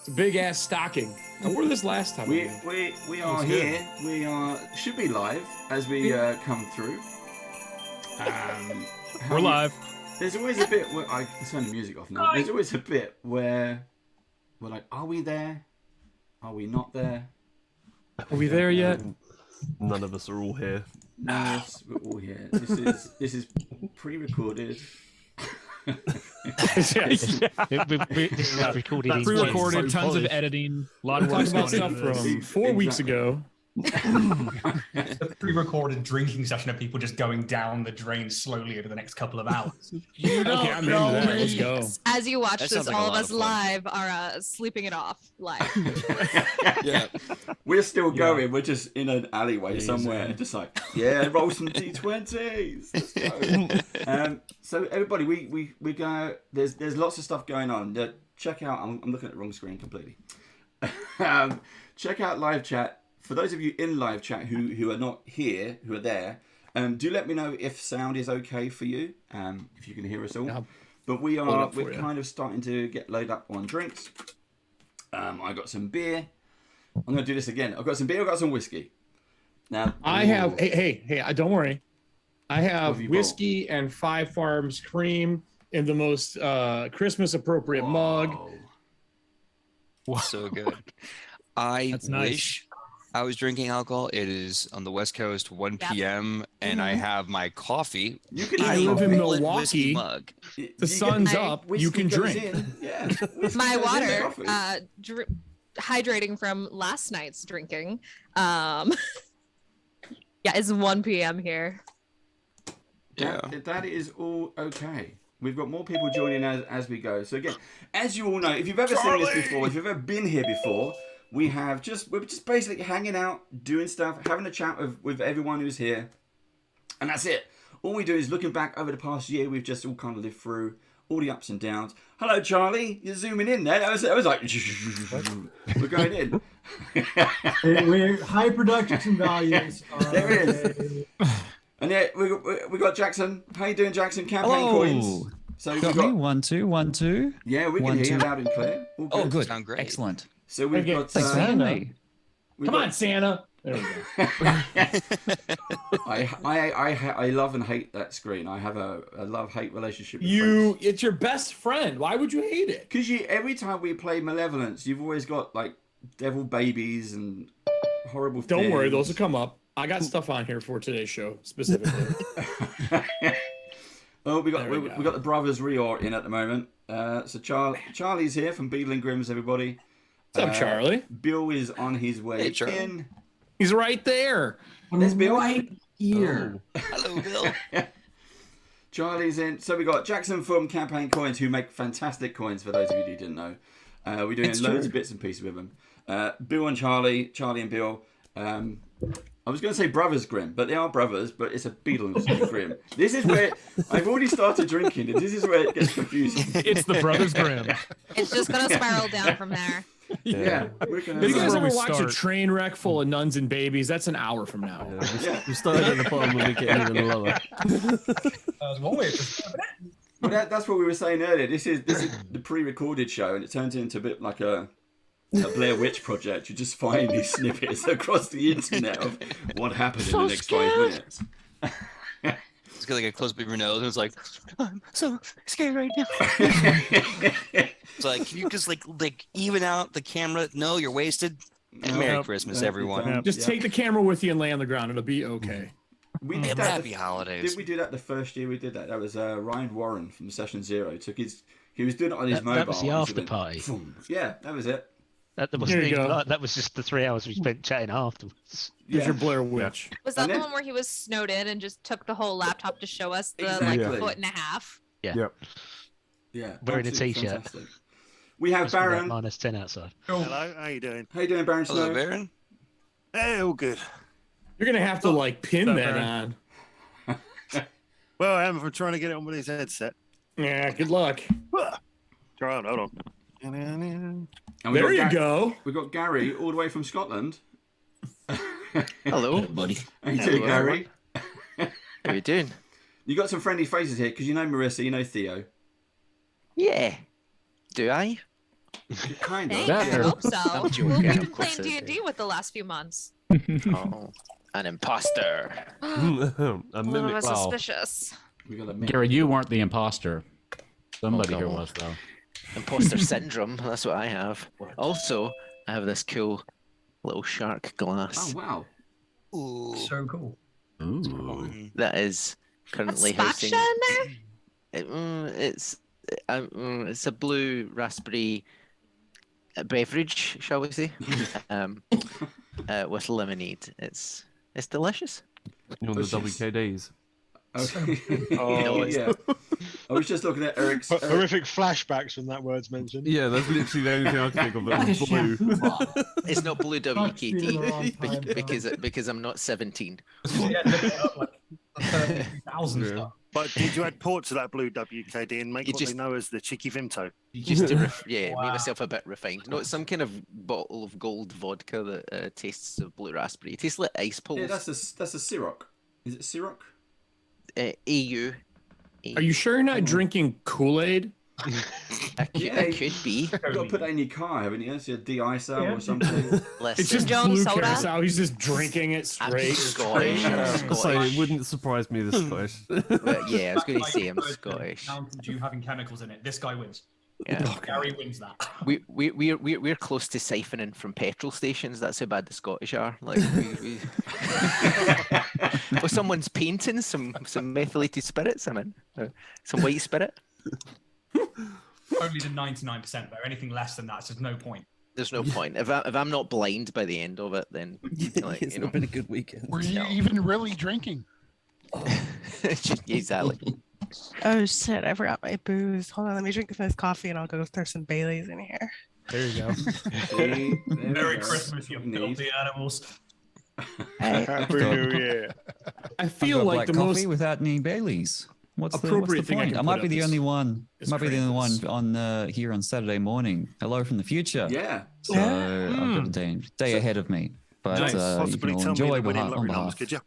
It's a big ass stocking. I wore this last time. We are here. We should be live as we come through. We're live. There's always a bit where I can turn the music off now. There's always a bit where we're like, are we there? Are we not there? Are we there yet? None of us are all here. Yes, we're all here. This is pre-recorded. This is recorded. Pre-recorded, so tons of polished. editing. A lot of Talk work about going stuff into this. from 4 weeks ago. The pre-recorded drinking session of people just going down the drain slowly over the next couple of hours. Okay, I'm into that. Let's go. As you watch That this, sounds like a all of lot us of fun. live are sleeping it off live. Yeah. We're still going. We're just in an alleyway somewhere, just like, yeah, roll some D20s. Let's go. So everybody, we go. There's lots of stuff going on. Check out. I'm looking at the wrong screen completely. Check out live chat. For those of you in live chat who are not here, who are there, do let me know if sound is okay for you. If you can hear us all. Yeah. But we're kind of starting to get loaded up on drinks. I got some beer. I'm going to do this again. I've got some beer. I've got some whiskey. Now I have. Hey! Don't worry. I have have you whiskey and Five Farms cream in the most Christmas appropriate mug. So good. I That's nice. wish I was drinking alcohol. It is on the West Coast, 1 Yep. p.m., and I have my coffee. You can I eat live in coffee. Lit Milwaukee. whiskey mug. The sun's I- up. You can goes drink. in. Yeah. Whiskey My goes in the water, coffee. hydrating from last night's drinking. Yeah, it's 1 p.m. here. That is all okay. We've got more people joining as we go. So again, as you all know, if you've ever seen this before, if you've ever been here before, we're just basically hanging out, doing stuff, having a chat with everyone who's here, and that's it. All we do is looking back over the past year. We've just all kind of lived through all the ups and downs. Hello, Charlie. You're zooming in there. I was like, we're going in. We're high production values. There it is. And yeah, we got Jackson. How you doing, Jackson? Campaign coins. So Got me? 1 2 1 2. Yeah, we can 1, hear you 2. loud and clear. All Oh, good. Sound great. Excellent. So we've Okay, got. Thanks for having Santa. me. Come on, Santa. There we go. I love and hate that screen. I have a love-hate relationship with It's your best friend. Why would you hate it? because every time we play Malevolence, you've always got like devil babies and horrible Don't worry, things. those will come up. I got stuff on here for today's show specifically. Oh, we got There we we go. got the brothers Rior in at the moment. So Charlie's here from Beadle and Grimm's, everybody. What's up, Charlie? Bill is on his way Hey, Charlie. in. He's right there. There's Bill. Right here. Hello, Bill. Charlie's in. So we got Jackson from Campaign Coins, who make fantastic coins. For those of you who didn't know, we're doing It's loads true. of bits and pieces with them. Bill and Charlie and Bill. I was going to say brothers Grimm, but they are brothers. But it's a Beadle and Grimm. This is where I've already started drinking, and this is where it gets confusing. It's the Brothers Grimm. It's just gonna spiral down from there. Yeah, we're gonna. If you This is guys where ever we watch a start. train wreck full of nuns and babies, that's an hour from now. We started at the bottom and we're getting even lower. That's one way of Well, that's what we were saying earlier. This is the pre-recorded show, and it turns into a bit like a Blair Witch project. You just find these snippets across the internet of what happened in the next 5 minutes. It's got like a close up of your nose, and it's like, I'm so scared right now. It's like, can you just like even out the camera? No, you're wasted. And Merry Nope. Christmas, Nope. everyone. Yep. Just take the camera with you and lay on the ground. It'll be okay. We Yeah, did that. happy holidays. Did we do that the first year we did that? That was Ryan Warren from Session Zero. He was doing it on his mobile. That was the and after just went, party. boom. Yeah, that was it. That Here wasn't you even go. like, that was just the 3 hours we spent chatting afterwards. Here's Yeah. your Blair Witch. Was that And the then- one where he was snowed in and just took the whole laptop to show us the Exactly. like foot and a half? Yep. Yeah, Wearing a absolutely t-shirt. fantastic. We have Must be about Baron. -10 outside. Hello, how you doing? How you doing, Baron Hello, Snow? Baron. Hey, all good. You're gonna have to like pin What's up, that Baron? on. Well, I am from trying to get it on with his headset. Yeah, good luck. Try on, hold on. And we There got you go. We got Gary all the way from Scotland. Hello, buddy. How you Hello, doing, Gary? How you doing? You got some friendly faces here because you know Marissa, you know Theo. Yeah. Do I? Kind of. Thank you. Better. Hope so. I'm joking, Who have you of course playing I D&D with the last few months? Oh, an imposter. A Oh, mimic. that's Wow. suspicious. We got a Gary, you weren't the imposter. Somebody Oh, here no. was though. Imposter syndrome. That's what I have. Also, I have this cool little shark Oh glass wow. Ooh. So cool. Ooh. that is currently What's housing. Spaksha in there? It's a blue raspberry beverage, shall we say, with lemonade. It's delicious. You know, the WKDs. Okay. Oh, yeah. I was just looking at Eric's. Horrific flashbacks when that word's mentioned. Yeah, that's literally the only thing I can think of that Like a was blue. shampoo bottle. It's not blue Fuck's been a long WKD time, because I'm not 17. Yeah, look it up, like 30,000 Yeah. stuff. But did you add port to that blue WKD and make You what just- they know as the cheeky Vimto? Just to Wow. make myself a bit refined. No, it's some kind of bottle of gold vodka that tastes of blue raspberry. It tastes like ice pulls. Yeah, that's a Ciroc. Is it Ciroc? AU. Are you sure you're not drinking Kool-Aid? It could be. You've got to put that in your car, haven't you? It's your de-icer or something. Listen, It's just Jones blue soda? Curacao. He's just drinking it I'm straight. Scottish. I'm So Scottish. it wouldn't surprise me the Scottish. But yeah, I was going to Like, say I'm first Scottish. Mountain Dew having chemicals in it. This guy wins. Yeah. Gary wins that. We're close to siphoning from petrol stations. That's how bad the Scottish are. Like, or someone's painting some methylated spirits. I mean, some white spirit. Only the 99% though. Anything less than that's just no point. There's no point. If I'm not blind by the end of it, then like, It's you not know, been a good weekend. Were you even really drinking? exactly. Oh shit, I forgot my booze. Hold on, let me drink this coffee and I'll go throw some Baileys in here. There you go. See, there we Merry go. Christmas, you Need. filthy animals. Happy New Year. I feel like the most without any Baileys. What's appropriate thing I point? can I might put be up the is- only one. is Might be the only one Krampus. on here on Saturday morning. Hello from the future. Yeah. So I've got a day ahead of me. But Nice. you can Possibly all tell me enjoy the winning on lottery behalf. numbers, could you?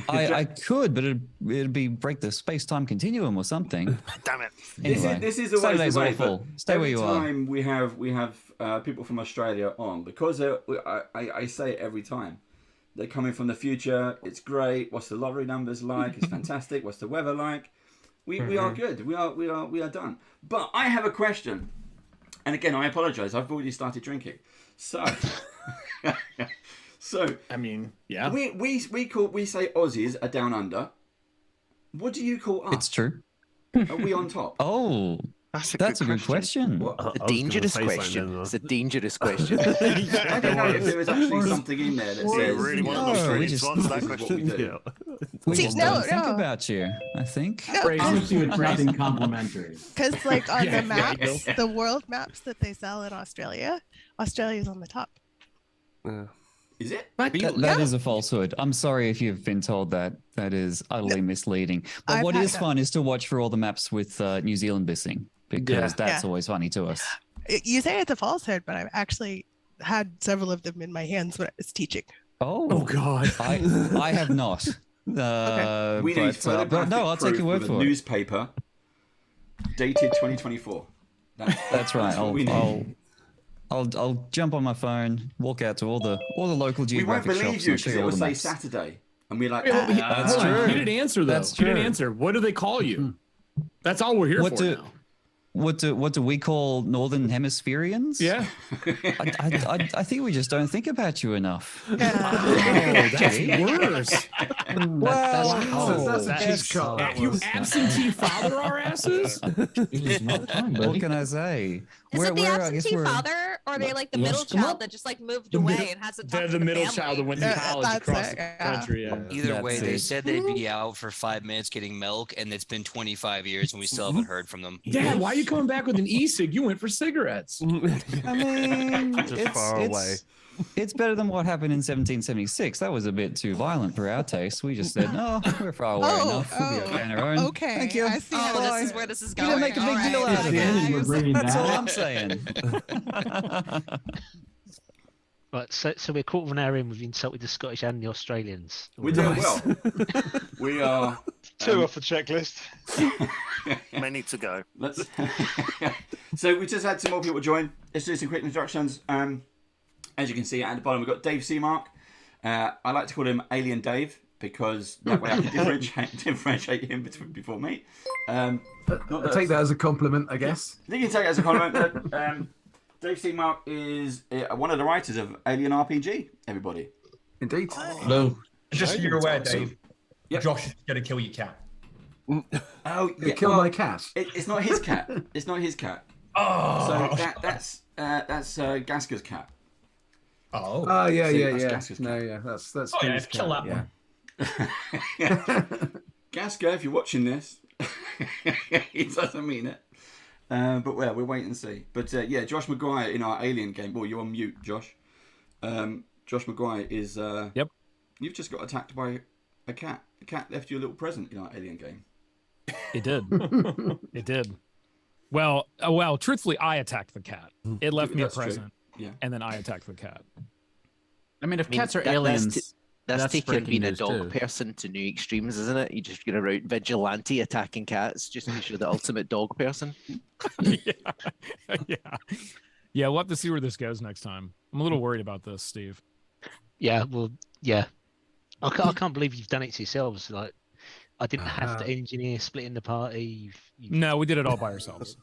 I could, but it'd be break the space-time continuum or something. Damn it. Anyway, This is always Saturday's the way, awful. but Stay where every you are. time we have people from Australia on, because I say it every time. They're coming from the future. It's great. What's the lottery numbers like? It's fantastic. What's the weather like? We are good. We are done. But I have a question. And again, I apologise. I've already started drinking. So I mean, yeah. we say Aussies are down under. What do you call us? It's true. Are we on top? Oh, that's a good question. What? A dangerous question. It's a dangerous question. I don't know if there was actually something in there that Do you says. really want No, an we Australian just- to answer that This is what question? we do. We See, just no, don't think no. about you, I think. Promise you it's nothing complimentary. Because like on Yeah, the yeah, maps, the world maps that they sell in Australia, Australia's on the top. Is it? That is a falsehood. I'm sorry if you've been told that. That is utterly misleading. But I've what had is that. fun is to watch for all the maps with New Zealand missing, because that's Yeah. always funny to us. You say it's a falsehood, but I've actually had several of them in my hands when I was teaching. Oh God. I have not. We need but photographic no, I'll take proof your word with for a it. newspaper dated 2024. That's right. what we need. I'll jump on my phone, walk out to all the local We won't geographic believe shops, you and show because you it all will the say maps. Saturday, and we're like, Wait, hold That's on. true. He didn't answer though. That's He didn't true. answer. What do they call you? That's all we're here What for do- now. What do we call Northern Hemispherians? Yeah. I think we just don't think about you enough. Oh, that's worse. Well, That's a cheat yes. code. You absentee father our asses? What can I say? Is it the I guess absentee we're- father, or are they like the Let's middle come child up. that just like moved The away middle- and hasn't They're talked the to middle family? child that went to Yeah, college that's across it, the yeah. country. Yeah. Either way, they That's it. said they'd be out for 5 minutes getting milk, and it's been 25 years, and we still haven't heard from them. Dad, why are you coming back with an e-cig? You went for cigarettes. I mean, Just far away. It's better than what happened in 1776. That was a bit too violent for our taste. We just said, no, we're far away enough. We'll be okay on our own. Okay, Thank you. I see how Oh, Bye. this is where this is You going. didn't make a big All deal right. out of At it. the end, we're Guys. bringing That's all that I'm saying. Right, so we're a quarter of an hour in. We've insulted the Scottish and the Australians. We're doing well. We are Two off the checklist. Many to go. Let's. So we just had some more people join. Let's do some quick introductions. As you can see at the bottom, we've got Dave Seamark. I like to call him Alien Dave because that way I can differentiate him before me. I'll take that as a compliment, I guess. You can take it as a compliment. Dave Seamark is one of the writers of Alien RPG, everybody. Indeed. Hello. Just so you're aware, Dave, Josh is going to kill your cat. Oh, yeah. Kill my cat? It's not his cat. It's not his cat. Oh. So that's Gaska's cat. Oh. Oh, yeah, See, yeah, that's yeah. Gaska's No, cat. yeah, that's Oh, yeah, Steve's kill cat, that yeah. one. Gaska, if you're watching this, he doesn't mean it. But well, we'll wait and see. But yeah, Josh Maguire in our Alien game. Well, you're on mute, Josh. Josh Maguire is. Yep. You've just got attacked by a cat. The cat left you a little present in our Alien game. It did. It did. Well, truthfully, I attacked the cat. It left me a That's true. present. Yeah. And then I attacked the cat. I mean, cats are aliens, That's that's taking breaking being a news dog too. person to new extremes, isn't it? You're just going to out vigilante attacking cats just because you're the ultimate dog person. Yeah. Yeah, we'll have to see where this goes next time. I'm a little worried about this, Steve. Yeah, well, yeah. I can't believe you've done it to yourselves. Like, I didn't have to engineer splitting the party. No, we did it all by ourselves.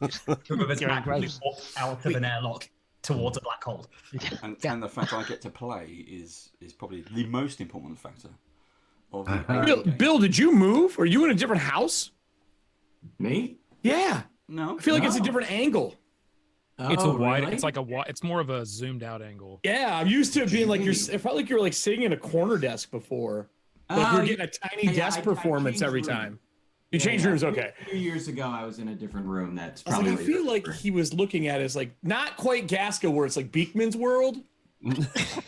Two of us You're actively gross. walked out of an airlock towards a black hole. And the fact I get to play is probably the most important factor of the Bill, Alien game. Bill, did you move? Are you in a different house? Me? Yeah. No. I feel like it's a different angle. It's a Oh, wide. really? It's like it's more of a zoomed out angle. Yeah, I'm used to it being like it felt like you were like sitting in a corner desk before. Like you're getting a tiny desk performance every time. You changed rooms, okay. A few years ago, I was in a different room. That's I was probably. like, I feel like he was looking at it as like not quite Gaska, where it's like Beekman's world.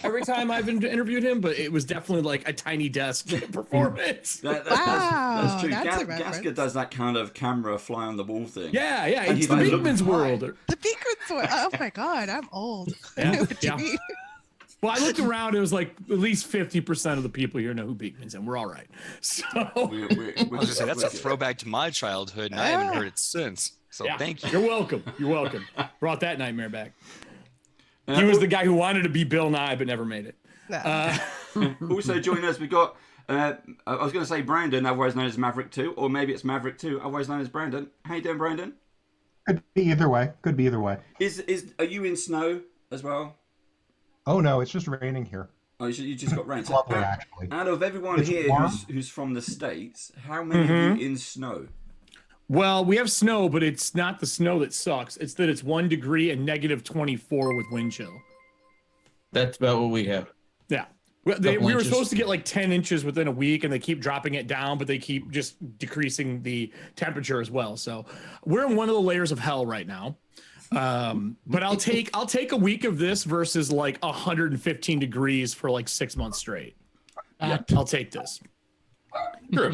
Every time I've interviewed him, but it was definitely like a tiny desk performance. That's true. That's a reference. Gaska does that kind of camera fly on the wall thing. Yeah, yeah. And It's he's the like, Beekman's "Look, world. The Beacons one. Oh my god, I'm old. Yeah, What do you yeah. mean? Well, I looked around. It was like at least 50% of the people here know who Beekman's, and we're all right. So I was gonna say that's a throwback to my childhood, and I haven't heard it since. So yeah, thank you. You're welcome. You're welcome. Brought that nightmare back. He was the guy who wanted to be Bill Nye but never made it. Also joining us, we got. I was going to say Brandon, otherwise known as Maverick 2, or maybe it's Maverick 2, otherwise known as Brandon. How you doing, Brandon? Could be either way. Could be either way. Are you in snow as well? Oh no, it's just raining here. Oh, you just got rain. It's lovely, actually. Out of everyone It's here warm. who's from the States, how many of you in snow? Well, we have snow, but it's not the snow that sucks. It's that it's 1 degree and negative 24 with wind chill. That's about what we have. Yeah. We were inches. supposed to get like 10 inches within a week, and they keep dropping it down, but they keep just decreasing the temperature as well. So we're in one of the layers of hell right now. But I'll take a week of this versus like 115 degrees for like 6 months straight. I'll take this. Sure.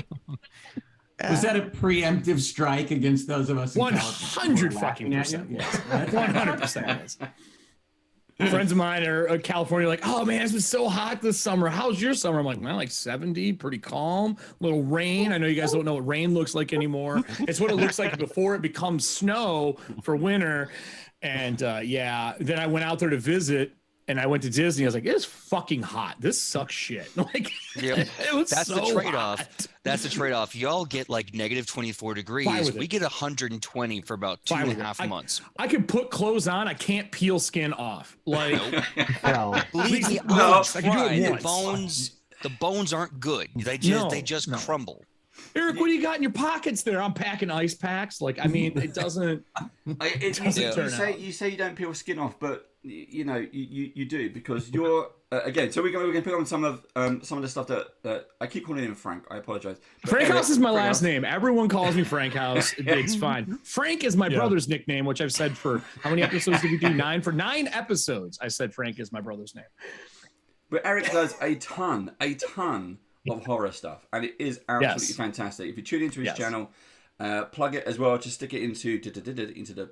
Was that a preemptive strike against those of us? in 100 California fucking laughing percent. at you? Yes. 100% yes. Friends of mine are in California, like, oh man, it's been so hot this summer. How's your summer? I'm like, well, like 70, pretty calm. Little rain. I know you guys don't know what rain looks like anymore. It's what it looks like before it becomes snow for winter. And yeah, then I went out there to visit, and I went to Disney. I was like, it's fucking hot. This sucks shit. Like, Yep. it was That's so the trade-off. hot. That's the trade-off. Y'all get like negative 24 Fine degrees. with We it. get 120 for about two Fine and with a it. half months. I can put clothes on. I can't peel skin off. Like, Believe me, No, I I can do it tried. once. The bones aren't good. They just crumble. Eric, what do you got in your pockets there? I'm packing ice packs. Like, I mean, it doesn't. You say you don't peel skin off, but you know you do, because you're again. So we're going to pick on some of the stuff that I keep calling him Frank. I apologize. But Frank Eric, House is my Frank last House. name. Everyone calls me Frank House. It's fine. Frank is my brother's nickname, which I've said for how many episodes did we do? 9. For 9 episodes, I said Frank is my brother's name. But Eric does a ton of horror stuff, and it is absolutely fantastic. If you tune into his channel, plug it as well. Just stick it into the.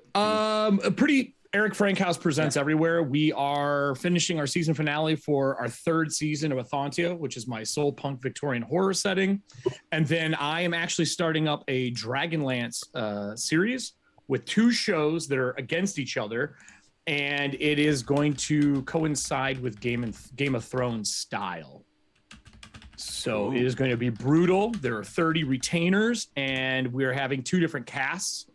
Eric Frankhouse presents everywhere. We are finishing our season finale for our 3rd season of Athontia, which is my soul punk Victorian horror setting. And then I am actually starting up a Dragonlance series with 2 shows that are against each other. And it is going to coincide with Game of Thrones style. So it is going to be brutal. There are 30 retainers, and we're having 2 different casts.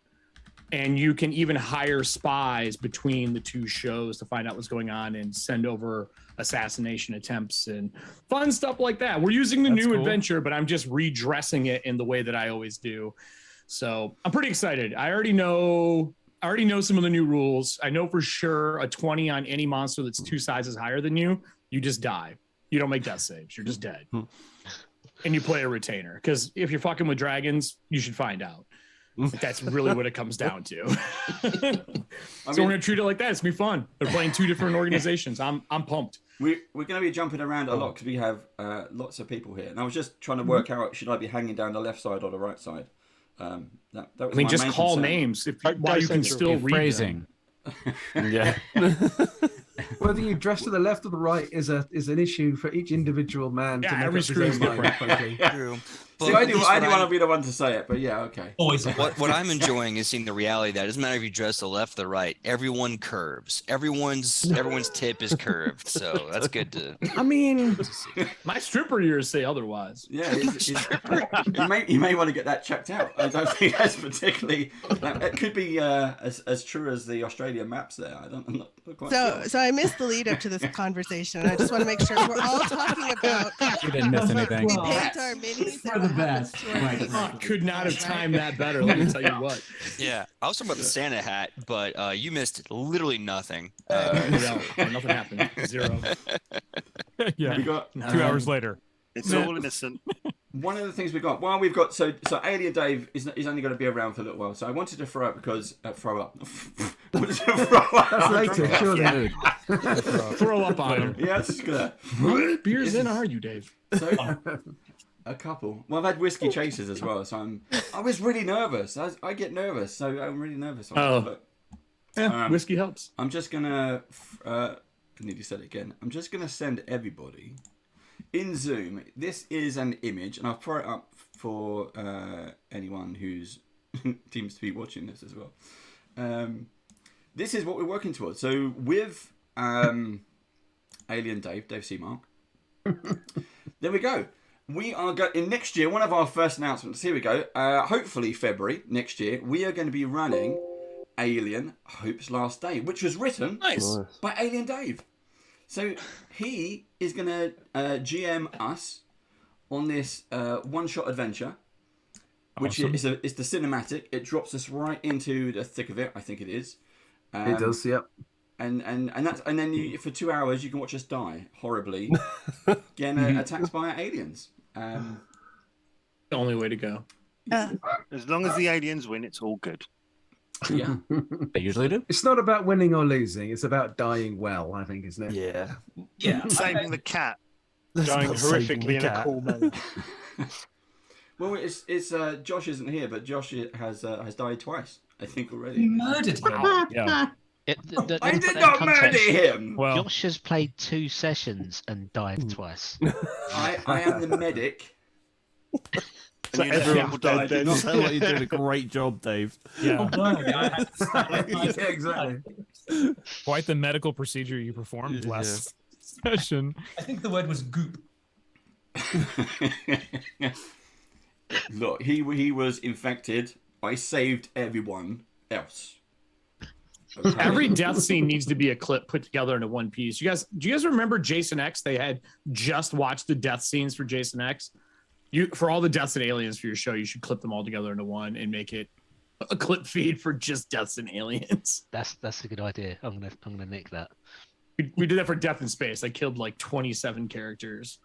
And you can even hire spies between the 2 shows to find out what's going on and send over assassination attempts and fun stuff like that. We're using the new adventure, but I'm just redressing it in the way that I always do. So I'm pretty excited. I already know some of the new rules. I know for sure a 20 on any monster that's 2 sizes higher than you just die. You don't make death saves. You're just dead. And you play a retainer. Because if you're fucking with dragons, you should find out. That's really what it comes down to. So we're gonna treat it like that. It's gonna be fun. They're playing 2 different organizations. I'm pumped. We're gonna be jumping around a lot because we have lots of people here. And I was just trying to work out, should I be hanging down the left side or the right side? That was my just main call concern. names while you can still read phrasing. Yeah. Whether you dress to the left or the right is an issue for each individual man. Yeah, to make every up his screen's own mind, different. frankly. True. See, I do want to be the one to say it, but yeah, okay. Always. What I'm enjoying is seeing the reality that it doesn't matter if you dress to the left or the right. Everyone curves. Everyone's tip is curved. So that's good to. I mean, my stripper ears say otherwise. Yeah, you may want to get that checked out. I don't think that's particularly. It could be as true as the Australian maps there. I'm not quite sure. So I missed the lead up to this conversation, and I just want to make sure we're all talking about. You didn't miss anything. We paint our minis For the best. Right. Could not have timed that better. Let me tell you what. Yeah, I was talking about the Santa hat, but you missed literally nothing. No, nothing happened. 0. Yeah. We got 2 hours later. It's all innocent. one of the things we've got. Well, we've got so Alien Dave is only going to be around for a little while. So I wanted to throw up because throw up. That's later, surely. Throw up on him. Yeah, it's gonna. How many beers in are you, Dave? So, a couple. Well, I've had whiskey chasers as well, so I was really nervous. I get nervous, so I'm really nervous. Whiskey helps. I'm just gonna. I nearly said it again. I'm just gonna send everybody in Zoom. This is an image, and I'll throw it up for anyone who's seems to be watching this as well. This is what we're working towards. So with Alien Dave Seamark. There we go. We are in next year. One of our first announcements. Here we go. Hopefully February next year, we are going to be running Alien Hope's Last Day, which was written by Alien Dave. So he is going to GM us on this one-shot adventure, which is the cinematic. It drops us right into the thick of it. I think it is. It does. Yep. And then for 2 hours you can watch us die horribly, getting attacked by aliens. The only way to go. As long as the aliens win, it's all good. Yeah, they usually do. It's not about winning or losing. It's about dying well, I think, isn't it? Yeah. Yeah. Saving the cat. That's Dying not saving horrifically the in a cat. cool manner. Well, it's Josh isn't here, but Josh has died twice, I think You already. murdered him. Yeah. I did not murder him. Well, Josh has played 2 sessions and died twice. I am the medic. And you everyone will die. You sound like you're doing a great job, Dave. yeah. Yeah, exactly. Quite the medical procedure you performed last session. I think the word was goop. Look, he was infected. I saved everyone else. Okay. Every death scene needs to be a clip put together into one piece. Do you guys remember Jason X? They had just watched the death scenes for Jason X. For all the deaths and aliens for your show, you should clip them all together into one and make it a clip feed for just deaths and aliens. That's a good idea. I'm gonna nick that. We did that for Death in Space. I killed like 27 characters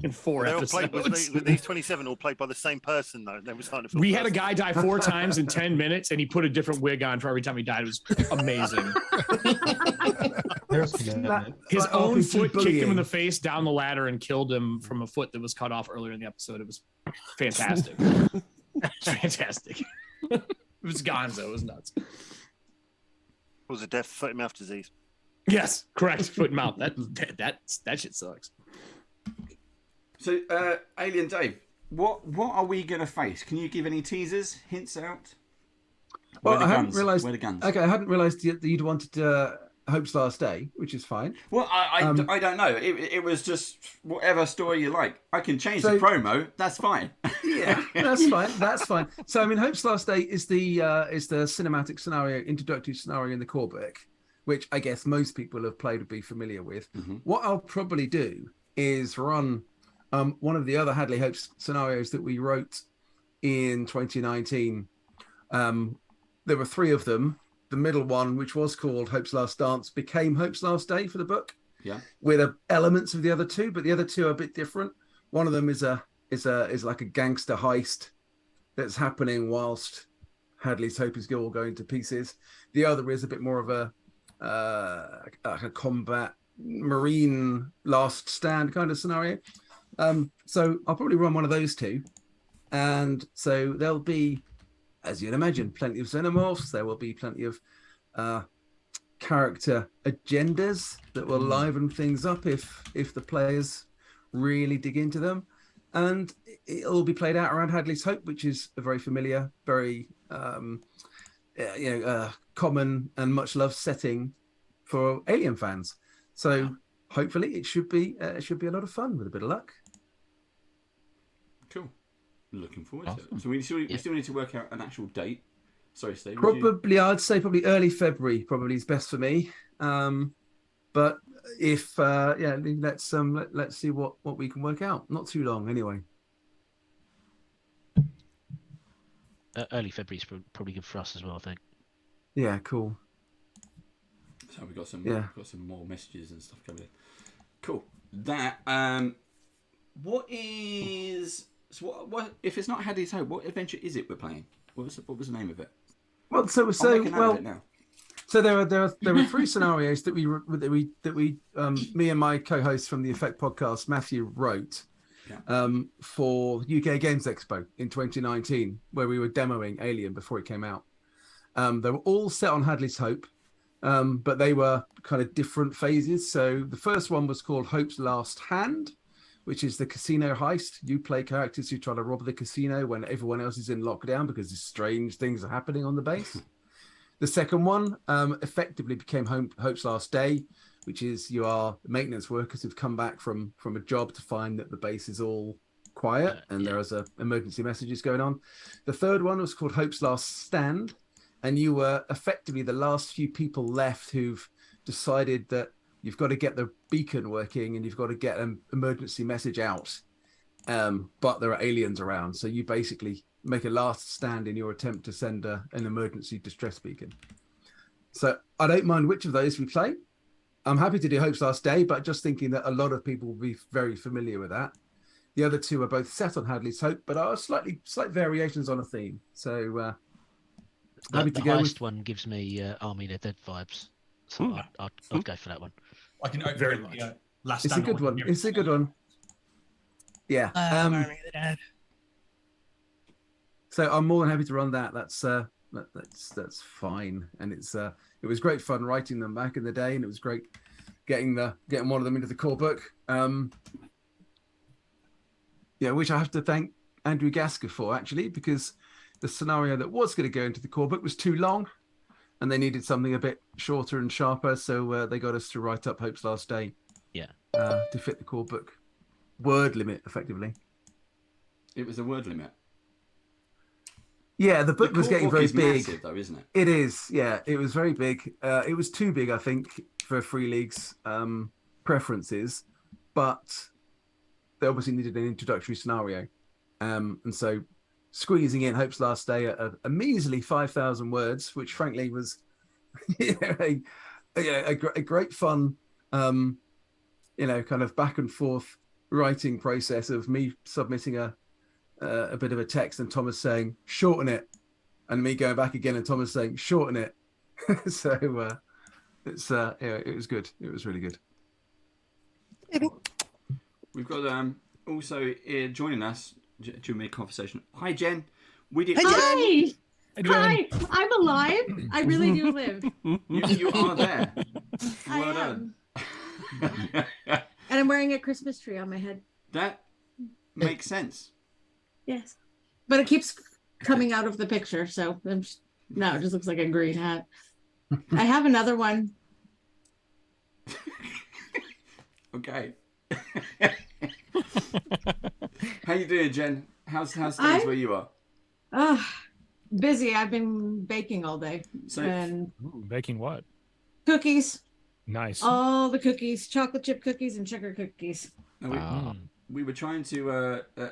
in 4 They're all episodes. played, these 27 all played by the same person, though. They were starting to feel We had a personal. guy die 4 times in 10 minutes, and he put a different wig on for every time he died. It was amazing. His own foot kicked him in the face down the ladder and killed him from a foot that was cut off earlier in the episode. It was fantastic. It was fantastic. It was gonzo. It was nuts. Cause of death, foot and mouth disease. Yes, correct. Foot and mouth. That shit sucks. So, Alien Dave, what are we gonna face? Can you give any teasers, hints out? Well, Where I the hadn't guns? realised. Where the guns? Okay, I hadn't realised that you'd wanted Hope's Last Day, which is fine. Well, I don't know. It was just whatever story you like. I can change So- the promo. That's fine. Yeah, that's fine. That's fine. So, I mean, Hope's Last Day is the cinematic scenario, introductory scenario in the core book, which I guess most people have played would be familiar with. What I'll probably do is run one of the other Hadley Hope scenarios that we wrote in 2019. There were 3 of them. The middle one, which was called Hope's Last Dance, became Hope's Last Day for the book. Yeah. With elements of the other 2, but the other 2 are a bit different. One of them is like a gangster heist that's happening whilst Hadley's Hope is all going to pieces. The other is a bit more of a combat marine last stand kind of scenario. So I'll probably run one of those 2, and so there'll be, as you'd imagine, plenty of xenomorphs. There will be plenty of character agendas that will liven things up if the players really dig into them, and it'll be played out around Hadley's Hope, which is a very familiar, very common and much loved setting for Alien fans. So hopefully it should be a lot of fun with a bit of luck. Cool. Looking forward to it. So we still need to work out an actual date. Sorry, Steve. I'd say probably early February probably is best for me. But if let's see what we can work out. Not too long anyway. Early February is probably good for us as well, I think. Yeah, cool. So we got some more messages and stuff coming in. Cool. That what is what if it's not Hadley's Hope? What adventure is it we're playing? What was the name of it? Well, so there are 3 scenarios that we me and my co-host from the Effect podcast Matthew wrote for UK Games Expo in 2019, where we were demoing Alien before it came out. They were all set on Hadley's Hope, but they were kind of different phases. So the first one was called Hope's Last Hand, which is the casino heist. You play characters who try to rob the casino when everyone else is in lockdown because strange things are happening on the base. The second one effectively became Hope's Last Day, which is you are maintenance workers who've come back from a job to find that the base is all quiet and there is emergency messages going on. The third one was called Hope's Last Stand, and you were effectively the last few people left who've decided that you've got to get the beacon working and you've got to get an emergency message out. But there are aliens around. So you basically make a last stand in your attempt to send an emergency distress beacon. So I don't mind which of those we play. I'm happy to do Hope's Last Day, but just thinking that a lot of people will be very familiar with that. The other 2 are both set on Hadley's Hope, but are slight variations on a theme. So happy to go heist with... one gives me Army of the Dead vibes. So I'd go for that one. I can very much. Last It's a good one. It's a good one. Yeah. Army of the Dead. So I'm more than happy to run that. That's fine, and it was great fun writing them back in the day, and it was great getting one of them into the core book. Which I have to thank Andrew Gasker for actually, because the scenario that was going to go into the core book was too long, and they needed something a bit shorter and sharper, so they got us to write up Hope's Last Day. Yeah. To fit the core book word limit effectively. It was a word limit. Yeah, the book was getting very big. Massive, though, isn't it? It is. Yeah, it was very big. It was too big, I think, for Free League's preferences, but they obviously needed an introductory scenario, and so squeezing in Hope's Last Day a measly 5,000 words, which frankly was a great fun, kind of back and forth writing process of me submitting a bit of a text and Thomas saying shorten it, and me going back again and Thomas saying shorten it. So it was good. It was really good. We've got also joining us during mid conversation. Hi Jen. We did. Hi. Hi, I'm alive. I really do live. You are there. I Well am. done. And I'm wearing a Christmas tree on my head. That makes sense. Yes. But it keeps coming out of the picture. So no, it just looks like a green hat. I have another one. Okay. How you doing, Jen? How's things where you are? Busy. I've been baking all day. And baking what? cookies. Nice. All the cookies, chocolate chip cookies and sugar cookies. We were trying to.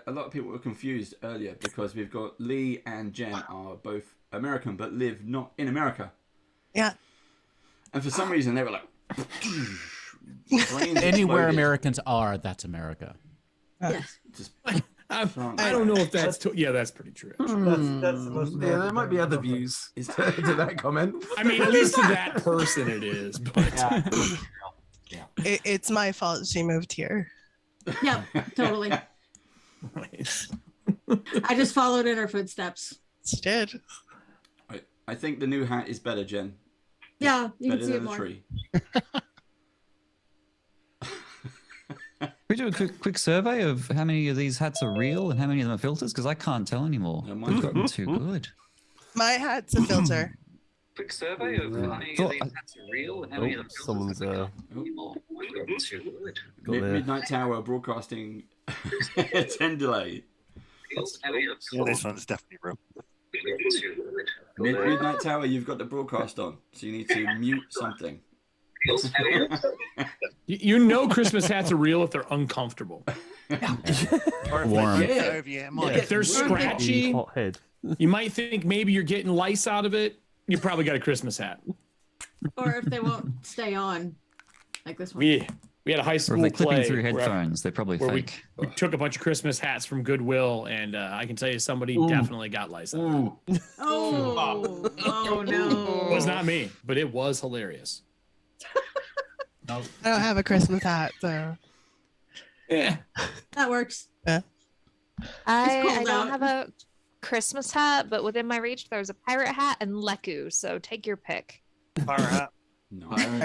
A lot of people were confused earlier because we've got Lee and Jen are both American but live not in America. Yeah. And for some reason they were like. Anywhere Americans are, that's America. Yes. I don't know if that's yeah, that's pretty true. That's the most there might be other views to that comment. I mean, at least to that person it is. But It's my fault she moved here. Yeah, totally. I just followed in her footsteps. She did. I think the new hat is better, Jen. Yeah, you Better can see it than the more. tree. We do a quick survey of how many of these hats are real and how many of them are filters, because I can't tell anymore. We've gotten too good. My hat's a filter. Quick survey of how many of these hats are real and how many of them are filters. Someone's We've gotten too good. Midnight Tower broadcasting 10 delay. Yeah, this one's definitely real. Midnight Tower, you've got the broadcast on, so you need to mute something. You know Christmas hats are real if they're uncomfortable. Warm. If they're scratchy, you might think maybe you're getting lice out of it. You probably got a Christmas hat. Or if they won't stay on, like this one. We had a high Or school if they're clipping play through where- headphones, they're probably where fake. we took a bunch of Christmas hats from Goodwill, and I can tell you somebody definitely got lice out of it. Oh no. It was not me, but it was hilarious. I don't have a Christmas hat, so yeah, that works. Yeah. I cold don't out. have a Christmas hat, but within my reach, there's a pirate hat and Leku. So take your pick. Pirate hat. No. Pirate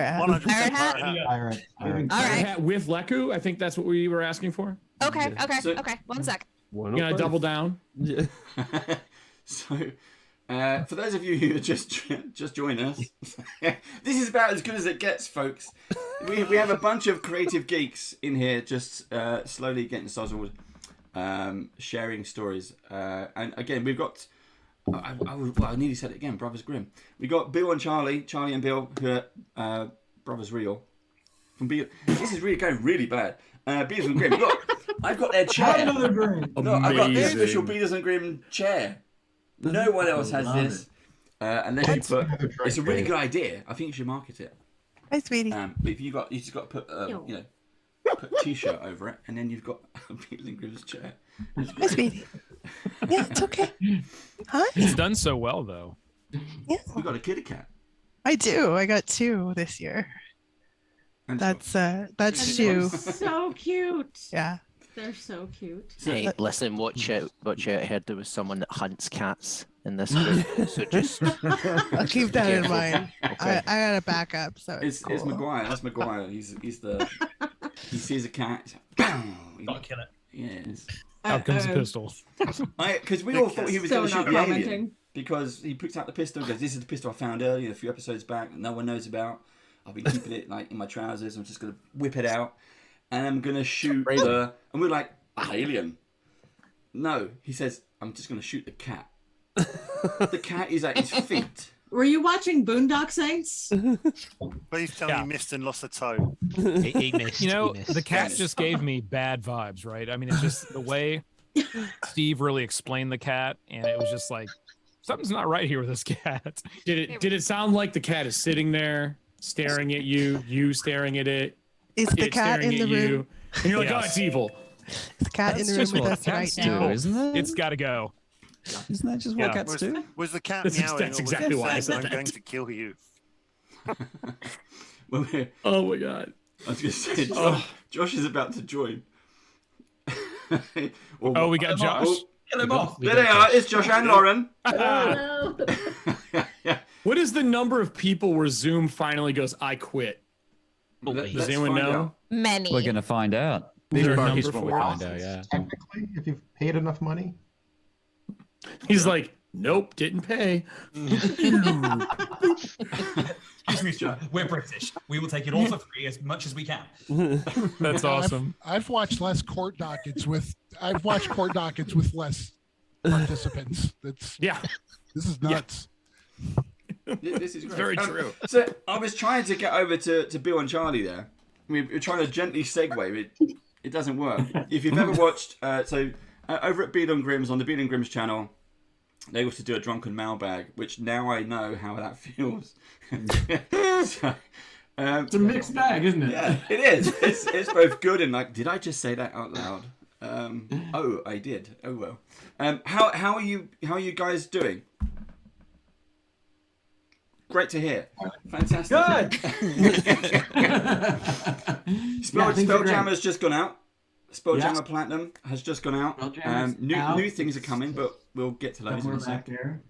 hat? Pirate. All right. Hat with Leku, I think that's what we were asking for. Okay. Okay. So- Okay. 1 sec. You gonna double down? Yeah. So, for those of you who just joined us, this is about as good as it gets, folks. We have a bunch of creative geeks in here, just slowly getting sozzled, sharing stories. And again, we've got. I nearly said it again. Brothers Grimm. We got Bill and Charlie and Bill, who are Brothers Real. From Bill, this is really going really bad. Beatles and Grimm. Look, I've got their chair. Another Grimm. Look, I've got the Amazing. official Beatles and Grimm chair. No one else has this. Unless you put, it's a really good idea. I think you should market it. Hi, sweetie. But if you just got to put, put a t-shirt over it, and then you've got a Beatles and Grimm's chair. Hi, sweetie. Yeah, it's okay. Hi. It's done so well, though. Yeah. We got a kitty cat. I do. I got 2 this year. And That's And Shu. they're so cute. Yeah. They're so cute. Hey, listen, watch out. I heard there was someone that hunts cats in this group. So just I'll keep that in careful. mind. Okay. I got a backup, so It's cool. Maguire. That's Maguire. He's the he sees a cat. He's like, bam! Gotta kill it. Yes. Out comes the pistol. Because we all thought he was So going to shoot not the commenting. alien because he picks out the pistol. And goes, "This is the pistol I found earlier, a few episodes back, that no one knows about. I've been keeping it like in my trousers. I'm just going to whip it out, and I'm going to shoot the." And we're like, "Alien." No, he says, "I'm just going to shoot the cat." The cat is at his feet. Were you watching Boondock Saints? Please tell me you missed and lost a toe. He missed. You know, he missed. the cat just gave me bad vibes, right? I mean, it's just the way Steve really explained the cat, and it was just like something's not right here with this cat. Did it sound like the cat is sitting there staring at you, you staring at it, Is the it cat staring in at the you, room? and you're like, Yes. "Oh, it's evil." Is the cat in That's the room just with what us right cats now? do, isn't it? It's got to go. Isn't that just what Yeah. cats do? Was the cat That's meowing? that's or was exactly it why I saying, said I'm that. going to kill you. Well, Oh my god. I was going to say, Josh is about to join. Oh, we got Josh? Kill them off. There they are. It's Josh and Lauren. Oh, no. What is the number of people where Zoom finally goes, I quit? Does anyone know? Many. We're going to find out. Is there a Here's number what we for it? find out, yeah. Technically, if you've paid enough money. He's like, nope, didn't pay. Excuse me, sir. We're British. We will take it all for free as much as we can. That's awesome. I've watched less court dockets with. I've watched court dockets with less participants. That's This is nuts. This is great. Very true. So I was trying to get over to Bill and Charlie there. We're trying to gently segue. It doesn't work. If you've ever watched, over at Beal and Grimm's on the Beal and Grimm's channel, they also do a drunken mailbag, which now I know how that feels. So, It's a mixed bag, isn't it? Yeah, it is. It's both good and like, did I just say that out loud? Oh, I did. Oh well. How are you guys doing? Great to hear. Fantastic. Good. Spelljammer's just gone out. Spelljammer Yeah. Platinum has just gone out. Spelljammer's New out. things are coming, but we'll get to those in a Somewhere back sec. there.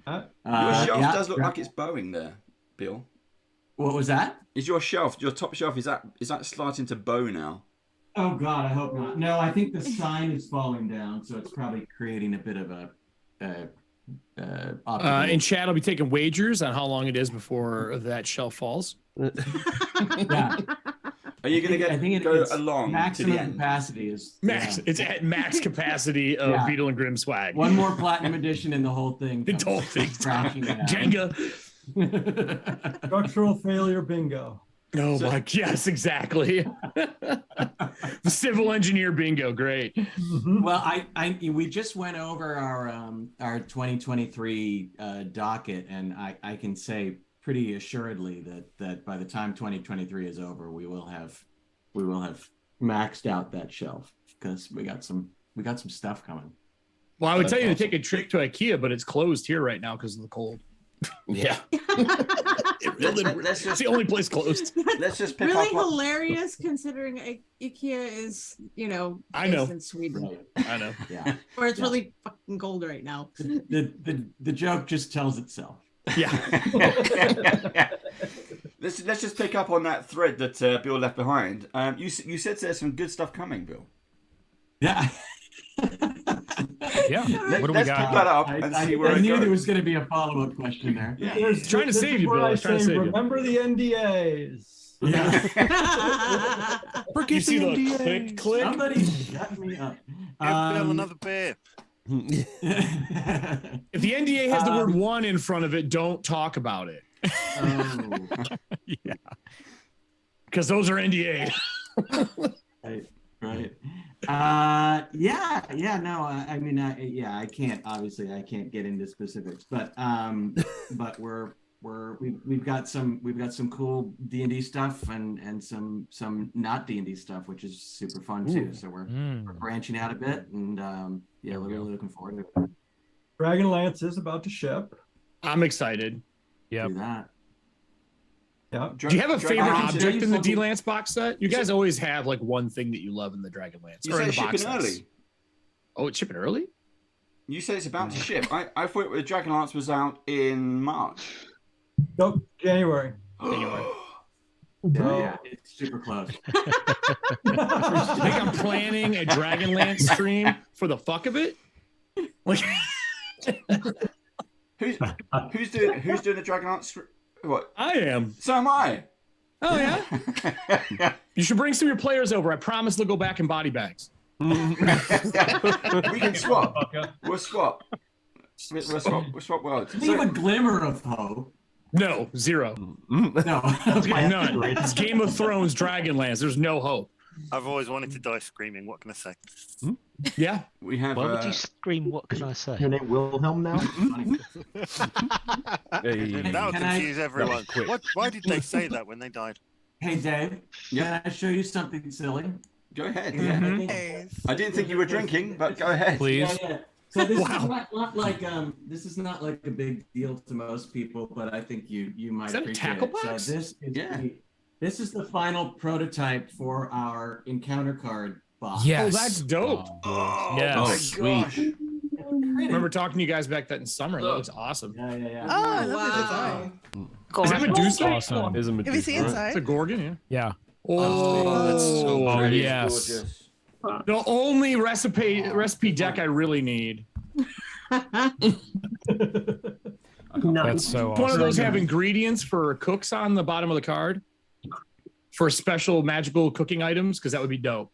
Your shelf Yeah. does look like it's bowing there, Bill. What was that? Is your top shelf, is that starting to bow now? Oh God, I hope not. No, I think the sign is falling down, so it's probably creating a bit of a. In chat, I'll be taking wagers on how long it is before that shelf falls. Yeah. Are you going to go along to maximum the end? capacity is Max. yeah. It's at max capacity of Beetle and Grimm swag. One more platinum edition and the whole thing. The whole thing. crashing down. Jenga. Structural failure bingo. Oh my, yes, exactly. The civil engineer bingo, great. Well, we just went over our 2023 docket, and I can say pretty assuredly that by the time 2023 is over, we will have maxed out that shelf because we got some stuff coming. Well, I would tell you to take a trip to IKEA, but it's closed here right now because of the cold. Yeah. It's the only place closed. Let's just pick Really up what- hilarious considering IKEA is, I know. based in Sweden. I know. Yeah. Where it's really fucking cold right now. The joke just tells itself. Yeah. Let's just pick up on that thread that Bill left behind. You said there's some good stuff coming, Bill. Yeah. Yeah. What do we got? Pick that up and see where I it knew goes. there was going to be a follow-up question there. Yeah. Trying to save you, Bill. I was trying to save you. Remember the NDAs. Yeah. You see the click? Somebody shut me up. Give Bill another beer. If the NDA has the word one in front of it, don't talk about it. Yeah. Because those are NDA. Right. No, I mean, I can't, obviously I can't get into specifics, but we've got some cool D&D stuff and some not D&D stuff, which is super fun too. So we're branching out a bit and we're really looking forward to it. Dragonlance is about to ship. I'm excited. Yeah. Do that. Yeah. Do you have a favorite I can tell object you in the something- D-Lance box set? You guys always have like one thing that you love in the Dragonlance. You or in say the box shipping sets. early. Oh, it's shipping early? You say it's about to ship. I thought the Dragonlance was out in March. Nope, January. Yeah, it's super close. I think I'm planning a Dragonlance stream for the fuck of it. Like, who's doing the Dragonlance? What? I am. So am I. Oh yeah. You should bring some of your players over. I promise they'll go back in body bags. We can swap. We'll swap. We'll swap worlds. Leave a glimmer of hope. No, zero. No, None. It's Game of Thrones Dragonlance. There's no hope. I've always wanted to die screaming. What can I say? Yeah. We have. Why would you scream? What can I say? Your name Wilhelm now? That'll confuse everyone. Why did they say that when they died? Hey Dave, can I show you something silly? Go ahead. Yeah. I didn't think you were drinking, but go ahead. Please. Yeah. So this is not like a big deal to most people, but I think you might Is that a appreciate tackle it. box? So this is the final prototype for our encounter card box. Yes. Oh, that's dope. Oh, Yes. my gosh. remember talking to you guys back then in summer. That looks awesome. Yeah. Oh, I love the design. Is that Medusa? Awesome. Is a Have you seen inside? It's a Gorgon, yeah. Yeah. Oh, That's so Oh, pretty. yes. Gorgeous. the only recipe deck I really need. That's so One of awesome. those have ingredients for cooks on the bottom of the card for special magical cooking items, because that would be dope.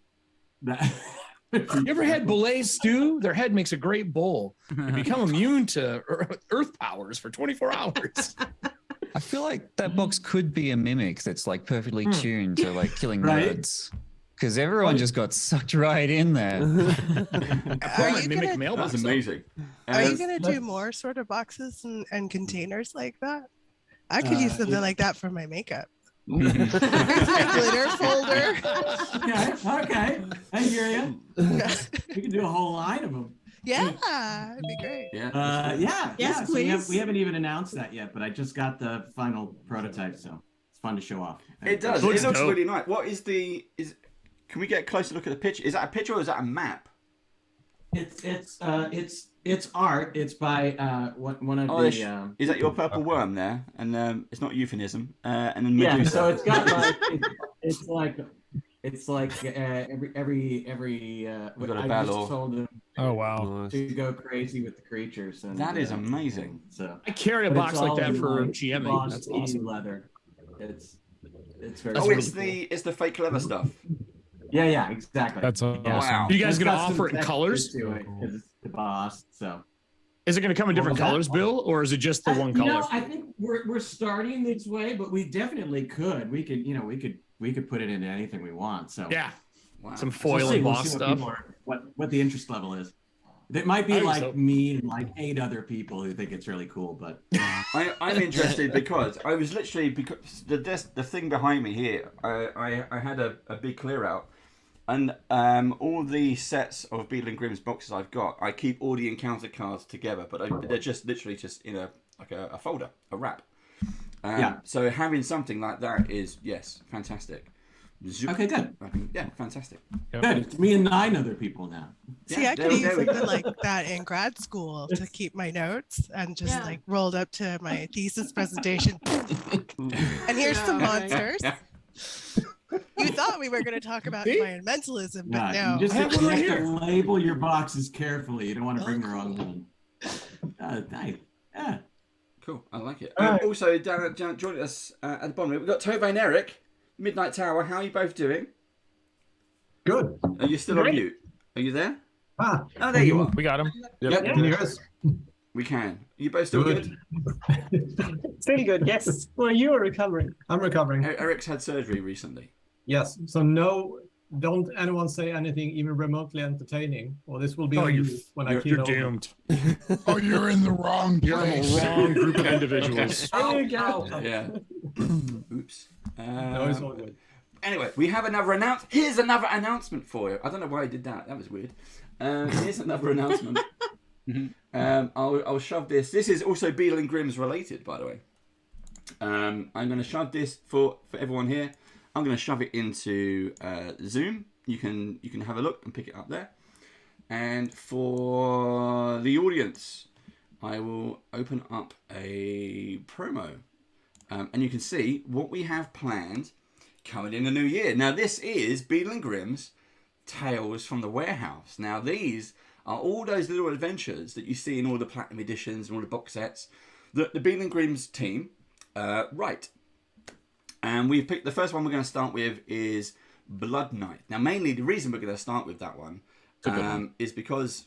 You ever had Belay stew? Their head makes a great bowl. You become immune to earth powers for 24 hours. I feel like that box could be a mimic that's like perfectly tuned to like killing Right. nerds. Because everyone just got sucked right in there. Are you mimic gonna- mailbox. That's amazing. Are you gonna do more sort of boxes and containers like that? I could use something like that for my makeup. Here's my glitter folder. Okay. I hear you. We can do a whole line of them. Yeah, it'd be great. Yes, So please. we haven't even announced that yet, but I just got the final prototype, so it's fun to show off. It does. Looks It looks dope. really nice. What is the is? Can we get a closer look at the picture? Is that a picture or is that a map? It's art. It's by one of Oh, the. is that your purple worm there? And it's not euphemism. And then Yeah, Medusa. so it's got like it's like every We've got a I battle. just told them Oh, wow. to go crazy with the creatures. And, That is amazing. So I carry a but box it's like all that in, for like, GMing. gloss That's painted awesome. leather. It's very. Oh, cool. it's the fake clever stuff. Yeah, exactly. That's awesome. Wow. You guys It's gonna got some offer it in texture colors? to it 'cause it's the boss. So Is it going to come in different What was colors, that? Bill, or is it just the one color? I think we're starting this way, but we definitely could. We could put it into anything we want. So Yeah. Wow. Some We'll foil see- and we'll boss see stuff. what the interest level is. It might be I think like so. me and like 8 other people who think it's really cool, but I'm interested because I was literally because the thing behind me here. I had a big clear out, and all the sets of Beadle and Grimm's boxes I've got, I keep all the encounter cards together, but they're just literally just in a folder, a wrap. Yeah. So having something like that is fantastic. Okay, good. Yeah, fantastic. good. It's me and 9 other people now. See, Yeah, I could use there we something go. like that in grad school to keep my notes and just like rolled up to my thesis presentation. And here's some monsters. You thought we were going to talk about environmentalism, but no. You just have to label your boxes carefully. You don't want to bring the wrong one. Nice. Yeah. Cool, I like it. All right. Also, down joining us at the bottom, we've got Tove and Eric, Midnight Tower. How are you both doing? Good. Are you still on Great. mute? Are you there? Ah, Oh, there you are. We got him. Yep. Can you hear us? We can. You both still good? Still good, yes. Well, you are recovering. I'm recovering. Eric's had surgery recently. Yes. So no, don't anyone say anything even remotely entertaining, or this will be on you when I you're keel over. doomed. Oh, you're in the wrong place. You're in the wrong group of individuals. There you go. Yeah. Oops. No, it's all good. Anyway, we have another Here's another announcement for you. I don't know why I did that. That was weird. Here's another announcement. I'll shove this. This is also Beadle and Grimm's related, by the way. I'm going to shove this for everyone here. I'm going to shove it into Zoom. You can have a look and pick it up there. And for the audience, I will open up a promo. And you can see what we have planned coming in the new year. Now, this is Beadle and Grimm's Tales from the Warehouse. Now, these are all those little adventures that you see in all the Platinum editions and all the box sets that the Beadle and Grimm's team write. And we've picked the first one we're going to start with is Blood Night. Now, mainly the reason we're going to start with that one is because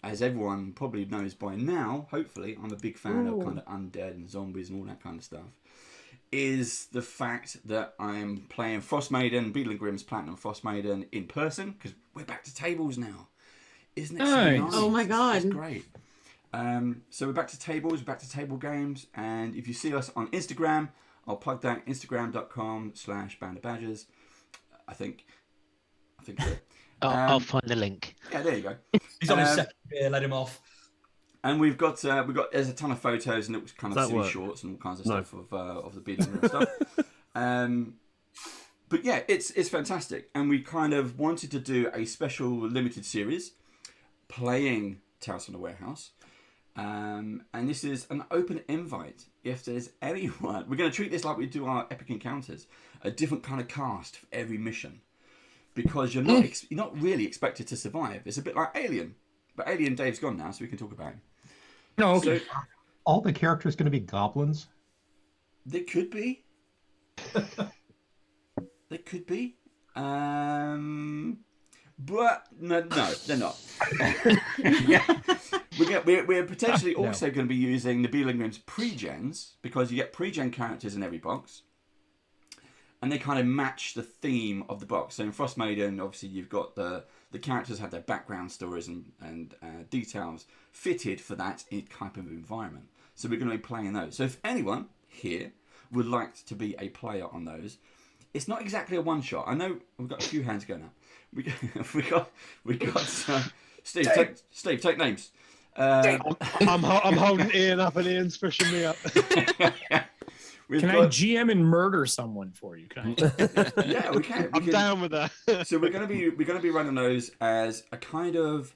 as everyone probably knows by now, hopefully, I'm a big fan of kind of undead and zombies and all that kind of stuff. Is the fact that I'm playing Frost Maiden, Beadle and Grimm's Platinum Frost Maiden in person, because we're back to tables now. Isn't it so Nice. nice? Oh my God. It's great. So we're back to tables, back to table games, and if you see us on Instagram, I'll plug that, instagram.com/bandofbadgers. I think so. I'll find the link. Yeah, there you go. He's on his second beer. Let him off. And we've got there's a ton of photos and it was kind of Does that silly work? shorts and all kinds of No. stuff of the Beadle and Grimm stuff. But yeah, it's fantastic, and we kind of wanted to do a special limited series playing Tales from the Warehouse. And this is an open invite. If there's anyone, we're going to treat this like we do our epic encounters, a different kind of cast for every mission, because you're not really expected to survive. It's a bit like Alien, but Alien Dave's gone now, so we can talk about him. No, okay. So, all the characters going to be goblins? They could be. They could be. But no, they're not. We're potentially also going to be using the Beelingham's pre-gens, because you get pre-gen characters in every box, and they kind of match the theme of the box. So in Frost Maiden, obviously you've got the characters have their background stories and details fitted for that type of environment. So we're going to be playing those. So if anyone here would like to be a player on those, it's not exactly a one shot. I know we've got a few hands going now. We got Steve. Take names. I'm holding Ian up, and Ian's pushing me up. Can I GM and murder someone for you? Can I? Yeah, we can. I'm down with that. So we're gonna be running those as a kind of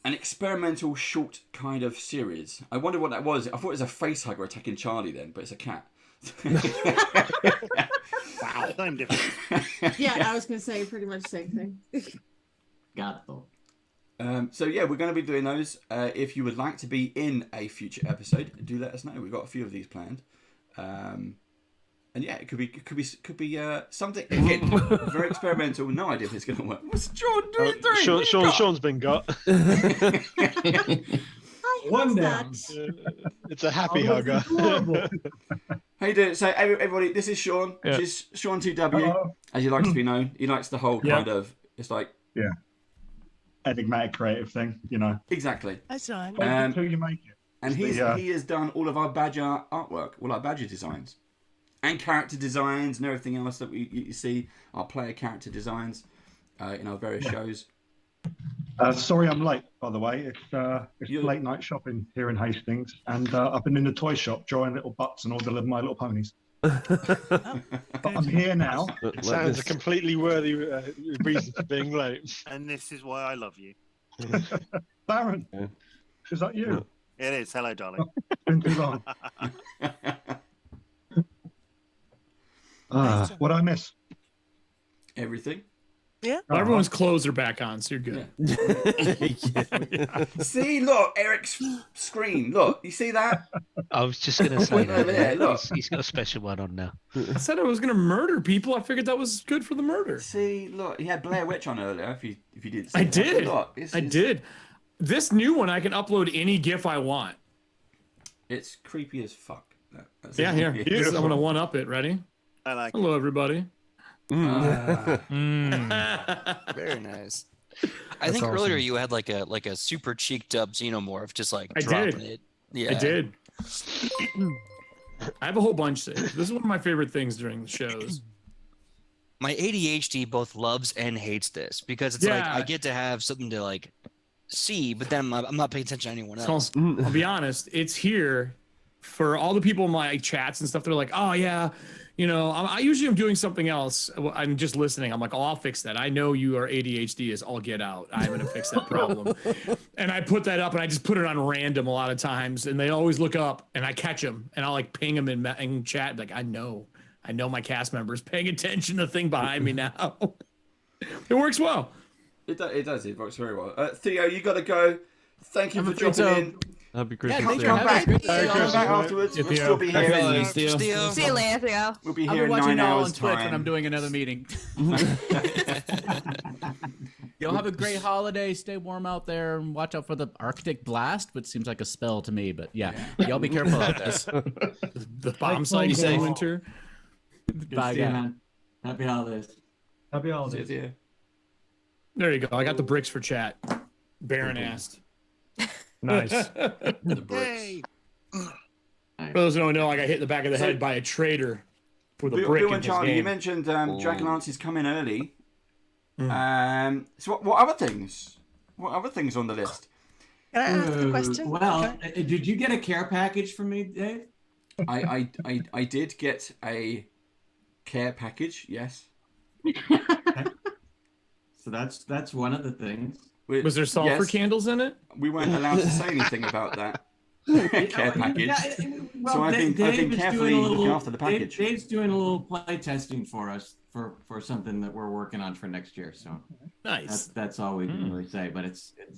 an experimental short kind of series. I wonder what that was. I thought it was a face hugger attacking Charlie then, but it's a cat. Wow, same difference. Yeah, I was going to say pretty much the same thing. Gatto. So yeah, we're going to be doing those. If you would like to be in a future episode, do let us know. We've got a few of these planned. And yeah, it could be something again very experimental. No idea if it's going to work. What's Sean doing? Sean's been got. One down. It's a happy hugger. How you doing? So everybody, this is Sean. Yeah. This is Sean 2W, as he likes to be known. He likes the whole kind of, it's like... Yeah. Enigmatic creative thing, you know. Exactly. That's on. Until you make it. And he has done all of our badger artwork, all our badger designs. And character designs and everything else that you see, our player character designs in our various shows. Sorry I'm late, by the way. It's late night shopping here in Hastings, and I've been in the toy shop drawing little butts and ordering My Little Ponies. But I'm here now. It sounds a completely worthy reason for being late. And this is why I love you. Baron, is that you? It is. Hello, darling. Been too long. What I miss? Everything. Yeah. Well, everyone's clothes are back on, so you're good. Yeah. See, look, Eric's screen. Look, you see that? I was just going to say Over there, that. look. He's got a special one on now. I said I was going to murder people. I figured that was good for the murder. See, look, he had Blair Witch on earlier. If you didn't see I that. did. Look, I did. This new one, I can upload any GIF I want. It's creepy as fuck. Yeah, here. I'm going to one up it. Ready? I like Hello, everybody. Very nice. I think awesome. earlier you had like a super cheeked up xenomorph, just like I dropping did. it. Yeah, I did. I have a whole bunch saved. This is one of my favorite things during the shows. My ADHD both loves and hates this because it's like I get to have something to like see, but then I'm not paying attention to anyone else. So, I'll be honest, it's here for all the people in my chats and stuff. They're like, oh yeah, you know, I usually am doing something else. I'm just listening. I'm like, oh, I'll fix that. I know you are ADHD is all get out. I'm going to fix that problem. And I put that up and I just put it on random a lot of times. And they always look up and I catch them and I'll like ping them in chat. Like, I know my cast members paying attention to the thing behind me now. It works well. It does. It works very well. Theo, you got to go. Thank you for dropping in. Happy Yeah, Christmas. come back. Come back afterwards. We'll still be here. See you later, Theo. We'll be I'll here be in watching 9 y'all hours on Twitch when time. I'm doing another meeting. Y'all have a great holiday. Stay warm out there and watch out for the Arctic blast, which seems like a spell to me. But yeah, y'all be careful out there. The bomb sites in winter. Bye, guys. Man. Happy holidays. Happy holidays. Yeah. There you go. I got the bricks for chat. Baron asked. Nice. The bricks. For those who don't know, I got hit in the back of the head by a traitor with a brick Bill in and his Charlie, game. you mentioned Dragonlance is coming early. So what other things? What other things on the list? Can I ask a question? Well, did you get a care package from me, Dave? I did get a care package. Yes. So that's one of the things. Was there sulfur candles in it? We weren't allowed to say anything about that care package. So I've been carefully looking after the package. Dave's doing a little play testing for us for something that we're working on for next year. So nice. That's all we can really say, but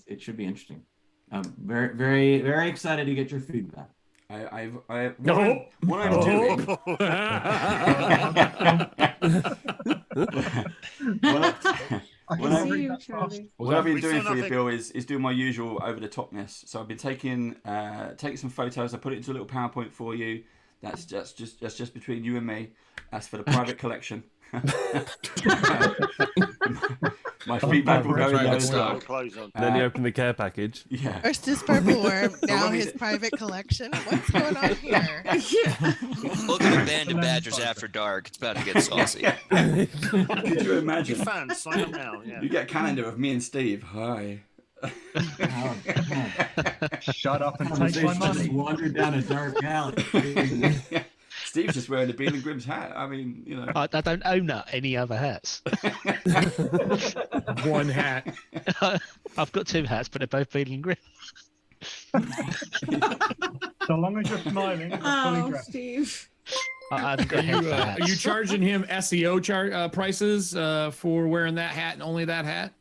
it should be interesting. I'm very, very, very excited to get your feedback. What I'm doing. What I've been doing for you, Bill, is doing my usual over the topness. So I've been taking some photos. I put it into a little PowerPoint for you. That's just between you and me. That's for the private collection. My feedback will go in there as well. Then you open the care package. Yeah. First his purple worm, now his private collection. What's going on here? Look at the band of badgers after dark. It's about to get saucy. Could you imagine? Your fans, sign up now. Yeah. You get a calendar of me and Steve. Hi. Shut up and take my money. Wander down a dark alley. Steve's just wearing the Beal and Grimm's hat. I mean, you know. I don't own any other hats. One hat. I've got 2 hats, but they're both Beal and Grimm. So long as you're smiling, you're fully dressed. Steve. I haven't got Are you charging him SEO prices for wearing that hat and only that hat?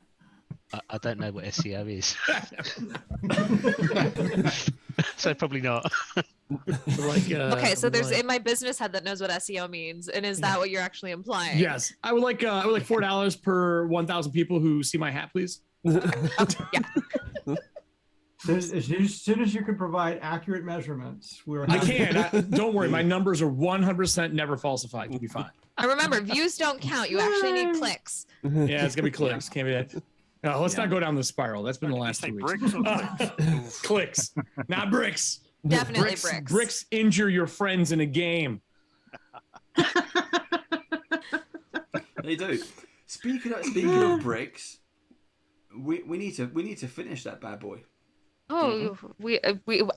I don't know what SEO is. So probably not. Okay, so there's in my business head that knows what SEO means, and is that what you're actually implying? Yes, I would like $4 per 1,000 people who see my hat, please. As soon as you can provide accurate measurements, I can. Don't worry, my numbers are 100% never falsified. You'll be fine. Remember, views don't count. You actually need clicks. Yeah, it's gonna be clicks. Can't be that. No, let's not go down the spiral. That's been the last 2 weeks. Bricks or clicks? Clicks, not bricks. Definitely bricks. Bricks injure your friends in a game. They do. Speaking of bricks, we need to finish that bad boy. Oh,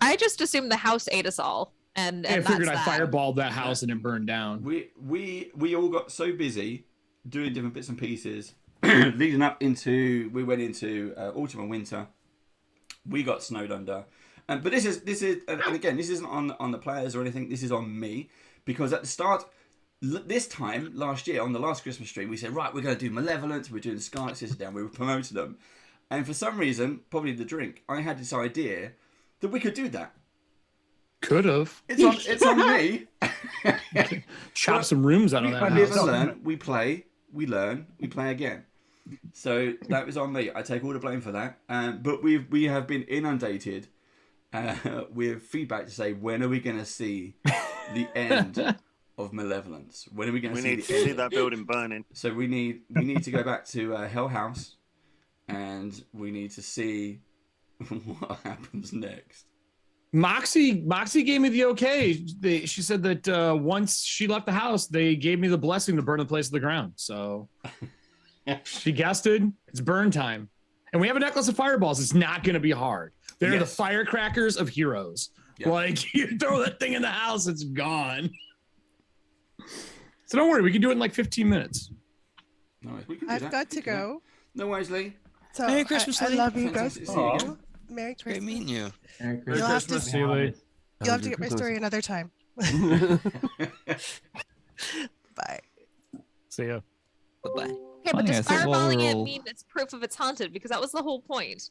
I just assumed the house ate us all, and I figured I that's fireballed that house and it burned down. We all got so busy doing different bits and pieces, leading up into we went into autumn and winter. We got snowed under, but this is and again, this isn't on the players or anything. This is on me, because at the start this time last year on the last Christmas stream we said, right, we're going to do Malevolence, we're doing the Scarlet Sisters down, we were promoting them, and for some reason, probably the drink, I had this idea that we could do that. Could have. It's on me. Chop some rooms out of that. We live and learn. We play. We learn. We play again. So that was on me. I take all the blame for that. But we have been inundated with feedback to say, when are we going to see the end of Malevolence? When are we going to see the end? We need to see that building burning. So we need to go back to Hell House, and we need to see what happens next. Moxie gave me the okay. She said that once she left the house, they gave me the blessing to burn the place to the ground. So she guessed it. It's burn time. And we have a necklace of fireballs. It's not going to be hard. They're the firecrackers of heroes. Yep. Like, you throw that thing in the house, it's gone. So don't worry. We can do it in like 15 minutes. Nice. We can do I've that. got to go. No worries, Lee. So Merry Christmas, I Lee. love you guys. Fantastic to see you again. Merry Christmas. Great meeting you. You'll have to, See you later. you'll have to get my story another time. Bye. See ya. Bye-bye. Okay, but Funny, I does thought while we fireballing were it all- mean it's proof of it's haunted? Because that was the whole point.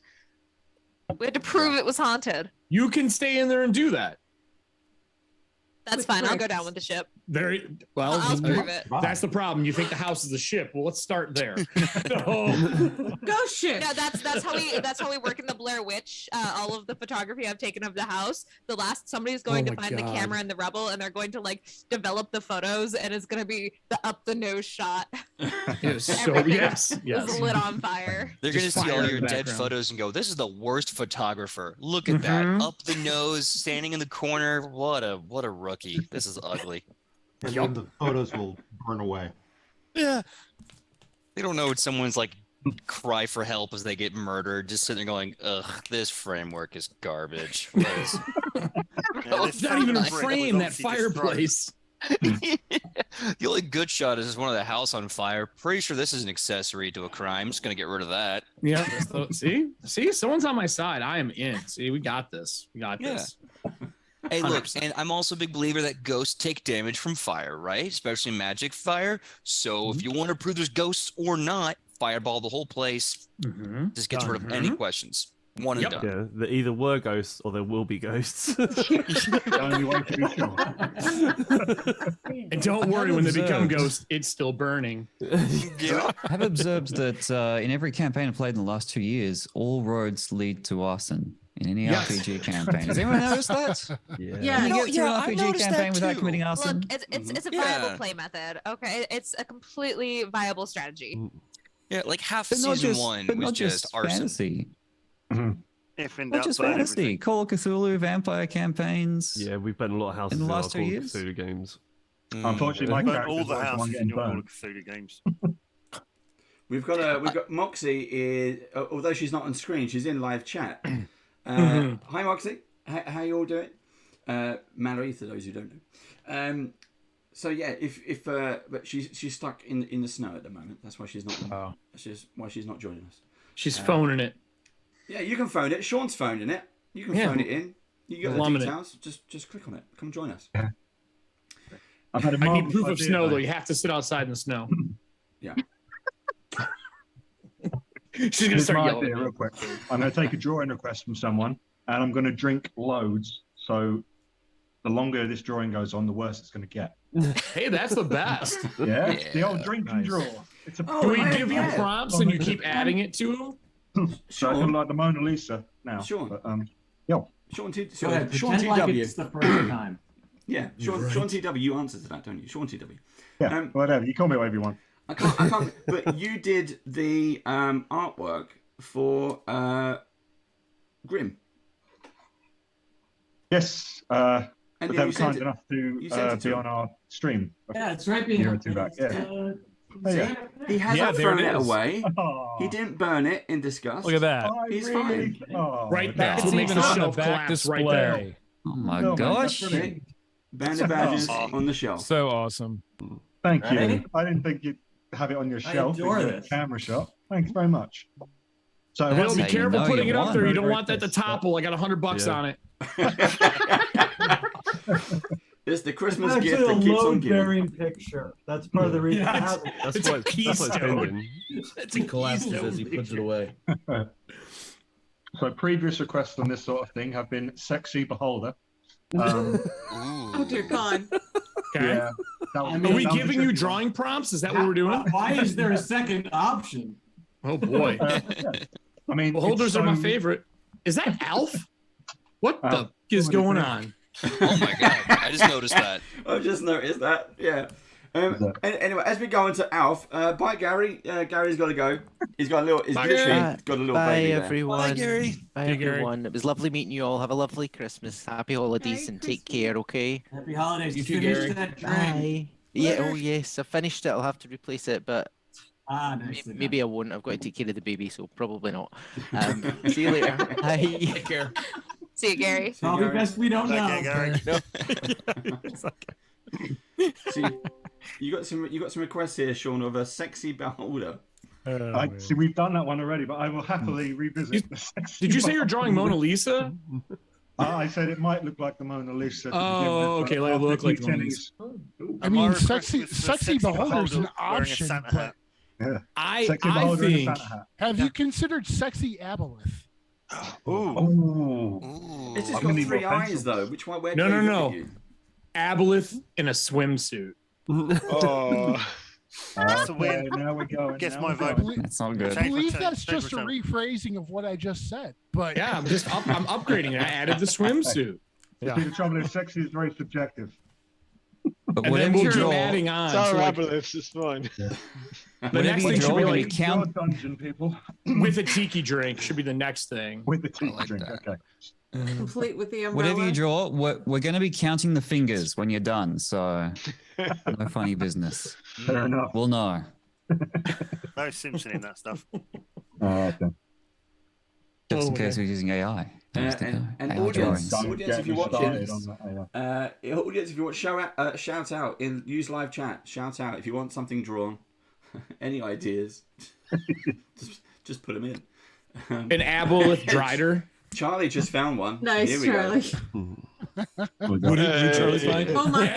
We had to prove it was haunted. You can stay in there and do that. That's With fine. I'll go bricks. down with the ship. Very well. I'll prove it. That's the problem. You think the house is a ship. Well, let's start there. Ghost ship. No, that's how we work in the Blair Witch. All of the photography I've taken of the house. Somebody's going to my find the God. camera in the rubble, and they're going to like develop the photos, and it's going to be the up the nose shot. So Everything yes. is lit on fire. They're going to Just see all fire in your the dead background. photos and go, this is the worst photographer. Look at that. Up the nose, standing in the corner. What a rookie. This is ugly. And then the photos will burn away. Yeah. They don't know what someone's like cry for help as they get murdered. Just sitting there going, ugh, this framework is garbage. What is... It's not even a frame, that fireplace. The only good shot is just one of the house on fire. Pretty sure this is an accessory to a crime. Just gonna get rid of that. Yeah. So, see, someone's on my side. I am in. See, we got this. We got this. Hey, look, 100%. and I'm also a big believer that ghosts take damage from fire, right? Especially magic fire. So if you want to prove there's ghosts or not, fireball the whole place. Just gets rid of any questions. One and done. Yeah, there either were ghosts or there will be ghosts. Only way to be sure. And don't worry, when they become ghosts, it's still burning. Yeah. I have observed that in every campaign I've played in the last 2 years, all roads lead to arson in any Yes. RPG campaign. Has anyone noticed that? Yeah. You get to I've an RPG noticed that campaign without too. committing arson? Look, it's a viable play method. Okay, it's a completely viable strategy. Yeah, like half But not season just, one but was not just arson. fantasy. If in Not doubt, just burn fantasy. everything. Call of Cthulhu, vampire campaigns. Yeah, we've been a lot of houses In the last our 2 Call of years? Cthulhu games. Unfortunately, my Burn character's all the always the one houses getting in your Call burned. of Cthulhu games. We've got Moxie is although she's not on screen, she's in live chat. Hi Moxie, how you all doing? Mallory, for those who don't know. So yeah, if but she's stuck in the snow at the moment. That's why she's not. That's just why she's not joining us. She's phoning it. Yeah, you can phone it. Sean's phoning it. You can phone it in. You got the Plumbing it. details. Just click on it. Come join us. I've had a I need marvelous proof of idea, snow, though. though. You have to sit outside in the snow. Yeah. She's going to Here's start my yelling. idea real quick. I'm going to take a drawing request from someone, and I'm going to drink loads. So the longer this drawing goes on, the worse it's going to get. Hey, that's the best. Yeah, the old drink and draw. It's a Do we give you prompts and you keep adding it to them? So I feel like the Mona Lisa now. Sure. But, yo. Sean T. Go ahead, Sean pretend like TW. it's the first time. Yeah, Sean TW. You answer to that, don't you? Sean TW. Yeah, whatever. You call me whatever you want. I can't. But you did the artwork for Grim. Yes. And But then they you were sent kind it- enough you to sent it to be him. on our stream. Yeah, it's right a year or behind. two back. Yeah. Oh, yeah. He hasn't Yeah, there thrown it it is. away. He didn't burn it in disgust. Look at that. He's really? fine. Oh, Right, that's It's what makes even the on the shelf back collapse right there. display. Oh my No, man, gosh. that's brilliant. Bandit badges on the shelf. So awesome. Thank you. Right? I didn't think you'd have it on your I shelf. adore You'd get a this. camera shot. Thanks very much. So That's Well, be how you careful know putting you it up won. there. You Very, don't very want that to close, yeah. topple. I got $100 Yeah. on it. It's the Christmas It's gift actually that a keeps on load giving. bearing picture. That's part of the reason. Yeah, it has it. That's It's why a it's, that's why it's keystone. pending. It's a Collapses keystone as he puts it away. So previous requests on this sort of thing have been sexy beholder. Oh dear God. Okay. Yeah, that was- Are we that was a giving you tricky drawing prompts? Is that what we're doing? Why is there a second option? Oh boy. one. Yeah. I mean, Beholders it's are my so- favorite. Is that Alf? What the Alf. f- is What is going it? on? Oh my god! I just noticed that. I've just noticed that. Yeah. Anyway, as we go into Alf, bye Gary. Gary's got to go. He's got a little. He's Bye, literally Gary. got a little Bye, baby there. everyone. Bye, Gary. Bye, Hey, Gary. everyone. It was lovely meeting you all. Have a lovely Christmas. Happy holidays and take care, okay? Happy holidays. You too, Finish Gary. that drink. Bye. Yeah, oh yes, I finished it. I'll have to replace it, but Nice. maybe I won't. I've got to take care of the baby, so probably not. See you later. Bye. Take care. See you, Gary. Probably best we don't Okay, know. Gary. See, you got some requests here, Sean, of a sexy beholder. I see. We've done that one already, but I will happily revisit. The sexy Did you say you're drawing beholder. Mona Lisa? I said it might look like the Mona Lisa. to begin Oh, with, okay, but let it after look like two the Mona tennies- I My mean, request sexy, was for sexy beholder's an beholder wearing a option. Santa But hat. Yeah. I Sexy beholder in a think Santa hat. have you considered sexy aboleth? Ooh. Ooh. It's just I'm got gonna need 3 more eyes pencils. though. Which one? Where No, do no, you no. look at you? Aboleth in a swimsuit. Oh. That's a Okay, win. now we're going. Guess now my we're vote. going. That's not I good. Change believe my that's change just a my tone. rephrasing of what I just said. But Yeah, I'm upgrading it. I added the swimsuit. See, the trouble is, sexy is very subjective. But And then whatever we'll you keep draw, adding on. It's our So like, aboleths, it's fine. the whatever next you thing should draw, be when you like Your count. dungeon, people. with a tiki drink should be the next thing. With the tea like drink. that. Okay. Complete with the umbrella. Whatever you draw, we're going to be counting the fingers when you're done. So no funny business. Fair enough. We'll know. No Simpson in that stuff. Okay. Just Oh, in case okay. we're using AI. And audience, if you're watching, audience, if you want, shout out, use live chat, shout out if you want something drawn, any ideas, just put them in. An aboleth drider. Charlie just found one. Nice, Here we Charlie. Go. Would Charlie's fine? Oh my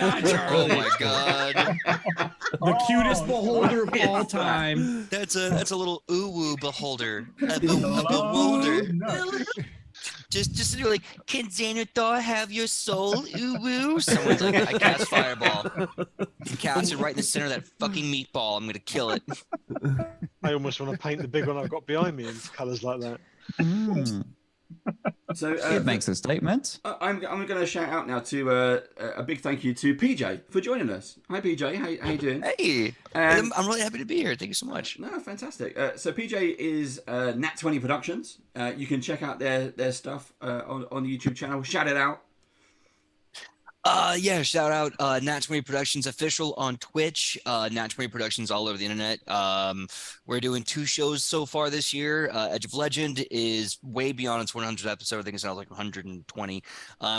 Oh my god. The cutest beholder of all time. That's a little ooh-woo beholder. A beholder. Just like, can Xanathar have your soul, ooh-woo? Someone's like, I cast Fireball. Cast it right in the center of that fucking meatball. I'm gonna kill it. I almost want to paint the big one I've got behind me in colours like that. So it makes a statement. I'm going to shout out now to a big thank you to PJ for joining us. Hi PJ, how you doing? Hey, I'm really happy to be here. Thank you so much. No, fantastic. So PJ is Nat20 Productions. You can check out their stuff on the YouTube channel. Shout it out. Yeah, shout out Nat20 Productions official on Twitch, Nat20 Productions all over the internet. We're doing 2 shows so far this year. Edge of Legend is way beyond its 100th episode. I think it's now like 120.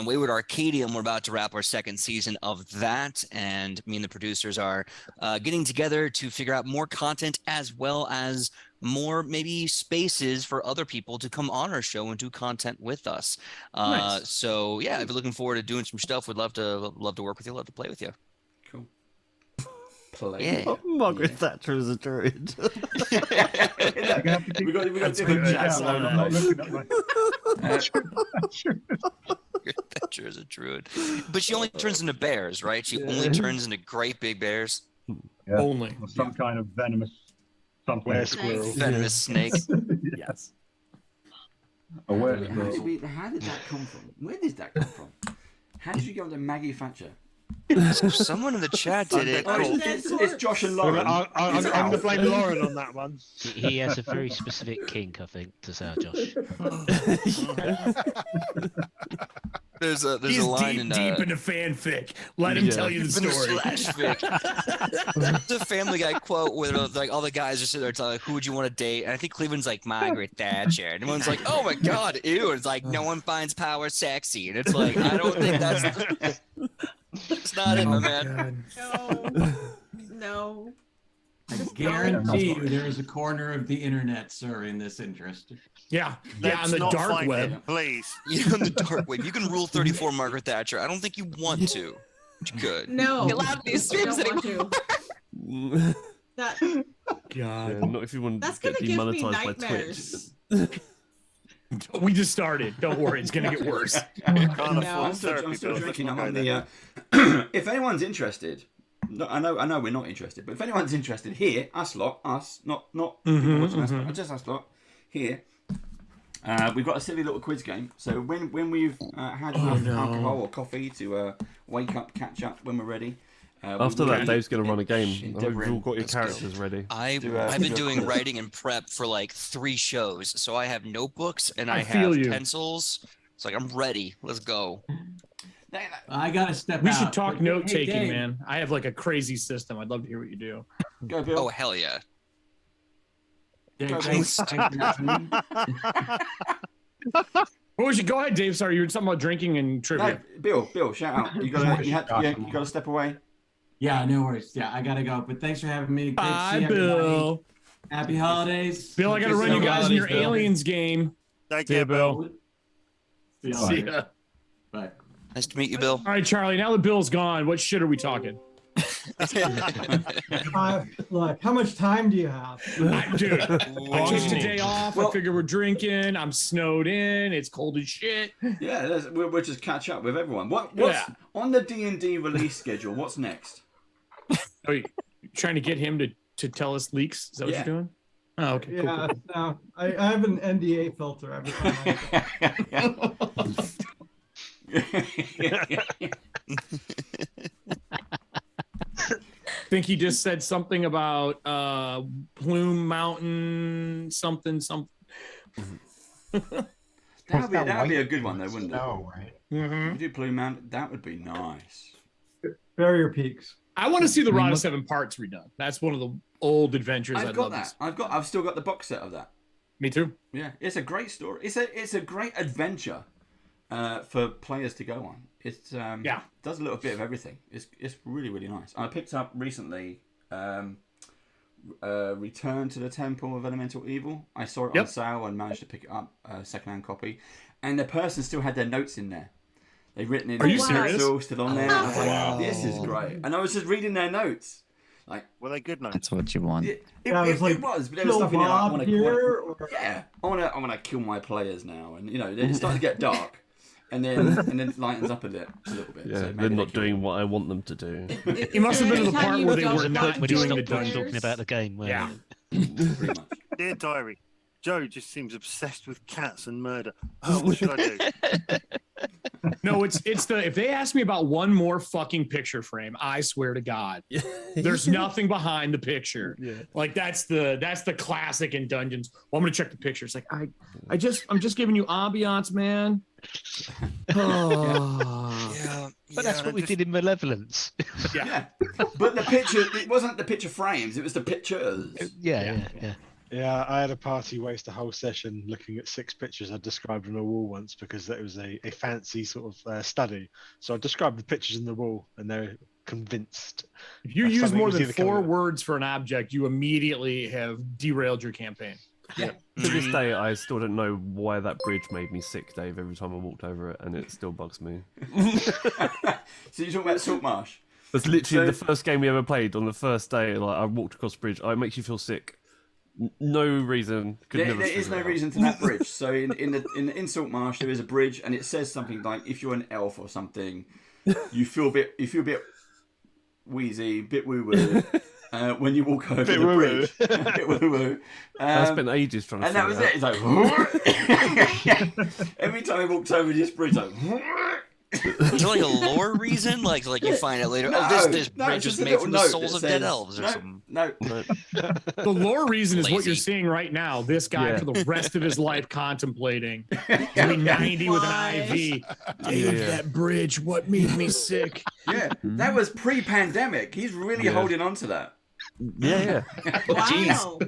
Wayward Arcadium, we're about to wrap our 2nd season of that, and me and the producers are getting together to figure out more content as well as more maybe spaces for other people to come on our show and do content with us. Nice. So yeah, if you're looking forward to doing some stuff, we'd love to work with you, love to play with you. Cool. Play. Yeah. Oh, Margaret Thatcher is a druid. we got different chats alone on those. Thatcher is a druid, but she only turns into bears, right? She only turns into great big bears. Yeah. Only. Or some kind of venomous something. Squirrel. Venomous snake. Yes. A were How did that come from? Where did that come from? How did you go to Maggie Thatcher? Someone in the chat did it. It's Josh and Lauren. I'm going to blame Lauren on that one. He has a very specific kink, I think, to say, Josh. There's a He's line deep into fanfic. Let him tell you the story. It's a Family Guy quote where like all the guys are sitting there telling like, who would you want to date? And I think Cleveland's like Margaret Thatcher. And everyone's like, oh my god, ew. And it's like no one finds power sexy. And it's like I don't think that's it's not it, my man. No. I guarantee you there is a corner of the internet, sir, in this interest. Yeah, on the dark web. Please. Yeah, on the dark web. You can rule 34 Margaret Thatcher. I don't think you want to. But you could. No. You're allowed these streams anymore. That, God. Yeah, not if you want that's to gonna get give me demonetized by nightmares. Twitch. We just started. Don't worry, it's gonna get worse. I'm still drinking on the. If anyone's interested, no, I know we're not interested, but if anyone's interested here, us lot, not people watching us, but just us lot here. We've got a silly little quiz game. So when we've had enough alcohol or coffee to wake up, catch up when we're ready. After that, Dave's going to run a game. You've all got your characters ready. I've been doing writing and prep for like 3 shows, so I have notebooks and I feel have you. pencils. It's like I'm ready. Let's go. I gotta step out. We should talk Hey, note taking, Dave. man. I have like a crazy system. I'd love to hear what you do. Go, Bill. Oh hell yeah. Dave, Thanks. What was you? Go ahead, Dave. Sorry, you were talking about drinking and trivia. No, Bill, shout out. You gotta step away. Yeah, no worries. Yeah, I gotta go. But thanks for having me. Great to Bye, see everybody. Bill. Happy holidays. Bill, I gotta run you guys in your aliens game. Thank See you, ya, Bill. See ya. Bye. Nice to meet you, Bill. All right, Charlie. Now that Bill's gone, what shit are we talking? Look, how much time do you have? Dude, I took today off. I figure we're drinking. I'm snowed in. It's cold as shit. Yeah, we'll just catch up with everyone. What's on the D&D release schedule? What's next? Oh, you trying to get him to tell us leaks? Is that what you're doing? Oh, okay. Yeah, no, I have an NDA filter every time. I think he just said something about Plume Mountain, something. That'd be a good one, though, wouldn't it? No, right? We do Plume Mountain. That would be nice. Barrier Peaks. I want to see the Rod of 7 Parts redone. That's one of the old adventures. I've got that. I've still got the box set of that. Me too. Yeah, it's a great story. It's a great adventure for players to go on. It does a little bit of everything. It's really, really nice. I picked up recently Return to the Temple of Elemental Evil. I saw it on sale and managed to pick it up, a second-hand copy. And the person still had their notes in there. They've written in pencil, still on there. I was like, this is great. And I was just reading their notes. Like, were they good notes? That's what you want. It was, but there was stuff in there like, I want to kill my players now, and it's starting to get dark, and then it lightens up a little bit. Yeah, so they're not doing what I want them to do. It must have been to the part where they were not doing the dungeon. Talking about the game. Yeah. Pretty much. Dear Diary, Joe just seems obsessed with cats and murder. What should I do? No, it's if they ask me about one more fucking picture frame, I swear to God, there's nothing behind the picture. Yeah. Like that's the classic in dungeons. Well, I'm gonna check the pictures. Like I'm just giving you ambiance, man. Oh. But that's what we did in Malevolence. Yeah. But the picture, it wasn't the picture frames, it was the pictures. Yeah. Yeah, I had a party waste a whole session looking at 6 pictures I described on a wall once because it was a fancy sort of study. So I described the pictures in the wall and they're convinced. If you use more than 4 words for an object, you immediately have derailed your campaign. Yeah. To this day, I still don't know why that bridge made me sick, Dave, every time I walked over it, and it still bugs me. So you're talking about Saltmarsh? That's literally the first game we ever played. On the first day, like I walked across the bridge. It makes you feel sick. No reason. There is no reason to that bridge. So in Saltmarsh, there is a bridge, and it says something like, if you're an elf or something, you feel a bit wheezy, bit woo woo. When you walk over the bridge, bit woo woo. I spent ages trying to. And that was it. It's like every time I walked over this bridge, like. Is there like a lore reason? Like you find out later, this bridge was made from the souls of dead elves or something. No. The lore reason is what you're seeing right now. This guy for the rest of his life contemplating. He'll be 90 with an IV. Dave, that bridge, what made me sick? Yeah, that was pre-pandemic. He's really holding on to that. Yeah. Wow.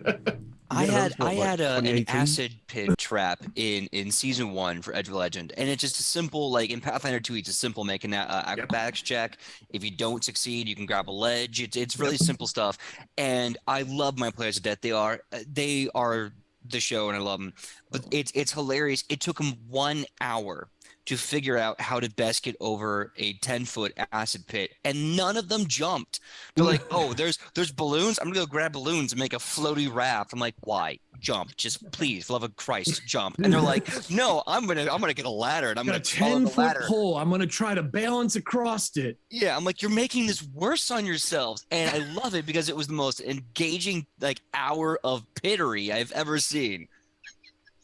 I had an acid pit trap in season 1 for Edge of Legend, and it's just a simple, like in Pathfinder 2, it's a simple make an acrobatics check. If you don't succeed, you can grab a ledge. It's really simple stuff, and I love my players to death. They are the show, and I love them. But it's hilarious. It took them 1 hour to figure out how to best get over a 10-foot acid pit, and none of them jumped. They're like, oh, there's balloons. I'm gonna go grab balloons and make a floaty raft. I'm like, why? Jump, just please, for love of Christ, jump. And they're like, no, I'm gonna get a ladder and I'm gonna follow the ladder. 10-foot pole. I'm gonna try to balance across it. Yeah, I'm like, you're making this worse on yourselves, and I love it because it was the most engaging hour of pittery I've ever seen.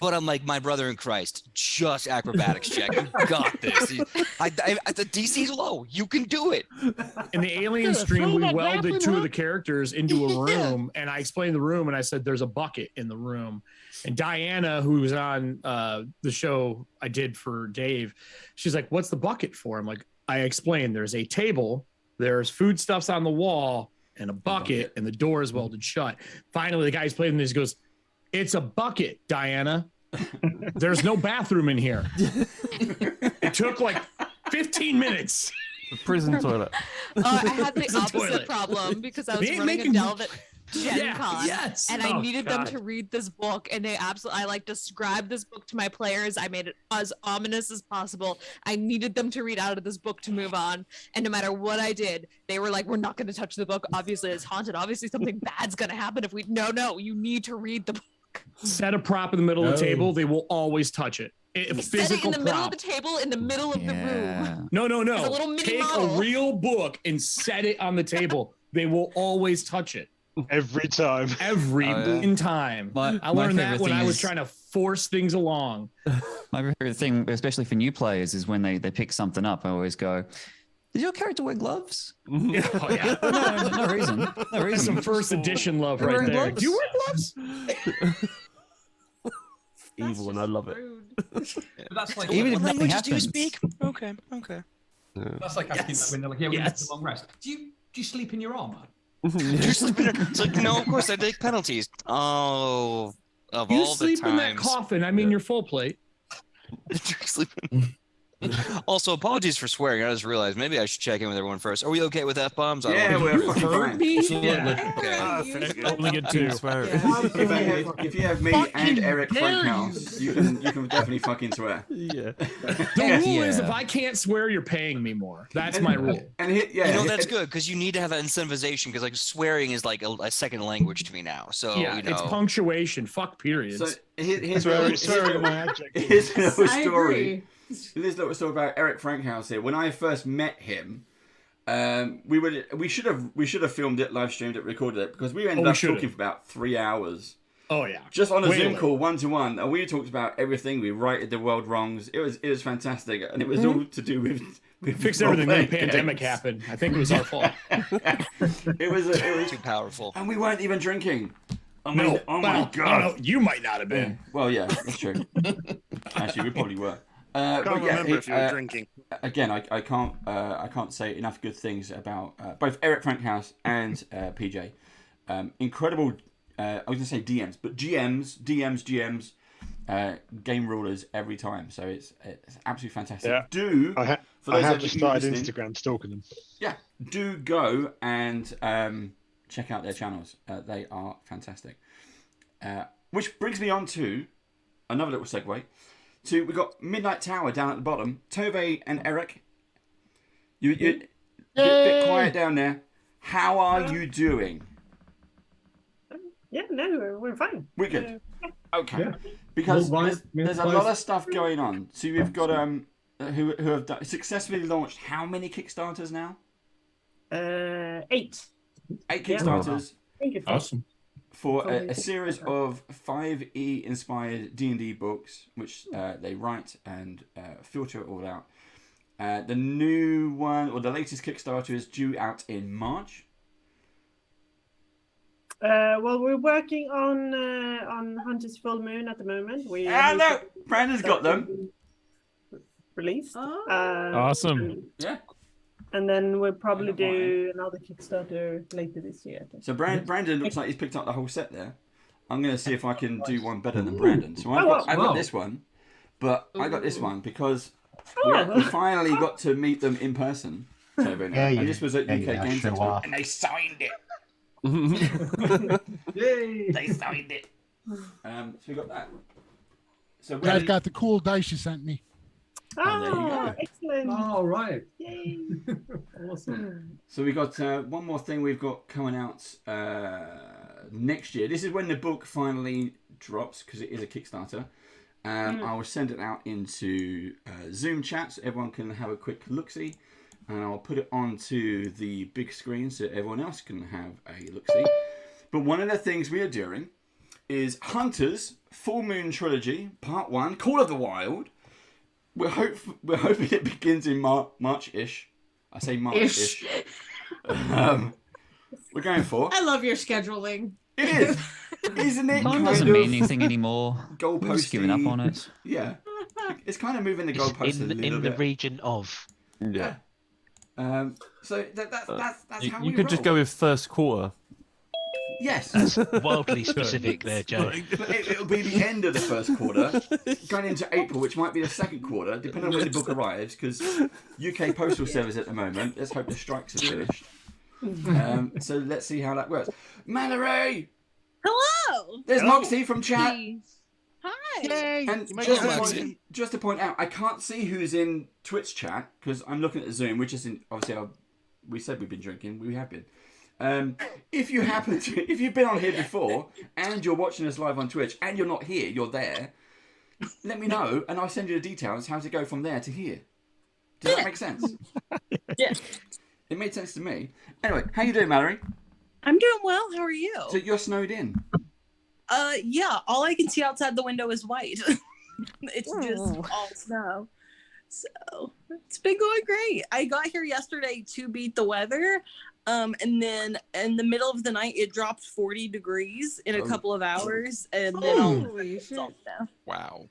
But I'm like, my brother in Christ, just acrobatics check. You got this. The DC's low. You can do it. In the Alien stream, we welded 2 of the characters into a room, and I explained the room, and I said, there's a bucket in the room. And Diana, who was on the show I did for Dave, she's like, what's the bucket for? I'm like, I explained, there's a table, there's foodstuffs on the wall, and a bucket, and the door is welded shut. Finally, the guy's playing this, goes, it's a bucket, Diana. There's no bathroom in here. It took like 15 minutes. The prison toilet. I had the opposite problem because I was running a delve at Gen Con, and I needed them to read this book, and I described this book to my players. I made it as ominous as possible. I needed them to read out of this book to move on, and no matter what I did, they were like, we're not going to touch the book. Obviously it's haunted. Obviously something bad's going to happen if we no, you need to read the book. Set a prop in the middle of the table. They will always touch it. Set it in the middle of the table, in the middle of the room. No. As a little mini Take model. a real book and set it on the table. They will always touch it. Every time. Every time. I learned that when I was trying to force things along. My favorite thing, especially for new players, is when they pick something up. I always go, did your character wear gloves? Yeah. Oh, yeah. No reason. No That's reason. some first edition love You're right wearing there. gloves? Do you wear gloves? Evil, and I love it. That's like Even if what nothing languages do you happens. speak? Okay. That's like asking when they're like, yeah, we need a long rest. Do you sleep in your armor? It's like, no, of course I take penalties. Oh, of You all the sleep in that times. coffin. I mean, your full plate. Also, apologies for swearing. I just realized maybe I should check in with everyone first. Are we okay with F-bombs? Yeah, we're fucking fine. Okay. Only get 2. If you have me and Eric Frankhouse, you can definitely fucking swear. Yeah. The rule is if I can't swear, you're paying me more. That's my rule. And that's good because you need to have that incentivization because like swearing is like a second language to me now. So yeah, you know. it's punctuation. Fuck periods. So here's a little story. This little story about Eric Frankhouse here. When I first met him, we should have filmed it, live streamed it, recorded it because we ended up talking for about 3 hours. Oh yeah, just on a Zoom call, 1-to-1, and we talked about everything. We righted the world wrongs. It was fantastic, and it was all to do with fixed everything. Then pandemic happened. I think it was our fault. It was too powerful, and we weren't even drinking. Oh my god! You might not have been. Yeah. Well, yeah, that's true. Actually, we probably were. Can't remember if you were drinking. Again, I can't say enough good things about both Eric Frankhouse and PJ. Incredible. I was gonna say DMs, but GMs, game rulers every time. So it's absolutely fantastic. Yeah. I have just started Instagram stalking them. Yeah, do go and check out their channels. They are fantastic. Which brings me on to another little segue. So we've got Midnight Tower down at the bottom. Tove and Eric, you bit quiet down there. How are you doing? Yeah, no, we're fine. We're good. Okay. Yeah. Because there's a lot of stuff going on. So we've got who have successfully launched how many Kickstarters now? 8. 8 Kickstarters. Yeah. Awesome. For a series of 5e inspired D&D books, which they write and filter it all out. The new one, or the latest Kickstarter, is due out in March. Well, we're working on Hunter's Full Moon at the moment. Look, Brandon's got them released. Awesome. Yeah. And then we'll probably do another Kickstarter later this year. So Brandon looks like he's picked up the whole set there. I'm going to see if I can do one better than Brandon. So I've got this one, but I got this one because we finally got to meet them in person. And this was at UK Games Expo, and they signed it. Yay! They signed it. So we got that. So I've got the cool dice you sent me. there you go. Excellent. All right. Yay. Awesome. So we got one more thing we've got coming out next year. This is when the book finally drops because it is a Kickstarter. I will send it out into Zoom chat so everyone can have a quick look-see. And I'll put it onto the big screen so everyone else can have a look-see. But one of the things we are doing is Hunter's Full Moon Trilogy, Part 1, Call of the Wild. We're hoping it begins in March-ish. I say March-ish. We're going for. I love your scheduling. It is, isn't it? Time doesn't mean anything anymore. Goalposty. We've just given up on it. Yeah, it's kind of moving the goalposts a little bit. In the region of. Yeah. So that's how we You could roll. just go with first quarter. Yes. That's wildly specific there, Joe. But it'll be the end of the first quarter, going into April, which might be the second quarter, depending on when the book arrives, because UK Postal Service at the moment, let's hope the strikes are finished. So let's see how that works. Mallory! Hello! There's Moxie from chat. Hi! Yay! And just to point out, I can't see who's in Twitch chat, because I'm looking at the Zoom, which isn't, obviously, we said we've been drinking, we have been. If you've been on here before and you're watching us live on Twitch and you're not here, you're there, let me know and I'll send you the details how to go from there to here. Does that make sense? Yeah. It made sense to me. Anyway, how you doing, Mallory? I'm doing well. How are you? So you're snowed in? Yeah. All I can see outside the window is white. It's just all snow. So it's been going great. I got here yesterday to beat the weather. And then in the middle of the night, it dropped 40 degrees in a couple of hours. And then it's all snow. Wow.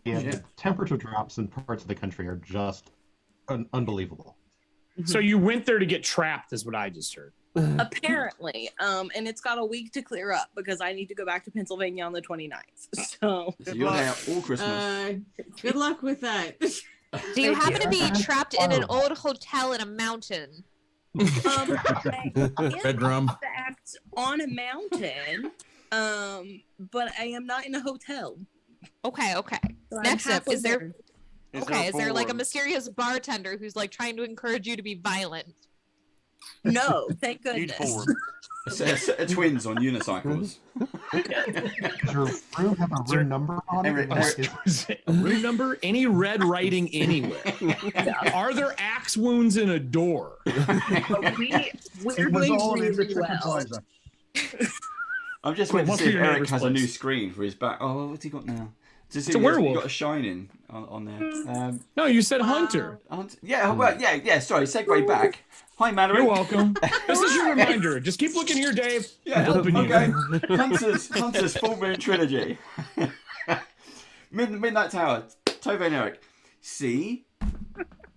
Yeah, the temperature drops in parts of the country are just unbelievable. So you went there to get trapped, is what I just heard. apparently. And it's got a week to clear up because I need to go back to Pennsylvania on the 29th. So you're there all Christmas. Good luck with that. Do you happen to be trapped in an old hotel in a mountain? Bedroom. Fact, on a mountain, but I am not in a hotel. Okay. So Next up, is there Is there like a mysterious bartender who's like trying to encourage you to be violent? No, thank goodness. A set of twins on unicycles. Does your room have a room number on it? A room number? Any red writing anywhere? Are there axe wounds in a door? We're doing really well. I'm just waiting to see if Eric has a new screen for his back. Oh, what's he got now? It's a werewolf. He got a shining on there. No, you said hunter. Yeah, well, yeah. Sorry, segue back. Hi, Mallory. You're welcome. This is your reminder. Just keep looking here, Dave. Yeah, helping okay. you. Hunter's Full Moon Trilogy. Midnight Tower. Tove and Eric. See?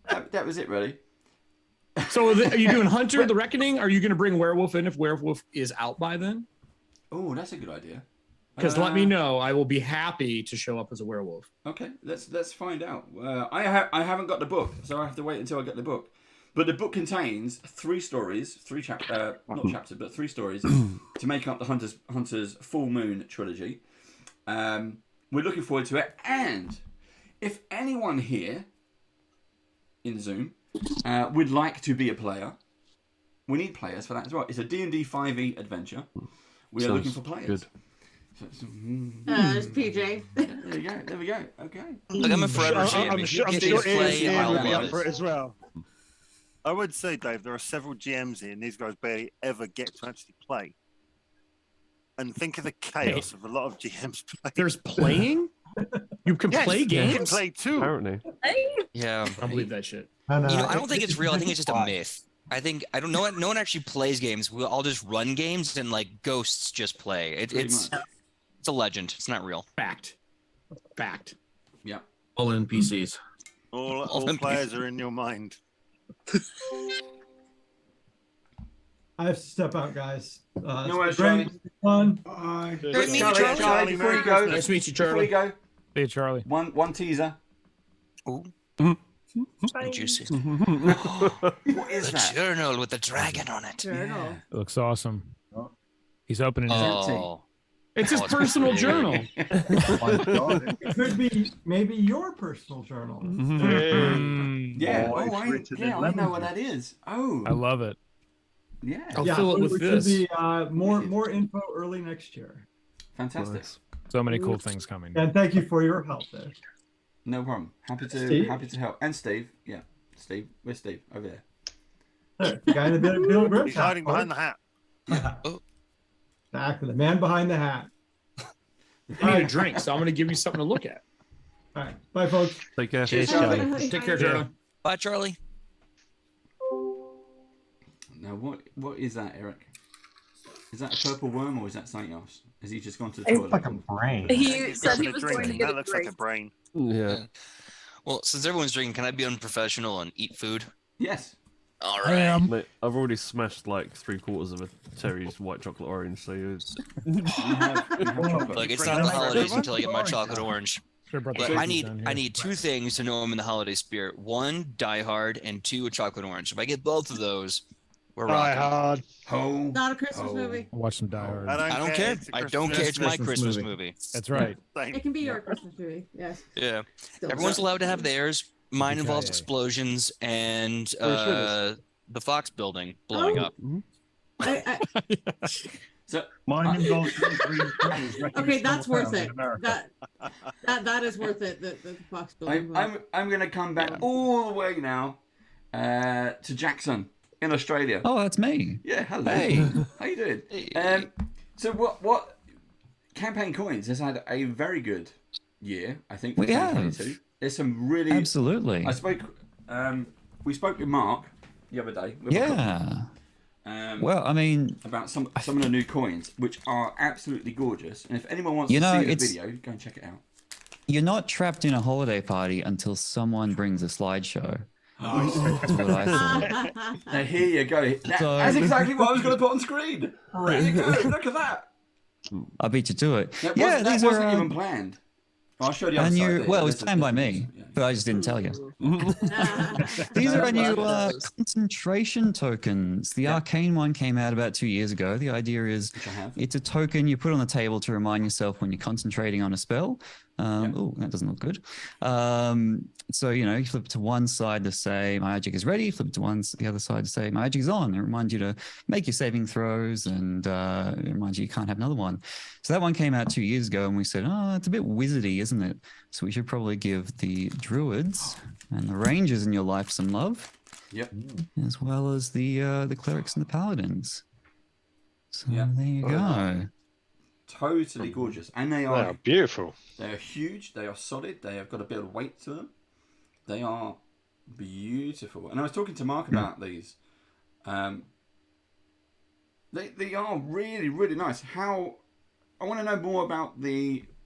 That was it, really. So are you doing Hunter, the Reckoning? Are you going to bring Werewolf in if Werewolf is out by then? Oh, that's a good idea. Because let me know. I will be happy to show up as a werewolf. Okay, let's find out. I haven't got the book, so I have to wait until I get the book. But the book contains 3 stories, not chapters, but 3 stories to make up the Hunter's Full Moon Trilogy. We're looking forward to it. And if anyone here in Zoom would like to be a player, we need players for that as well. It's a D&D 5e adventure. We are looking for players. Good. It's PJ. There we go. Okay. Look, I'm a forever GM. I'm sure Ian would be up for it as well. I would say, Dave, there are several GMs here, and these guys barely ever get to actually play. And think of the chaos of a lot of GMs playing. There's playing? You can play games? You can play too. Apparently. Yeah. I believe that shit. I don't think it's real. I think it's just a myth. I don't know. No one actually plays games. We all just run games, and like ghosts just play. It's a legend. It's not real. Fact. Yeah. All NPCs. All players are in your mind. I have to step out, guys. No worries, Charlie. Fun. Bye. Charlie, before you go. Nice to meet you, Before Charlie. you go. Hey, Charlie. One teaser. Ooh. Juicy. What is that? A journal with a dragon on it. Journal. It looks awesome. He's opening it. Oh. It's his personal journal. It could be maybe your personal journal. Yeah. I know what that is. Oh. I love it. Yeah. I'll fill it with this. Should be more info early next year. Fantastic. So many cool things coming. And thank you for your help there. No problem. Happy Steve? to help. And Steve. Yeah. Steve. Where's Steve? Over there. The guy in the Bill Grimm He's hiding behind the hat. Exactly. The man behind the hat. I need a drink, so I'm going to give you something to look at. All right. Bye, folks. Take care. Cheers, Charlie. Take care, Charlie. Bye, Charlie. Now, what is that, Eric? Is that a purple worm or is that something else? Has he just gone to the It's toilet? like a brain. He said he was going to get That a looks drink. like a brain. Yeah. Well, since everyone's drinking, can I be unprofessional and eat food? Yes. All I right. am. Mate, I've already smashed like 3/4 of a Terry's white chocolate orange, so you You have chocolate. Look, it's not the holidays until I get my chocolate orange. Sure brought the But I cookies down need here. 2 things to know I'm in the holiday spirit. 1, Die Hard, and 2, a chocolate orange. If I get both of those, we're Die rocking. Hard. Oh. Not a Christmas movie. I'll watch some Die Hard. I don't care. It's a I don't care. It's my Christmas Christmas movie. movie. That's right. It can be your Christmas movie. Yes. Yeah. Still Everyone's allowed to have theirs. Mine involves Yippee-ki-yay. explosions and the Fox building Oh. blowing up. So Mine involves green trees wrecking Okay, small that's worth towns in it. America. That is worth it. The Fox building. I'm going to come back all the way now to Jackson in Australia. Oh, that's me. Yeah, hello. Hey. How you doing? So what Campaign Coins has had a very good year, I think, for We have. 2022. There's some really Absolutely. we spoke with Mark the other day. Yeah. Well, I mean, about some of the new coins, which are absolutely gorgeous. And if anyone wants You to know, see the it's- video, go and check it out. you're not trapped in a holiday party until someone brings a slideshow. That's what I thought. Now here you go. That's exactly what I was going to put on screen. There you go. Look at that. I beat you to it. That these wasn't are even planned. I'll show you the other side. well, it was planned by me, but I just didn't tell you. These are our new concentration tokens. The arcane one came out about 2 years ago. The idea is it's a token you put on the table to remind yourself when you're concentrating on a spell. Oh, that doesn't look good. So, you flip it to one side to say my magic is ready, flip it to the other side to say my magic is on. It reminds you to make your saving throws, and it reminds you can't have another one. So that one came out 2 years ago, and we said, it's a bit wizardy, isn't it? So we should probably give the druids and the rangers in your life some love. Yep. As well as the clerics and the paladins. So there you go. Totally gorgeous, and they are beautiful. They are huge. They are solid. They have got a bit of weight to them. They are beautiful. And I was talking to Mark about these. They are really, really nice. I want to know more about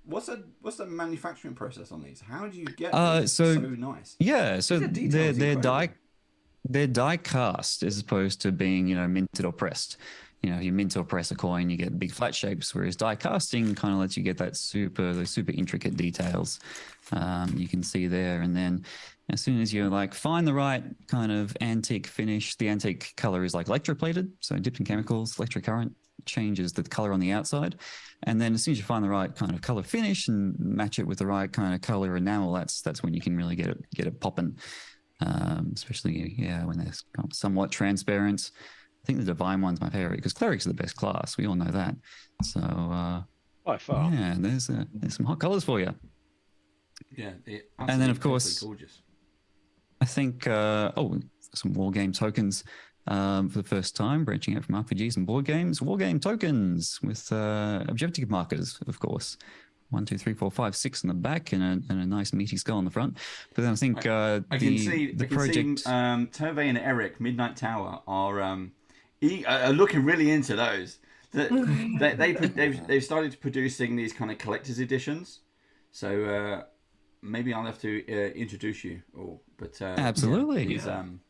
what's the manufacturing process on these? How do you get so nice? Yeah, so they're die cast as opposed to being minted or pressed. You mint or press a coin, you get big flat shapes, whereas die casting kind of lets you get those super intricate details. You can see there, and then as soon as you find the right kind of antique finish, the antique color is electroplated, so dipped in chemicals, electric current changes the color on the outside, and then as soon as you find the right kind of color finish and match it with the right kind of color enamel, that's when you can really get it popping. Especially when they're somewhat transparent. I think the divine one's my favorite because clerics are the best class. We all know that. So by far, yeah, there's some hot colors for you. Yeah, and then of course, gorgeous. I think some war game tokens for the first time, branching out from RPGs and board games. War game tokens with objective markers, of course. 1, 2, 3, 4, 5, 6 in the back and a nice meaty skull on the front. But then I think I can see project Tove and Eric, Midnight Tower, are looking really into those. They've started producing these kind of collector's editions. So maybe I'll have to introduce you all. But absolutely,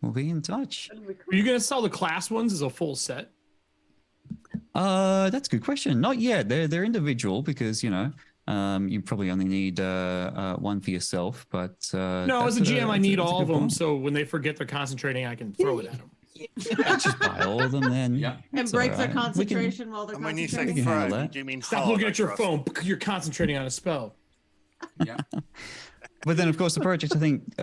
we'll be in touch. Are you going to sell the class ones as a full set? That's a good question. Not yet. They're individual because you probably only need one for yourself. But no, as a GM, I need all of them. So when they forget they're concentrating, I can throw it at them. Just buy all of them then. Yeah. And break their concentration while they're when you concentrating. say throw, do you mean stop looking at your phone? You're concentrating on a spell. Yeah. But then, of course, the project I think,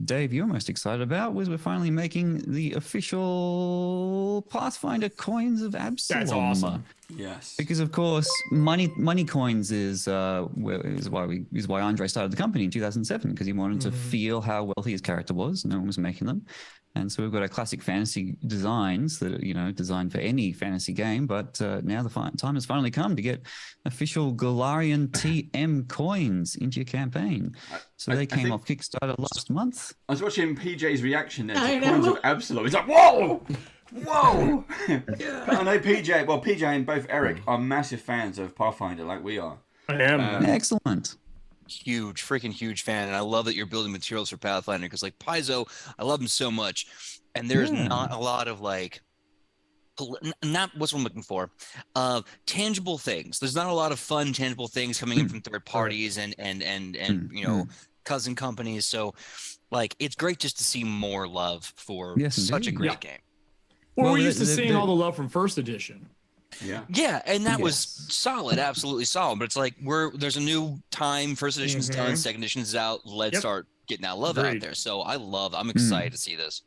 Dave, you're most excited about was we're finally making the official Pathfinder coins of Absalom. That's awesome. Yes. Because of course, money coins is why Andre started the company in 2007 because he wanted to feel how wealthy his character was. No one was making them. And so we've got our classic fantasy designs that are, designed for any fantasy game. But now the time has finally come to get official Galarian TM coins into your campaigin. So they came off Kickstarter last month. I was watching PJ's reaction there to Coins of Absalom. He's like, whoa! Whoa! I know PJ and both Eric are massive fans of Pathfinder like we are. I am. Excellent. Freaking huge fan, and I love that you're building materials for Pathfinder because Paizo, I love him so much, and there's not a lot of not what's what I'm looking for, tangible things. There's not a lot of fun tangible things coming in from third parties and cousin companies. So it's great just to see more love for such a great game. Well, we're used to seeing all the love from first edition. Yeah, and that was solid, absolutely solid. But it's there's a new time. First edition's done, second edition's out. Let's start getting that love out there. So I'm excited to see this.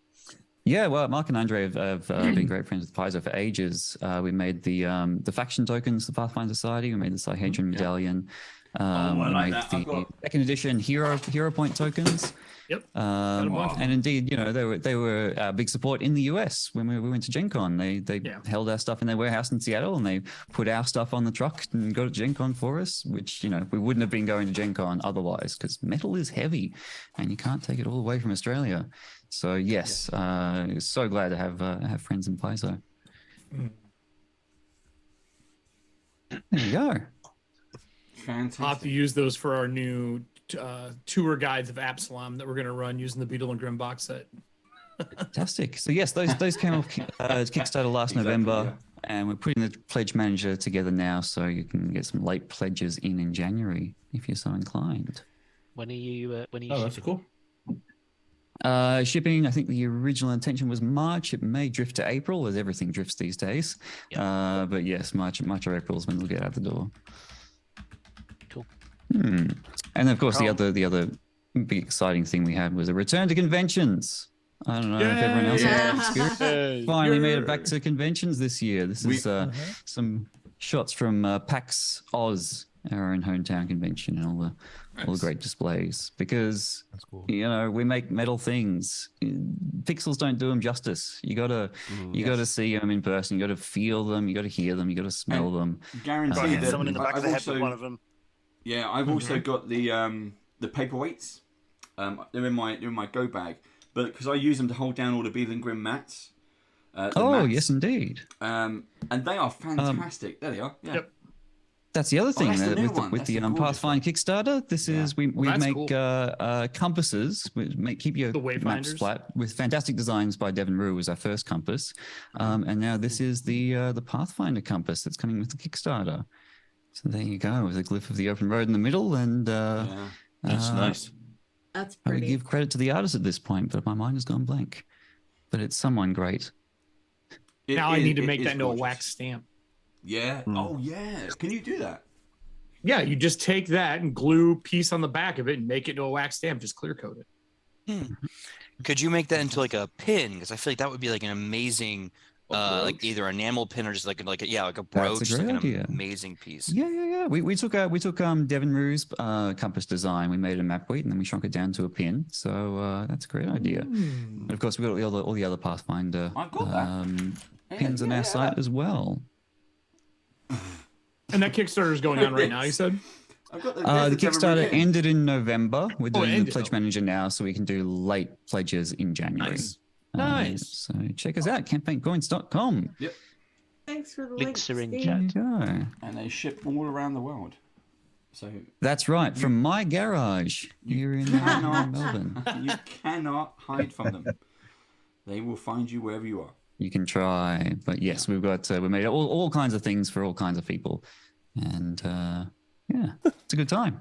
Yeah, well, Mark and Andre have been great friends with Paizo for ages. We made the faction tokens, the Pathfinder Society. We made the Cyhedron Medallion. We made the second edition hero point tokens. Yep. And indeed, they were our big support in the US when we went to Gen Con. They held our stuff in their warehouse in Seattle and they put our stuff on the truck and got to Gen Con for us, which, we wouldn't have been going to Gen Con otherwise because metal is heavy and you can't take it all the way from Australia. So yes, so glad to have friends in Paizo. There you go. Fantastic. I'll have to use those for our new tour guides of Absalom that we're going to run using the Beetle and Grimm box set. Fantastic. So yes, those came off Kickstarter last November, and we're putting the pledge manager together now, so you can get some late pledges in January if you're so inclined. When are you? Oh, that's cool. Shipping, I think the original intention was March. It may drift to April, as everything drifts these days. But yes, March or April is when it'll get out the door. Cool. And of course, the other big exciting thing we had was a return to conventions. I don't know if everyone else has that experience. Finally made it back to conventions this year. This is some shots from PAX Oz, our own hometown convention, and all the great displays. Because we make metal things. Pixels don't do them justice. You gotta see them in person. You gotta feel them. You gotta hear them. You gotta smell them. Guarantee that someone in the back of the head with one of them. Yeah, I've also got the paperweights. They're in my go bag. But because I use them to hold down all the Beetle and Grimm mats. Mats. Yes, indeed. And they are fantastic. There they are. Yeah. Yep. That's the other thing with the Pathfinder Kickstarter. This is we make cool. Compasses. We keep your maps flat with fantastic designs by Devin Rue was our first compass, and now this is the Pathfinder compass that's coming with the Kickstarter. So there you go, with a glyph of the open road in the middle, and that's nice. That's I pretty. would give credit to the artist at this point, but my mind has gone blank. But it's someone great. Now I need to make that into a wax stamp. Yeah. Oh, yeah. Can you do that? Yeah, you just take that and glue a piece on the back of it and make it into a wax stamp. Just clear coat it. Could you make that into like a pin? Because I feel like that would be like an amazing, like either an enamel pin or just like a brooch. That's a great idea. An amazing piece. Yeah. We took Devin Rue's compass design. We made a map weight and then we shrunk it down to a pin. So that's a great idea. And of course, we've got all the other Pathfinder pins on our site as well. And that Kickstarter is going on right now, you said? The Kickstarter ended in November. We're doing the pledge manager now, so we can do late pledges in January. Nice. So check us out, campaigncoins.com. Yep. Thanks for the links are in Steve. chat. And they ship all around the world. So that's right, from my garage here in Melbourne. You cannot hide from them. They will find you wherever you are. You can try, but yes, we made all kinds of things for all kinds of people, and it's a good time.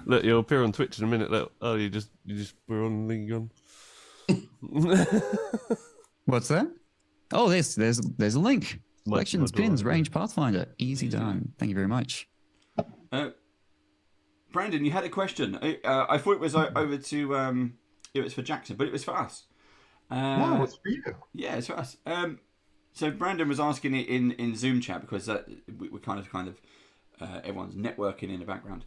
Look, you'll appear on Twitch in a minute. You just we're on League on. What's that? Oh, there's a link. Collections, pins, range, Pathfinder, easy done. Thank you very much. Brandon, you had a question. I thought it was over to it was for Jackson, but it was for us. No, it's for you. Yeah, it's for us. So Brandon was asking it in Zoom chat because we're kind of everyone's networking in the background.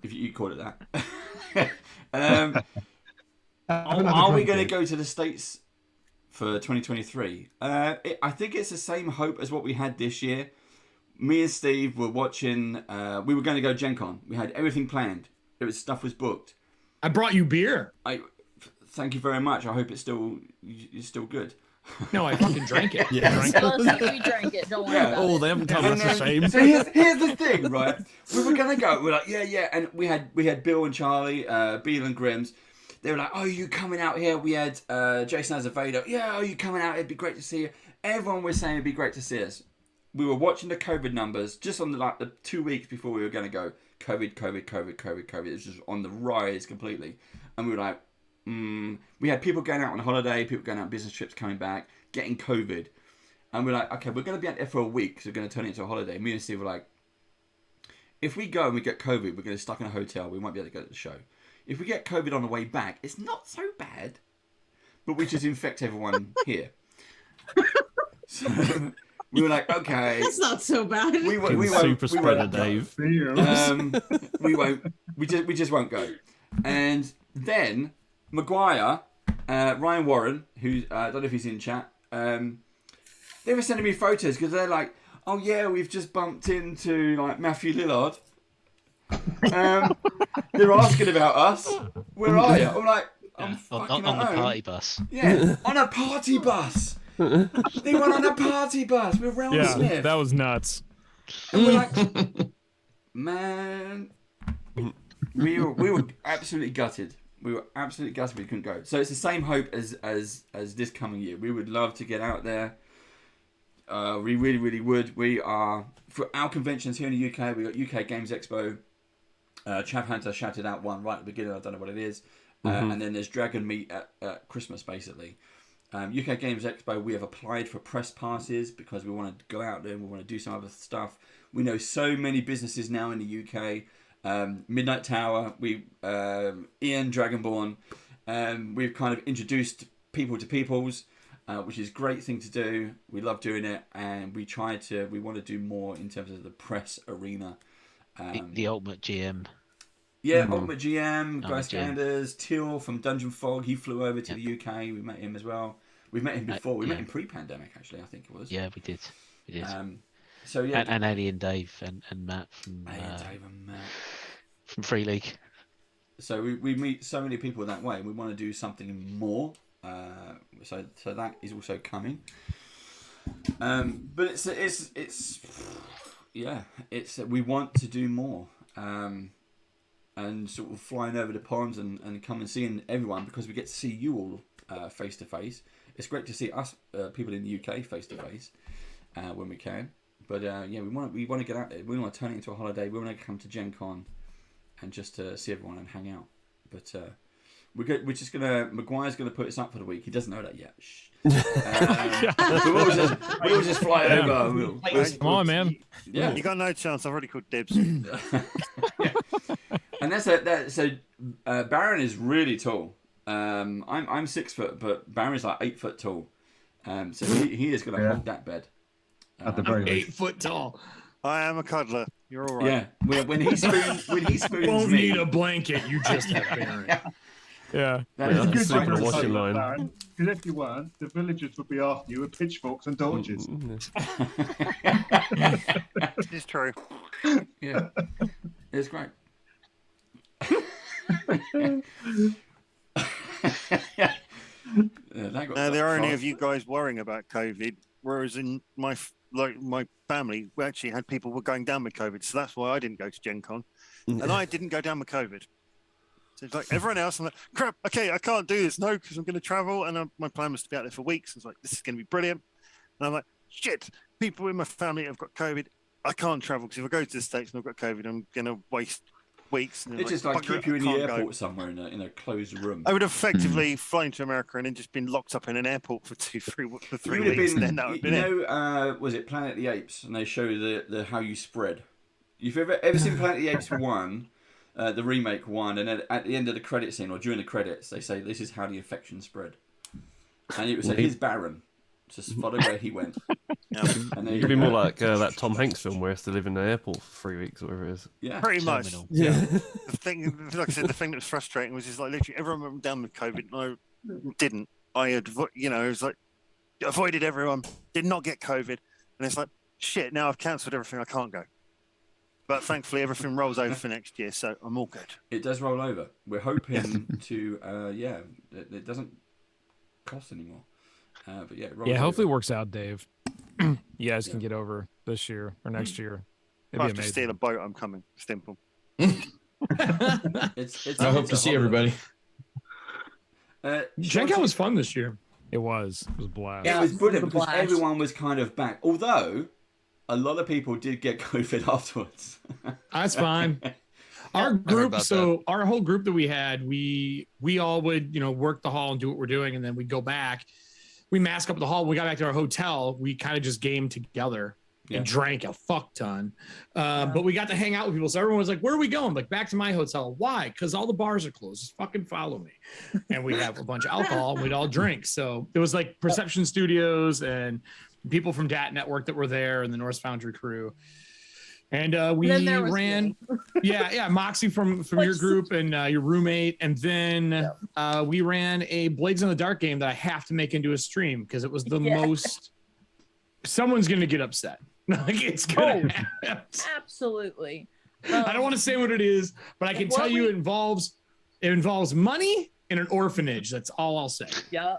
If you call it that. Are we going to go to the States for 2023? I think it's the same hope as what we had this year. Me and Steve were watching. We were going to go Gen Con. We had everything planned. Stuff was booked. I brought you beer. Thank you very much. I hope it's still good. No, I fucking drank it. We drank it. Don't worry about it. They haven't come. That's a shame. So here's the thing, right? We were gonna go. We're like, yeah, and we had Bill and Charlie, Beetle and Grimm's. They were like, "Oh, you coming out here?" We had Jason Azevedo. Yeah, are you coming out? It'd be great to see you. Everyone was saying it'd be great to see us. We were watching the COVID numbers just on the 2 weeks before we were gonna go. COVID. It was just on the rise completely, and we were like. We had people going out on holiday, people going out on business trips, coming back, getting COVID. And we're like, okay, we're going to be out there for a week, so we're going to turn it into a holiday. Me and Steve were like, if we go and we get COVID, we're going to be stuck in a hotel. We won't be able to go to the show. If we get COVID on the way back, it's not so bad. But we just infect everyone here. So we were like, okay. That's not so bad. We won't. Super spreader, Dave. We just won't go. And then... Maguire, Ryan Warren, who I don't know if he's in chat, they were sending me photos because they're like, oh yeah, we've just bumped into like Matthew Lillard. They're asking about us. Where are you? I'm like, I'm fucking on the party bus. Yeah, on a party bus. They went on a party bus with Realm Smith. That was nuts. And we're like, man, we were absolutely gutted. We were absolutely gutted we couldn't go. So it's the same hope as this coming year. We would love to get out there. We really, really would. We are, for our conventions here in the UK, we got UK Games Expo. Chav Hunter shouted out one right at the beginning. I don't know what it is. And then there's Dragon Meet at Christmas, basically. UK Games Expo, we have applied for press passes because we want to go out there and we want to do some other stuff. We know so many businesses now in the UK. Midnight Tower, Ian Dragonborn. We've kind of introduced people to peoples, which is a great thing to do. We love doing it, and we want to do more in terms of the press arena. The ultimate GM. Yeah, Ultimate GM, Guy Scanders, Till from Dungeon Fog. He flew over to the UK. We met him as well. We've met him before. We met him pre-pandemic, actually, I think it was. Yeah, we did. So yeah, and Annie and Dave and Matt from from Free League. So we meet so many people that way, and we want to do something more. So that is also coming. But it's we want to do more. And sort of flying over the ponds and come and seeing everyone, because we get to see you all face to face. It's great to see us people in the UK face to face when we can. But we want to get out there. We want to turn it into a holiday. We want to come to Gen Con and just see everyone and hang out. But we're just gonna. Maguire's gonna put us up for the week. He doesn't know that yet. Shh. We'll just fly over. Come on, man. Yeah, you got no chance. I've already called dibs. And so Baron is really tall. I'm 6 foot, but Baron's like 8 foot tall. So he is going to hold that bed. At the very 8 foot tall. I am a cuddler. You're all right. Yeah. When he spoons won't me, need a blanket. You just have Baron. Yeah. It's a good thing you're a line. Because if you weren't, the villagers would be after you with pitchforks and torches. It's true. Yeah. It's great. Now, there are any of you guys worrying about COVID, whereas in my family, we actually had people were going down with COVID, so that's why I didn't go to Gen Con, and I didn't go down with COVID. So it's like everyone else, I'm like, crap, okay, I can't do this, no, because I'm going to travel, and my plan was to be out there for weeks. I was like, this is going to be brilliant, and I'm like, shit, people in my family have got COVID, I can't travel, because if I go to the States and I've got COVID, I'm going to waste weeks. And it's just like keep you in the airport somewhere in a closed room. I would have effectively flown to America and then just been locked up in an airport for 3 weeks, and then that would have been it. Was it Planet of the Apes? And they show the how you spread. You've ever seen Planet of the Apes 1, the remake 1, and then at the end of the credit scene or during the credits, they say this is how the infection spread, and it was here's Baron. Just follow where he went. And it could be more like that Tom Hanks film where he has to live in the airport for 3 weeks or whatever it is. Yeah, pretty much. Yeah. The thing, like I said, the thing that was frustrating was just like literally everyone went down with COVID, and I didn't. I had, it was like avoided everyone, did not get COVID, and it's like shit. Now I've cancelled everything. I can't go. But thankfully, everything rolls over for next year, so I'm all good. It does roll over. We're hoping to, it doesn't cost anymore. But hopefully it works out, Dave. You guys can get over this year or next year. If I have to steal a boat, I'm coming. Simple. I hope to see everybody. Gen Con was fun this year. It was. It was a blast. Yeah, it was brilliant because everyone was kind of back. Although, a lot of people did get COVID afterwards. That's fine. Our group, our whole group that we had, we all would, work the hall and do what we're doing, and then we'd go back. We mask up the hall. When we got back to our hotel, we kind of just gamed together and drank a fuck ton. But we got to hang out with people. So everyone was like, where are we going? Like, back to my hotel. Why? Because all the bars are closed. Just fucking follow me. And we have a bunch of alcohol and we'd all drink. So it was like Perception Studios and people from DAT Network that were there and the Norse Foundry crew. And we ran, Moxie from your group and your roommate, and then we ran a Blades in the Dark game that I have to make into a stream because it was the most. Someone's gonna get upset. Like it's gonna happen. Absolutely. I don't want to say what it is, but I can tell you it involves money and an orphanage. That's all I'll say. Yeah.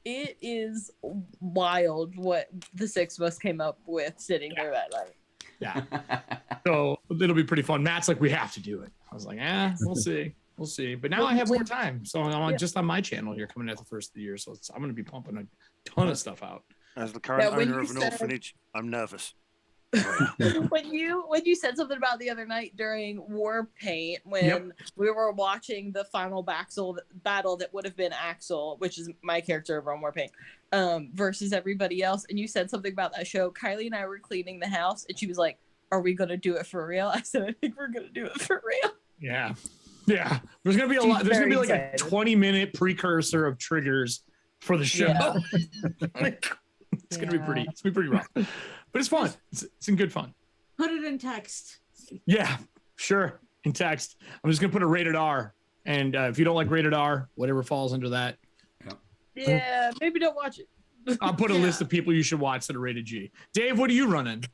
It is wild what the 6 of us came up with sitting here that night. Yeah. So it'll be pretty fun. Matt's like, we have to do it. I was like, we'll see. We'll see. But now I have more time. So I'm just on my channel here coming at the first of the year. So I'm going to be pumping a ton of stuff out. As the current owner of an orphanage, I'm nervous. when you said something about the other night during War Paint when we were watching the final battle that would have been Axel, which is my character over on War Paint, versus everybody else, and you said something about that show. Kylie and I were cleaning the house, and she was like, "Are we gonna do it for real?" I said, "I think we're gonna do it for real." Yeah. There's gonna be a lot. There's gonna be like a 20-minute precursor of triggers for the show. Yeah. It's gonna be pretty. It's gonna be pretty rough, but it's fun. It's in good fun. Put it in text. Yeah, sure. In text. I'm just gonna put a rated R, and if you don't like rated R, whatever falls under that. Yeah, maybe don't watch it. I'll put a list of people you should watch that are rated G. Dave, what are you running?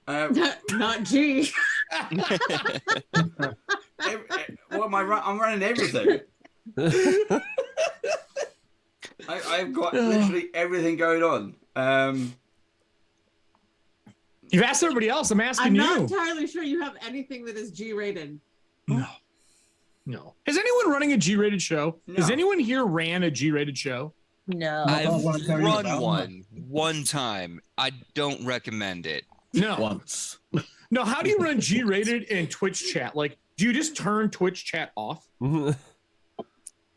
Not G. What am I running? I'm running everything. I've got literally everything going on. You've asked everybody else. I'm asking you. I'm not entirely sure you have anything that is G-rated. No. Is anyone running a G-rated show? No. Has anyone here ran a G-rated show? No. I've run one time. I don't recommend it. No. Once. No, how do you run G-rated in Twitch chat? Like, do you just turn Twitch chat off? How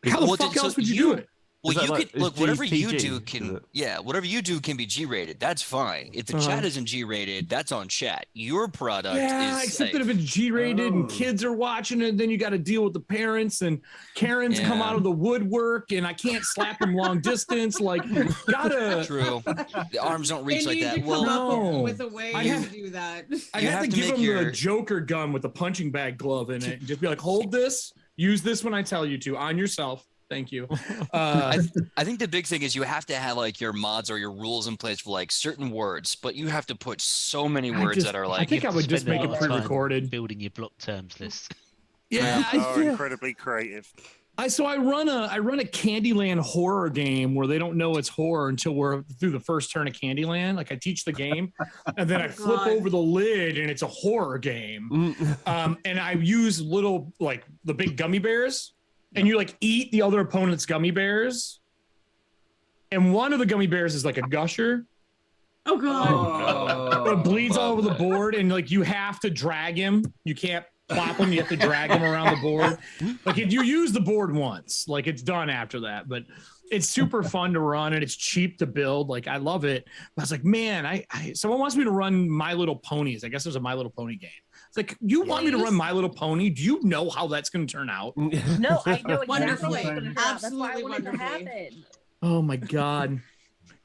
the fuck else would you do it? Well, you could look. Whatever you do can, whatever you do can be G-rated. That's fine. If the chat isn't G-rated, that's on chat. Your product is except that if it's G-rated and kids are watching it, then you got to deal with the parents and Karens come out of the woodwork, and I can't slap them long distance. Like, gotta. True. The arms don't reach like that. Well, no. With a way to do that. I have to give them the Joker gun with a punching bag glove in it, and just be like, hold this, use this when I tell you to, on yourself. Thank you. I think the big thing is you have to have like your mods or your rules in place for like certain words, but you have to put so many words that are like. I think I would just make it pre-recorded. Building your block terms list. Yeah, incredibly creative. So I run a Candyland horror game where they don't know it's horror until we're through the first turn of Candyland. Like I teach the game, and then I flip over the lid, and it's a horror game. And I use little like the big gummy bears. And you like eat the other opponent's gummy bears. And one of the gummy bears is like a gusher. Oh god. It bleeds all over the board, and like you have to drag him. You can't plop him, you have to drag him around the board. Like if you use the board once, like it's done after that. But it's super fun to run and it's cheap to build. Like I love it. But I was like, man, someone wants me to run My Little Ponies. I guess there's a My Little Pony game. It's like, you want me to run My Little Pony? Do you know how that's going to turn out? No, I know exactly Wonderfully. what's going to turn out. That's why I want it to happen. Oh my God.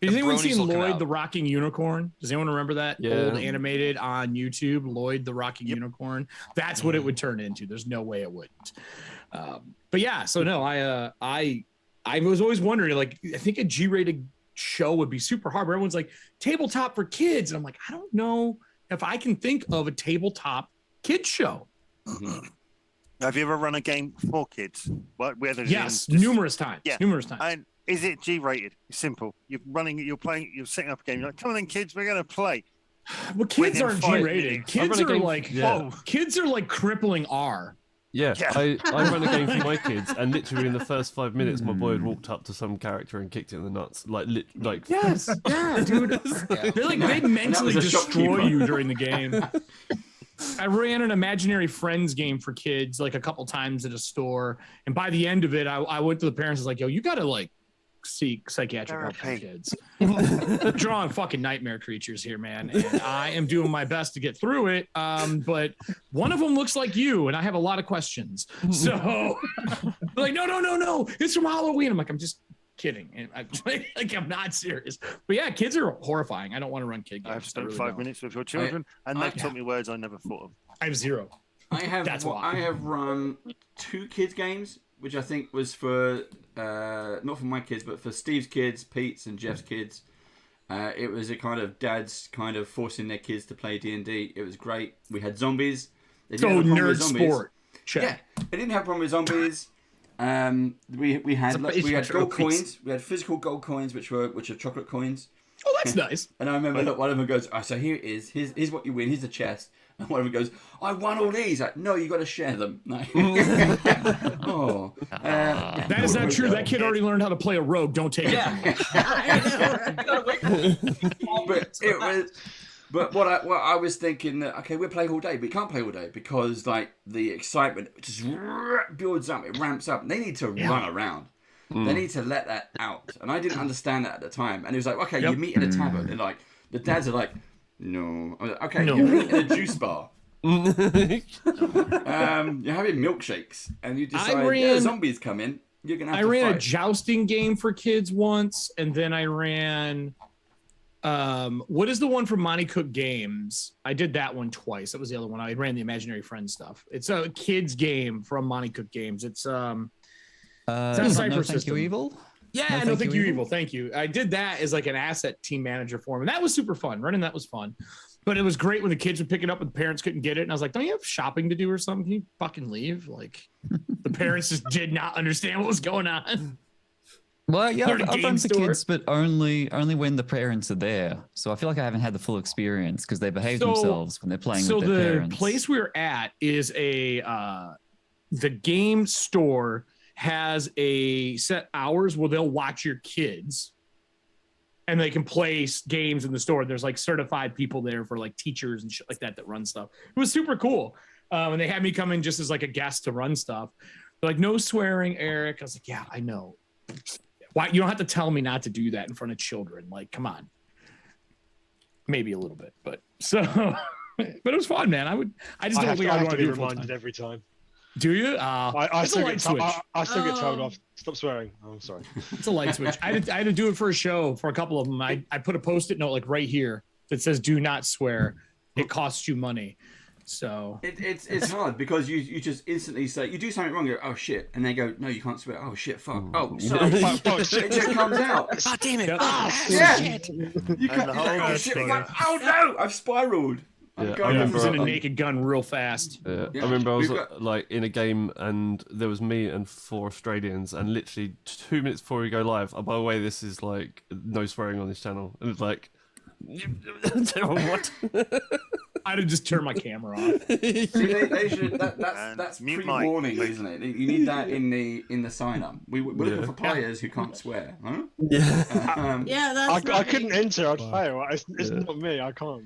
Has anyone seen Lloyd the Rocking Unicorn? Does anyone remember that old animated on YouTube? Lloyd the Rocking Unicorn? That's what it would turn into. There's no way it wouldn't. But yeah, so no, I was always wondering, like, I think a G-rated show would be super hard. But everyone's like, tabletop for kids. And I'm like, I don't know if I can think of a tabletop kids show. Have you ever run a game for kids? Yes, numerous times. Yeah. Numerous times. And is it G-rated? It's simple. You're setting up a game. You're like, come on in, kids, we're going to play. Well, kids aren't G-rated. Kids are like, kids are like crippling R. Yeah, I ran a game for my kids, and literally in the first 5 minutes, my boy had walked up to some character and kicked it in the nuts. Like yes, yeah, dude. They're like, they mentally destroy you during the game. I ran an imaginary friends game for kids like a couple times at a store, and by the end of it, I went to the parents and was like, "Yo, you gotta like seek psychiatric help for kids. Drawing fucking nightmare creatures here, man, and I am doing my best to get through it. But one of them looks like you, and I have a lot of questions. So, like, no, it's from Halloween. I'm like, I'm just kidding, and I'm not serious. But yeah, kids are horrifying. I don't want to run kid games. I've spent 5 minutes with your children, and they've taught me words I never thought of. I have zero. I have run 2 kids games, which I think was for not for my kids, but for Steve's kids, Pete's, and Jeff's kids. It was a kind of dads kind of forcing their kids to play D&D. It was great. We had zombies. Nerd sport. Check. Yeah, they didn't have a problem with zombies. We had gold coins. We had physical gold coins, which are chocolate coins. Oh, that's nice. And I remember that one of them goes, "Oh, so here it is. Here's what you win. Here's the chest." And one of them goes, "I won all these." Like, no, you got to share them. No. That is not true. That kid already learned how to play a rogue. Don't take it. But what I was thinking that, okay, we'll play all day, but we can't play all day because like the excitement just builds up, it ramps up. And they need to run around. They need to let that out. And I didn't understand that at the time. And it was like, okay, you meet in a tavern, and like the dads are like, no. I'm like, okay, you meet in a juice bar. You're having milkshakes, and you decide zombies come in. You're gonna have to ran fight. a jousting game for kids once, and then I ran what is the one from Monty Cook Games? I did that one twice. That was the other one. I ran the Imaginary Friends stuff. It's a kids game from Monty Cook Games. It's No Thank You Evil? Yeah, no thank you evil. Thank you. I did that as like an asset team manager for him, and that was super fun. Running that was fun. But it was great when the kids would pick it up and the parents couldn't get it. And I was like, don't you have shopping to do or something? Can you fucking leave? Like, the parents just did not understand what was going on. Well, yeah, Or the I've game run for store. kids, but only when the parents are there. So I feel like I haven't had the full experience because they behave themselves when they're playing with their parents. So the place we're at is the game store has a set hours where they'll watch your kids. And they can play games in the store. There's like certified people there for like teachers and shit like that run stuff. It was super cool. And they had me come in just as like a guest to run stuff. They're like, no swearing, Eric. I was like, yeah, I know. Why? You don't have to tell me not to do that in front of children. Like, come on. Maybe a little bit, but it was fun, man. I just don't think I want to be reminded every time. Do you? I it's a still light get switch. I still get told off. Stop swearing. Oh, I'm sorry. It's a light switch. I had to do it for a show for a couple of them. I put a Post-it note like right here that says "Do not swear. It costs you money." So it's hard because you just instantly say you do something wrong. You go, oh shit, and they go, no, you can't swear. Oh shit, fuck. Oh sorry. It just comes out. God damn it. Shit. You can't. Oh shit. Oh no, I've spiraled. Yeah, I was in a naked gun real fast. I remember I was like in a game and there was me and 4 Australians, and literally 2 minutes before we go live, oh, by the way, this is like no swearing on this channel, and it's like, what? I'd have just turned my camera off. See, they should. That's pre-warning, isn't it? You need that in the sign-up. We're looking for players who can't swear. Huh? Yeah, that's. I couldn't enter. I'd fail. It's not me. I can't.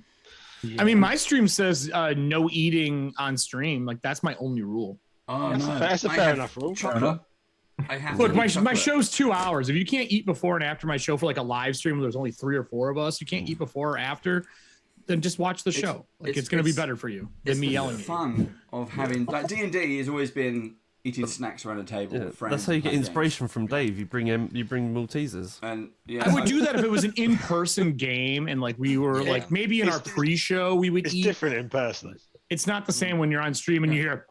I mean, my stream says no eating on stream. Like that's my only rule. Oh no, that's a fair enough rule. Chocolate. I have Look, to eat my chocolate. show's 2 hours. If you can't eat before and after my show for like a live stream where there's only 3 or 4 of us, you can't eat before or after, then just watch the show. It's going to be better for you than me yelling at you. Fun of having like D&D has always been eating snacks around a table with friends. That's how you get playing inspiration from Dave. You bring Maltesers. And I would do that if it was an in-person game and like we were like maybe in our pre-show we would eat. It's different in person. It's not the same when you're on stream and you hear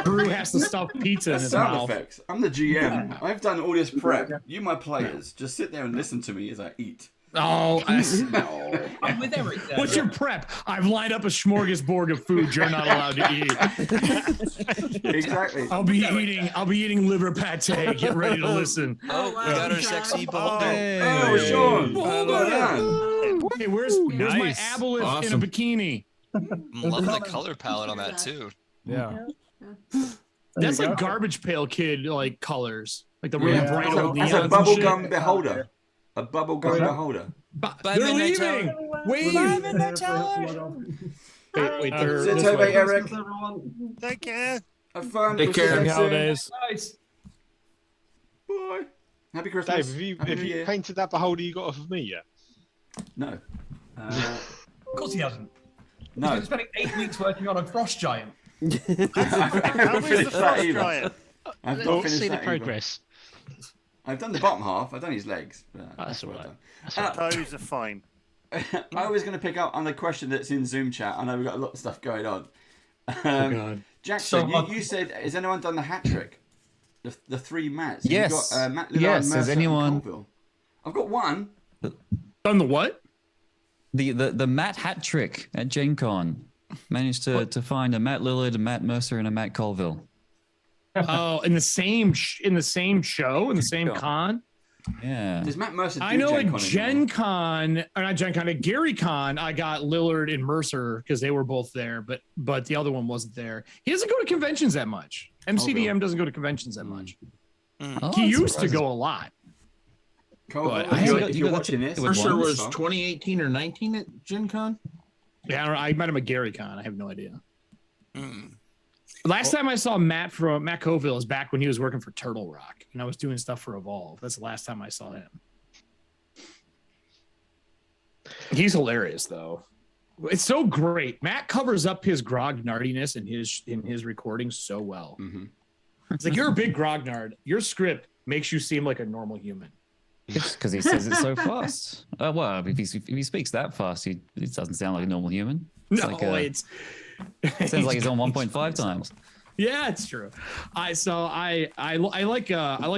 Drew has to stuff pizza in That's his sound mouth. effects. I'm the GM. I've done all this prep. You, my players, just sit there and listen to me as I eat. Oh, I'm with Eric. What's your prep? I've lined up a smorgasbord of food you're not allowed to eat. Exactly. I'll be eating liver pate. Get ready to listen. Oh, we got our sexy Balder. Oh, Sean. Well done. Hey, where's my aboleth in a bikini? I'm loving the color palette on that too. Yeah. That's like Garbage Pail Kid like colors, like the really bright old neons. That's a bubblegum beholder. A bubblegum beholder. They're leaving. Wait. Wait. Sit over, Eric. Take care. Have fun. Take care. Happy holidays. Nice. Bye. Happy Christmas. Dave, Happy have New you Year. painted that beholder you got off of me yet? No. Of course he hasn't. No. He's been spending 8 weeks working on a frost giant. I haven't finished that either. I've not Let's finished see the that progress. I've done the bottom half. I've done his legs. That's all right. Toes are fine. I was going to pick up on the question that's in Zoom chat. I know we've got a lot of stuff going on. God. Jackson, So, you said, has anyone done the hat trick? The 3 mats? Yes. You've got, Matt Lillard, Yes, Mercer, has and anyone- Colville. I've got one. Done the what? The Matt hat trick at Gen Con. Managed to find a Matt Lillard, a Matt Mercer, and a Matt Colville. Oh, in the same show, in the same con. Yeah. Does Matt Mercer do I know Gen at Con Gen Con, or not Gen Con, at Gary Con, I got Lillard and Mercer because they were both there, but the other one wasn't there. He doesn't go to conventions that much. MCDM doesn't go to conventions that much. He used to go a lot. But if you're watching this, Mercer was 2018 or 19 at Gen Con? Yeah, I don't know. I met him at Gary Con. I have no idea. Last time I saw Matt Colville is back when he was working for Turtle Rock, and I was doing stuff for Evolve. That's the last time I saw him. He's hilarious, though. It's so great. Matt covers up his grognardiness in his recordings so well. It's like, you're a big grognard. Your script makes you seem like a normal human. It's because he says it so fast. Well, if he speaks that fast, it doesn't sound like a normal human. It's it sounds like he's on 1.5 times. Yeah, it's true. I like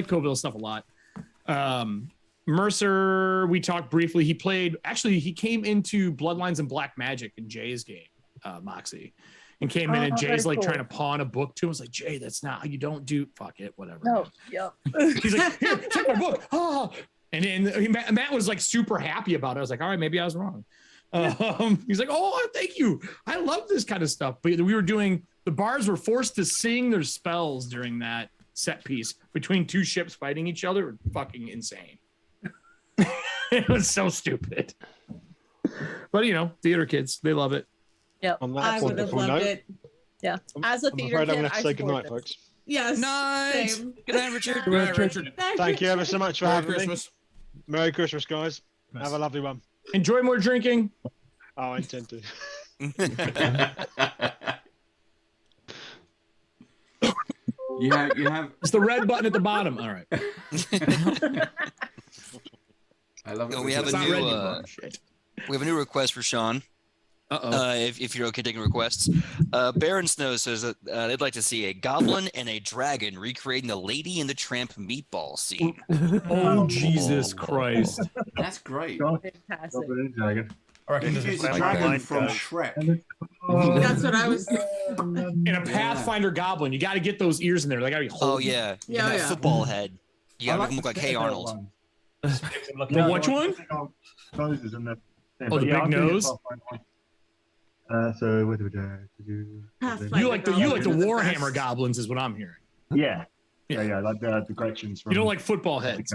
Colville stuff a lot. Mercer, we talked briefly. He came into Bloodlines and Black Magic in Jay's game, Moxie, and came in and Jay's like trying to pawn a book to him. I was like, Jay, that's not how you don't do. Fuck it, whatever. No, yep. He's like, here, take my book. Oh. And then Matt was like super happy about it. I was like, all right, maybe I was wrong. He's like, oh, thank you. I love this kind of stuff. But the bars were forced to sing their spells during that set piece between two ships fighting each other. Fucking insane. It was so stupid. But theater kids, they love it. Yep. I would have loved it. Yeah. As a theater I'm afraid kid, I'm going to have to say support goodnight, this. folks. Yes. Nice. Same. Good night, Richard. Good night, Richard. Thank you ever so much for Merry having Christmas. me. Merry Christmas, guys. Have a lovely one. Enjoy more drinking. Oh, I intend to. You have. It's the red button at the bottom. All right. I love it. We have a new request for Sean. If you're okay taking requests. Baron Snow says that they'd like to see a goblin and a dragon recreating the Lady and the Tramp meatball scene. Oh, Jesus Christ. That's great. Fantastic. I reckon You there's use a dragon from Shrek. That's what I was. And a Pathfinder goblin. You got to get those ears in there. They got to be whole. Oh, yeah. Yeah, And that yeah. football head. You I got to make him look the like Hey Bear Arnold. one. The which one? Noses and the. Oh, the big nose? So what do we do? Pathfinder You like the goblins are the Warhammer best. goblins is what I'm hearing. Yeah, like the Gretchens. From You don't like football heads.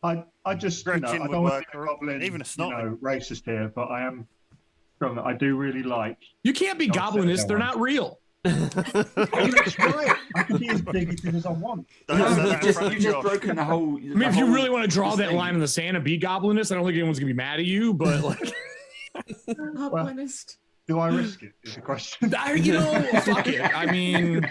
I just, Gretchen I would don't want work, to be a goblin, even a snot. racist here, but I am strong. I do really like. You can't be goblinist. They're not real. That's right. I can be as big as I want. You've just broken the whole. I mean, if you really want to draw that line in the sand and be goblinist, I don't think anyone's gonna be mad at you. But like, Goblinist. Do I risk it? Is the question. Fuck it. I mean,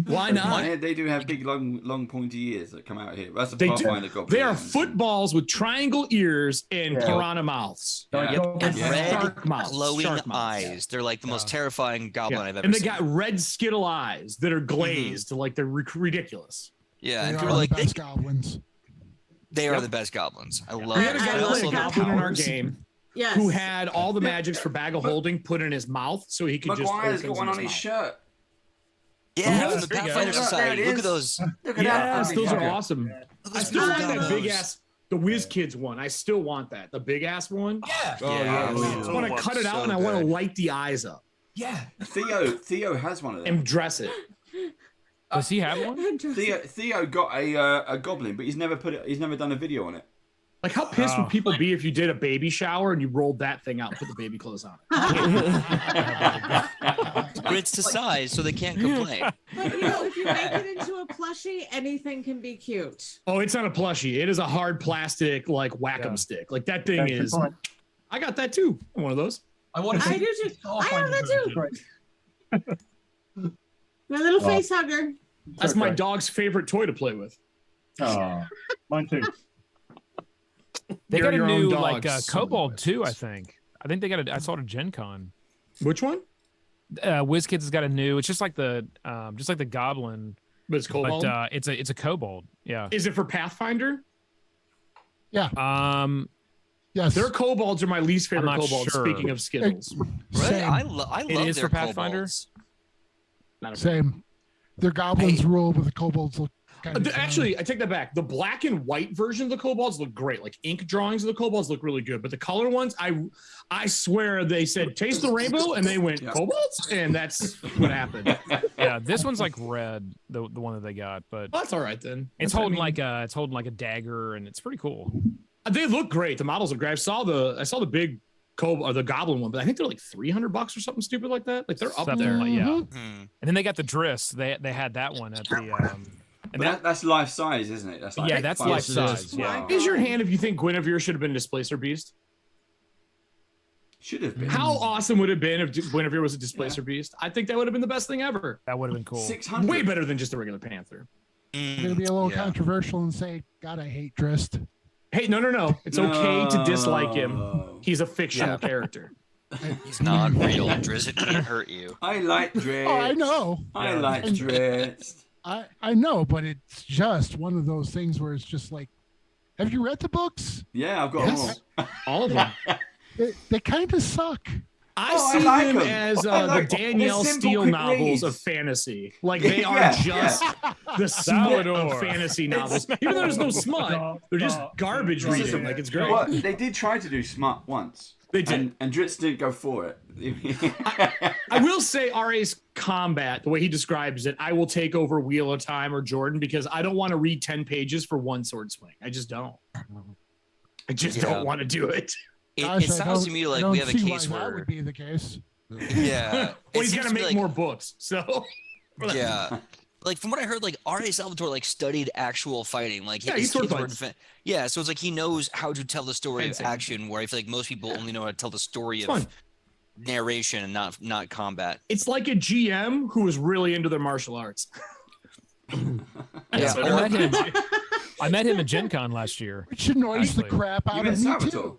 why not? Yeah, they do have big, long, pointy ears that come out here. That's a They Pathfinder do. goblin. They are footballs with triangle ears and piranha mouths. Yeah. And red, Shark mouths. glowing Shark mouths. eyes. They're like the most terrifying goblin I've ever And they seen. got red skittle eyes that are glazed, like they're ridiculous. Yeah, and They people are are the like, best goblins. they are the best goblins. I love We had a it. guy I play also a love goblin in our powers. game Yes. who had all the magics for bag of holding put in his mouth so he could Maguire's just got open one on his mouth. shirt. Yeah, Oh, from the there you go. Pathfinder Look, Society. there it Look at is. those. Look at Yes, that. those are fucker. awesome. Look at I those still want that bulldogs. big ass, the Whiz Kids one. I still want that. The big ass one. Yeah. Oh, yeah. Yeah. I just want to cut it out and I want to light the eyes up Yeah. Theo has one of them. and dress it. Does he have one? Theo got a goblin, but he's never done a video on it. Like, how pissed would people be if you did a baby shower and you rolled that thing out and put the baby clothes on it? But it's to size, so they can't complain. But if you make it into a plushie, anything can be cute. Oh, it's not a plushie. It is a hard plastic, like, whack-em stick. Like, that thing is... I got that, too. One of those. I want I do too. I have that too. My little face hugger. That's my dog's favorite toy to play with. Oh, mine too. They You're got a your own new dog, like son of a Kobold too. I bitch. think they got a. I saw it at Gen Con. Which one? WizKids has got a new. It's just like the Goblin, But it's Kobold? but it's a Kobold. Yeah. Is it for Pathfinder? Yeah. Yes. Their kobolds are my least favorite I'm not kobolds. sure. Speaking of Skittles, Really? I It love is their for Pathfinder? kobolds. Not a Same. Their goblins rule, but the kobolds look. Actually, I take that back. The black and white version of the kobolds look great. Like ink drawings of the kobolds look really good. But the color ones, I swear they said taste the rainbow, and they went kobolds, and that's what happened. Yeah, this one's like red, the one that they got, but that's all right then. It's holding like a dagger, and it's pretty cool. They look great. The models are great. I saw the big kobold or the goblin one, but I think they're like $300 or something stupid like that. Like they're up there. Yeah. And then they got the Driss. They had that one at the. And that's life size, isn't it? That's like that's life size. Yeah. Raise your hand if you think Guinevere should have been Displacer Beast. Should have been. How awesome would it have been if Guinevere was a Displacer Beast? I think that would have been the best thing ever. That would have been cool. 600. Way better than just a regular Panther. I'm gonna be a little controversial and say, God, I hate Drist. Hey, no. It's okay to dislike him. He's a fictional character. He's not real. Drizzt can't hurt you. I like Drizzt. Oh, I know. I like Drizzt. I know, but it's just one of those things where it's just like, have you read the books? Yeah, I've got them all of them. They kind of suck. I see them as the Danielle Steele novels of fantasy. Like they are just the smut of fantasy novels. Even though there's no smut, they're just garbage reading. Like it's great. Well, they did try to do smut once. They did. And Drizzt didn't go for it. I will say RA's combat, the way he describes it, I will take over Wheel of Time or Jordan because I don't want to read 10 pages for one sword swing. I just don't. I just don't want to do it. It sounds to me like we have a case where that would be the case. Yeah. Well, he's gonna make more books, so yeah. Like from what I heard, like R.A. Salvatore like studied actual fighting. Like he's sword fights. Yeah, so it's like he knows how to tell the story of action. Where I feel like most people only know how to tell the story of narration and not combat. It's like a GM who is really into their martial arts. Yeah, I met him at Gen Con last year. Which annoys the crap out of me too.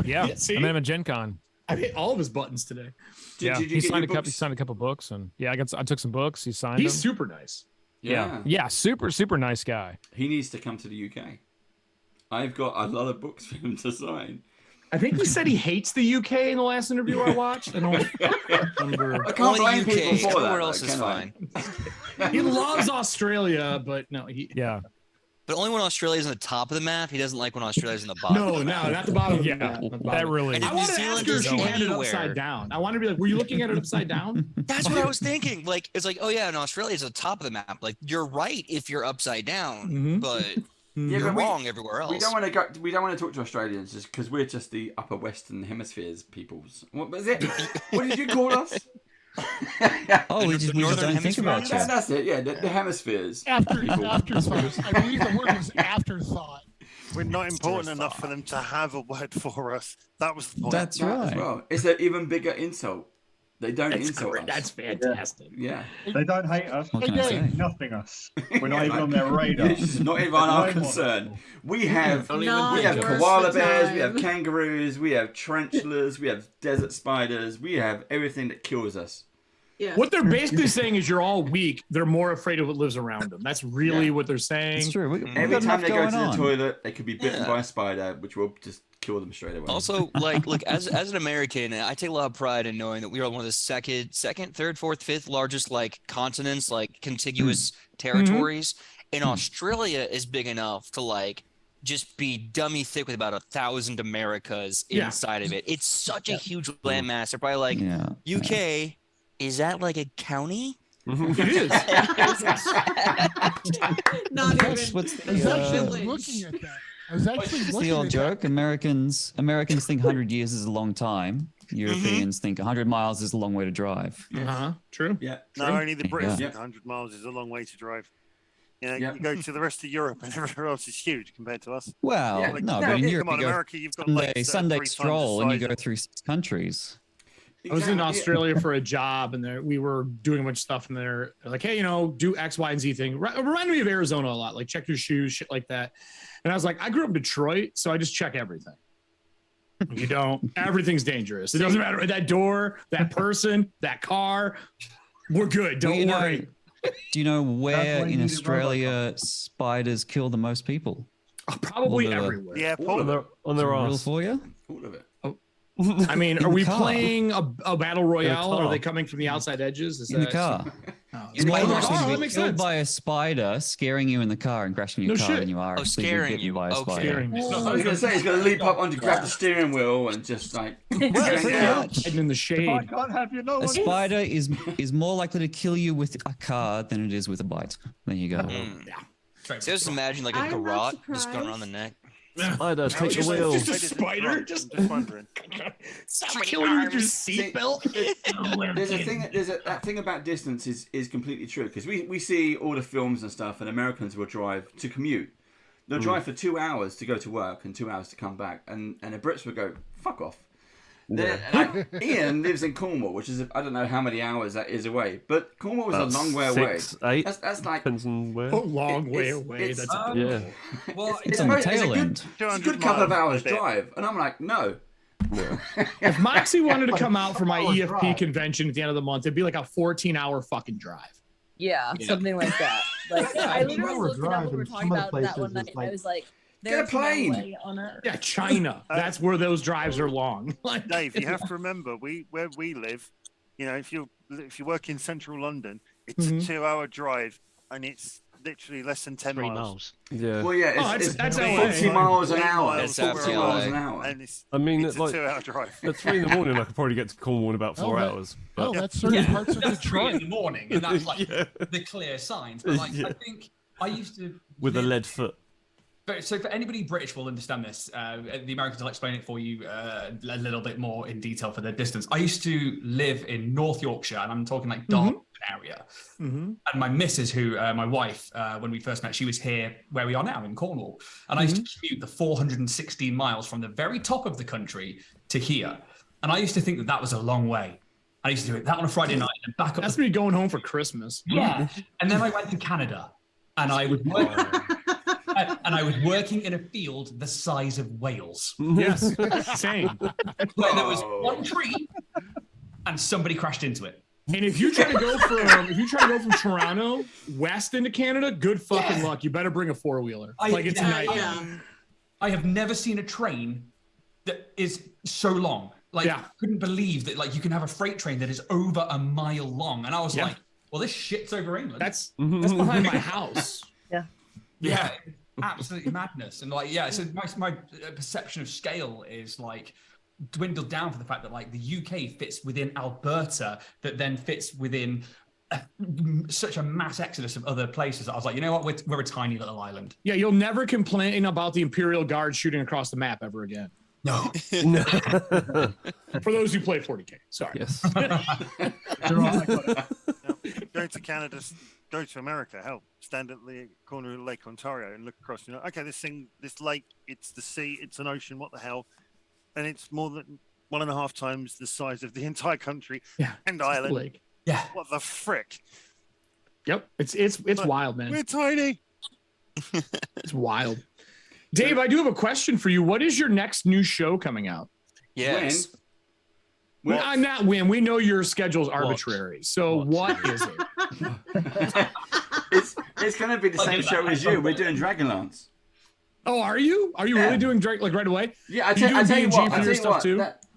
Yeah, I met him at Gen Con. I hit all of his buttons today. He signed a couple books, and I took some books. He signed them. He's super nice. Yeah, super nice guy. He needs to come to the UK. I've got a lot of books for him to sign. I think he said he hates the UK in the last interview I watched. I don't remember. I can't blame people for that. Everywhere else is fine. He loves Australia, but no, But only when Australia's on the top of the map. He doesn't like when Australia's on the bottom. No, not the bottom. Yeah, that really. I want to ask her if she had it upside down. I want to be like, were you looking at it upside down? That's what I was thinking. Like, it's like, oh yeah, and Australia's at the top of the map. Like, you're right if you're upside down, but you're wrong everywhere else. We don't want to go. We don't want to talk to Australians just because we're just the upper Western Hemispheres peoples. What was it? What did you call us? We just don't think about it. That's it. Yeah, the hemispheres. Afterthought. I believe the word was afterthought. We're not important enough for them to have a word for us. That was the point. That's right. Well, it's an even bigger insult. They don't insult us. That's fantastic. Yeah. They don't hate us. What can I say? Nothing us. We're not even on their radar. It's not even our concern. We have koala bears, we have kangaroos, we have tarantulas, we have desert spiders, we have everything that kills us. Yeah. What they're basically saying is you're all weak. They're more afraid of what lives around them. That's really what they're saying. It's true. Every time they go to the toilet, they could be bitten by a spider, which will just kill them straight away. Also, like, look, as an American, I take a lot of pride in knowing that we are one of the second, third, fourth, fifth largest like continents, like contiguous territories. And Australia is big enough to like just be dummy thick with about 1,000 Americas inside of it. It's such a huge landmass. They're probably like UK. Is that like a county? It is. Not even. I was actually looking at that. I was actually looking the old at joke. Americans think 100 years is a long time. Europeans think 100 miles is a long way to drive. True. Yeah. No, only the British think 100 miles is a long way to drive. You go to the rest of Europe and everywhere else is huge compared to us. Well, but in Europe, come on, you go America, you've got Sunday stroll and you go through 6 countries. I was in Australia for a job, and we were doing a bunch of stuff in there. Like, hey, do X, Y, and Z thing. Remind me of Arizona a lot. Like, check your shoes, shit like that. And I was like, I grew up in Detroit, so I just check everything. You don't. Everything's dangerous. It doesn't matter. That door, that person, that car. We're good. Don't worry. Do you know where in Australia spiders kill the most people? Probably everywhere. Yeah, on their arse. arse. For you? All of it. I mean, are we playing a battle royale? Or are they coming from the outside edges? In the car. It's more likely to that be makes killed sense. by a spider scaring you in the car and crashing your No car shit. than you are Oh, actually being scaring bitten you. by a Okay. spider. I was going to say he's going to leap up onto grab the steering wheel and just like Hiding in the If I shade. can't have you, no A one. spider is more likely to kill you with a car than it is with a bite. There you go. So just imagine like a I'm not garrote just going surprised. around the neck. Spider, take the Just wheel. a spider. Just wondering. stop killing you with your seatbelt. That thing about distance is completely true because we see all the films and stuff, and Americans will drive to commute. They'll drive for 2 hours to go to work and 2 hours to come back, and the Brits will go fuck off. Ian lives in Cornwall, which is I don't know how many hours that is away, but Cornwall is a long way away. 6, 8. That's like Depends on where. A long way away. It's- That's Yeah. Well, It's on the tail it's end. a good couple of hours drive, and I'm like, no. if Moxie wanted to come out for my Hour EFP drive. convention at the end of the month, it'd be like a 14-hour fucking drive. Yeah, something like that. Like I literally Hour looked it up drive when we were in talking some of the about that places one night. is And I like- was like, Get a "There's no plane." way on earth." Yeah, China. That's where those drives are long. Like, Dave, you have to remember, where we live, if you work in central London, it's a 2-hour drive, and it's literally less than 10 3 miles. miles. Yeah. Well, yeah, it's that's 40 LA. miles an 8 hour. miles It's 40 LA. miles an hour. And it's I mean, a like 2-hour drive. at 3 in the morning, I could probably get to Cornwall in about 4 that- hours. Oh, But that's certain parts of That's 3 in Detroit. the morning, and that's like Yeah. the clear signs. But like, Yeah. I think I used to with a live- lead foot. But so for anybody British will understand this. The Americans will explain it for you a little bit more in detail for their distance. I used to live in North Yorkshire, and I'm talking like Darlington area. And my missus, who my wife, when we first met, she was here where we are now in Cornwall, and I used to commute the 416 miles from the very top of the country to here, and I used to think that was a long way. I used to do it that on a Friday night and back up. That's me going home for Christmas. Yeah, and then I went to Canada, and I was working, and I was working in a field the size of Wales. Yes, same. Where there was one tree, and somebody crashed into it. And if you try to go from Toronto west into Canada, good fucking luck. You better bring a 4-wheeler. It's a nightmare. I have never seen a train that is so long. Like, I couldn't believe that. Like, you can have a freight train that is over a mile long, and I was like, "Well, this shit's over England." That's behind my house. Yeah, absolutely madness. And like, so my perception of scale is like dwindled down for the fact that like the UK fits within Alberta, that then fits within such a mass exodus of other places. I was like, you know what, we're a tiny little island. Yeah, you'll never complain about the Imperial Guard shooting across the map ever again. No. For those who play 40K, sorry. Yes. Going to Canada, go to America, hell, stand at the corner of Lake Ontario and look across, okay, this lake, it's the sea, it's an ocean, what the hell? And it's more than 1.5 times the size of the entire country and island. Lake. Yeah. What the frick? Yep. It's wild, man. We're tiny. It's wild. Dave, I do have a question for you. What is your next new show coming out? Yes. When? I'm not when. We know your schedule's arbitrary. So what is it? It's going to be the same show as you. We're doing Dragonlance. Oh, are you? Are you really doing Drake like right away? Yeah, I tell you what.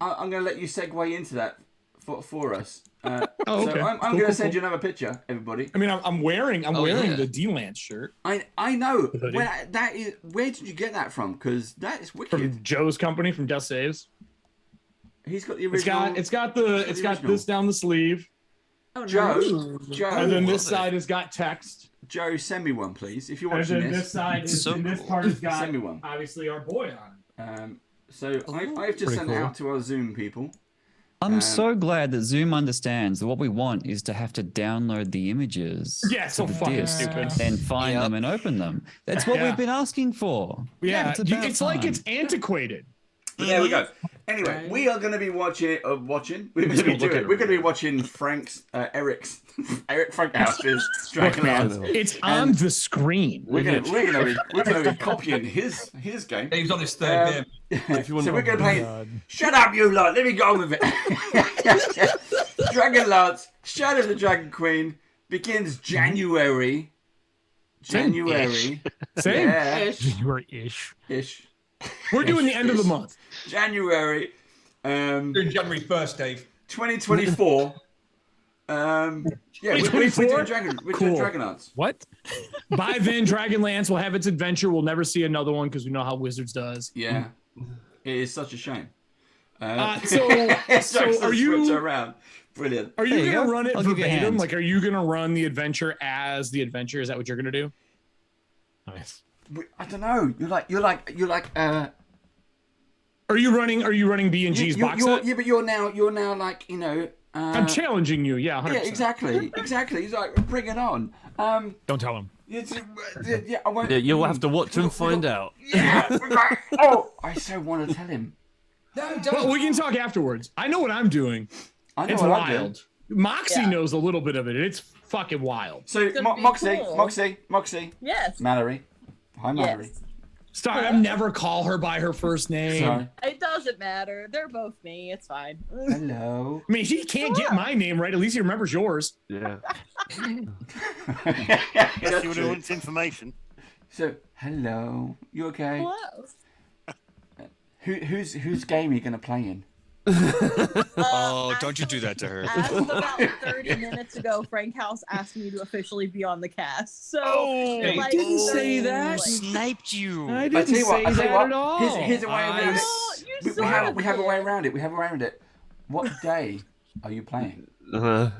I'm going to let you segue into that for us. Okay. So I'm going to send you another picture, everybody. I mean, I'm wearing the D-Lance shirt. I know. Where did you get that from? Because that is wicked. From Joe's company, from Death Saves. He's got the original. It's got this down the sleeve. Oh, Joe, nice. Joe. And then this side has got text. Joe, send me one, please, if you're And watching then this side, this part has got send me one. obviously our boy on it. So I've just sent it out to our Zoom people. I'm so glad that Zoom understands that what we want is to have to download the images. Yeah, it's so to the fucking disk, stupid. then find them and open them. That's what we've been asking for. Yeah, it's like time. it's antiquated. But there we go. Anyway, we are going to be watching. We're going to be watching Eric Frankhouse's Dragonlance. It's on the screen. We're going to be copying his game. Dave's on his third game. So we're going to play. Shut up, you lot. Let me go with it. Dragonlance, Shadow of the Dragon Queen begins January. January. Same. Yeah. January-ish. Ish. We're doing the end of the month. January. Doing January 1st, Dave. 2024. Yeah, we're doing Dragonlance. What? By then, Dragonlance will have its adventure. We'll never see another one because we know how Wizards does. Yeah, it is such a shame. So are you around? Brilliant. Are you gonna run it verbatim? Like, are you gonna run the adventure as the adventure? Is that what you're gonna do? Nice. I don't know. You're like. Are you running B&G's box set? Yeah, but you're now like, you know. I'm challenging you. Yeah. 100%. Yeah, exactly. He's like, bring it on. Don't tell him. I won't. Yeah, you'll have to watch and find out. Yeah. I so want to tell him. No, don't. Well, we can talk afterwards. I know what I'm doing. I know it's what wild. I'm doing. Moxie knows a little bit of it. It's fucking wild. So Moxie. Yes. Mallory. Hi, Mallory. Yes. Stop. I never call her by her first name. Sorry. It doesn't matter. They're both me. It's fine. Hello. I mean, he can't get my name right. At least he remembers yours. Yeah. Unless you want information. So, hello. You okay? Hello. Whose game are you going to play in? Oh, don't you do that to her. As of about 30 minutes ago, Frank House asked me to officially be on the cast. So, I didn't say that. Sniped you. I didn't say that at all. Here's a way around it. We have a way around it. What day are you playing? We're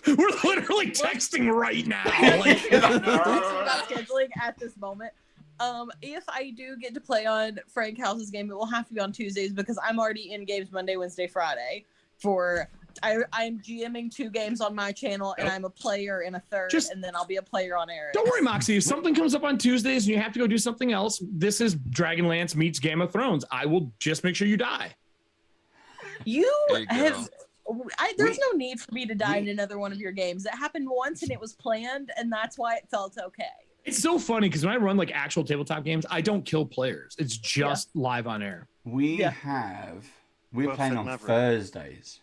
literally texting right now. About scheduling at this moment. If I do get to play on Frank House's game, it will have to be on Tuesdays because I'm already in games Monday, Wednesday, Friday. I'm GMing 2 games on my channel, and I'm a player in a third, and then I'll be a player on Eric. Don't worry, Moxie. If something comes up on Tuesdays and you have to go do something else, this is Dragonlance meets Game of Thrones. I will just make sure you die. There's no need for me to die in another one of your games. It happened once, and it was planned, and that's why it felt okay. It's so funny because when I run like actual tabletop games, I don't kill players. It's just live on air. We're playing on Thursdays.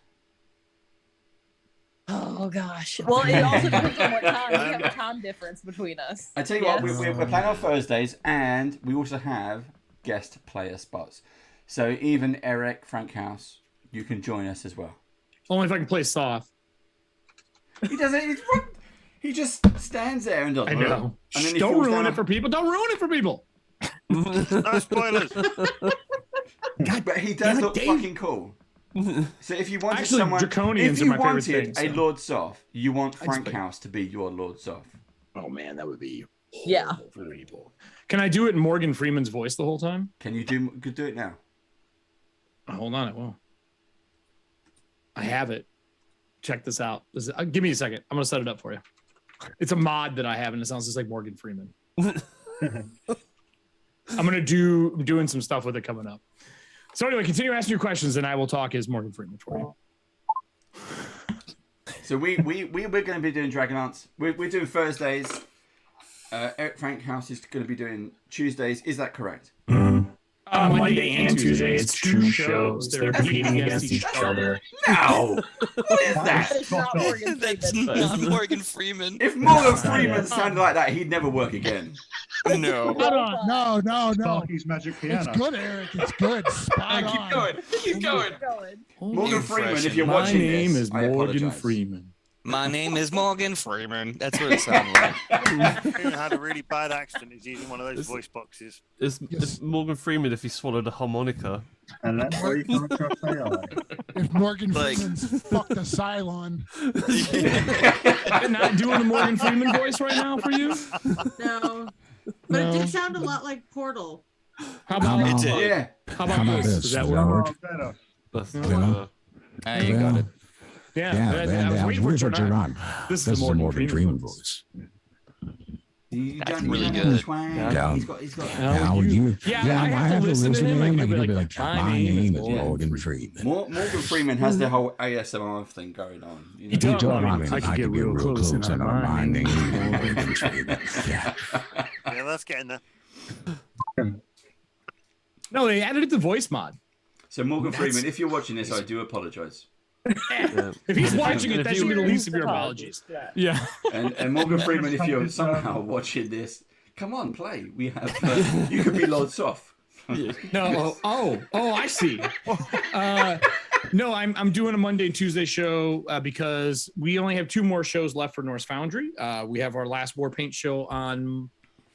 Oh gosh. Well, it also depends on what time. We have a time difference between us. I tell you what, we're playing on Thursdays, and we also have guest player spots. So even Eric, Frank House, you can join us as well. Only if I can play soft. He doesn't. He just stands there and does. I know. And then Don't ruin it for people. Don't ruin it for people. No spoilers. But he does look fucking cool. So if you wanted Draconians if you are my favorite wanted thing, a Lord Soth, you want Frank House to be your Lord Soth. Oh man, that would be for people. Can I do it in Morgan Freeman's voice the whole time? Can you do it now? Hold on, I will. I have it. Check this out. Give me a second. I'm gonna set it up for you. It's a mod that I have, and it sounds just like Morgan Freeman. I'm gonna doing some stuff with it coming up. So anyway, continue asking your questions, and I will talk as Morgan Freeman for you. So we're going to be doing Dragonlance. We're doing Thursdays. Eric Frank House is going to be doing Tuesdays. Is that correct? Monday and Tuesday. It's 2 shows. They're competing against each other. No! What is that? It's not Morgan Freeman. That's not Morgan Freeman. If Morgan Freeman sounded like that, he'd never work again. No. No. He's Magic Piano. It's good, Eric. It's good. Spot on. Keep going. Morgan Freeman, if you're watching this, my name is I Morgan apologize. Freeman. My name is Morgan Freeman. That's what it sounded like. Freeman had a really bad accent. He's using one of those voice boxes. It's Morgan Freeman if he swallowed a harmonica. And that's why you can't trust AI. If Morgan Freeman's fucked a Cylon. Not doing the Morgan Freeman voice right now for you? No. But it did sound a lot like Portal. How about It did. Yeah. How about this? Does that work? You got it. Yeah, I was waiting for it to turn on. This is the Morgan Freeman voice. That's really good. He's got I have to listen to him. and Like, he'll be like, my name is Morgan Freeman. Morgan Freeman has the whole ASMR thing going on. You know? He does. I can get real close and my name is Morgan Freeman. Yeah. Yeah, that's getting there. No, they added the voice mod. So Morgan Freeman, if you're watching this, I do apologise. If he's watching it, that should be the least of your apologies. Yeah. And Morgan Freeman, if you're somehow watching this, come on, play. We have. You could be Lord Soth. No. Oh, I see. No, I'm doing a Monday and Tuesday show because we only have 2 more shows left for Norse Foundry. We have our last War Paint show on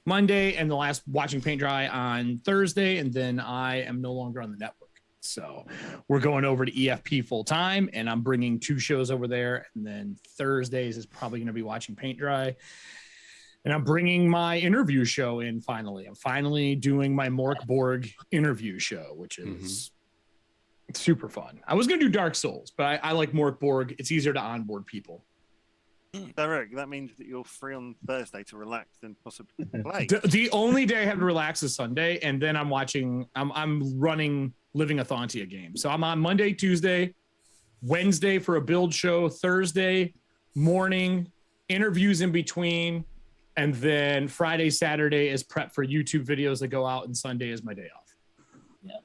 Monday and the last Watching Paint Dry on Thursday, and then I am no longer on the network. So we're going over to EFP full time, and I'm bringing 2 shows over there. And then Thursdays is probably going to be Watching Paint Dry. And I'm bringing my interview show in finally. I'm finally doing my Mork Borg interview show, which is super fun. I was going to do Dark Souls, but I like Mork Borg. It's easier to onboard people. Derek, that means that you're free on Thursday to relax and possibly play. The only day I have to relax is Sunday, and then I'm running Living a Thontia game. So I'm on Monday, Tuesday, Wednesday for a build show, Thursday morning, interviews in between, and then Friday, Saturday is prep for YouTube videos that go out, and Sunday is my day off. Yeah.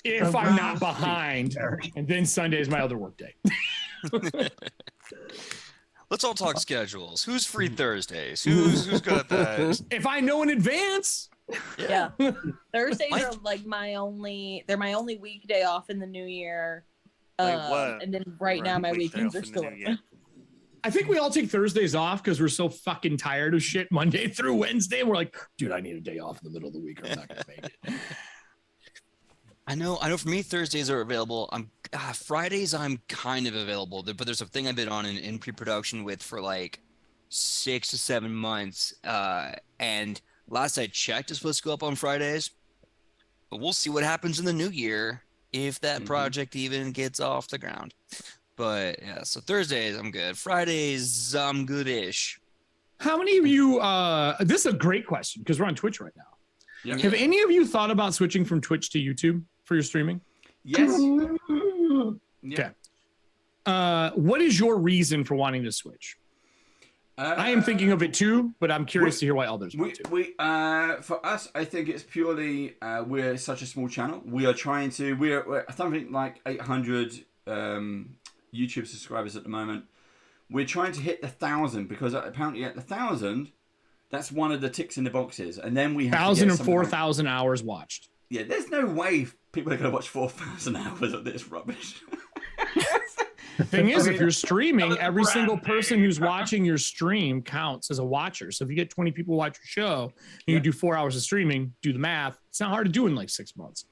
If I'm not behind, and then Sunday is my other work day. Let's all talk schedules. Who's free Thursdays? Who's got that? If I know in advance. Yeah. Thursdays are like my only weekday off in the new year. And then right now my weekends are still I think we all take Thursdays off because we're so fucking tired of shit Monday through Wednesday. And we're like, dude, I need a day off in the middle of the week or I'm not gonna make it. I know for me, Thursdays are available. Fridays I'm kind of available, but there's a thing I've been on in pre-production with for like 6 to 7 months. And last I checked, it's supposed to go up on Fridays. But we'll see what happens in the new year if that project even gets off the ground. But yeah, so Thursdays I'm good. Fridays I'm good-ish. How many of you? This is a great question because we're on Twitch right now. Yeah. Have any of you thought about switching from Twitch to YouTube for your streaming? Yes. Okay. What is your reason for wanting to switch? I am thinking of it too, but I'm curious to hear why others want to. For us, I think it's purely we're such a small channel. We're something like 800 YouTube subscribers at the moment. We're trying to hit the 1,000 because apparently at the 1,000, that's one of the ticks in the boxes, and then we have 1,000 and 4,000 hours watched. Yeah, there's no way people are going to watch 4,000 hours of this rubbish. The thing is, if you're streaming, every single person who's watching your stream counts as a watcher. So if you get 20 people watch your show and you do 4 hours of streaming, do the math. It's not hard to do in like 6 months.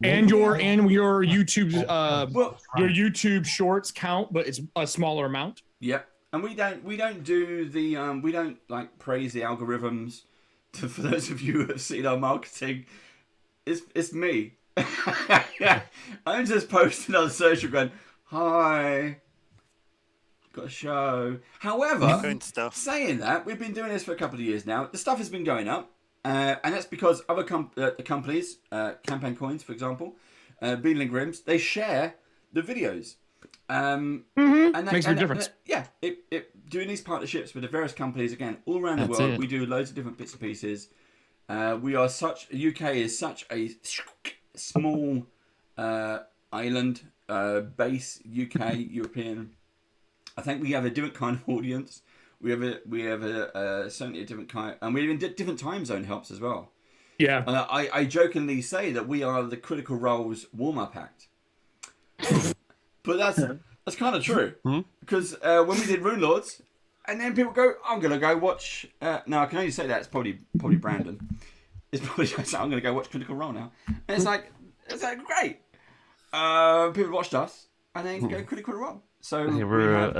And your YouTube your YouTube shorts count, but it's a smaller amount. Yep. And we don't do the we don't like praise the algorithms. For those of you who have seen our marketing, it's me. I'm just posting on social going, hi, got a show. However, saying that, we've been doing this for a couple of years now. The stuff has been going up, and that's because other companies, Campaign Coins, for example, Beadle and Grimm's, they share the videos. And that makes a difference. Doing these partnerships with the various companies again all around the world. We do loads of different bits and pieces. UK is such a small island base. UK European. I think we have a different kind of audience. We have certainly a different kind, and we even did different time zone helps as well. Yeah. I jokingly say that we are the Critical Role's warm-up act. But that's kind of true because when we did Rune Lords, and then people go, "I'm gonna go watch." No, I can only say that it's probably Brandon. It's probably I'm gonna go watch Critical Role now, and it's like great. People watched us, and then go Critical Role. So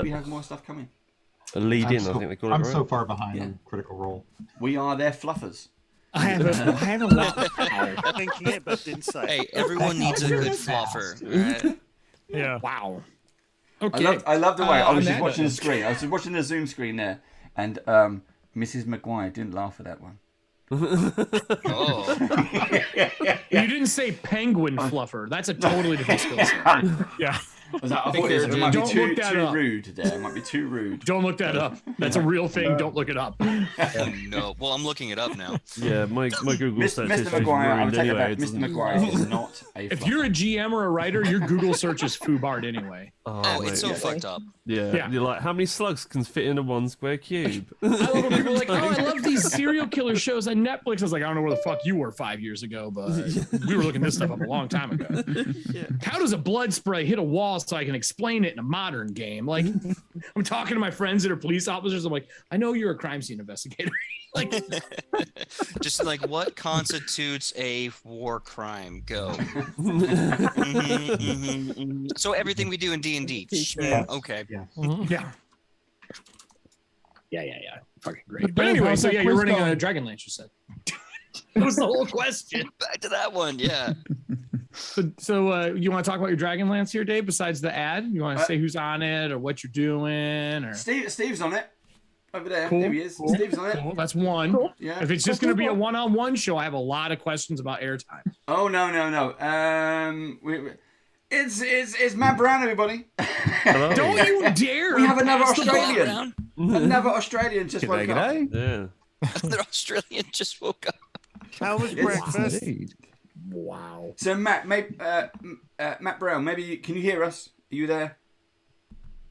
we have more stuff coming. A lead in, I think they call it. I'm so far behind on Critical Role. We are their fluffers. I haven't watched. Thinking it, but didn't say. Hey, everyone needs a good fluffer. Right? Yeah. Wow. Okay. I love the way I was just watching the screen. I was just watching the Zoom screen there, and Mrs. McGuire didn't laugh at that one. You didn't say penguin fluffer. That's a totally different skill set. Yeah. I thought it might be too rude there. It might be too rude. Don't look that up. That's a real thing. Don't look it up. No. Well, I'm looking it up now. Yeah, my Google search Mr. is McGuire, ruined anyway. Mr. McGuire is not a If you're a GM or a writer, your Google search is FooBard anyway. Oh, it's so fucked up. Yeah. You're like, how many slugs can fit in a 1 square cube? I love when people are like, oh, I love these serial killer shows on Netflix. I was like, I don't know where the fuck you were 5 years ago, but we were looking this stuff up a long time ago. How does a blood spray hit a wall so I can explain it in a modern game? Like, I'm talking to my friends that are police officers. I'm like, I know you're a crime scene investigator. Like, just like, what constitutes a war crime? Go. So everything we do in D&D. Okay. Yeah. Fucking great. But anyway, so yeah, you're running a Dragonlance, you said. That was the whole question. Back to that one, yeah. So you want to talk about your Dragonlance here, Dave, besides the ad? You want to say who's on it or what you're doing? Or Steve's on it. Over there. Cool. There he is. Cool. Steve's on it. Cool. That's one. Cool. Yeah. If it's just going to be a one-on-one show, I have a lot of questions about airtime. Oh, no. It's Matt Brown, everybody. Don't you dare! We have another Australian. Another Australian just woke up. Yeah. Another Australian just woke up. How was breakfast? Wow. So Matt Brown, maybe can you hear us? Are you there?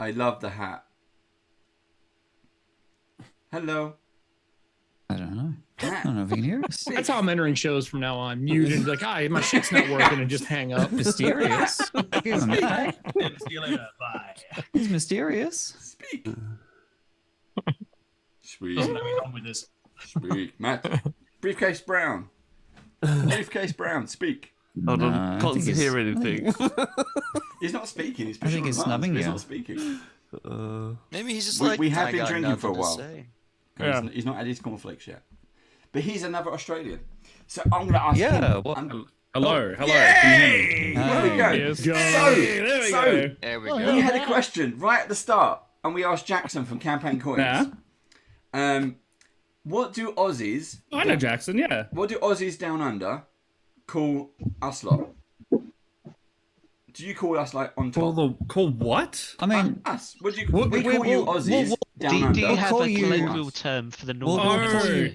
I love the hat. Hello. I don't know. I don't know if you can hear us. That's how I'm entering shows from now on. Mute and be like, hi, my shit's not working, and just hang up. Mysterious. See you later. Bye. It's mysterious. Speak. Sweet. Doesn't let me on with this. Speak. Matt. Briefcase Brown. Briefcase Brown, speak. Hold on. Can't hear anything. He's not speaking. He's I think he's snubbing He's you. not speaking. Maybe he's just like, we have I been got drinking for a nothing to while. say. Yeah. He's not had his cornflakes yet. But he's another Australian. So I'm going to ask him. Hello. Yay! Can you hear me? There we go. Yes, go. There we go. There we go. He had a question right at the start, and we asked Jackson from Campaign Coins. Yeah. What do Aussies... I know Jackson, yeah. What do Aussies down under call us lot? Do you call us like on top? Call what? I mean, us. What do you? We call you Aussies down under. Do you have a you- colloquial term for the normal?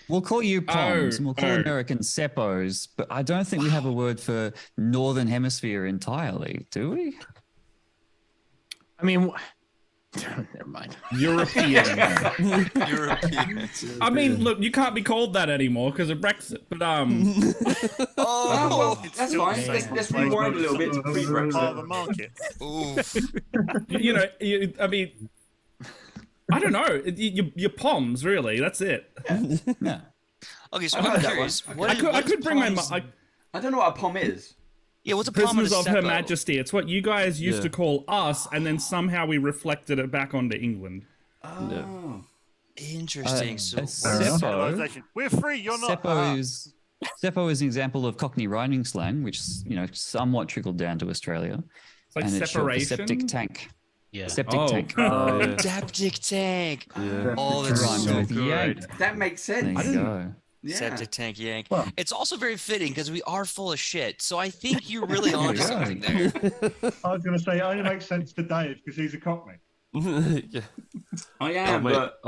We'll call you Poms and we'll call Americans Seppos, but I don't think we have a word for Northern Hemisphere entirely, do we? I mean, never mind. European. European. I mean, look, you can't be called that anymore because of Brexit. But well, that's fine. Let's rewind a little bit to pre-Brexit. The market. you know, I mean, I don't know. Your Poms, really. That's it. Yeah. Okay, so I'm curious. I could bring my. I don't know what a pom is. Yeah, what's a pom Prisoners of Her Seppo? Majesty. It's what you guys used to call us, and then somehow we reflected it back onto England. Oh. Interesting. Seppo. We're free. You're not. Seppo is an example of Cockney rhyming slang, which somewhat trickled down to Australia. It's like and it's short for separation. septic tank. Yeah. Septic tank. Septic tank. Yeah. Oh, that's Rhymes so with good. yank. That makes sense. There you go. Yeah. Septic tank yank. Well- It's also very fitting because we are full of shit. So I think you're really onto something there. I was going to say it only makes sense to Dave because he's a Cockney. Yeah. I am, but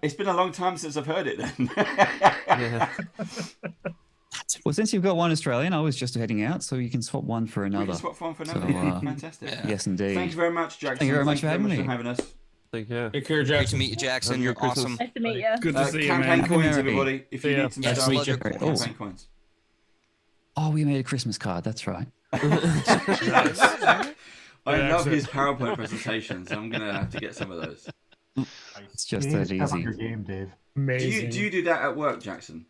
it's been a long time since I've heard it. Then. Yeah. Well, since you've got one Australian, I was just heading out, so you can swap one for We another. can swap one for another. So, Fantastic. Yes, indeed. Thank you very much, Jackson. Thank you very much for having me. us. Take care. Take care, Great to Jackson. meet you, Jackson. Have a You're good Christmas. awesome. Nice to meet you. Good to see you, Campaign man. Coins, Happy everybody. If you Yeah. need some Yes, stuff, love your campaign coins. coins. Oh, we made a Christmas card. That's right. I love his PowerPoint presentations. I'm gonna have to get some of those. It's just You need that to step up easy. your game, Dave. Amazing. Do you do that at work, Jackson?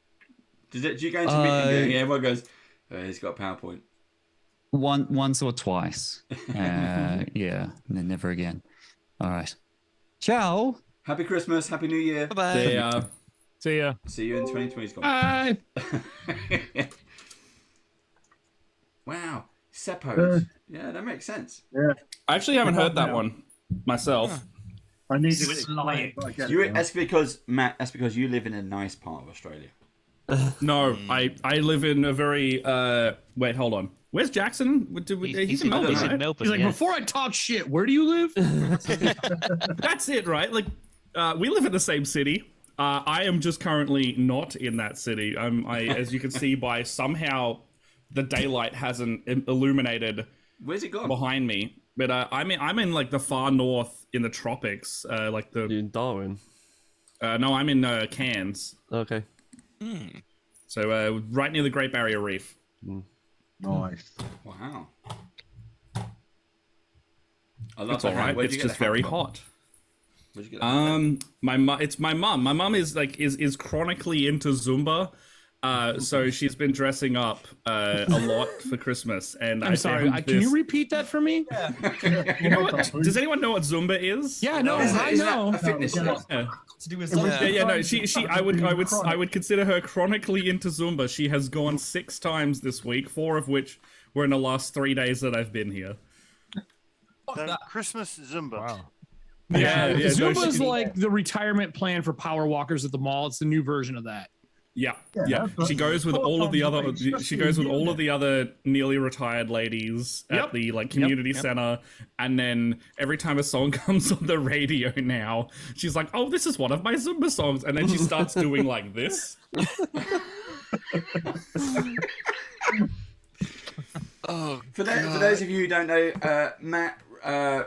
Do you go into a meeting and everyone goes, he's got a PowerPoint? Once or twice. Yeah, and then never again. All right. Ciao. Happy Christmas, Happy New Year. Bye-bye. See ya. See ya. See you in 2020. Bye. Wow, Seppos. Yeah, that makes sense. Yeah. I actually haven't heard that one myself. I need to It's lying. That's because Matt. That's because you live in a nice part of Australia. No, I live in a very wait, hold on. Where's Jackson? He's in Melbourne, he's right? in Melbourne. He's like, yeah. before I talk shit, where do you live? That's it, right? Like, we live in the same city. I am just currently not in that city. As you can see by somehow the daylight hasn't illuminated. Where's it gone? Behind me. But I'm in like the far north in the tropics, like the. You're in Darwin. No, I'm in Cairns. Okay. So right near the Great Barrier Reef. Nice. Wow. I love It's all right. It's just very hot. Where'd you get that? It's my mom. My mom is chronically into Zumba. So she's been dressing up a lot for Christmas, and I'm sorry. Can you repeat that for me? You know what? Does anyone know what Zumba is? Yeah, no, I know. A fitness thing? To do with Zumba. Yeah, no. She. I would consider her chronically into Zumba. She has gone 6 times this week, 4 of which were in the last 3 days that I've been here. Christmas Zumba. Wow. Yeah, Zumba's like the retirement plan for power walkers at the mall. It's the new version of that. Yeah. She goes with all of the other. She goes with all of the other nearly retired ladies at the community center, and then every time a song comes on the radio now, she's like, "Oh, this is one of my Zumba songs," and then she starts doing like this. For those of you who don't know, Matt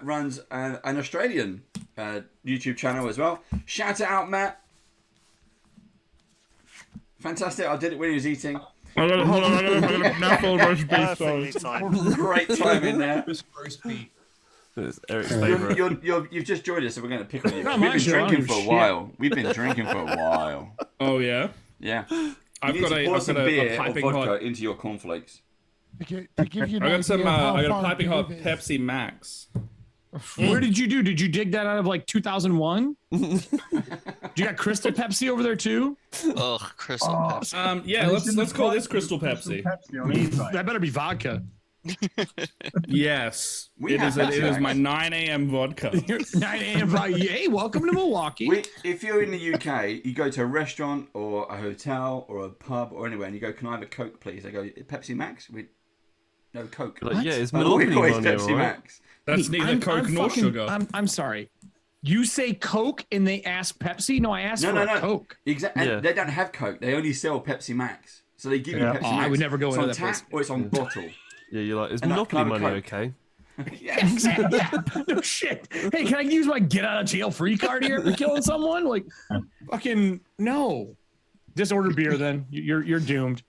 runs an Australian YouTube channel as well. Shout it out, Matt. Fantastic! I did it when he was eating. Hold on. Mouthful roast beef sauce. Great time in there. Roast beef. It's Eric's favourite. You've just joined us, so we're going to pick on you. No, We've been drinking for a shit. while. We've been drinking for a while. Oh yeah. Yeah. I've You got need to a pour some beer or piping vodka hot. into your cornflakes. To give you an I got some. idea of how I got a far piping hot Dave is. Pepsi Max. Where did you do? Did you dig that out of like 2001? You got Crystal Pepsi over there too? Ugh, Crystal Pepsi. Yeah, let's call this Crystal Pepsi. That better be vodka. Yes, We it have is. It Pepsi is my Max. 9 a.m. vodka. 9 a.m. vodka. Hey, welcome to Milwaukee. If you're in the UK, you go to a restaurant or a hotel or a pub or anywhere, and you go, "Can I have a Coke, please?" They go, "Pepsi Max." No Coke. Like, yeah, it's We Monopoly always money, Pepsi right? Max. That's neither Coke nor sugar. I'm sorry. You say Coke and they ask Pepsi? No, I asked for a Coke. Exactly. Yeah. They don't have Coke. They only sell Pepsi Max. So they give you Pepsi Max. I would never go it's into on that tap place. or it's on bottle. Yeah, you're like, is And Monopoly Coke. money okay? Yeah, exactly. Yeah. No shit. Hey, can I use my get out of jail free card here for killing someone? Like, fucking no. Just order beer then. You're doomed.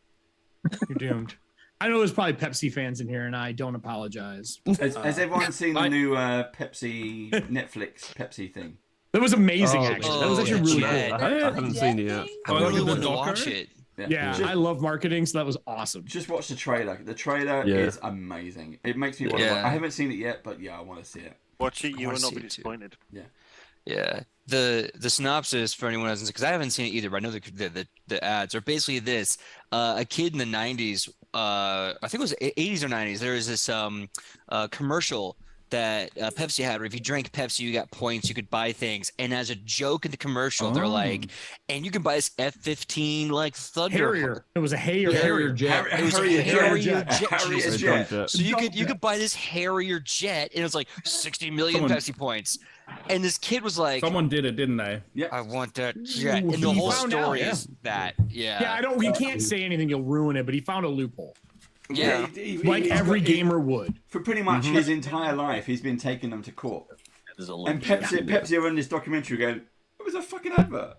You're doomed. I know there's probably Pepsi fans in here, and I don't apologize. Has everyone seen the new Pepsi Netflix Pepsi thing? That was amazing, actually. That was actually really cool. I haven't seen it yet. I really wanted to watch it. Yeah, I love marketing, so that was awesome. Just watch the trailer. The trailer is amazing. It makes me want to watch. I haven't seen it yet, but yeah, I want to see it. Watch it, you I will wanna not see be it too. disappointed. Yeah. Yeah. The synopsis for anyone who hasn't, because I haven't seen it either, but I know the ads are basically this: a kid in the 90s, I think it was 80s or 90s. There was this commercial that Pepsi had, where if you drank Pepsi, you got points, you could buy things. And as a joke in the commercial, they're like, and you can buy this F-15 like Thunder. Harrier. It was a Harrier jet. It was a Harrier jet. Harrier Jesus jet. Christ. So you could buy this Harrier jet, and it was like 60 million Pepsi points. And this kid was like, Someone did it, didn't they? Yeah. I want that jet. Ooh, And the he whole found out, story yeah. is that. Yeah. Yeah, I don't. You can't say anything; you'll ruin it. But he found a loophole, Yeah. like every gamer would. For pretty much his entire life, he's been taking them to court. And Pepsi are in this documentary going, it was a fucking advert.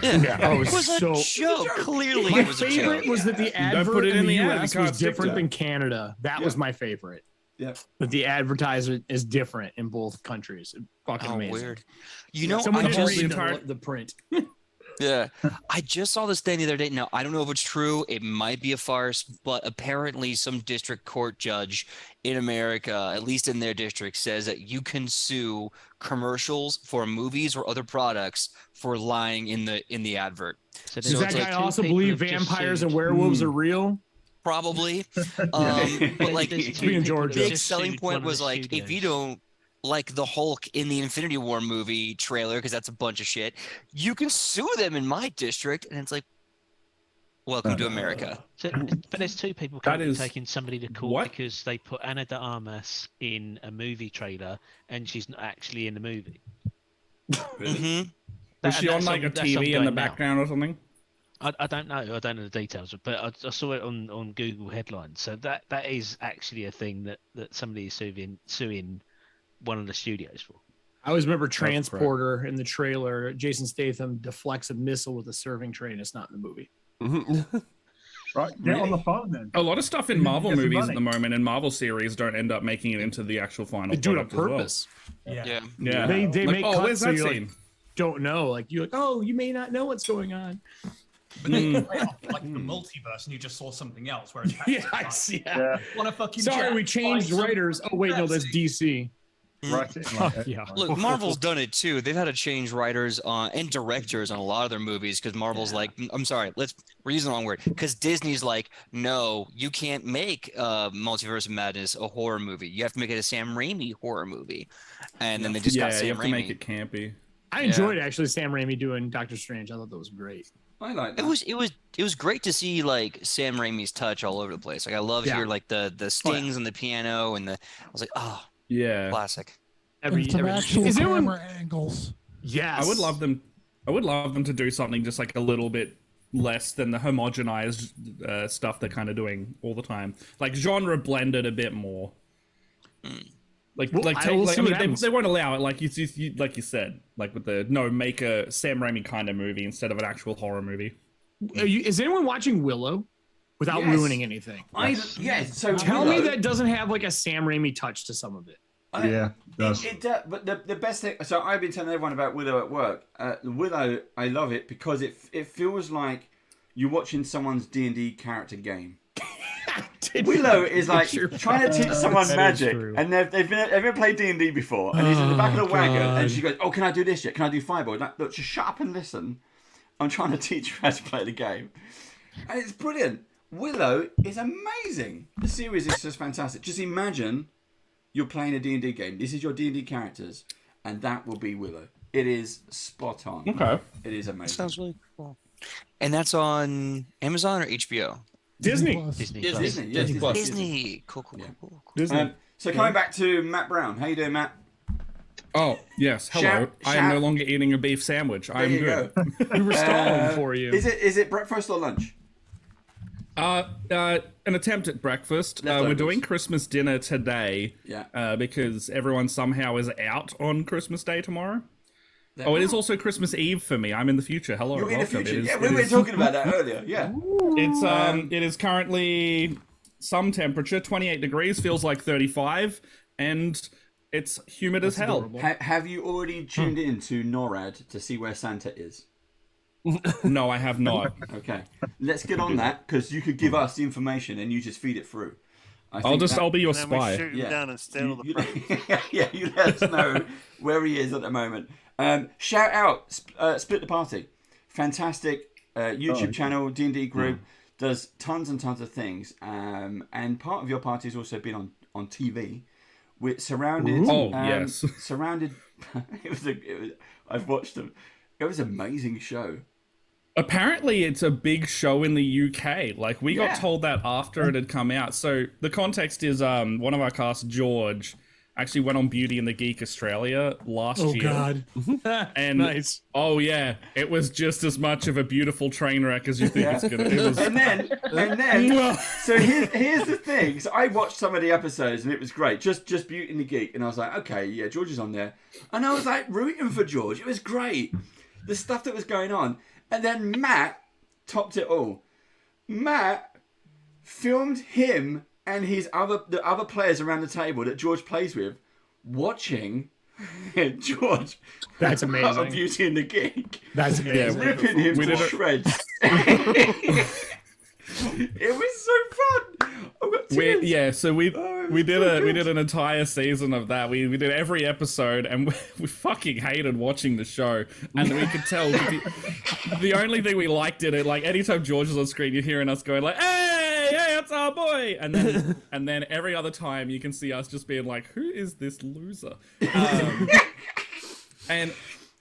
Yeah. Oh, It was a joke. Clearly, My it was a favorite joke. was that the Don't put advert it in in the the ad, US you can't was stick different to than it. Canada. That was my favorite. Yeah. That the advertiser is different in both countries. Fucking Oh, amazing. weird. You know, Someone I didn't just, read the print. yeah, I just saw this thing the other day. Now, I don't know if it's true. It might be a farce, but apparently some district court judge in America, at least in their district, says that you can sue commercials for movies or other products for lying in the advert. So Does that it's like guy two also people believe have just vampires sued. and werewolves are real? Probably. But like, There's the two Being people that Georgia. big just selling sued point one of was the like, if you studios. don't like the Hulk in the Infinity War movie trailer, because that's a bunch of shit, you can sue them in my district. And it's like, Welcome to America. So, but there's two people currently taking somebody to court because they put Ana de Armas in a movie trailer and she's not actually in the movie. Mm-hmm. Was she on like a TV in the background or something? I don't know. I don't know the details, but I saw it on Google headlines. So that is actually a thing that somebody is suing one of the studios for. I always remember Transporter in the trailer. Jason Statham deflects a missile with a serving tray, and it's not in the movie. Right, get on the phone then. A lot of stuff in Marvel movies at the moment and Marvel series don't end up making it into the actual final. They do it on product purpose. Well. Yeah. They like, make oh, cuts where's so that you're scene? like, don't know. Like you're like, oh, you may not know what's going on. But then you play off like the multiverse and you just saw something else. Whereas wanna fucking Sorry, we changed writers. Oh wait, no, that's DC. Right. Yeah. Look, Marvel's done it too. They've had to change writers and directors on a lot of their movies because Marvel's like, I'm sorry, we're using the wrong word. Because Disney's like, no, you can't make Multiverse of Madness a horror movie. You have to make it a Sam Raimi horror movie. And then they just got Sam you have Raimi. to make it campy. I enjoyed actually Sam Raimi doing Doctor Strange. I thought that was great. I like that. It was great to see like Sam Raimi's touch all over the place. Like I love hear like the stings and the piano and I was like, oh yeah, classic. Some actual is anyone camera angles. Yes, I would love them to do something just like a little bit less than the homogenized stuff they're kind of doing all the time. Like genre blended a bit more. Like they won't allow it. Like you said, like with the make a Sam Raimi kind of movie instead of an actual horror movie. Is anyone watching Willow without ruining anything? So tell me that doesn't have like a Sam Raimi touch to some of it. It does. But the best thing. So I've been telling everyone about Willow at work. Willow, I love it because it feels like you're watching someone's D&D character game. Willow is like trying to teach someone magic, and they've never played D&D before, and he's in the back of the wagon, and she goes, "Oh, can I do this yet? Can I do Fireball?" Like, look, just shut up and listen. I'm trying to teach you how to play the game, and it's brilliant. Willow is amazing. The series is just fantastic. Just imagine you're playing a D&D game. This is your D&D characters, and that will be Willow. It is spot on. Okay, it is amazing. That sounds really cool. And that's on Amazon or HBO. Disney. Disney. Cool. Disney. So coming back to Matt Brown. How you doing, Matt? Oh, yes. Hello. I am no longer eating a beef sandwich. I am good. We were stalling for you. Is it breakfast or lunch? An attempt at breakfast. We're doing Christmas dinner today. Yeah. Because everyone somehow is out on Christmas Day tomorrow. It is also Christmas Eve for me. I'm in the future. Hello. You're in the future. We were talking about that earlier. Yeah. It is currently some temperature, 28 degrees, feels like 35, and it's humid as hell. Have you already tuned in to NORAD to see where Santa is? No, I have not. Okay. Let's get on that because you could give us the information and you just feed it through. I'll be your And then we spy. shoot him down and steal the presents. Yeah, you let us know where he is at the moment. Shout out Split the Party, fantastic YouTube channel, D&D group, does tons and tons of things, and part of your party has also been on TV. We're surrounded. Yes, surrounded. I've watched them. It was an amazing show. Apparently, it's a big show in the UK. Like we got told that after it had come out. So the context is, one of our cast, George, actually went on Beauty and the Geek Australia last year. Oh God! And nice. Oh yeah, it was just as much of a beautiful train wreck as you think it's gonna. It was... And then, so here's the thing. So I watched some of the episodes and it was great. Just Beauty and the Geek, and I was like, okay, yeah, George is on there, and I was like rooting for George. It was great, the stuff that was going on, and then Matt topped it all. Matt filmed him and the other players around the table that George plays with, watching George. That's amazing. Of Beauty and the Geek. That's amazing. Ripping him to shreds. It was so fun. So we did an entire season of that. We did every episode, and we fucking hated watching the show. And we could tell the only thing we liked in it, like anytime George was on screen, you're hearing us going like, "Hey, that's our boy!" And then every other time you can see us just being like, "Who is this loser?" And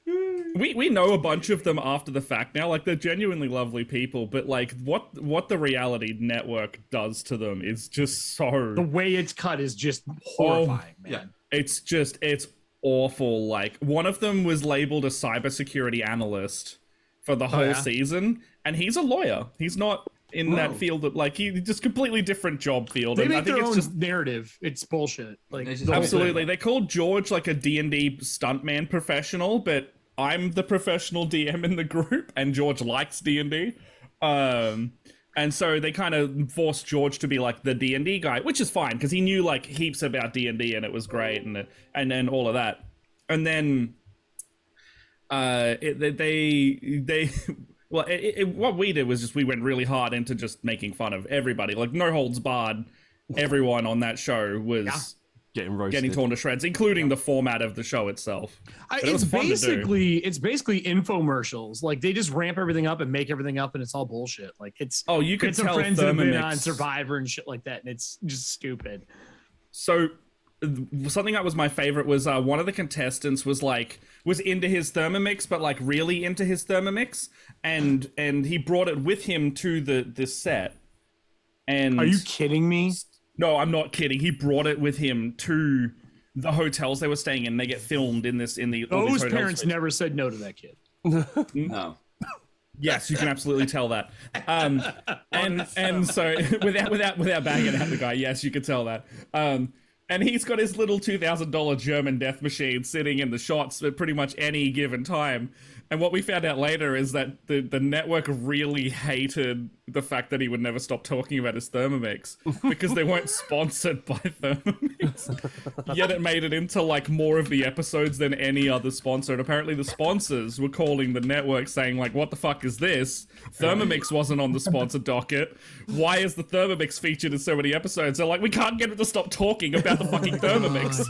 We know a bunch of them after the fact now. Like, they're genuinely lovely people, but like what the Reality Network does to them is just so. The way it's cut is just horrifying, man. Yeah, it's awful. Like, one of them was labeled a cybersecurity analyst for the whole season, and he's a lawyer. He's not in that field of, like, he just completely different job field. They and make I think their it's own just narrative. It's bullshit. Like, absolutely. They called George like a D&D stuntman professional, but I'm the professional DM in the group, and George likes D&D. And so they kind of forced George to be like the D&D guy, which is fine because he knew like heaps about D&D and it was great and then all of that. And then what we did was just we went really hard into just making fun of everybody, like no holds barred. Everyone on that show was getting torn to shreds, including the format of the show itself. It's basically infomercials. Like, they just ramp everything up and make everything up, and it's all bullshit. Like, it's you could tell friends that have been on Thermomix Survivor and shit like that, and it's just stupid. So something that was my favorite was one of the contestants was into his Thermomix, but like really into his Thermomix, and he brought it with him to this set. And are you kidding me? No, I'm not kidding. He brought it with him to the hotels they were staying in. They get filmed in those parents never said no to that kid. No. Yes, you can absolutely tell that. And so without banging out the guy, yes, you could tell that. And he's got his little $2,000 German death machine sitting in the shots at pretty much any given time. And what we found out later is that the network really hated the fact that he would never stop talking about his Thermomix because they weren't sponsored by Thermomix. Yet it made it into like more of the episodes than any other sponsor. And apparently the sponsors were calling the network saying like, what the fuck is this? Thermomix wasn't on the sponsor docket. Why is the Thermomix featured in so many episodes? They're like, we can't get him to stop talking about the fucking Thermomix.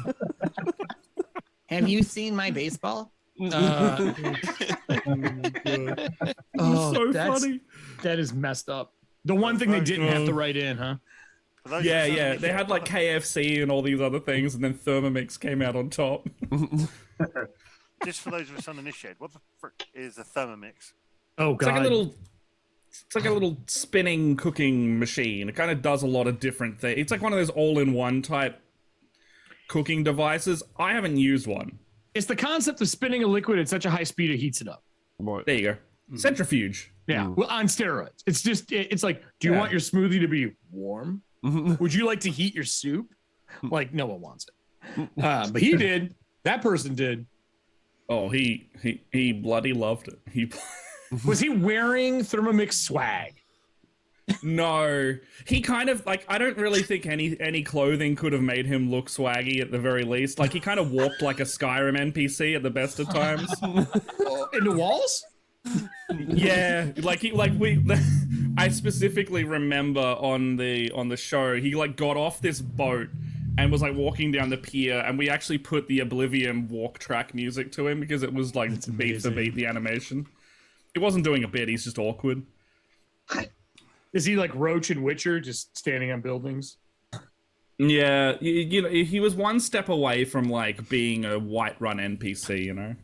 Have you seen my baseball? So funny. That is messed up. The one thing they didn't have to write in, huh? Yeah. They had like KFC and all these other things, and then Thermomix came out on top. Just for those of us uninitiated, what the frick is a Thermomix? Oh god. It's like a little spinning cooking machine. It kind of does a lot of different things. It's like one of those all-in-one type cooking devices. I haven't used one. It's the concept of spinning a liquid at such a high speed it heats it up. Right. There you go. Centrifuge. Yeah. Well, on steroids. It's like, do you want your smoothie to be warm? Would you like to heat your soup? Like, no one wants it. But he did. That person did. Oh, he bloody loved it. Was he wearing Thermomix swag? No, he kind of like, I don't really think any clothing could have made him look swaggy at the very least. Like, he kind of walked like a Skyrim NPC at the best of times. In the walls? Yeah, I specifically remember on the show, he like got off this boat and was like walking down the pier, and we actually put the Oblivion walk track music to him because it was like beat for beat the animation. He wasn't doing a bit, he's just awkward. Is he like Roach in Witcher, just standing on buildings? Yeah, you know, he was one step away from like being a Whiterun NPC, you know?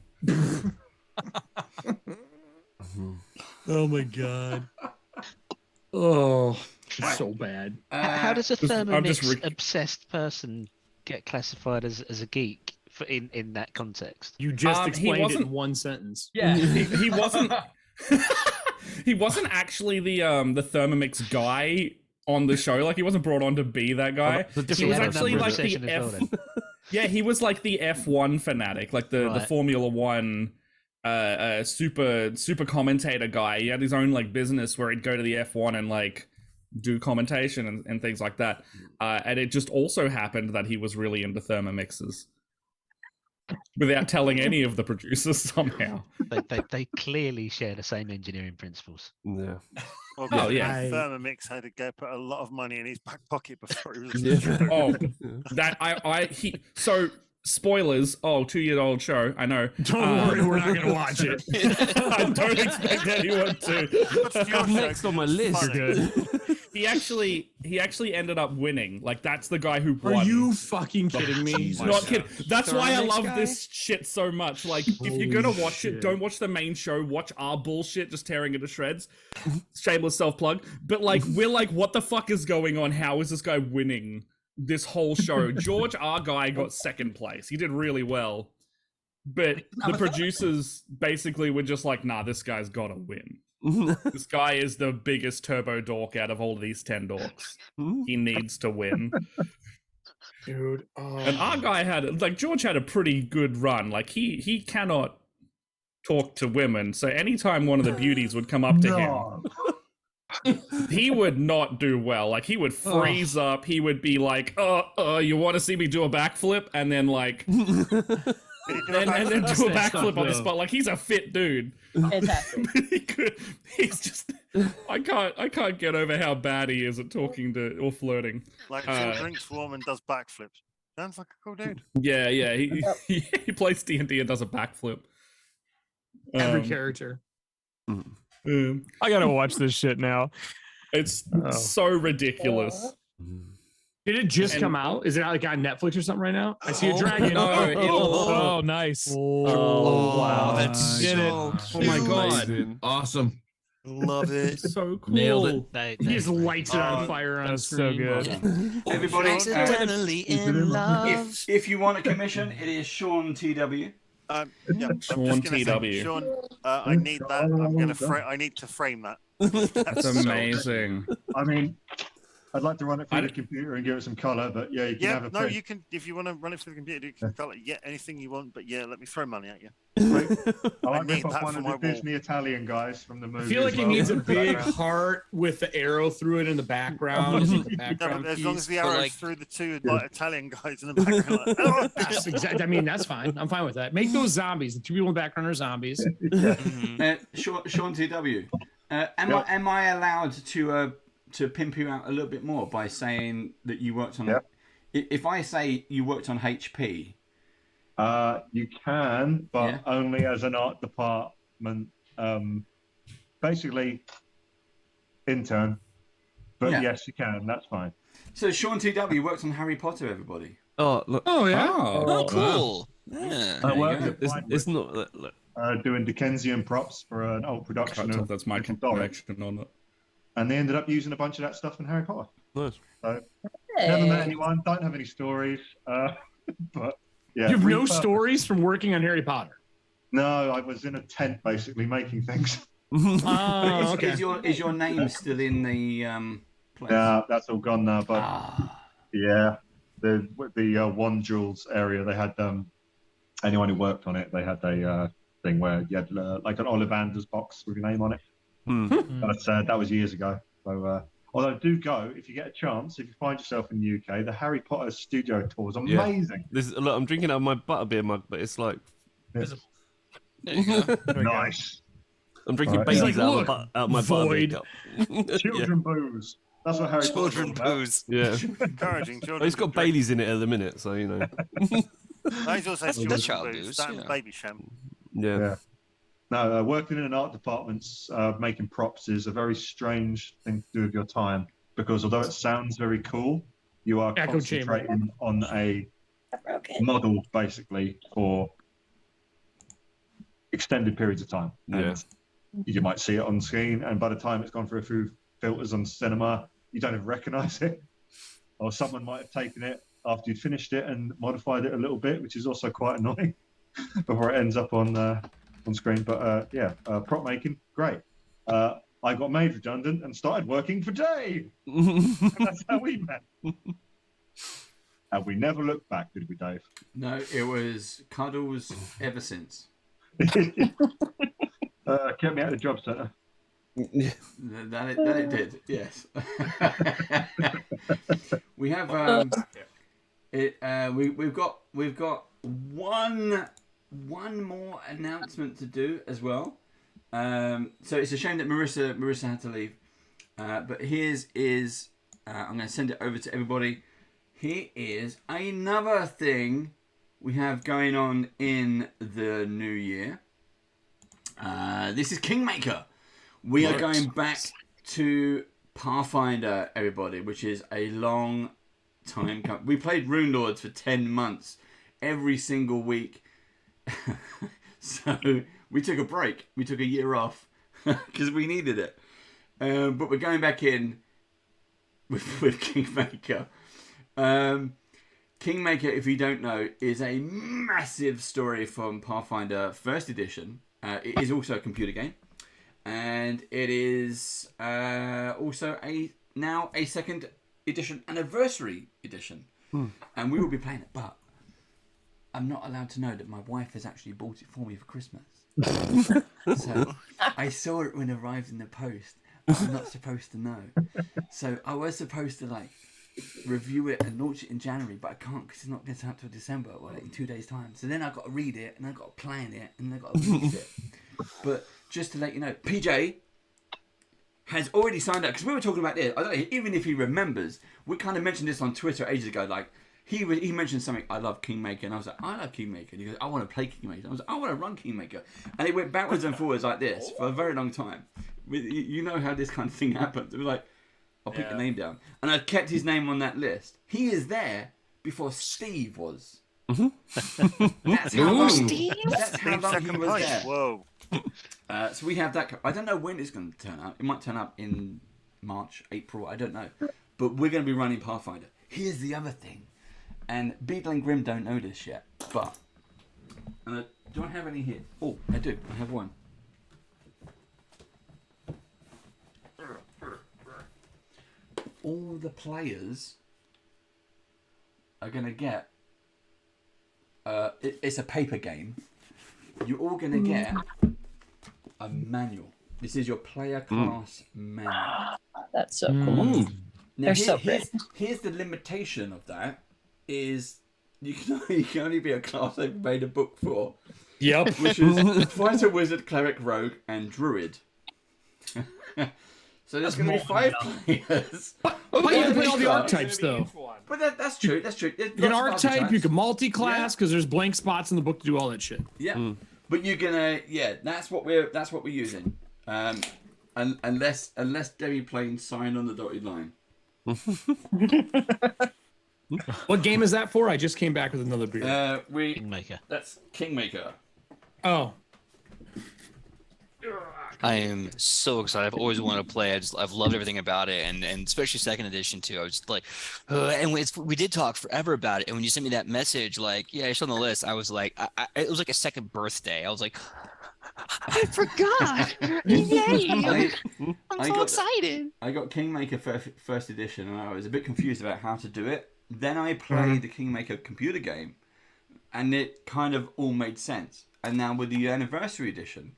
Oh my god. Oh, so bad. How does a Thermomix obsessed person get classified as a geek in that context? You just explained it in one sentence. Yeah, he wasn't. He wasn't actually the Thermomix guy on the show. Like, he wasn't brought on to be that guy. He was actually like the yeah, he was like the F1 fanatic, like the Formula One super commentator guy. He had his own like business where he'd go to the F1 and like do commentation and things like that. And it just also happened that he was really into Thermomixes. Without telling any of the producers somehow. They clearly share the same engineering principles. Yeah. Well, Thermomix had to put a lot of money in his back pocket before he was. So spoilers. 2-year-old show. I know. Don't worry, we're not gonna watch it. I don't expect anyone to. Next on my list. he actually ended up winning. Like that's the guy who won. Are you fucking kidding me? Not kidding. That's why I love this shit so much. Like, if you're gonna watch it, don't watch the main show. Watch our bullshit, just tearing it to shreds. Shameless self plug. But like, we're like, what the fuck is going on? How is this guy winning this whole show? George, our guy, got second place. He did really well, but the producers basically were just like, nah, this guy's gotta win. This guy is the biggest turbo dork out of all of these 10 dorks. He needs to win. Dude. And our guy George had a pretty good run. Like, he cannot talk to women, so anytime one of the beauties would come up to him, he would not do well. Like, he would freeze up. He would be like, you want to see me do a backflip? And then, like... and then do a backflip on the spot. Like, he's a fit dude. Fantastic. He's just... I can't get over how bad he is at talking to or flirting. Like, drinks warm and does backflips. Sounds like a cool dude. Yeah. He plays D&D and does a backflip. Every character. I gotta watch this shit now. It's so ridiculous. Did it just come out? Is it like on Netflix or something right now? I see a dragon. Oh, nice. Oh, wow. That's so cool. Oh my god. Awesome. Love it. So cool. Nailed it. He just lights it on fire on screen. So good. Everybody, Accidentally in love. if you want a commission, it is Sean TW. Sean TW. Sean, I need that. I need to frame that. That's amazing. I mean, I'd like to run it through the computer and give it some color, but yeah, you can have a print. you can if you want to run it through the computer, you can color anything you want. But yeah, let me throw money at you. I like rip off one of the Disney Italian guys from the movie. I feel like it needs a big heart with the arrow through it in the background. As long as the arrow's through the two Italian guys in the background. That's exactly. I mean, that's fine. I'm fine with that. Make those zombies. The two people in the background are zombies. Sean TW. Am I allowed to pimp you out a little bit more by saying that you worked on? If I say you worked on HP. You can, but only as an art department, basically intern. But yes, you can. That's fine. So Sean TW worked on Harry Potter. Everybody. Oh, look. Oh yeah. Oh, cool. Yeah. I worked it's not. Look. Doing Dickensian props for an old production of that's my connection on it. And they ended up using a bunch of that stuff in Harry Potter. Nice. So never met anyone. Don't have any stories. But. Yeah, you have no stories from working on Harry Potter? No, I was in a tent basically making things. Okay. Is your name still in the place? Yeah, that's all gone now. But yeah, the One Jewels area, they had anyone who worked on it, they had a thing where you had like an Ollivander's box with your name on it. But that was years ago. So. Although do go if you get a chance, if you find yourself in the UK, the Harry Potter studio tour is amazing. Look, I'm drinking out of my butterbeer mug, but it's like nice. I'm drinking Baileys out of my butterbeer cup. Children booze. That's what Harry Children booze. Yeah. Encouraging children. He's got Baileys in it at the minute, so you know. He's also that's child booze. That baby sham. Yeah. No, working in an art department, making props is a very strange thing to do with your time because although it sounds very cool, you are concentrating on a model basically for extended periods of time. And you might see it on screen, and by the time it's gone through a few filters on cinema, you don't even recognize it. Or someone might have taken it after you'd finished it and modified it a little bit, which is also quite annoying before it ends up on screen. But prop making, great. I got made redundant and started working for Dave. And that's how we met. And we never looked back, did we, Dave? No, it was cuddles ever since. Kept me out of the job centre. That it did, yes. We have we've got one more announcement to do as well. So it's a shame that Marissa had to leave. But here's I'm going to send it over to everybody. Here is another thing we have going on in the new year. This is Kingmaker. We are going back to Pathfinder, everybody, which is a long time coming. We played Rune Lords for 10 months, every single week. So we took a break. We took a year off because we needed it. But we're going back in with Kingmaker. Kingmaker, if you don't know, is a massive story from Pathfinder First Edition. It is also a computer game, and it is also now a second edition anniversary edition. And we will be playing it, but I'm not allowed to know that my wife has actually bought it for me for Christmas. So I saw it when it arrived in the post. I'm not supposed to know. So I was supposed to like review it and launch it in January, but I can't because it's not going to out till December, or like in 2 days' time. So then I've got to read it, and I've got to plan it, and I've got to release it. But just to let you know, PJ has already signed up, because we were talking about this. I don't know, even if he remembers, we kind of mentioned this on Twitter ages ago. Like he mentioned something, I love Kingmaker, and I was like, I love Kingmaker. And he goes, I want to play Kingmaker. I was like, I want to run Kingmaker. And it went backwards and forwards like this for a very long time. You know how this kind of thing happens. It was like, I'll put your name down. And I kept his name on that list. He is there before Steve was. That's how long, Steve? That's how long he was there. Whoa. So we have that. I don't know when it's going to turn up. It might turn up in March, April. I don't know. But we're going to be running Pathfinder. Here's the other thing. And Beagle and Grim don't know this yet. But do I have any here? Oh, I do. I have one. All the players are going to get... it's a paper game. You're all going to get a manual. This is your player class manual. That's so cool. Now, They're here's the limitation of that is you can only be a class they've made a book for. Yep. Which is Fighter, Wizard, Cleric, Rogue, and Druid. So there's going to be 5 players. But you can play all the archetypes, though. But that's true. That's true. You can archetype, you can multi-class, because there's blank spots in the book to do all that shit. Yeah. But you're gonna, that's what we're using. Unless Debbie Plain signed on the dotted line. What game is that for? I just came back with another beer. Kingmaker. That's Kingmaker. Oh. I am so excited. I've always wanted to play. I've loved everything about it, and especially second edition too. I was just like, and we did talk forever about it. And when you sent me that message, like, yeah, it's on the list. I was like, it was like a second birthday. I was like, I forgot. Yay! I'm so excited. I got Kingmaker first edition, and I was a bit confused about how to do it. Then I played the Kingmaker computer game, and it kind of all made sense. And now with the anniversary edition.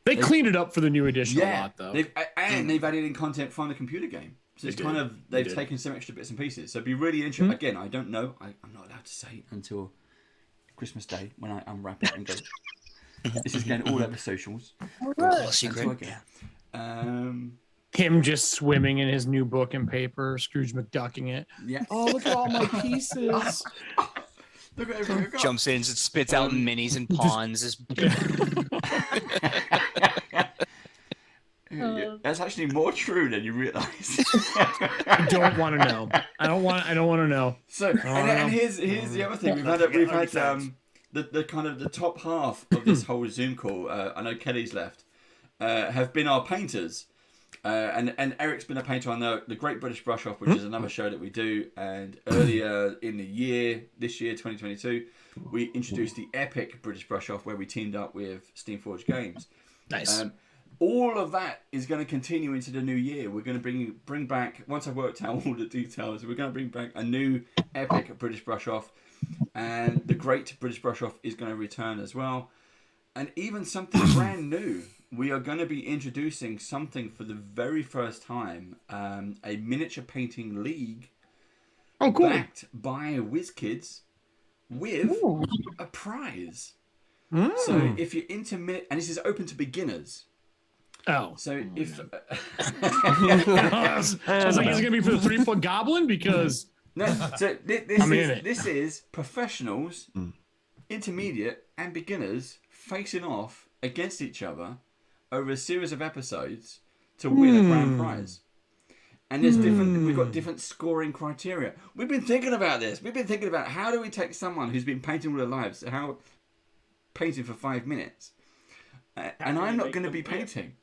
They cleaned it up for the new edition a lot, though. They've added in content from the computer game. So it's kind of, they've taken some extra bits and pieces. So it'd be really interesting. Again, I don't know. I'm not allowed to say until Christmas Day when I unwrap it and go, this is going all over socials. Secret. Him just swimming in his new book and paper, Scrooge McDucking it. Yeah. Oh, look at all my pieces. Look at everything I got. Jumps in, spits out minis and pawns. That's actually more true than you realize. I don't want to know. I don't want to know. So, and here's the other thing. We've had the kind of the top half of this whole Zoom call. I know Kelly's left. Have been our painters. And Eric's been a painter on the Great British Brush Off, which is another show that we do. And earlier in the year, this year, 2022, we introduced the Epic British Brush Off, where we teamed up with Steamforged Games. Nice. All of that is going to continue into the new year. We're going to bring back, once I've worked out all the details, we're going to bring back a new Epic British Brush Off. And the Great British Brush Off is going to return as well. And even something brand new. We are going to be introducing something for the very first time, a miniature painting league backed by WizKids with a prize. So if you're into and this is open to beginners. Oh. So if... I was like, is it going to be for the 3-foot goblin? Because... No, so this is professionals, intermediate and beginners facing off against each other over a series of episodes to win a grand prize. And there's different. We've got different scoring criteria. We've been thinking about this. We've been thinking about how do we take someone who's been painting all their lives, painting for 5 minutes, and I'm not going to be painting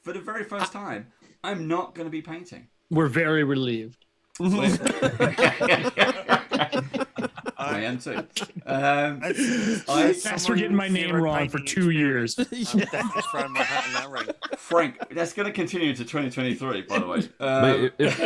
for the very first time. I'm not going to be painting. We're very relieved. I am too. Thanks for getting my name wrong for 2 years. Frank, that's going to continue to 2023, by the way. Mate, if you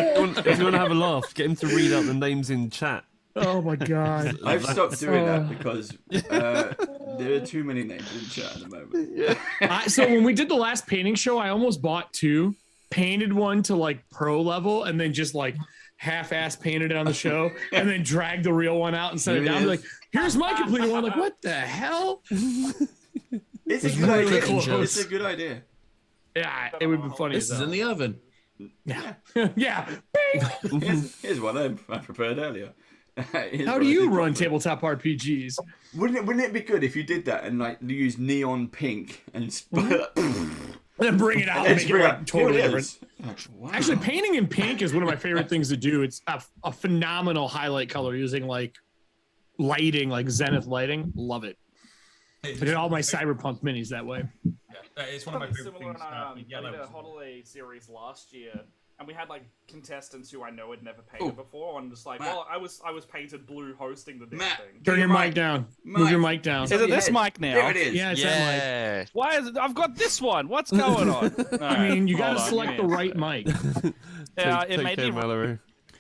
want to have a laugh, get him to read out the names in chat. Oh my god! I've stopped doing that because there are too many names in chat at the moment. So when we did the last painting show, I almost bought 2, painted one to like pro level, and then just like half-ass painted it on the show, and then dragged the real one out and set it down. Like, here's my completed one. Like, what the hell? It's a good idea. It's a good idea. Yeah, it would be funny. This is in the oven. Yeah, yeah. Here's what I prepared earlier. How do you run tabletop RPGs? Wouldn't it be good if you did that and like use neon pink and then bring it out and make it like totally different? Wow. Actually, painting in pink is one of my favorite things to do. It's a phenomenal highlight color using like lighting, like zenith lighting. Love it. I did all my cyberpunk minis that way. Yeah, it's one of my favorite things. I did a holiday series last year, and we had like contestants who I know had never painted before, and just like, well, I was painted blue hosting the damn thing. Turn your mic down. Move your mic down. Is it this mic now? There it is. Yeah, it's that mic. Why is it? I've got this one. What's going on? I mean, you got to select the right mic. Yeah, it may be. Mallory.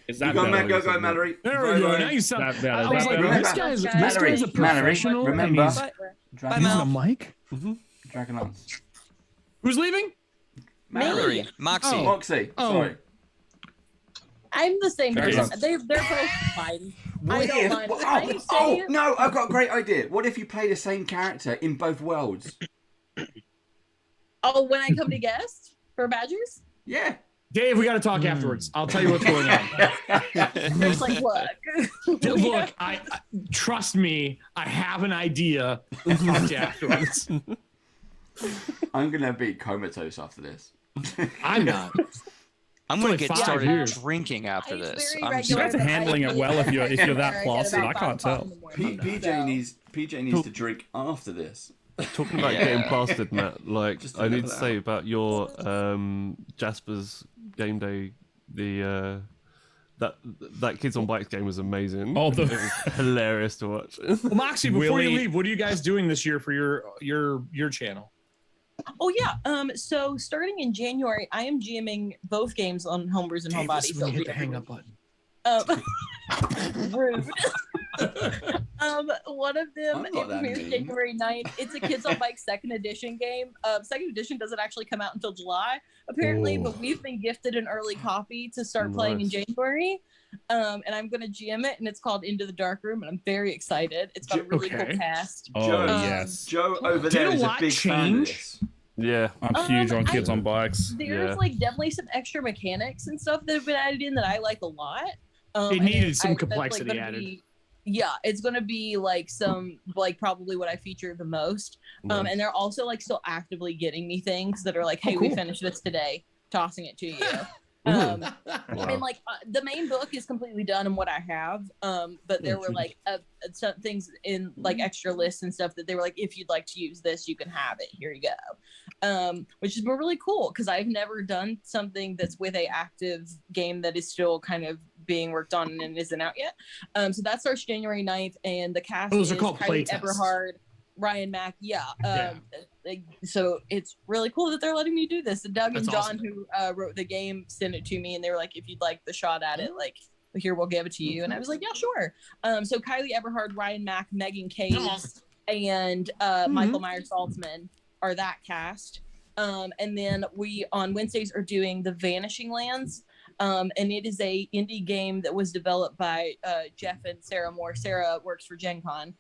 Is that go, Mallory. There we go. Now you sound. I was like, this guy's a professional. Remember, using a mic. Dragonlance. Who's leaving? Mallory. Moxie. Oh. Moxie. Sorry. I'm the same person. They're both fine. I don't mind. No, I've got a great idea. What if you play the same character in both worlds? Oh, when I come to guest for Badgers? Yeah. Dave, we got to talk afterwards. I'll tell you what's going on. There's like what? Look, I trust me. I have an idea. We'll talk to you afterwards. I'm gonna be comatose after this. I'm not. I'm gonna get started years. drinking after this. You guys are handling it well if you're that plastered. I can't tell. PJ needs to drink after this. Talking about getting plastered, Matt. Like, I need to say about your Jasper's game day. The that Kids on Bikes game was amazing. Oh, it was hilarious to watch. Well, Moxie, before you leave, what are you guys doing this year for your channel? Oh yeah. So starting in January, I am GMing both games on Homebrews and Home Body. So hit the hang up button. Rude. One of them it premieres January 9th. It's a Kids on Bikes second edition game. Second edition doesn't actually come out until July, apparently, but we've been gifted an early copy to start playing in January. And I'm gonna GM it, and it's called Into the Dark Room, and I'm very excited. It's got a really cool cast. Joe, yes. Joe over there is a big fan of this. Yeah, I'm huge on Kids on Bikes. There's like definitely some extra mechanics and stuff that have been added in that I like a lot. It needed some complexity added. Yeah, it's gonna be like some like probably what I feature the most. And they're also like still actively getting me things that are like, hey, we finished this today, tossing it to you. I mean, like the main book is completely done and what I have, but there were like some things in like extra lists and stuff that they were like, if you'd like to use this, you can have it. Here you go, which has been really cool because I've never done something that's with a active game that is still kind of being worked on and isn't out yet. So that starts January 9th, and the cast those are is called Kylie playtests. Eberhard, Ryan Mack, so it's really cool that they're letting me do this. And Doug and John, who wrote the game, sent it to me, and they were like, if you'd like the shot at it, like, here, we'll give it to you. And I was like, yeah, sure. So Kylie Eberhard, Ryan Mack, Megan Caves, and Michael Myers Saltzman are that cast. And then we, on Wednesdays, are doing The Vanishing Lands. And it is a indie game that was developed by Jeff and Sarah Moore. Sarah works for Gen Con.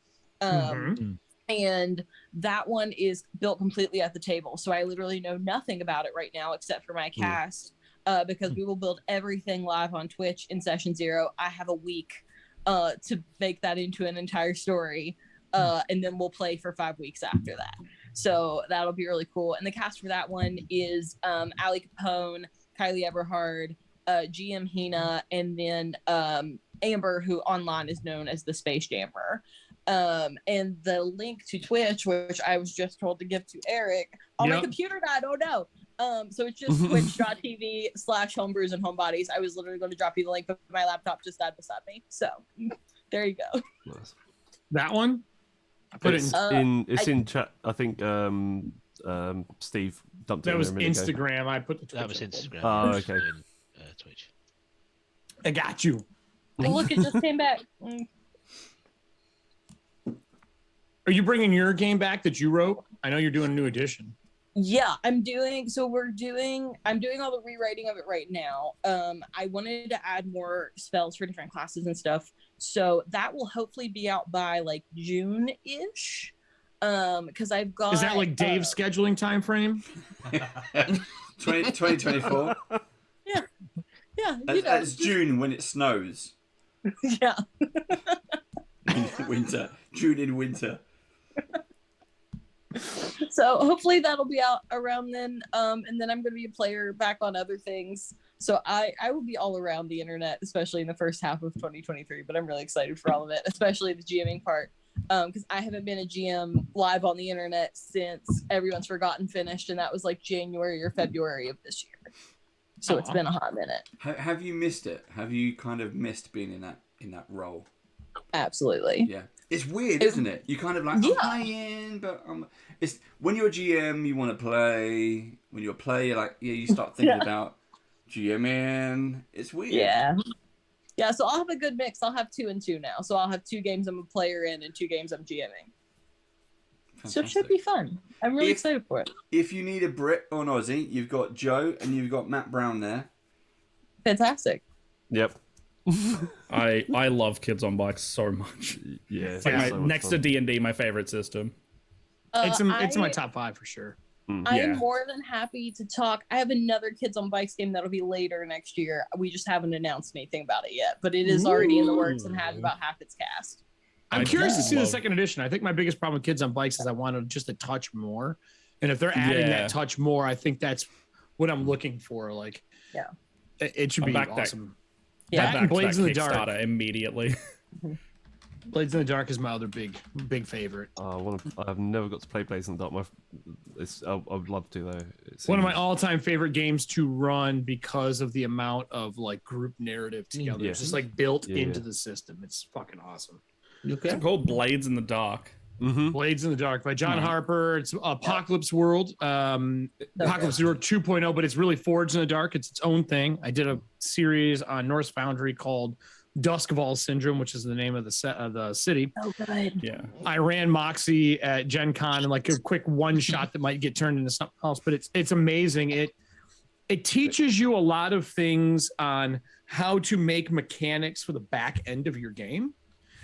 And that one is built completely at the table. So I literally know nothing about it right now except for my cast, because we will build everything live on Twitch in session 0. I have a week to make that into an entire story. And then we'll play for 5 weeks after that. So that'll be really cool. And the cast for that one is Ali Capone, Kylie Eberhard, GM Hina, and then Amber, who online is known as the Space Jammer. And the link to Twitch, which I was just told to give to Eric, on my computer died. Oh no. So it's just twitch.tv/homebrews and homebodies. I was literally going to drop you the link, but my laptop just died beside me. So there you go. Nice. That one? I put it's in chat. I think Steve dumped it. That was in there a minute ago. Instagram. I put the Twitch. That was Instagram. Oh, okay. Twitch. I got you. Well, look, it just came back. Are you bringing your game back that you wrote? I know you're doing a new edition. Yeah, I'm doing all the rewriting of it right now. I wanted to add more spells for different classes and stuff. So that will hopefully be out by like June-ish. Because I've got. Is that like Dave's scheduling time frame? 2024. Yeah. Yeah. It's June when it snows. Yeah. Winter. June in winter. So hopefully that'll be out around then. And then I'm going to be a player back on other things. So I will be all around the internet, especially in the first half of 2023. But I'm really excited for all of it, especially the GMing part. Because I haven't been a GM live on the internet since Everyone's Forgotten finished, and that was like January or February of this year. So it's been a hot minute. Have you missed it? Have you kind of missed being in that role? Absolutely. Yeah, it's weird, isn't it? You kind of like I'm playing, but it's when you're a GM, you want to play. When you're a player, you're like you start thinking about GMing. It's weird. Yeah, so I'll have a good mix. I'll have 2 and 2 now. So I'll have 2 games I'm a player in and 2 games I'm GMing. Fantastic. So it should be fun. I'm really excited for it. If you need a Brit or an Aussie, you've got Joe and you've got Matt Brown there. Fantastic. Yep. I love Kids on Bikes so much. Yeah, it's like so next to D&D, my favorite system. It's in my top 5 for sure. I'm more than happy to talk. I have another Kids on Bikes game that'll be later next year. We just haven't announced anything about it yet, but it is already in the works and has about half its cast. I'm curious to see the second edition. I think my biggest problem with Kids on Bikes is I wanted just a touch more. And if they're adding that touch more, I think that's what I'm looking for. Like, it should be awesome. That and Blades in the Dark Kickstarter immediately. Blades in the Dark is my other big favorite. I've never got to play Blades in the Dark. I would love to though. One of my all-time favorite games to run because of the amount of like group narrative together. It's just like built into the system. It's fucking awesome. It's called Blades in the Dark. Blades in the Dark by John Harper. It's Apocalypse World. Apocalypse World 2.0, but it's really Forged in the Dark. It's its own thing. I did a series on Norse Foundry called Duskval Syndrome, which is the name of the city. Oh, good. Yeah. I ran Moxie at Gen Con and like a quick one shot that might get turned into something else, but it's amazing. It teaches you a lot of things on how to make mechanics for the back end of your game.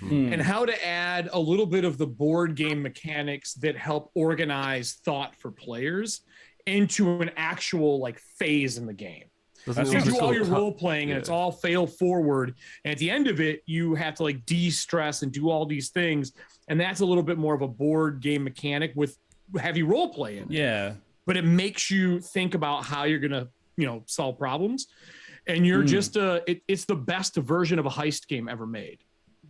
And how to add a little bit of the board game mechanics that help organize thought for players into an actual like phase in the game. So you do all your role playing and it's all fail forward. And at the end of it, you have to like de-stress and do all these things. And that's a little bit more of a board game mechanic with heavy role play in it. Yeah. But it makes you think about how you're going to, solve problems. And you're just it's the best version of a heist game ever made.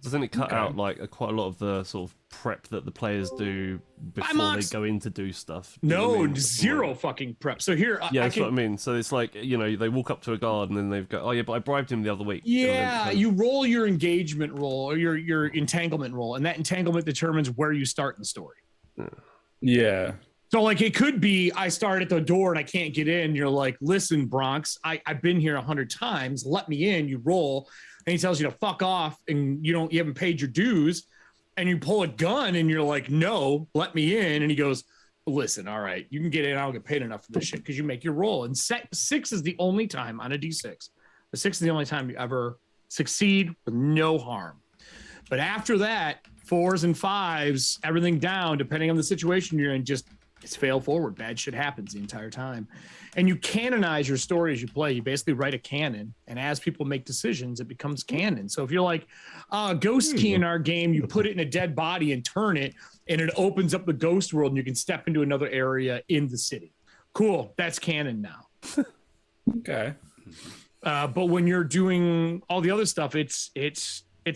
Doesn't it cut out like quite a lot of the sort of prep that the players do before they go in to do stuff? Zero fucking prep. So here, that's what I mean. So it's like they walk up to a guard and then they've got, oh yeah, but I bribed him the other week. Yeah, you roll your engagement roll or your entanglement roll, and that entanglement determines where you start in the story. Yeah. So like it could be I start at the door and I can't get in. You're like, listen, Bronx, I've been here 100 times. Let me in. You roll. And he tells you to fuck off and you haven't paid your dues, and you pull a gun and you're like, no, let me in. And he goes, listen, all right, you can get in. I don't get paid enough for this shit because you make your roll. And 6 is the only time on a D6. The 6 is the only time you ever succeed with no harm. But after that, 4s and 5s, everything down, depending on the situation you're in, it's fail forward. Bad shit happens the entire time. And you canonize your story as you play. You basically write a canon, and as people make decisions, it becomes canon. So if you're like, ghost key in our game, you put it in a dead body and turn it, and it opens up the ghost world, and you can step into another area in the city. Cool. That's canon now. Okay. But when you're doing all the other stuff, it's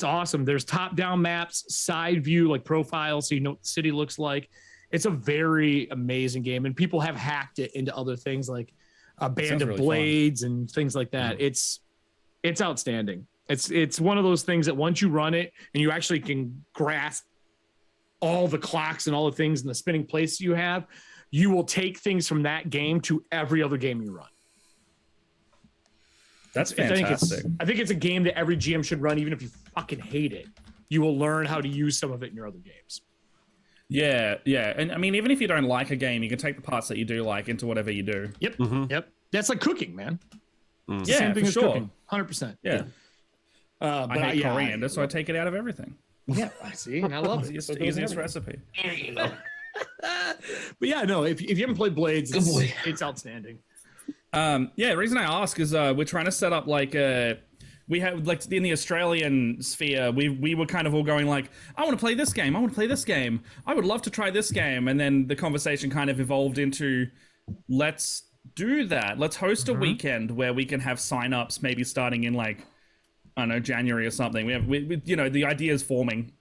awesome. There's top-down maps, side view, like profiles, so you know what the city looks like. It's a very amazing game, and people have hacked it into other things like a Band of Blades and things like that. It's outstanding. It's one of those things that once you run it and you actually can grasp all the clocks and all the things and the spinning plates you have, you will take things from that game to every other game you run. That's fantastic. I think it's a game that every GM should run, even if you fucking hate it. You will learn how to use some of it in your other games. Yeah, yeah. And I mean, even if you don't like a game, you can take the parts that you do like into whatever you do. Yep. Yep. That's like cooking, man. It's the Yeah, same thing for as sure. cooking. 100%. Yeah. But I hate yeah, coriander, so I take it out of everything. Yeah, I see, and I love it. Easiest recipe. There you go. But yeah, no, if you haven't played Blades, it's outstanding. Yeah, the reason I ask is we're trying to set up like we have like in the Australian sphere, we were kind of all going like, I want to play this game, I want to play this game, I would love to try this game, and then the conversation kind of evolved into, let's do that. Let's host a weekend where we can have signups, maybe starting in like, I don't know, January or something. We you know, the idea is forming.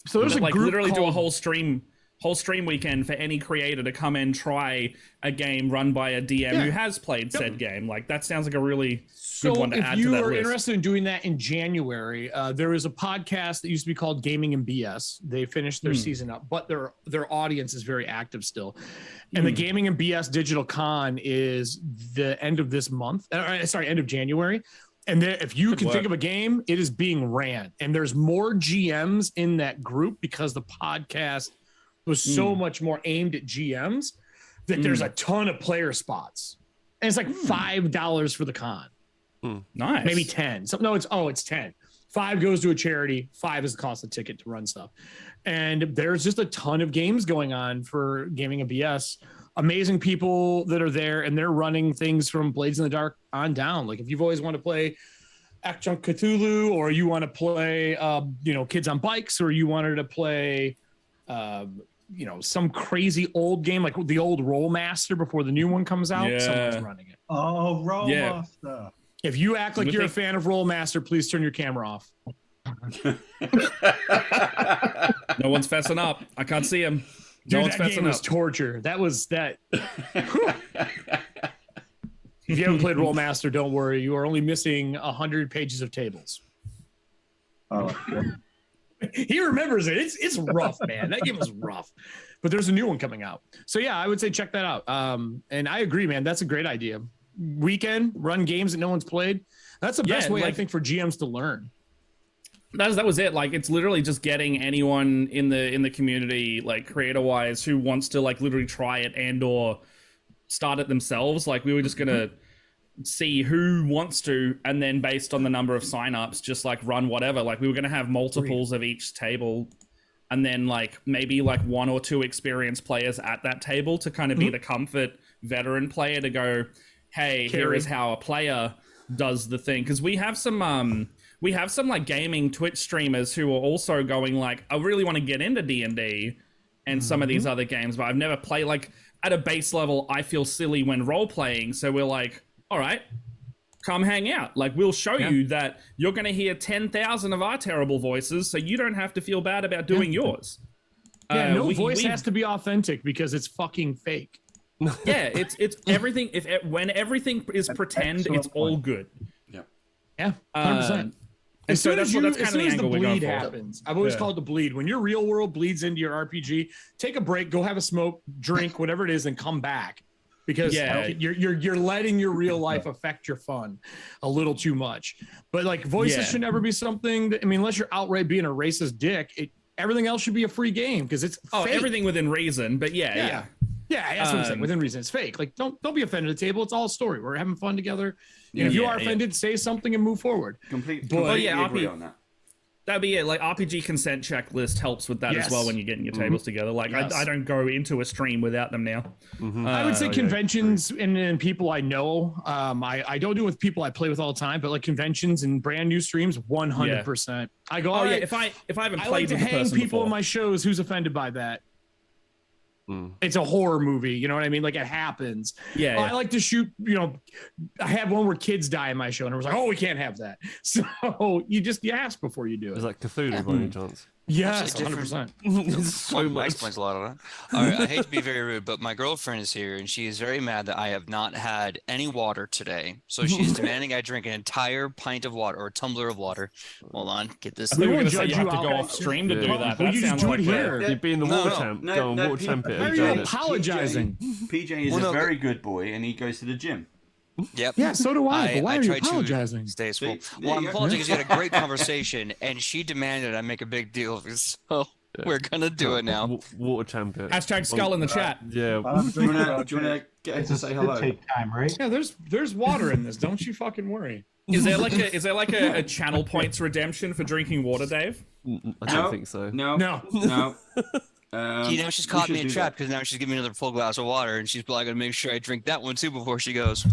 So there's like group literally do a called- whole stream weekend for any creator to come and try a game run by a DM who has played said game. Like that sounds like a really good one to add to that if you are list. interested in doing that in January, there is a podcast that used to be called Gaming and BS. They finished their season up, but their audience is very active still. And the Gaming and BS Digital Con is the end of this month. End of January. And there, if you can think of a game, it is being ran. And there's more GMs in that group because the podcast was so much more aimed at GMs that there's a ton of player spots. And it's like $5 for the con. Nice. Maybe 10. So, no, it's 10. 5 goes to a charity. 5 is the cost of the ticket to run stuff. And there's just a ton of games going on for Gaming and BS. Amazing people that are there, and they're running things from Blades in the Dark on down. Like if you've always wanted to play Act-Junk Cthulhu, or you want to play, Kids on Bikes, or you wanted to play, some crazy old game like the old Rollmaster before the new one comes out. Someone's running it. Oh, Rollmaster. If you act like you're a fan of Rollmaster, please turn your camera off. No one's fessing up. I can't see him. Dude, no one's that game fessing was up. torture. That was that. If you haven't played Rollmaster, don't worry. You are only missing 100 pages of tables. Oh, He remembers it. It's rough, man. That game was rough. But there's a new one coming out. So yeah, I would say check that out. And I agree, man. That's a great idea. Weekend, run games that no one's played. That's the best way, I think, for GMs to learn. That was it. Like it's literally just getting anyone in the community, like creator wise, who wants to like literally try it and or start it themselves. Like we were just gonna see who wants to, and then based on the number of signups, just like run whatever. Like we were gonna have multiples of each table, and then like maybe like 1 or 2 experienced players at that table to kind of be the comfort veteran player to go, hey, here is how a player does the thing. Because we have some like gaming Twitch streamers who are also going like, I really want to get into D&D and some of these other games, but I've never played. Like at a base level, I feel silly when role playing. So we're like, all right, come hang out. Like we'll show you that you're going to hear 10,000 of our terrible voices, so you don't have to feel bad about doing yours. Yeah, voice has to be authentic because it's fucking fake. Yeah, it's everything. When everything is pretend, it's all good. Yeah, 100%. And so that's kind of the angle we're going bleed for. happens. I've always called it the bleed. When your real world bleeds into your RPG, take a break, go have a smoke, drink, whatever it is, and come back. Because you're letting your real life affect your fun a little too much. But like voices should never be something that, I mean, unless you're outright being a racist dick, everything else should be a free game because it's fake. Everything within reason. But Yeah, that's what I'm saying. Within reason, it's fake. Like, don't be offended at the table. It's all a story. We're having fun together. And if you are offended, say something and move forward. Completely agree on that. That'd be it. Like RPG consent checklist helps with that as well when you're getting your tables together. Like I don't go into a stream without them now. I would say conventions and people I know. I don't do it with people I play with all the time, but like conventions and brand new streams, 100%. I go. If I haven't I played like to with the hang person people before. in my shows. Who's offended by that? It's a horror movie, you know what I mean? Like it happens. Yeah, I like to shoot, I had one where kids die in my show, and it was like, oh, we can't have that. So you ask before you do it. Is that Cthulhu by any chance? Yes, Actually, 100%. So much. Explains a lot of that. All right, I hate to be very rude, but my girlfriend is here, and she is very mad that I have not had any water today. So she is demanding I drink an entire pint of water or a tumbler of water. Hold on, get this. I think we're going to say you have to go off stream to do that. That sounds like You'd be in the water temp. Go on, water temp it. Why are you apologizing? PJ is a very good boy, and he goes to the gym. Yep. Yeah, so do I. But why are you tried to apologizing? Stay small. See, Well, I'm there you go. apologizing because you had a great conversation, and she demanded I make a big deal of it. So we're gonna do it now. Water champ it. Hashtag skull in the chat. Yeah. Do you want to get her to say hello? Take time, right? Yeah, there's water in this. Don't you fucking worry. Is there like a channel points redemption for drinking water, Dave? I don't think so. No. See, now she's caught me in a trap because now she's giving me another full glass of water, and she's probably gonna make sure I drink that one too before she goes.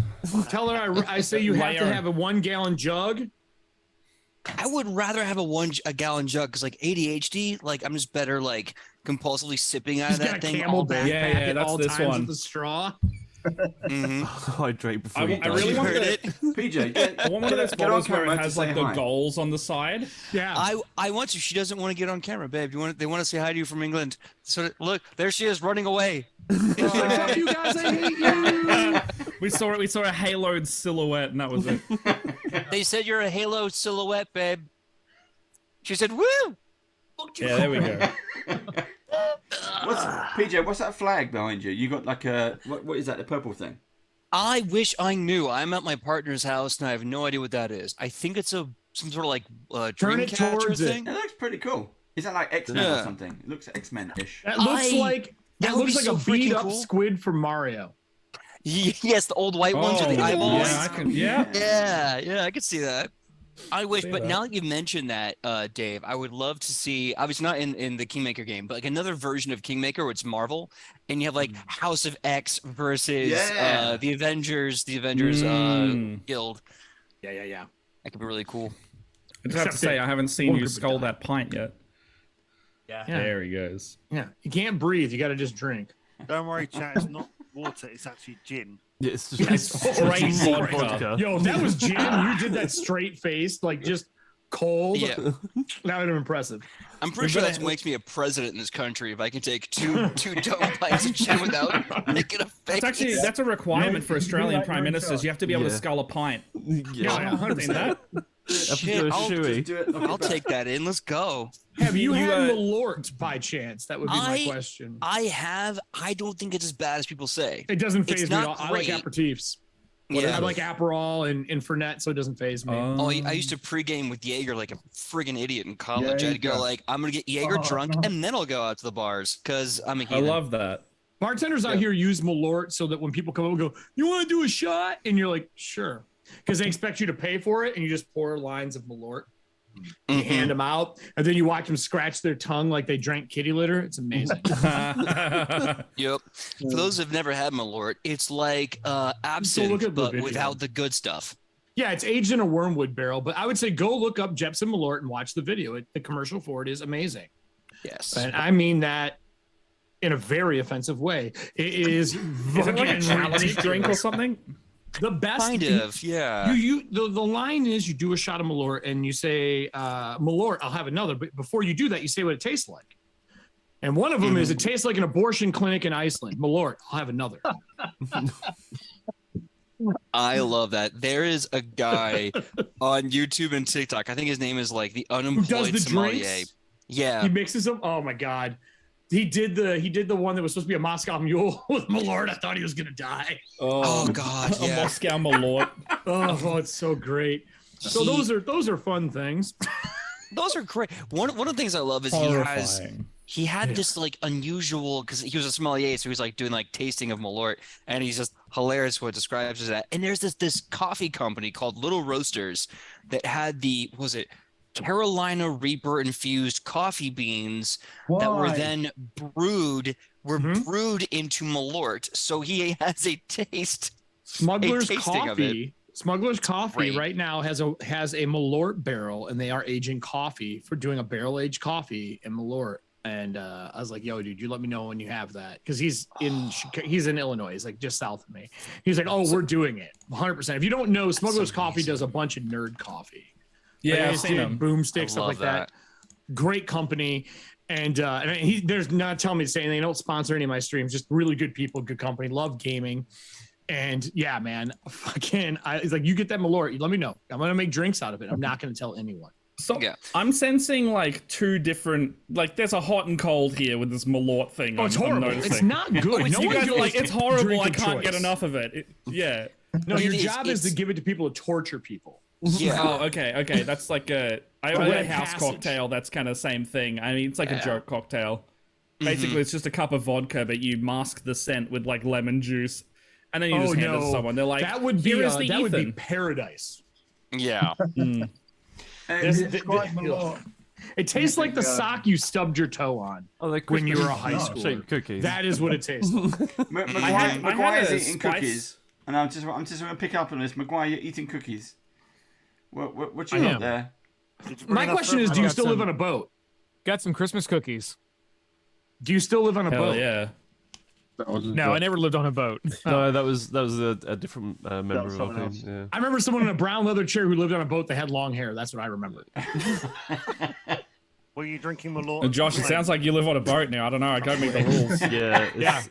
Tell her I say you have to have a 1 gallon jug. I would rather have a gallon jug because like ADHD, like I'm just better like compulsively sipping out of that thing all day. At all times with a straw. Hydrate before you I really want it. PJ, I want one of those bottles where it has like the goals on the side. Yeah. I want to. She doesn't want to get on camera, babe. They want to say hi to you from England. So look, there she is running away. Fuck you guys, I hate you. We saw a haloed silhouette, and that was it. They said you're a halo silhouette, babe. She said, "Woo!" Yeah, there we go. What's that flag behind you? You got like a what is that? The purple thing? I wish I knew. I'm at my partner's house, and I have no idea what that is. I think it's some sort of like Turn it dream catcher towards thing. It looks pretty cool. Is that like X-Men or something? It looks X-Men-ish. That looks like so a beat up cool. squid from Mario. Yes, the old white ones with the eyeballs. Yeah, I can. Yeah, I could see that. I wish, but now that you mentioned that, Dave, I would love to see. Obviously, not in the Kingmaker game, but like another version of Kingmaker where it's Marvel, and you have like House of X versus the Avengers, Guild. Yeah. That could be really cool. I just have to say, I haven't seen you skull that pint yet. Yeah. There he goes. Yeah. You can't breathe. You got to just drink. Don't worry, chat. It's not water. It's actually gin. Yeah, it's just straight vodka. Yo, if that was gin, you did that straight faced, like just cold. Yeah. That would have been impressive. I'm pretty sure that makes me a president in this country if I can take two dome pints of gin without making a face. That's a requirement for Australian prime ministers. You have to be able to skull a pint. Yeah, 100%. Shit, I'll take that in. Let's go. Have you had Malort by chance? That would be my question. I have. I don't think it's as bad as people say. It doesn't phase me at all. Not I like great. aperitifs. Yeah. I like Aperol and Fernet, so it doesn't phase me. Oh, I used to pregame with Jaeger like a friggin' idiot in college. I had to go like, I'm gonna get Jaeger drunk and then I'll go out to the bars because I'm a heathen. I love that. Bartenders out here use Malort so that when people come over and go, you want to do a shot? And you're like, sure. Because they expect you to pay for it and you just pour lines of Malort. You hand them out, and then you watch them scratch their tongue like they drank kitty litter. It's amazing. Yep. For those who've never had Malort, it's like absinthe, but without the good stuff. Yeah, it's aged in a wormwood barrel, but I would say go look up Jepson Malort and watch the video. The commercial for it is amazing. Yes. And I mean that in a very offensive way. It is. Is it like a challenge drink or something? The best, kind of, yeah. The line is you do a shot of Malort and you say, Malort, I'll have another. But before you do that, you say what it tastes like. And one of them is it tastes like an abortion clinic in Iceland. Malort, I'll have another. I love that. There is a guy on YouTube and TikTok. I think his name is like the unemployed sommelier. Drinks? Yeah, he mixes them. Oh my god. He did the one that was supposed to be a Moscow Mule with Malort. I thought he was gonna die. Oh god, yeah. A Moscow Malort. Oh, it's so great. So those are fun things. Those are great. One of the things I love is he had this like unusual, because he was a sommelier, so he was like doing like tasting of Malort, and he's just hilarious what describes as that. And there's this coffee company called Little Roasters that had Carolina Reaper infused coffee beans that were then brewed into Malort. So he has a taste. Smuggler's Coffee right now has a Malort barrel, and they are aging coffee for doing a barrel aged coffee in Malort. And I was like, "Yo, dude, you let me know when you have that," because he's in Illinois. He's like just south of me. He's like, "Oh, we're doing it 100%." If you don't know, Smuggler's Coffee does a bunch of nerd coffee. Yeah, I've seen them. Boomstick, stuff like that. Great company. And there's not telling me to say anything. They don't sponsor any of my streams. Just really good people, good company. Love gaming. And yeah, man, it's like, you get that Malort, you let me know. I'm gonna make drinks out of it. I'm not gonna tell anyone. So I'm sensing like two different, like there's a hot and cold here with this Malort thing. Oh, it's horrible. It's not good. No, you guys are like, it's horrible. I can't get enough of it. Yeah. No, your job is to give it to people to torture people. Yeah. Oh, okay. That's like I ordered a house cocktail. That's kind of same thing. I mean, it's like a joke cocktail. Basically, it's just a cup of vodka, but you mask the scent with like lemon juice, and then you just hand it to someone. They're like, that would be paradise. Yeah. It tastes like the sock you stubbed your toe on when you were a high schooler. Cookies. That is what it tastes like. McGuire's eating cookies, and I'm just going to pick up on this. McGuire, you're eating cookies. What you got there? My question is, do you still live on a boat? Got some Christmas cookies. Do you still live on a boat? Yeah. No, I never lived on a boat. No, that was a different member of our team. Yeah. I remember someone in a brown leather chair who lived on a boat that had long hair. That's what I remember. Were you drinking Malort? Josh, it sounds like you live on a boat now. I don't know. I gotta make the rules.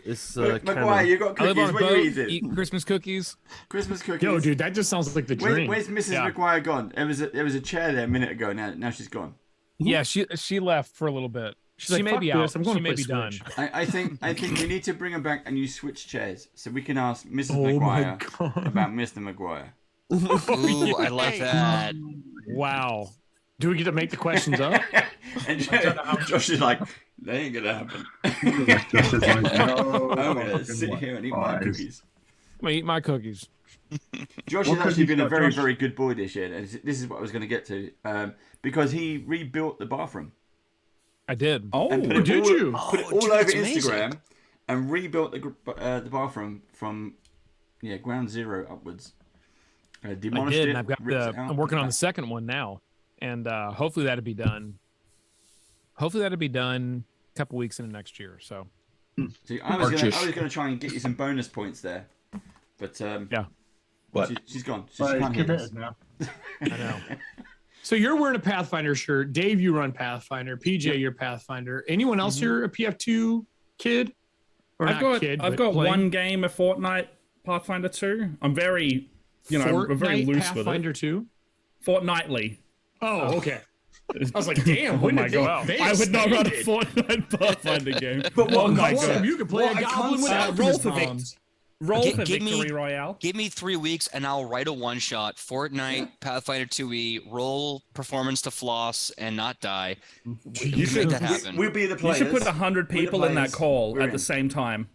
It's McGuire, you got I live cookies. on a What boat, are you eating? eat Christmas cookies. Christmas cookies. Yo, dude, that just sounds like the dream. Where's Mrs. McGuire gone? There was a chair there a minute ago. Now she's gone. Yeah, she left for a little bit. She's like, may "Fuck be this, out. I'm going She to may be play done. Switch." I think we need to bring her back and you switch chairs so we can ask Mrs. Oh my McGuire about Mr. McGuire. Ooh, I like that. Wow. Do we get to make the questions up? And Josh is like, that ain't gonna happen. I'm gonna sit here and eat my cookies. I'm gonna eat my cookies. Josh has actually been a very, very good boy this year. And this is what I was going to get to, because he rebuilt the bathroom. I did. Put it all over Instagram and rebuilt the bathroom from ground zero upwards. Demolished I did. it. And I'm working on the second one now, and hopefully that'll be done. Hopefully that'll be done a couple weeks into next year. So. See, I was going to try and get you some bonus points there, but What? She's gone. Well, She can't he's hear us. committed now. I know. So you're wearing a Pathfinder shirt. Dave, you run Pathfinder. PJ, you're Pathfinder. Anyone else here a PF2 kid? Or I've got one game a fortnight Pathfinder 2. I'm very, we're very loose Pathfinder with it. 2? Fortnightly. Oh, okay. I was like, damn, oh my god! I would not run a Fortnite Pathfinder game. But oh my god, you could play a goblin without roll for Give victory royale. Give me 3 weeks and I'll write a one-shot. Fortnite, Pathfinder 2e, roll performance to floss and not die. You can make that happen. We'll be the You players. should put 100 people in that call at the same time.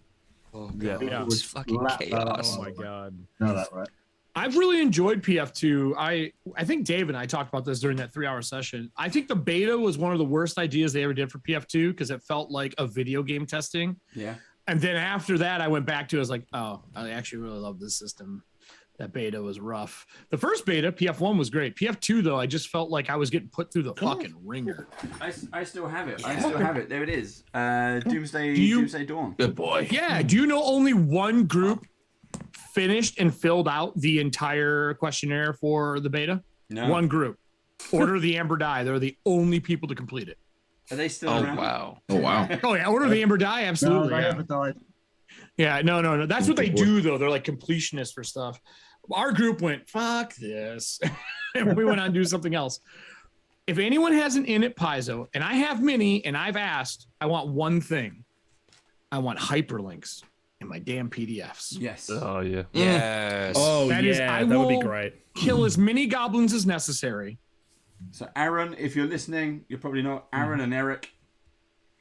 Oh god, Yeah. it's fucking chaos. Oh my god. No, that right. I've really enjoyed PF2. I think Dave and I talked about this during that 3-hour session. I think the beta was one of the worst ideas they ever did for PF2 because it felt like a video game testing. Yeah. And then after that, I went back to it. I was like, oh, I actually really love this system. That beta was rough. The first beta, PF1, was great. PF2, though, I just felt like I was getting put through the fucking ringer. I still have it. I still have it. There it is. Doomsday Dawn. Good boy. Yeah. Do you know only one group finished and filled out the entire questionnaire for the beta? No. One group. Order of the Amber Die. They're the only people to complete it. Are they still around? Wow. Oh, wow. Oh, yeah. Order of the Amber Die. Absolutely. No, they yeah. haven't died. Yeah, no. That's what they do, though. They're like completionists for stuff. Our group went, fuck this. And we went on to do something else. If anyone has an Init Paizo, and I have many, and I've asked, I want one thing. I want hyperlinks in my damn PDFs. Yes. Oh, yeah. Yes. Oh, That is, yeah. I That would be will great. kill as many goblins as necessary. So Aaron, if you're listening, you're probably not. Aaron and Eric,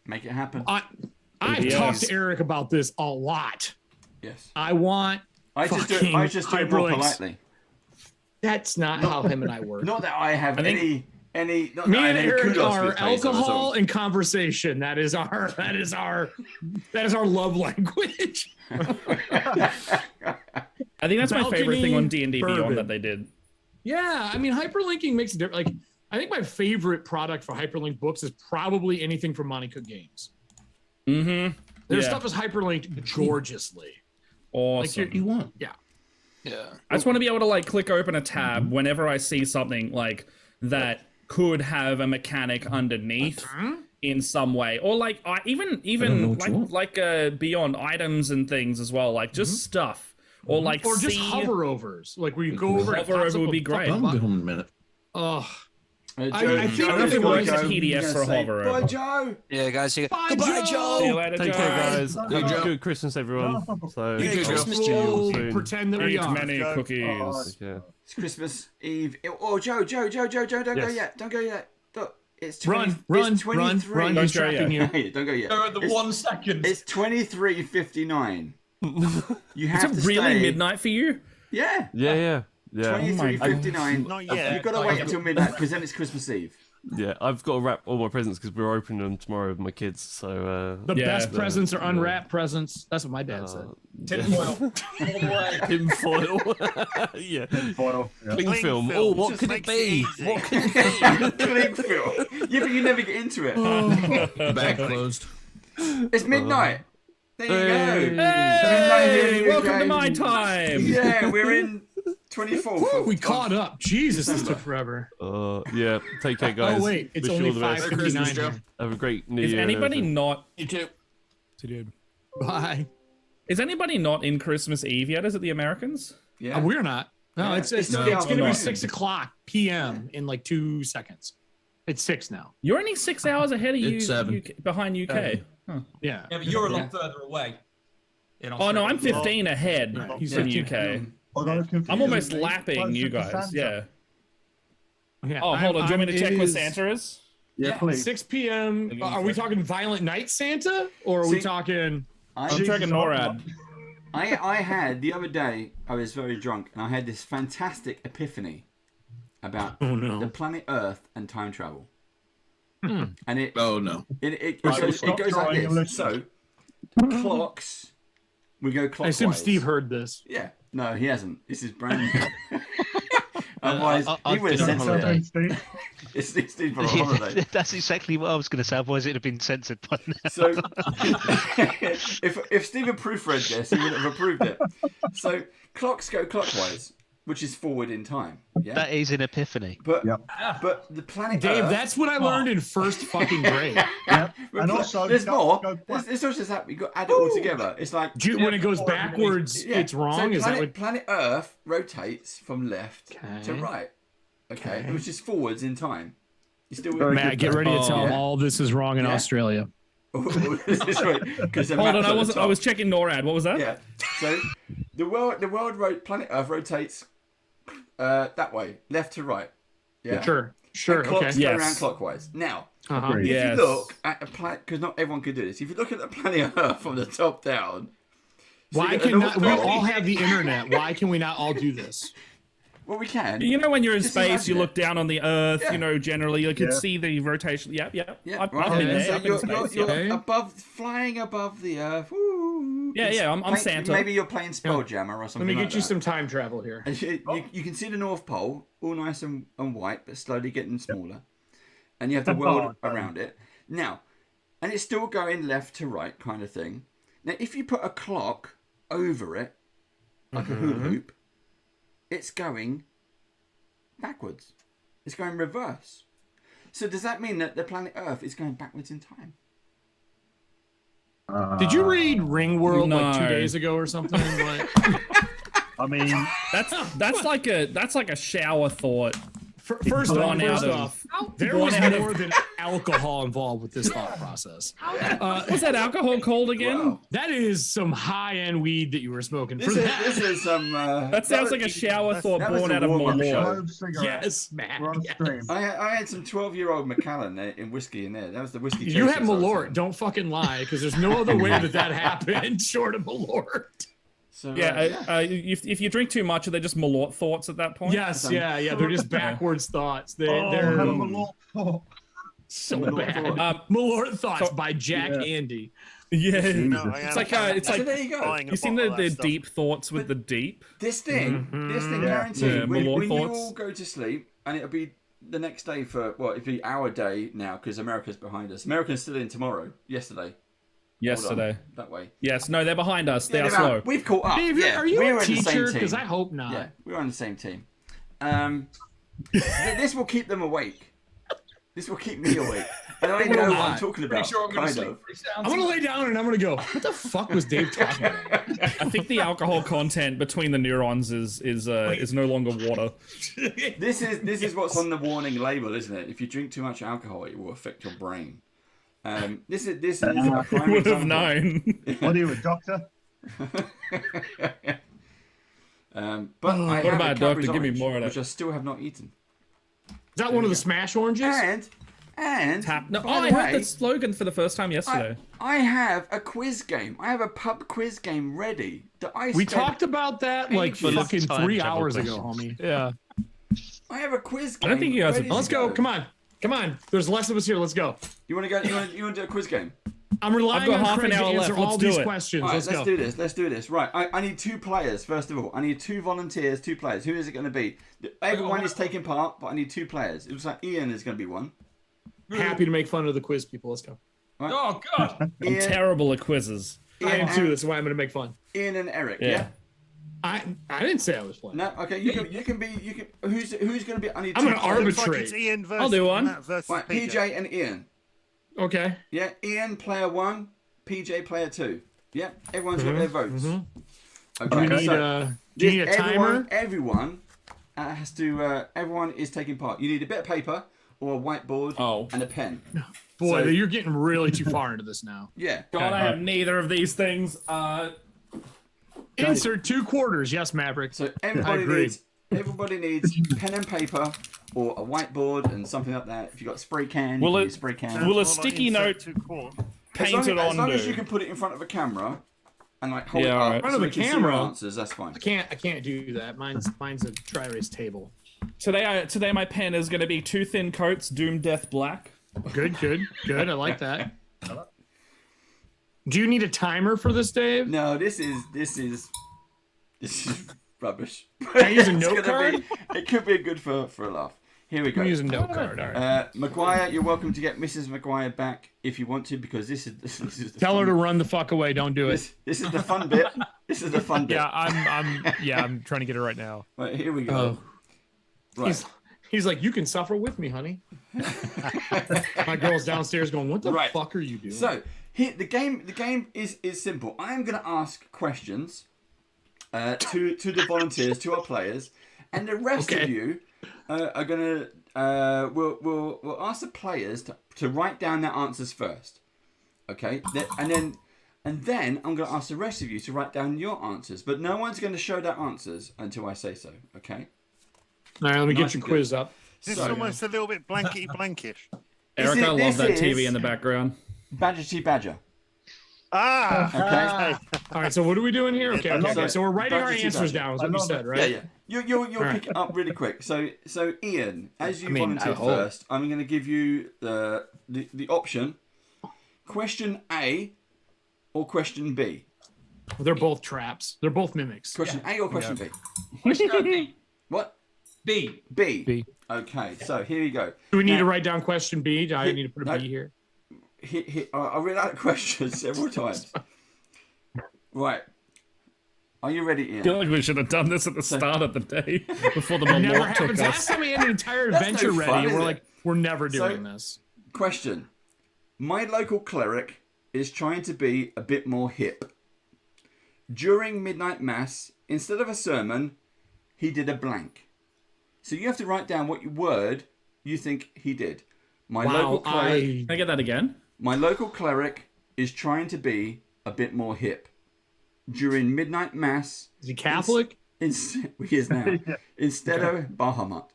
make it happen. I've talked to Eric about this a lot. Yes. I want I just do it more hyperlinks. politely. That's not how him and I work. Not that I have any. Not Me that I have and any Eric kudos for are this place, alcohol and conversation. That is our love language. I think that's my favorite thing on D&D Beyond bourbon. that they did. Yeah, I mean, hyperlinking makes a difference. Like, I think my favorite product for hyperlinked books is probably anything from Monte Cook Games. Mm-hmm. Their stuff is hyperlinked gorgeously. Awesome. Like you want? Yeah. Yeah. I just want to be able to like click open a tab whenever I see something like that could have a mechanic underneath in some way, or like even beyond items and things as well, like just stuff, or like or just hoverovers, like where you go over. Hover over would be great. Give him a minute. Oh. Joe, I think I don't know if it works as PDF for hover over. Bye, Joe. Yeah, guys. Goodbye, Joe. See you later, Take Joe. care, guys. Have a good Christmas, everyone. So, We'll pretend that we Eat are. many cookies. It's Christmas Eve. Oh, Joe, don't go yet. Don't go yet. Look, it's 20, run, it's 23. run. He's tracking you. Don't go yet. Go at the 1 second. It's 23:59. You have Is to it really stay. midnight for you? Yeah. Yeah. 23:59. Not yet. You've got to wait until midnight because then it's Christmas Eve. Yeah, I've got to wrap all my presents because we're opening them tomorrow with my kids. So The best presents are unwrapped presents. That's what my dad said. Tinfoil. Tinfoil. Yeah. Tinfoil. Cling film. Oh, what Just could it makes it be? easy. What could it be? Cling film. Yeah, but you never get into it. Bag closed. It's midnight. There you Hey. go. Hey, welcome to Okay. my time. Yeah, we're in 24. We caught up. Jesus, this took forever. Yeah. Take care, guys. Oh wait, it's Wish you only all the best. 5:59 here. Have a great New Is Year. and anybody everything. not? You too. Dude. Bye. Is anybody not in Christmas Eve yet? Is it the Americans? Yeah. We're not. No, Yeah. it's It's going still to be afternoon. 6 o'clock p.m. in like 2 seconds. It's 6 now. You're only 6 hours ahead of you, It's 7. behind UK. Huh. Yeah. Yeah, but you're a lot further away. in Oh no, I'm Australia. 15 ahead Yeah, he's from 15. UK. Although I'm almost lapping you guys. Yeah. Yeah, Oh, hold on. Do you want me to check it where is- Santa is? Yeah, please. 6 p.m. Are we talking Violent Night Santa, or are we See, talking? I'm checking NORAD. I had the other day, I was very drunk, and I had this fantastic epiphany about the planet Earth and time travel. And it it goes like this. So clocks, we go I clockwise. assume Steve heard this. Yeah, no, he hasn't. This is brand new. Otherwise, he would have been on censored holiday. it. It's Steve on holiday. That's exactly what I was going to say. Otherwise, it'd have been censored by now. So, if Steve had proofread this, he would have approved it. So, clocks go clockwise, which is forward in time. Yeah, That is an epiphany. but the planet Dave, Earth, that's what I learned in first fucking grade. And also, there's don't more. go back. It's not just that. You got to add it all together. It's like When it goes backwards, yeah. it's wrong. So Is that planet, what? planet Earth rotates from left to right. Okay, which is forwards in time. You still with me? Matt, get ready to tell him all this is wrong in Yeah. Australia. This is right, 'cause the Hold on, map's at the I top. was checking NORAD. What was that? Yeah. So planet Earth rotates that way, left to right. Yeah. Sure. And clocks go Yes. around clockwise. Now, Uh-huh. if Yes. you look at a planet, because not everyone could do this. If you look at the planet Earth from the top down, so Why you get can the not we North Pole. all have the internet? Why can we not all do this? Well, we can. You know, when you're in Just space, imagine you it. look down on the Earth. Yeah. You know, generally you can Yeah. see the rotation. Yep. Yeah, I've right. been there. So I've been in you're space. Yeah. above, flying above the Earth. Woo. Yeah, I'm Santa. Maybe you're playing Spelljammer or something. Let me like get you that. some time travel here. And you can see the North Pole, all nice and white, but slowly getting smaller. And you have the world around it. Now, and it's still going left to right kind of thing. Now, if you put a clock over it, like a hula hoop, it's going backwards. It's going reverse. So does that mean that the planet Earth is going backwards in time? Did you read Ringworld like 2 No. days ago or something? Like, I mean, That's like a shower thought. first Born off, there was more than alcohol involved with this thought process. What's that alcohol called again? Wow. That is some high-end weed that you were smoking. For This is some. That sounds like a shower thought that was born a out of warm-up Malort. show. Globe cigarette. Yes, man. We're on yes. stream. I had some 12-year-old Macallan in whiskey in there. That was the whiskey. You had Chasers I was Malort. saying. Don't fucking lie, because there's no other way that happened short of Malort. So, If you drink too much, are they just Malort thoughts at that point? Yes, yeah. They're just backwards thoughts. They're Have a Malort thought. so Malort bad. thought. Malort thoughts So- by Jack Andy. Yeah, No, I it's am like So there you go. buying a you seen bottle the of that stuff. deep thoughts with the deep. This thing, guaranteed. Yeah, when Malort you thoughts. all go to sleep, and it'll be the next day for it'd be our day now because America's behind us. America's still in tomorrow. Yesterday. That way. Yes, no, they're behind us. They are they're slow. out. We've caught up. Dave, yeah, are you we're a in the same teacher? team. Because I hope not. Yeah, we're on the same team. This will keep them awake. This will keep me awake. And I know what I'm talking about. Sure I'm kind of. I'm gonna lay down and I'm gonna go. What the fuck was Dave talking about? I think the alcohol content between the neurons is no longer water. This is what's on the warning label, isn't it? If you drink too much alcohol, it will affect your brain. This is a prime would have example. known. What are you, a doctor? But I What have about a a doctor? Cadbury's Give me orange, more of that. which I still have not eaten. Is that one of the smash oranges? And No, by I the heard way, that slogan for the first time yesterday. I have a quiz game. I have a pub quiz game ready that I. We spent talked about that like ages- fucking time 3 travel hours ago, questions. homie. Yeah. I have a quiz game. I don't think you guys ready have- to Let's go. Come on. Come on. There's less of us here. Let's go. You want to go? You want to do a quiz game? I'm relying I've got on half Craig an to hour answer left. all Let's do these it. questions. All right, Let's go. do this. Let's do this. Right. I need 2 players first of all. I need 2 volunteers, 2 players. Who is it going to be? Everyone is taking part, but I need 2 players. It was like Ian is going to be one. Happy to make fun of the quiz people. Let's go. Right. Oh God! I'm terrible at quizzes. I am too. That's why I'm going to make fun. Ian and Eric. Yeah. Yeah. I didn't say I was playing. No. Okay. You can be. Who's going to be? I need. I'm 2 gonna players. Looks like arbitrate. it's Ian versus I'll do one. Matt versus Right. PJ and Ian. Okay. Yeah. Ian player 1. PJ player 2. Yeah. Everyone's got their votes. Do you need, do you need a timer? Everyone has to. Everyone is taking part. You need a bit of paper or a whiteboard and a pen. Boy, So- you're getting really too far into this now. Yeah. God, I have neither of these things. Insert 2 quarters. Yes, Maverick. So I everybody agree. needs pen and paper or a whiteboard and something like that. If you've got a spray can, Will you can it- use a spray can. will a sticky note painted as long on as do? you can put it in front of a camera and like hold Yeah, it up alright. In front so of we a can see your camera? answers, that's fine. I can't do that. Mine's a dry erase table. Today my pen is going to be 2 thin coats, Doom Death Black. Good. I like that. Do you need a timer for this, Dave? No, this is rubbish. Can I use a It's note gonna card? it could be good for a laugh. Here we go. I'm using a note card. All right. Maguire, you're welcome to get Mrs. Maguire back if you want to, because this is the Tell her fun- to run the fuck away. Don't do it. This is the fun bit. This is the fun bit. Yeah, I'm trying to get it right now. Right, here we go. Right. He's like, you can suffer with me, honey. My girl's downstairs going, what the Right. fuck are you doing? So here the game is simple. I am going to ask questions to the volunteers, to our players, and the rest of you are going to we'll ask the players to write down their answers first. Okay, and then I'm going to ask the rest of you to write down your answers, but no one's going to show their answers until I say so. Okay. All right, let me Nice get your and quiz good. up. This is almost a little bit blankety blankish. Eric, I love that TV in the background. Badger Badger. Ah, Okay. All right, so what are we doing here? Okay, Yeah, okay. So we're writing our Badger answers Badger. down, is what you said, right? Yeah. You'll All pick it up really quick. So Ian, as you I mean, volunteered I hope. first, I'm going to give you the option: question A or question B. Well, they're both traps. They're both mimics. Question A or question B. Question B. What? B. B. Okay, so here you go. Do we need Now- to write down question B? Do I need to put a No. B here? I'll read out the questions several times. Right. Are you ready, Ian? I feel like we should have done this at the start of the day before the It never Malort took happens. us. Last time we had an entire That's adventure no ready, fun, and is we're it? like, we're never So- doing this. Question. My local cleric is trying to be a bit more hip. During midnight mass, instead of a sermon, he did a blank. So you have to write down what word you think he did. My local cleric. Can I get that again? My local cleric is trying to be a bit more hip. During midnight mass. Is he Catholic? He is now. Instead of Bahamut.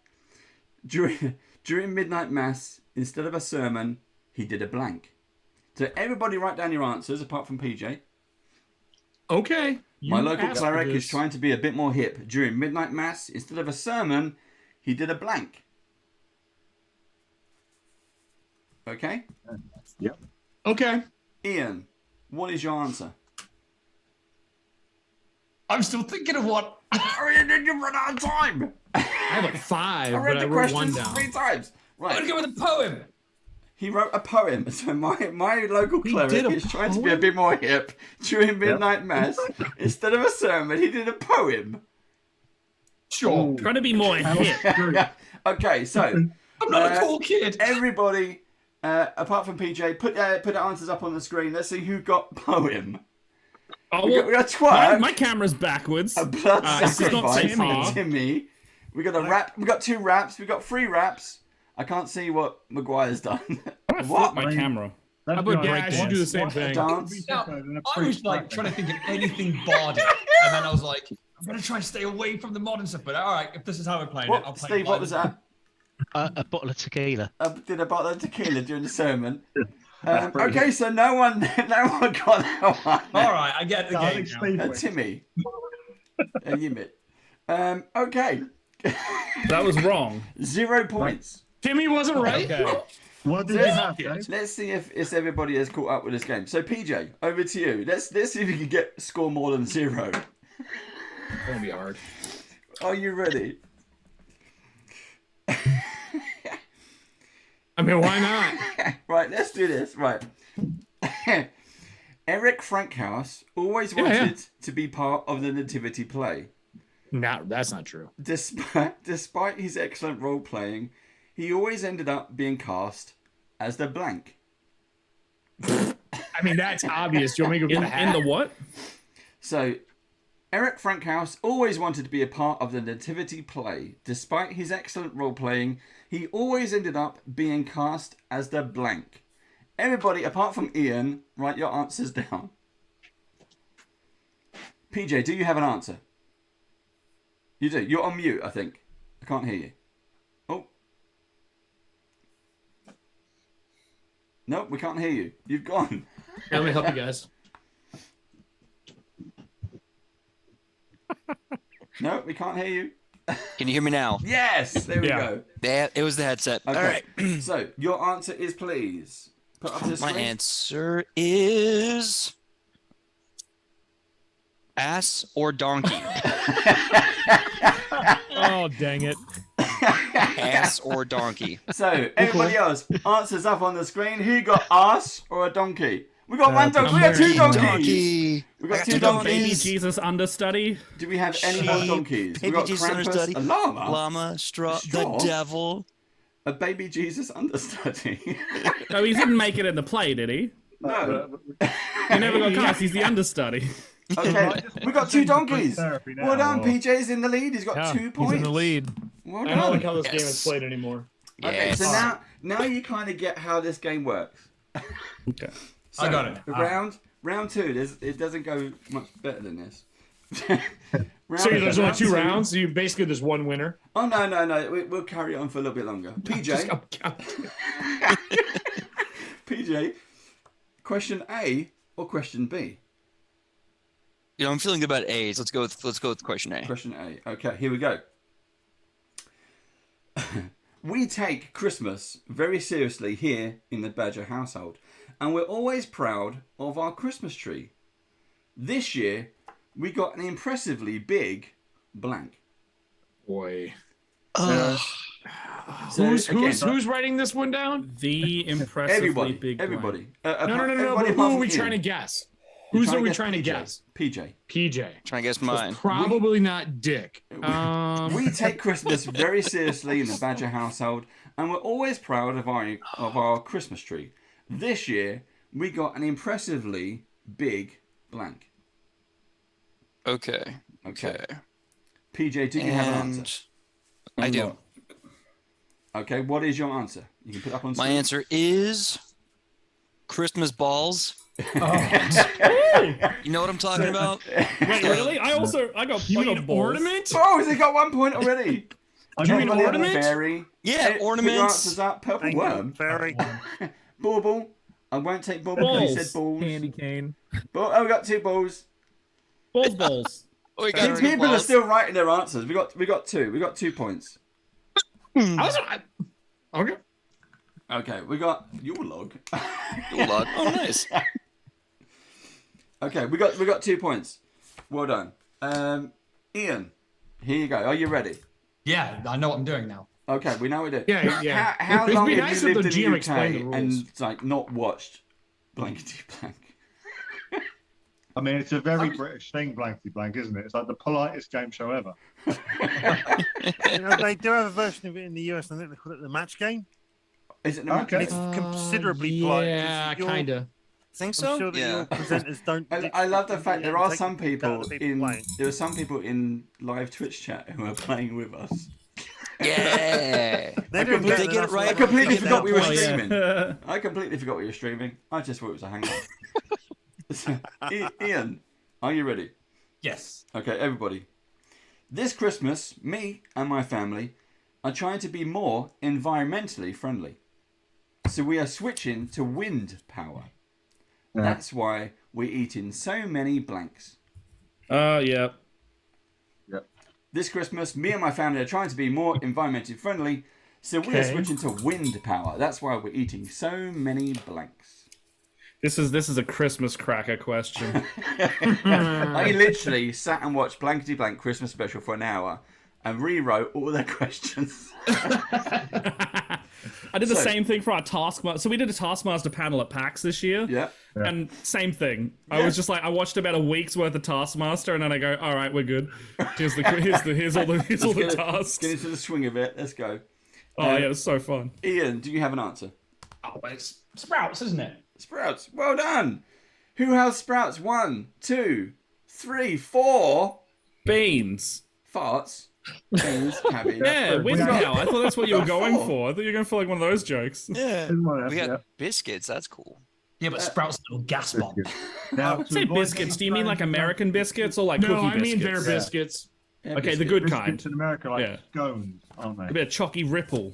During midnight mass, instead of a sermon, he did a blank. So everybody write down your answers, apart from PJ. Okay. My local asked cleric for is this. trying to be a bit more hip. During midnight mass, instead of a sermon, he did a blank. Okay? Yep. Okay. Ian, what is your answer? I'm still thinking of what. You run out of time. I have like 5, I read but the I wrote one questions down. 3 times. Right. I'm gonna go with a poem. He wrote a poem. So my local He cleric did a is trying to be a bit more hip during midnight mass. Instead of a sermon, he did a poem. Sure. Trying to be more hip. Okay, so I'm not a cool kid. Everybody, apart from PJ, put the answers up on the screen. Let's see who got poem. Oh, we got twerk. My camera's backwards. A blood this is not sacrifice. Timmy. Timmy. We got a rap. We got 2 raps. We got 3 raps. I can't see what Maguire's done. What? My camera. How about Gash? You do the same thing. Dance. Now, I was like trying to think of anything bardic, and then I was like, I'm gonna try and stay away from the modern stuff. But all right, if this is how we're playing it, I'll play. Steve, what was that? A bottle of tequila. Did a bottle of tequila during the sermon. Okay, so no one got that one. All right, I get the game now. Timmy. You okay. That was wrong. 0 points. Timmy wasn't right. Okay. What did you have, Dave? Let's see if everybody has caught up with this game. So PJ, over to you. Let's see if you can score more than 0. It's gonna be hard. Are you ready? I mean, why not? Right, let's do this. Right. Eric Frankhouse always wanted to be part of the nativity play. No, that's not true. Despite his excellent role playing, he always ended up being cast as the blank. I mean, that's obvious. Do you want me to go get a hat? In the what? So, Eric Frankhouse always wanted to be a part of the nativity play. Despite his excellent role playing, he always ended up being cast as the blank. Everybody, apart from Ian, write your answers down. PJ, do you have an answer? You do. You're on mute, I think. I can't hear you. Oh. No, we can't hear you. You've gone. Here, let me help you guys. No, we can't hear you. Can you hear me now? Yes, there we go. It was the headset. Okay. All right. So, your answer is please. Put up to the My screen. answer is ass or donkey. Oh, dang it. Ass or donkey. So, everybody else, answers up on the screen. Who got ass or a donkey? We got one donkey. We got 2 donkeys. Donkey. We got 2 Baby donkeys. Jesus understudy. Do we have any more donkeys? We Baby got Jesus Krampus, understudy. a llama, Llama, straw, Straw? the devil. a baby Jesus understudy. No, he didn't make it in the play, did he? No. He never got cast. He's the understudy. Okay, we got 2 donkeys. Well done, PJ's in the lead. He's got 2 points. He's in the lead. Well I done. don't like how this game is played anymore. Okay, so now you kind of get how this game works. Okay. So, I got it. Round 2. It doesn't go much better than this. So there's only 2 rounds. So you basically there's 1 winner. Oh no! We'll carry on for a little bit longer. PJ. PJ. Question A or question B? You know, I'm feeling good about A's. Let's go with question A. Question A. Okay, here we go. We take Christmas very seriously here in the Badger household, and we're always proud of our Christmas tree. This year, we got an impressively big blank. Boy. So, Who's writing this one down? The impressively big Everybody. No. But who are we trying to guess? Who's are we trying to guess? PJ. PJ. Trying to guess So mine. it's probably not Dick. We take Christmas very seriously in the Badger household, and we're always proud of our Christmas tree. This year, we got an impressively big blank. Okay. PJ, do you have an answer? I do. Okay, what is your answer? You can put up on My screen. answer is Christmas balls. You know what I'm talking about? Wait, really? I got balls. Ornament? Oh, has he got 1 point already? Do you mean ornament? Fairy. Yeah, Put your ornaments. answers up. Purple worm. Fairy. Bauble. I won't take bauble because he said balls. Candy cane. Oh, we got 2 balls. Balls. Oh, we got two People are balls. still writing their answers. We got 2. We got 2 points. Okay. Okay, we got your log. Your log. Oh, nice. Okay, we got 2 points. Well done. Ian, Here you go. Are you ready? Yeah, I know what I'm doing now. Okay, we know what it is. Yeah. How It'd long be have nice you if lived the in the GM explained the UK rules. and like not watched blankety blank? I mean, it's a very British thing, blankety blank, isn't it? It's like the politest game show ever. They do have a version of it in the US. I think they call it the match game. Is it the match game? It's considerably polite. Yeah, kind of. Think I'm so? sure that your presenters don't. I love the fact there are some people in playing. there are some people in live Twitch chat who are playing with us. Yeah. I They get it right. I completely They get forgot we were that point. streaming. I completely forgot we were streaming. I just thought it was a hangout. Ian, are you ready? Yes. Okay, everybody. This Christmas, me and my family are trying to be more environmentally friendly. So we are switching to wind power. Yeah. That's why we're eating so many blanks. Yeah. This Christmas, me and my family are trying to be more environmentally friendly, so we are Okay. switching to wind power. That's why we're eating so many blanks. This is a Christmas cracker question. I literally sat and watched Blankety Blank Christmas special for an hour and rewrote all their questions. I did the same thing for our Taskmaster. So we did a Taskmaster panel at PAX this year. Yeah. And same thing. I was just like, I watched about a week's worth of Taskmaster, and then I go, all right, we're good. Here's all the tasks. Get into the swing of it. Let's go. Oh yeah, it was so fun. Ian, do you have an answer? Oh, but it's Sprouts, isn't it? Sprouts. Well done. Who has Sprouts? 1, 2, 3, 4. Beans. Farts. Beans, cabbage. Yeah, wind power. I thought that's what you were going for. I thought you were going for like one of those jokes. Yeah. We got biscuits. That's cool. Yeah, but Sprouts little gas bomb. Now, Say biscuits. Do you mean like American biscuits or like No, cookie I mean biscuits? their biscuits. Okay, the good kind. Biscuits in America like Yeah. scones, aren't A they? bit of chalky ripple.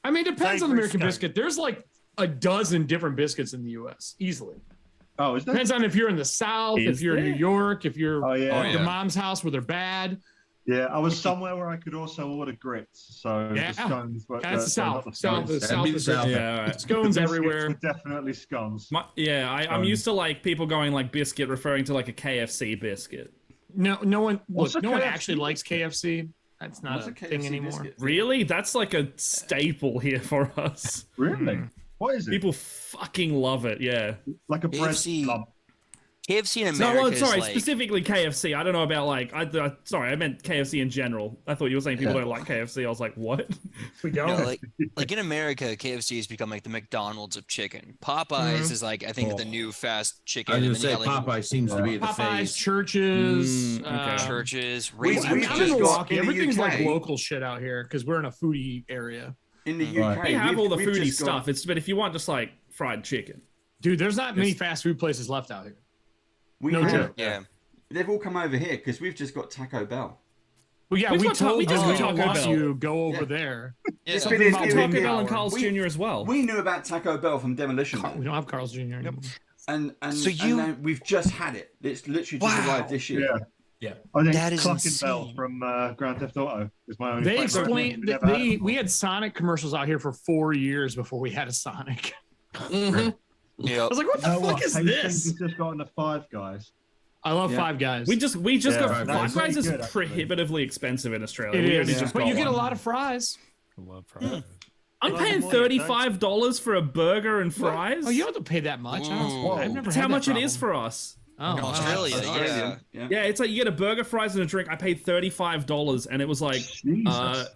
I mean, it depends on the Savory American scone. biscuit. There's like a dozen different biscuits in the U.S. easily. Oh, is there? Depends on if you're in the South, Is if you're in there? New York, if you're Oh, yeah. at your mom's house where they're bad. Yeah, I was somewhere where I could also order grits, so Yeah. the scones were. That's the sorry, South. not South scones. is South. be the is South. good. Yeah, all right. Scones Biscuits everywhere. were definitely scones. I'm used to like people going like biscuit, referring to like a KFC biscuit. No one. What's Look, a no one KFC? actually likes KFC. That's not What's a a thing KFC anymore. biscuit? Really? That's like a staple here for us. Really? What is it? People fucking love it. Yeah. Like a bread KFC. lump. KFC in No, America well, sorry, is like, specifically KFC. I don't know about like. Sorry, I meant KFC in general. I thought you were saying people don't like KFC. I was like, what? We you don't. know, like in America, KFC has become like the McDonald's of chicken. Popeyes is like I think the new fast chicken. I was and gonna say then you got, like, Popeye seems to be the Popeyes, phase. churches. okay. churches, We- Raising we've I'm just in got Milwaukee. in the Everything's like UK. local shit out here because we're in a foodie area. In the Right. UK, We have all the we've foodie just got- stuff. But if you want just like fried chicken, Dude, there's not many fast food places left out here. We No have- joke. yeah. They've all come over here because we've just got Taco Bell. Well, yeah, We've we got told we you just we got don't Taco want Bell. you go over Yeah. there. Yeah. It's Something been- about it's wind been- Taco Bell and power. Carl's We- Jr. as well. We knew about Taco Bell from Demolition We Man. don't have Carl's Jr. anymore. And So and you- then we've just had it. It's literally just Wow. arrived this year. Yeah. Yeah. I think That is Clucking Bell insane. from Grand Theft Auto is my only. They favourite. explained We've never had it we before. had Sonic commercials out here for 4 years before we had a Sonic. Yeah. I was like, what the You know fuck what? is Hastings this? has just gotten the Five Guys. I love Yeah. Five Guys. We just Yeah, got that Five was very Guys is good, actually. prohibitively expensive in Australia. It We is, only just but got you get a one. lot of fries. I'm Well, paying the more you $35 for a burger and fries. Oh, you don't have to pay that much. I don't, Ooh. I've never That's had how that much it is problem. for us. Oh, In wow. Australia, yeah. Australian, yeah. Yeah, it's like you get a burger, fries, and a drink. I paid $35, and it was like,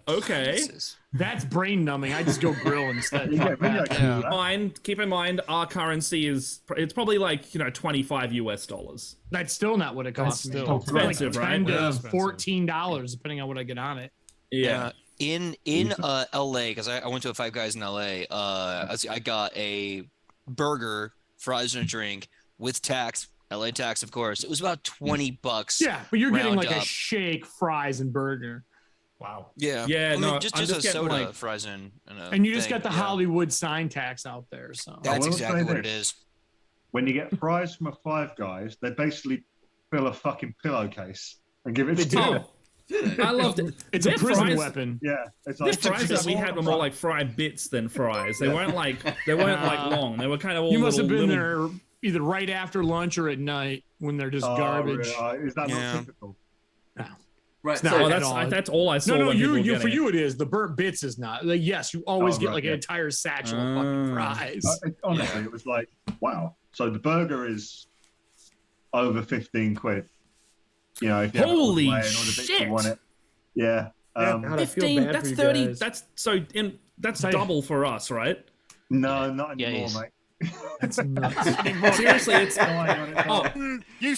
okay. Jesus. That's brain numbing. I just go grill instead. You Fuck get video that. games for that. Keep in mind, our currency it's probably like $25 US. That's still not what it costs. That's me. still It's like expensive, $10 right? to $14, depending on what I get on it. Yeah. In LA, because I went to a Five Guys in LA. I got a burger, fries, and a drink with tax. LA tax, of course. It was about $20. Yeah, but you're getting round like a up. shake, fries, and burger. Wow. Yeah. Yeah, I mean, no, just I'm a just getting, soda, like- fries, and a And you just thing, got the yeah. Hollywood sign tax out there. So That's will exactly say what it this. is. When you get fries from a Five Guys, they basically fill a fucking pillowcase and give it They to do. you. I loved it. it's a Their prison fries- weapon. Yeah, it's The like fries that we had were more like fried bits than fries. They weren't like long. They were kind of all You must have been little- there either right after lunch or at night when they're just Oh, garbage. really? Is that Yeah. not typical? Right. It's not So at that's all. that's all I saw. No, when people were you for getting it. you it is. The burnt bits is not. Like, yes, you always get like an entire satchel of fucking fries. Honestly, it was like, wow. So the burger is over 15 quid. You know, if you have it all the Holy way and all the bits you shit! want it. Yeah. God, I feel 15. bad That's for you 30. guys. That's double for us, right? No, not Yeah, it anymore, is. mate. That's nuts. Seriously, it's. Oh,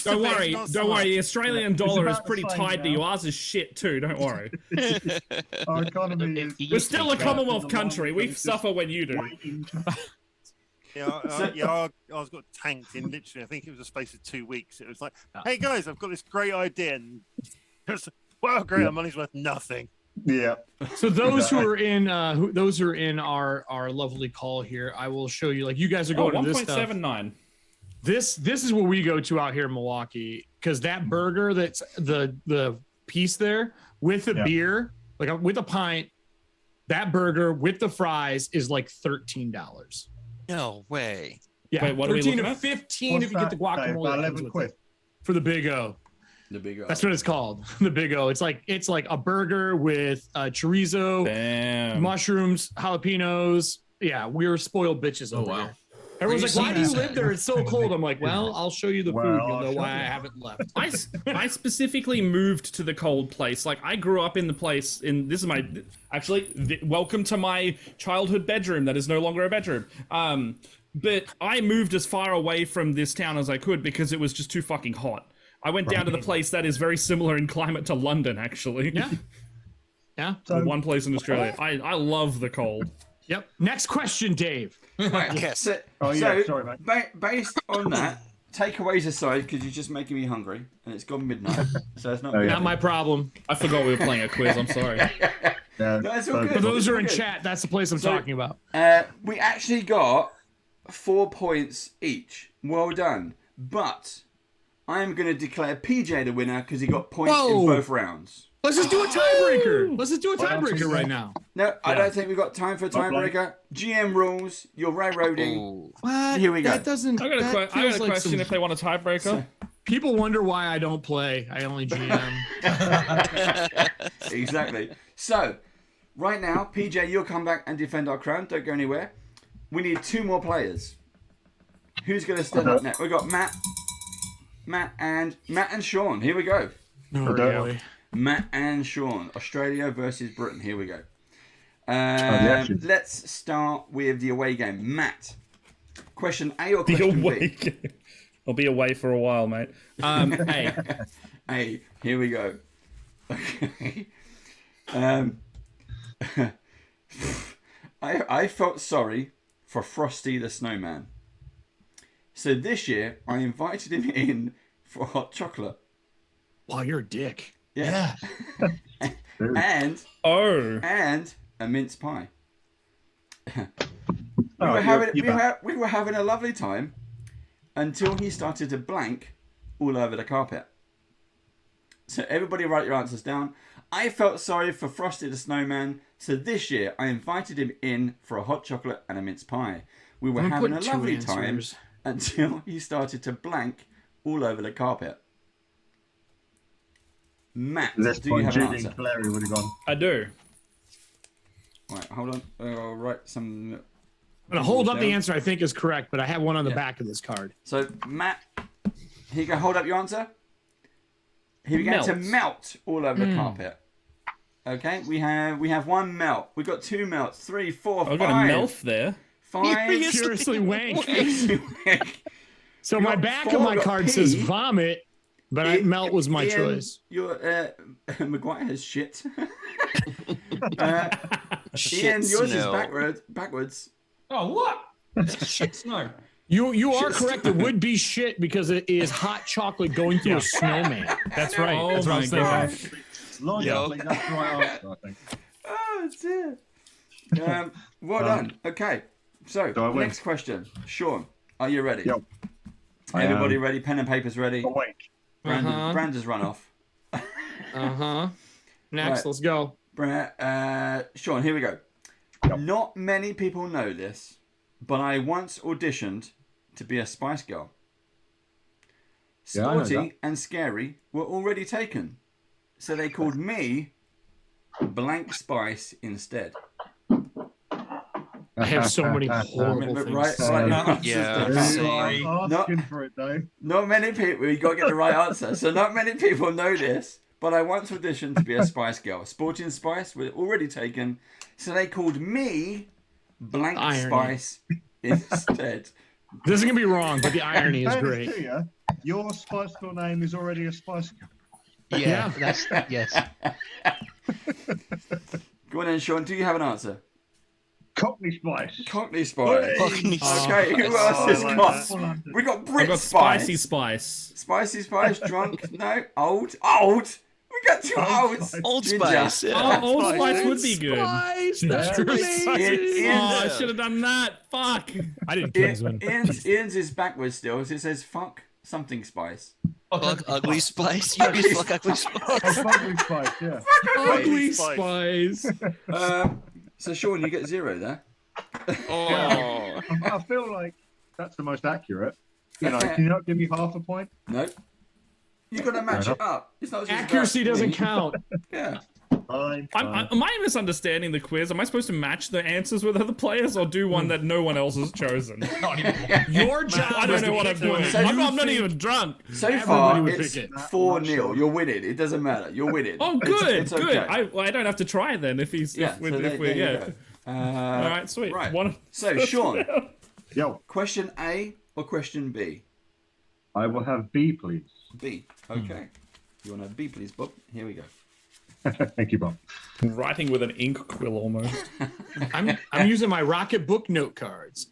Don't worry, don't worry. The Australian It's dollar is about the pretty same tied to now. you. Ours is shit too. Don't worry. Our economy is. We're still a Commonwealth country. We suffer when you do. Yeah, ours got tanked in literally. I think it was a space of 2 weeks. It was like, hey guys, I've got this great idea, and it's, well, great, our money's worth nothing. Yeah. So those who are in those who are in our lovely call here, I will show you. Like you guys are going to this stuff. 1.79. This is what we go to out here in Milwaukee, because that burger that's the piece there with a beer, like with a pint, that burger with the fries is like $13. No way. Yeah, Wait, what are we 13 looking to at? 15 if you get the guacamole. that comes with it. For the Big O. The Big O. That's what it's called. The Big O. It's like a burger with chorizo, mushrooms, jalapenos. Yeah, we were spoiled bitches over here. Everyone's like, "Why do you live there? It's so cold." I'm like, "Well, I'll show you the food. You'll know why I haven't left." I specifically moved to the cold place. Like I grew up in the place. This is my welcome to my childhood bedroom. That is no longer a bedroom. But I moved as far away from this town as I could because it was just too fucking hot. I went down to the place that is very similar in climate to London, actually. Yeah. Yeah. The one place in Australia. I love the cold. Yep. Next question, Dave. Yes. Sorry, mate. Based on that, takeaways aside, because you're just making me hungry, and it's gone midnight, so it's not. Not my problem. I forgot we were playing a quiz. I'm sorry. No, it's all good. For those who are in It's all good. chat, that's the place I'm talking about. We actually got 4 points each. Well done. But I am going to declare PJ the winner because he got points in both rounds. Let's just do a tiebreaker. Let's just do a tiebreaker right now. No, I don't think we've got time for a tiebreaker. GM rules. You're railroading. What? Here we go. That doesn't. I got a that question feels like some- if they want a tiebreaker. People wonder why I don't play. I only GM. Exactly. So, right now, PJ, you'll come back and defend our crown. Don't go anywhere. We need 2 more players. Who's going to stand up next? We've got Matt and Sean. Here we go. No, really. Matt and Sean. Australia versus Britain. Here we go. Let's start with the away game. Matt, question A or question B? I'll be away for a while, mate. A. A. Here we go. Okay. I felt sorry for Frosty the Snowman. So this year, I invited him in for hot chocolate. Wow, you're a dick. Yeah. and a mince pie. We were having a lovely time until he started to blank all over the carpet. So everybody write your answers down. I felt sorry for Frosty the Snowman, so this year I invited him in for a hot chocolate and a mince pie. We were having a lovely time until he started to blank all over the carpet. Matt, do you have an answer? Larry would have gone. I do. Right, hold on. I'll write some. I'm gonna hold up the answer I think is correct, but I have one on the back of this card. So Matt, here you go. Hold up your answer. He began to melt all over the carpet. Okay, we have 1 melt. We've got 2 melts. 3, 4, 5. I've got a melf there. 5. Furiously wank. So my back of my card says vomit, but melt was my choice. Your Maguire has shit. Ian, yours is backwards. Oh, what? Shit snow. You are correct. It would be shit because it is hot chocolate going through a snowman. That's right. Oh That's what I my was thinking. Logically, that's the right answer, I think. Oh dear. Well done. Okay. So next question. Sean, are you ready? Yep. Everybody ready? Pen and paper's ready. Awake. Brandon's run off. Next, let's go. Sean, here we go. Yep. Not many people know this, but I once auditioned to be a Spice Girl. Sporty and Scary were already taken. so they called me blank spice instead. I have so many horrible things. Right. Yeah. Asking for it, though. Not many people. You got to get the right answer. So not many people know this, but I once auditioned to be a Spice Girl. Sporting Spice were already taken, so they called me blank spice instead. This isn't gonna be wrong, but the irony is great. Your Spice Girl name is already a Spice Girl. Yeah, that's yes. Go on then, Sean. Do you have an answer? Cockney Spice. Cockney Spice. Cockney Okay, who else has got? We got Brit I've got Spice. Spicy Spice. Spicy Spice. Drunk. No. Old. We got two olds. Old Ginger. Spice. Yeah. Oh, Old Spice would be good. Spice, that's Ian's- I should have done that. Fuck. I didn't Kingsman. Ian's is backwards still. It says fuck something spice. Fuck ugly spice. You be fuck ugly spice. Ugly Spice, yeah. Ugly Spice. So Sean, you get 0 there. Oh. I feel like that's the most accurate. You know, can you not give me half a point? No. You got to match it up. It's not just Accuracy about doesn't me. count. Yeah. Fine. Am I misunderstanding the quiz? Am I supposed to match the answers with other players or do one that no one else has chosen? Your job. I don't know what I'm doing. So I'm not even drunk. So far, it's 4-0. You're winning. It doesn't matter. You're winning. Oh, good, It's okay. good. I don't have to try then if he's Yeah, if we're, so there you yeah. go. All right, sweet. Right. One. So Sean, Yo, question A or question B? I will have B, please. B. Okay. You want to have B, please, Bob? Here we go. Thank you, Bob. Writing with an ink quill almost. I'm using my Rocketbook note cards.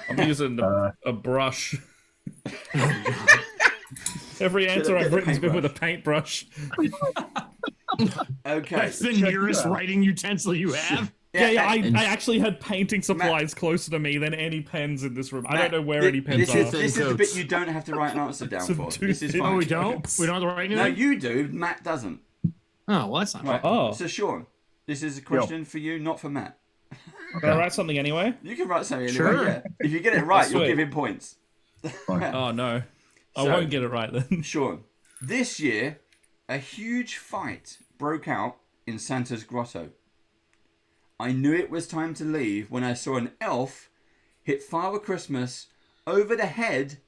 I'm using a brush. Every answer I've written has been with a paintbrush. Okay. That's the nearest writing utensil you have. Yeah, I actually had painting supplies closer to me than any pens in this room. I don't know where any pens are. This is the bit you don't have to write an answer down for. This is fine. Oh, we don't? We don't have to write anything? No, you do. Matt doesn't. Oh, well, that's not right. Oh. So, Sean, this is a question for you, not for Matt. Can I write something anyway? You can write something anyway, Sure. yeah. If you get it right, you'll Sweet. give him points. Oh, no. I So- won't get it right then. Sean, this year, a huge fight broke out in Santa's grotto. I knew it was time to leave when I saw an elf hit Father Christmas over the head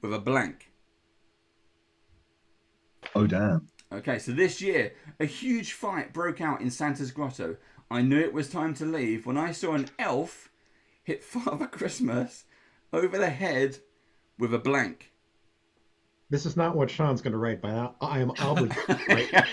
with a blank. Oh, damn. Okay, so this year, a huge fight broke out in Santa's grotto. I knew it was time to leave when I saw an elf hit Father Christmas over the head with a blank. This is not what Sean's going to write, but I am obligated.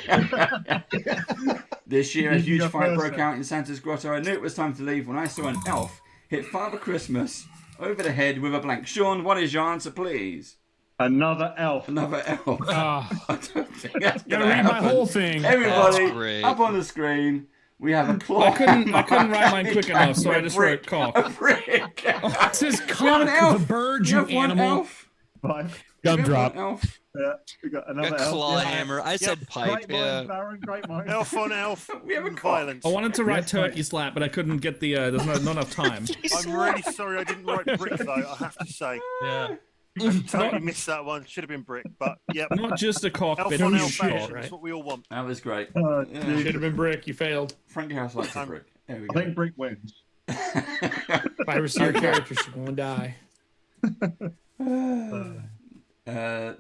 This year, a You huge go fight first, broke then. out in Santa's grotto. I knew it was time to leave when I saw an elf hit Father Christmas over the head with a blank. Sean, what is your answer, please? Another elf. Another elf. I don't think that's Gotta gonna read my happen. whole thing. Everybody, That's great. up on the screen, we have a claw. I couldn't write mine quick enough, so I just wrote cock. A brick. It says You have an cock, elf. the bird, You you have one animal. elf. Fine. Gumdrop. One elf. Yeah, we got another A elf. claw Yeah. hammer. I said pipe. Great Yeah. mind, Baron, great mind. Elf on elf. We have a violence. I wanted to write turkey slap, but I couldn't get the. There's not enough time. I'm really sorry I didn't write brick though. I have to say. Yeah. I totally missed that one. Should have been brick, but yep. Not just a cock, Elf but on a elf shit. action. That's what we all want. That was great. Oh, Yeah. dude. Should have been brick. You failed. Frankie House likes a brick. There we I go. think Brick wins. If I ever see your character, she's going to die.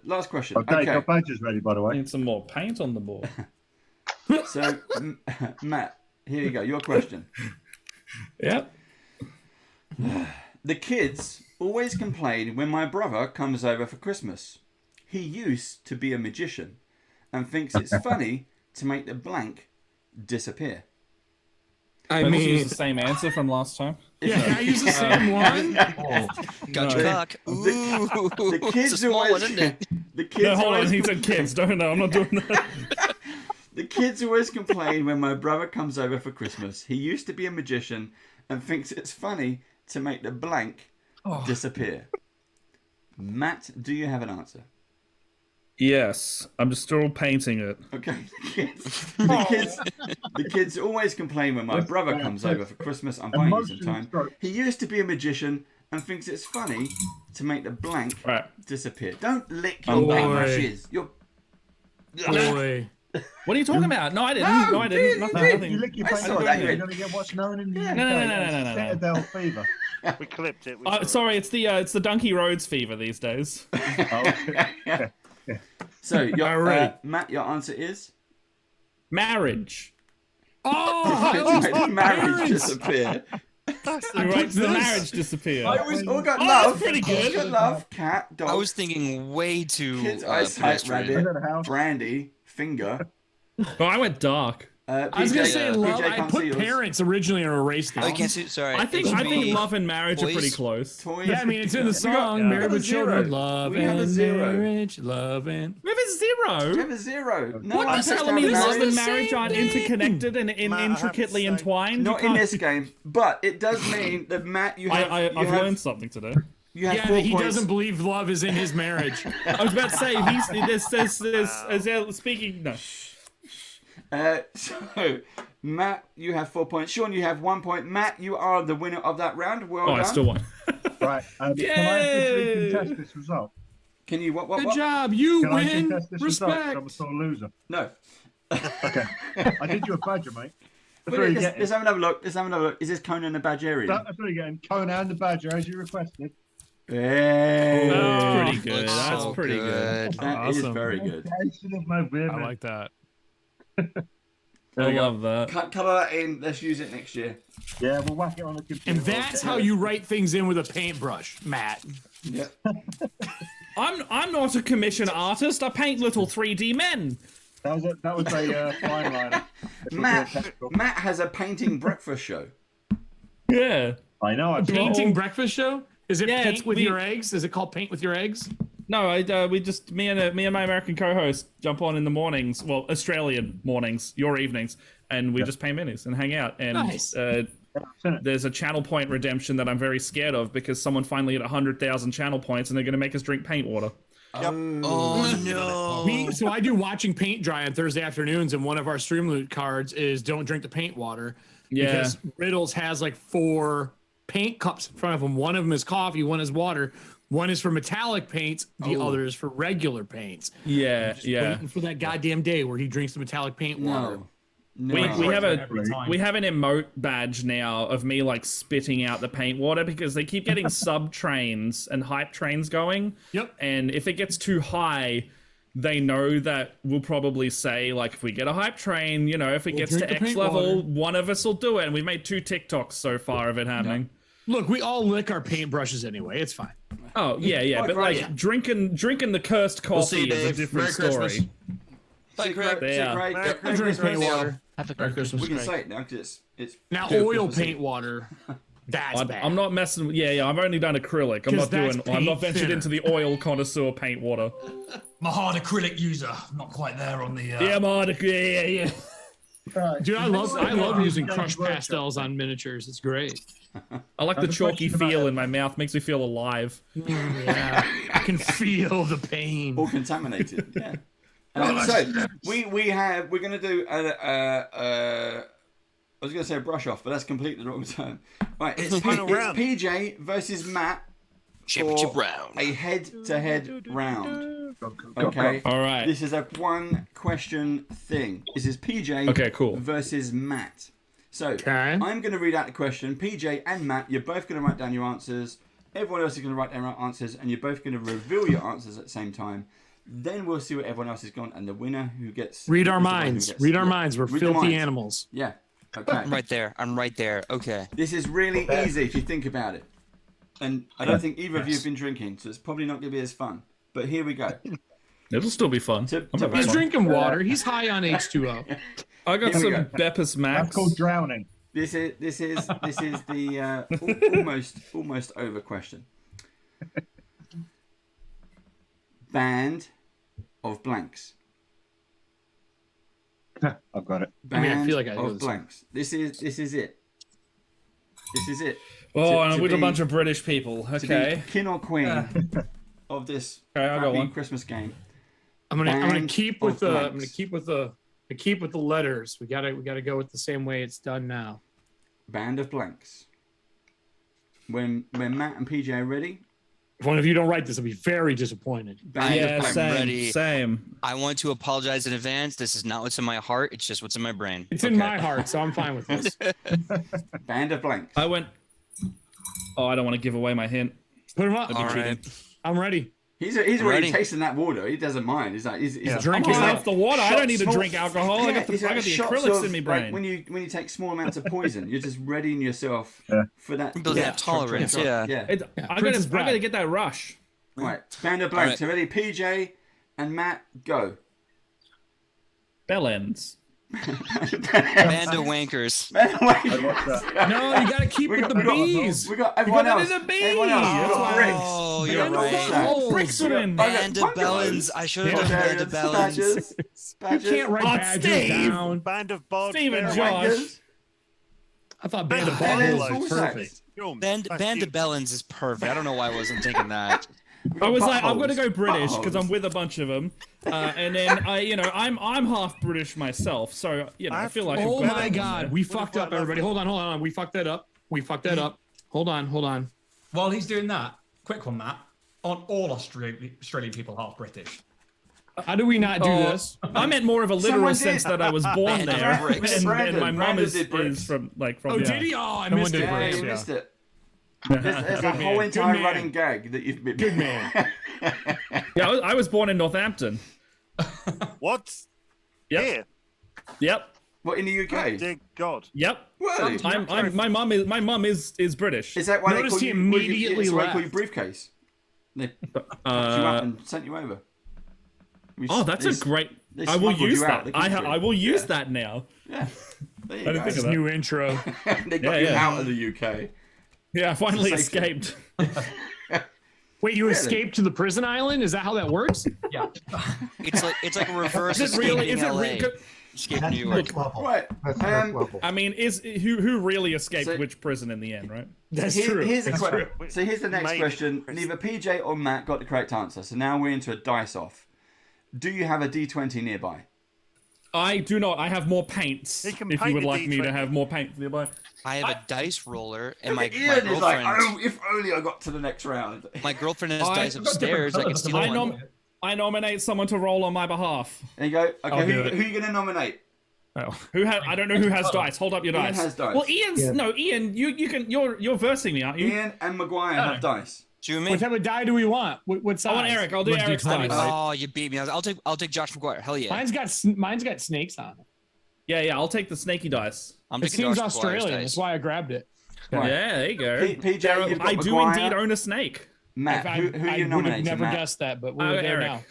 Last question. Okay, Okay. your badge is ready, by the way. Need some more paint on the board. So, Matt, here you go. Your question. Yep. The kids always complain when my brother comes over for Christmas. He used to be a magician and thinks it's funny to make the blank disappear. I Let's mean, use the same answer from last time. yeah, can I use the same one? Got your cock. Ooh. The It's a kids small always. one, isn't it? The kids No, hold on. always He said kids. Don't know. I'm not doing that. The kids always complain when my brother comes over for Christmas. He used to be a magician and thinks it's funny to make the blank disappear. Matt, do you have an answer? Yes, I'm still painting it. Okay, the kids always complain when my brother comes over for Christmas. I'm buying you some time. He used to be a magician and thinks it's funny to make the blank disappear. Don't lick your Boy. paintbrushes. You're Boy. What are you talking about? No, I didn't. No, I didn't. Nothing. You lick your I face, saw you're that, going you to get what's known in the UK No. as Citadel fever. We clipped it. Sorry, it's the Donkey Roads fever these days. So, Matt, your answer is marriage. Oh, Where did marriage disappear? The marriage disappear. I was all got Oh, love. that's pretty good. Good love, cat, dog. I was thinking way too Kids, eyesight, pedestrian. rabbit, brandy, finger. Oh, I went dark. I was gonna say love. PJ I can't see put yours. parents originally in a race. I can't see. Sorry. I think love and marriage are pretty close. Toys. Yeah, I mean it's in the song "Married with Children." Love We have a and zero. marriage, love and. We have a zero. We have a zero. No, What I'm are you just telling me? having Love marriage. and marriage aren't interconnected and intricately entwined? Not in this game, but it does mean that Matt, I've learned something today. You have Yeah, 4 that he points. doesn't believe love is in his marriage. I was about to say speaking. No. So, Matt, you have 4 points. Sean, you have 1 point. Matt, you are the winner of that round. Well done. I still won. Right. Can I officially contest this result? Can you? What? Good job, you Can I win. contest this result? 'Cause I'm a Respect. sore loser. No. Okay. I did you a badger, mate. That's Wait, what you let's, get. let's have another look. Let's have another look. Is this Conan the Badgerian? That's what you're getting. Conan the Badger, as you requested. Hey. That's pretty good. Looks That's so pretty good. That is Awesome. very good. Of my women. I like that. I love that. Colour that in. Let's use it next year. Yeah, we'll whack it on the computer. And that's how you write things in with a paintbrush, Matt. Yeah. I'm not a commission artist. I paint little 3D men. That was a fine liner. Matt has a painting breakfast show. Yeah. I know. I Painting breakfast show? Is it Yeah, paint it's with the- your eggs? Is it called paint with your eggs? No, we just me and my American co-host jump on in the mornings. Well, Australian mornings, your evenings, and we just paint minis and hang out. And Nice. there's a channel point redemption that I'm very scared of because someone finally hit 100,000 channel points and they're going to make us drink paint water. Oh no. So I do watching paint dry on Thursday afternoons, and one of our stream loot cards is don't drink the paint water. Yeah. Because Riddles has like 4 paint cups in front of him. One of them is coffee, one is water, one is for metallic paints, the other is for regular paints. Yeah, yeah. Waiting for that goddamn day where he drinks the metallic paint water. No. We have an emote badge now of me like spitting out the paint water because they keep getting sub trains and hype trains going. Yep. And if it gets too high, they know that we'll probably say like if we get a hype train, you know, if it gets drink to the X paint level, water. one of us will do it. And we've made 2 TikToks so far of it happening. Look, we all lick our paintbrushes anyway. It's fine. Oh yeah, but like drinking the cursed We'll see coffee you, is a Dave. different Merry story. Christmas. Bye, Craig. I drink paint water. Have a Merry good Christmas. We can say it now because it's Now two oil Christmas paint Eve. water. That's bad. I'm not messing with. Yeah, I've only done acrylic. I'm 'Cause not that's doing. I'm not paint ventured thinner. into the oil connoisseur paint water. I'm a hard acrylic user. Not quite there on the. Yeah, I'm hard. Yeah. Dude, I love using crushed pastels on miniatures. It's great. I like the chalky feel in my mouth. Makes me feel alive. Yeah, I can feel the pain. All contaminated. Yeah. So we're gonna do I was gonna say a brush off, but that's completely the wrong term. Right, it's PJ versus Matt. Championship for round. A head-to-head round. Okay. All right. This is a 1-question thing. This is PJ Okay, cool. versus Matt. So I'm going to read out the question. PJ and Matt, you're both going to write down your answers. Everyone else is going to write down their answers, and you're both going to reveal your answers at the same time. Then we'll see what everyone else has gone, and the winner who gets Read our is the one who minds. gets- Read our yeah. minds. We're Read the filthy minds. animals. Yeah. Okay. I'm right there. I'm right there. Okay. This is really easy if you think about it. And I don't think either of you have been drinking, so it's probably not going to be as fun. But here we go. It'll still be fun. He's drinking water. He's high on H2O. I got Here we some go. Beppis Max. That's called drowning. This is the almost over question. Band of blanks. I've got it. Band I feel like I know of this. blanks. This is it. This is it. Oh, and with a bunch of British people. To Okay. be king or queen of this Okay, I got happy one. Christmas game. I'm gonna Band keep of with the blanks. keep with the letters. We gotta go with the same way it's done now. Band of blanks. When Matt and PJ are ready, If one of you don't write this, I'll be very disappointed. I'm same. ready. Same. I want to apologize in advance. This is not what's in my heart. It's just what's in my brain. It's in my heart, so I'm fine with this. Band of blanks. I went. Oh, I don't want to give away my hint. Put him up. All right. I'm ready. He's already ready. tasting that water. He doesn't mind. He's like, he's drinking off the water. I don't need to drink alcohol. I got the acrylics in me brain. Like when you take small amounts of poison, you're just readying yourself for that. Building that tolerance. Yeah. I gotta get that rush. Right, band of blanks. Ready? PJ and Matt, go. Bell ends. Band of wankers. No, you gotta keep with the bees. We got everyone else. Everyone else. Oh, you're right. Bricks are in. Band of Bellins. I should have done Band of Bellins. You can't write badges down. Band of Bob. Steve and Josh. I thought Band of Bellins was perfect. Band of Bellins is perfect. I don't know why I wasn't thinking that. I was like, I'm gonna go British because I'm with a bunch of them, and then I'm half British myself, so I feel like. Oh my God, we fucked up, everybody. Hold on. We fucked that up. Hold on. While he's doing that, quick one, Matt. Aren't all Australian people half British? How do we not do this? I meant more of a literal sense that I was born there, and my mom is from Oh, did he? Oh, I missed it. Yeah, you missed it. There's a whole entire running gag that you've been. Good man. Yeah, I was born in Northampton. What? Yep. Yep. What, in the UK? Oh, dear God. Yep. Really? My mum is British. Is that why they call you immediately call you briefcase? They picked you up and sent you over. That's a great. I will use that. I will use that now. Yeah. There you go. Think of that. New intro. They got you out of the UK. Yeah, I finally escaped. Wait, you escaped to the prison island? Is that how that works? Yeah. It's like a reverse. Is it really? Escape New York. Right. I mean, who really escaped which prison in the end, right? That's true. Here's the next question. Neither PJ or Matt got the correct answer, so now we're into a dice off. Do you have a D20 nearby? I do not. I have more paints. If you would like me to have more paints nearby. I have a dice roller, and my Ian girlfriend. Is like, oh, if only I got to the next round. My girlfriend has dice upstairs. I can steal one. I nominate someone to roll on my behalf. There you go. Okay, who are you going to nominate? Oh, I don't know who has dice. Hold up your dice. Ian has dice. Well, Ian, you're versing me, aren't you? Ian and Maguire have dice. Do you mean? What type of die do we want? What size? I want Eric. I'll do Eric's dice. Oh, you beat me. I'll take Josh McGuire. Hell yeah. Mine's got snakes on it. Yeah. I'll take the snaky dice. It seems Australian. That's why I grabbed it. Right. Yeah, there you go. PJ, I do indeed own a snake. Matt, who are you nominating? I would have never guessed that, but we're there now.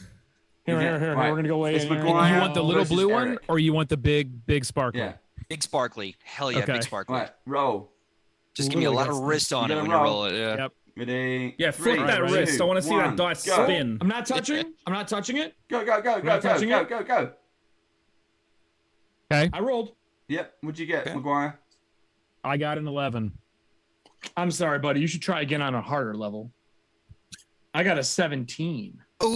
Here. We're gonna go away. You want the little blue one, or you want the big sparkly? Yeah. Big sparkly. Hell yeah, big sparkly. Right, roll. Just give me a lot of wrist on it when you roll it. Yeah. Yep. Ready? Yeah, flip that wrist. I want to see that dice spin. I'm not touching it. Go. Okay. I rolled. Yep. What'd you get, Maguire? I got an 11. I'm sorry, buddy. You should try again on a harder level. I got a 17. Ooh,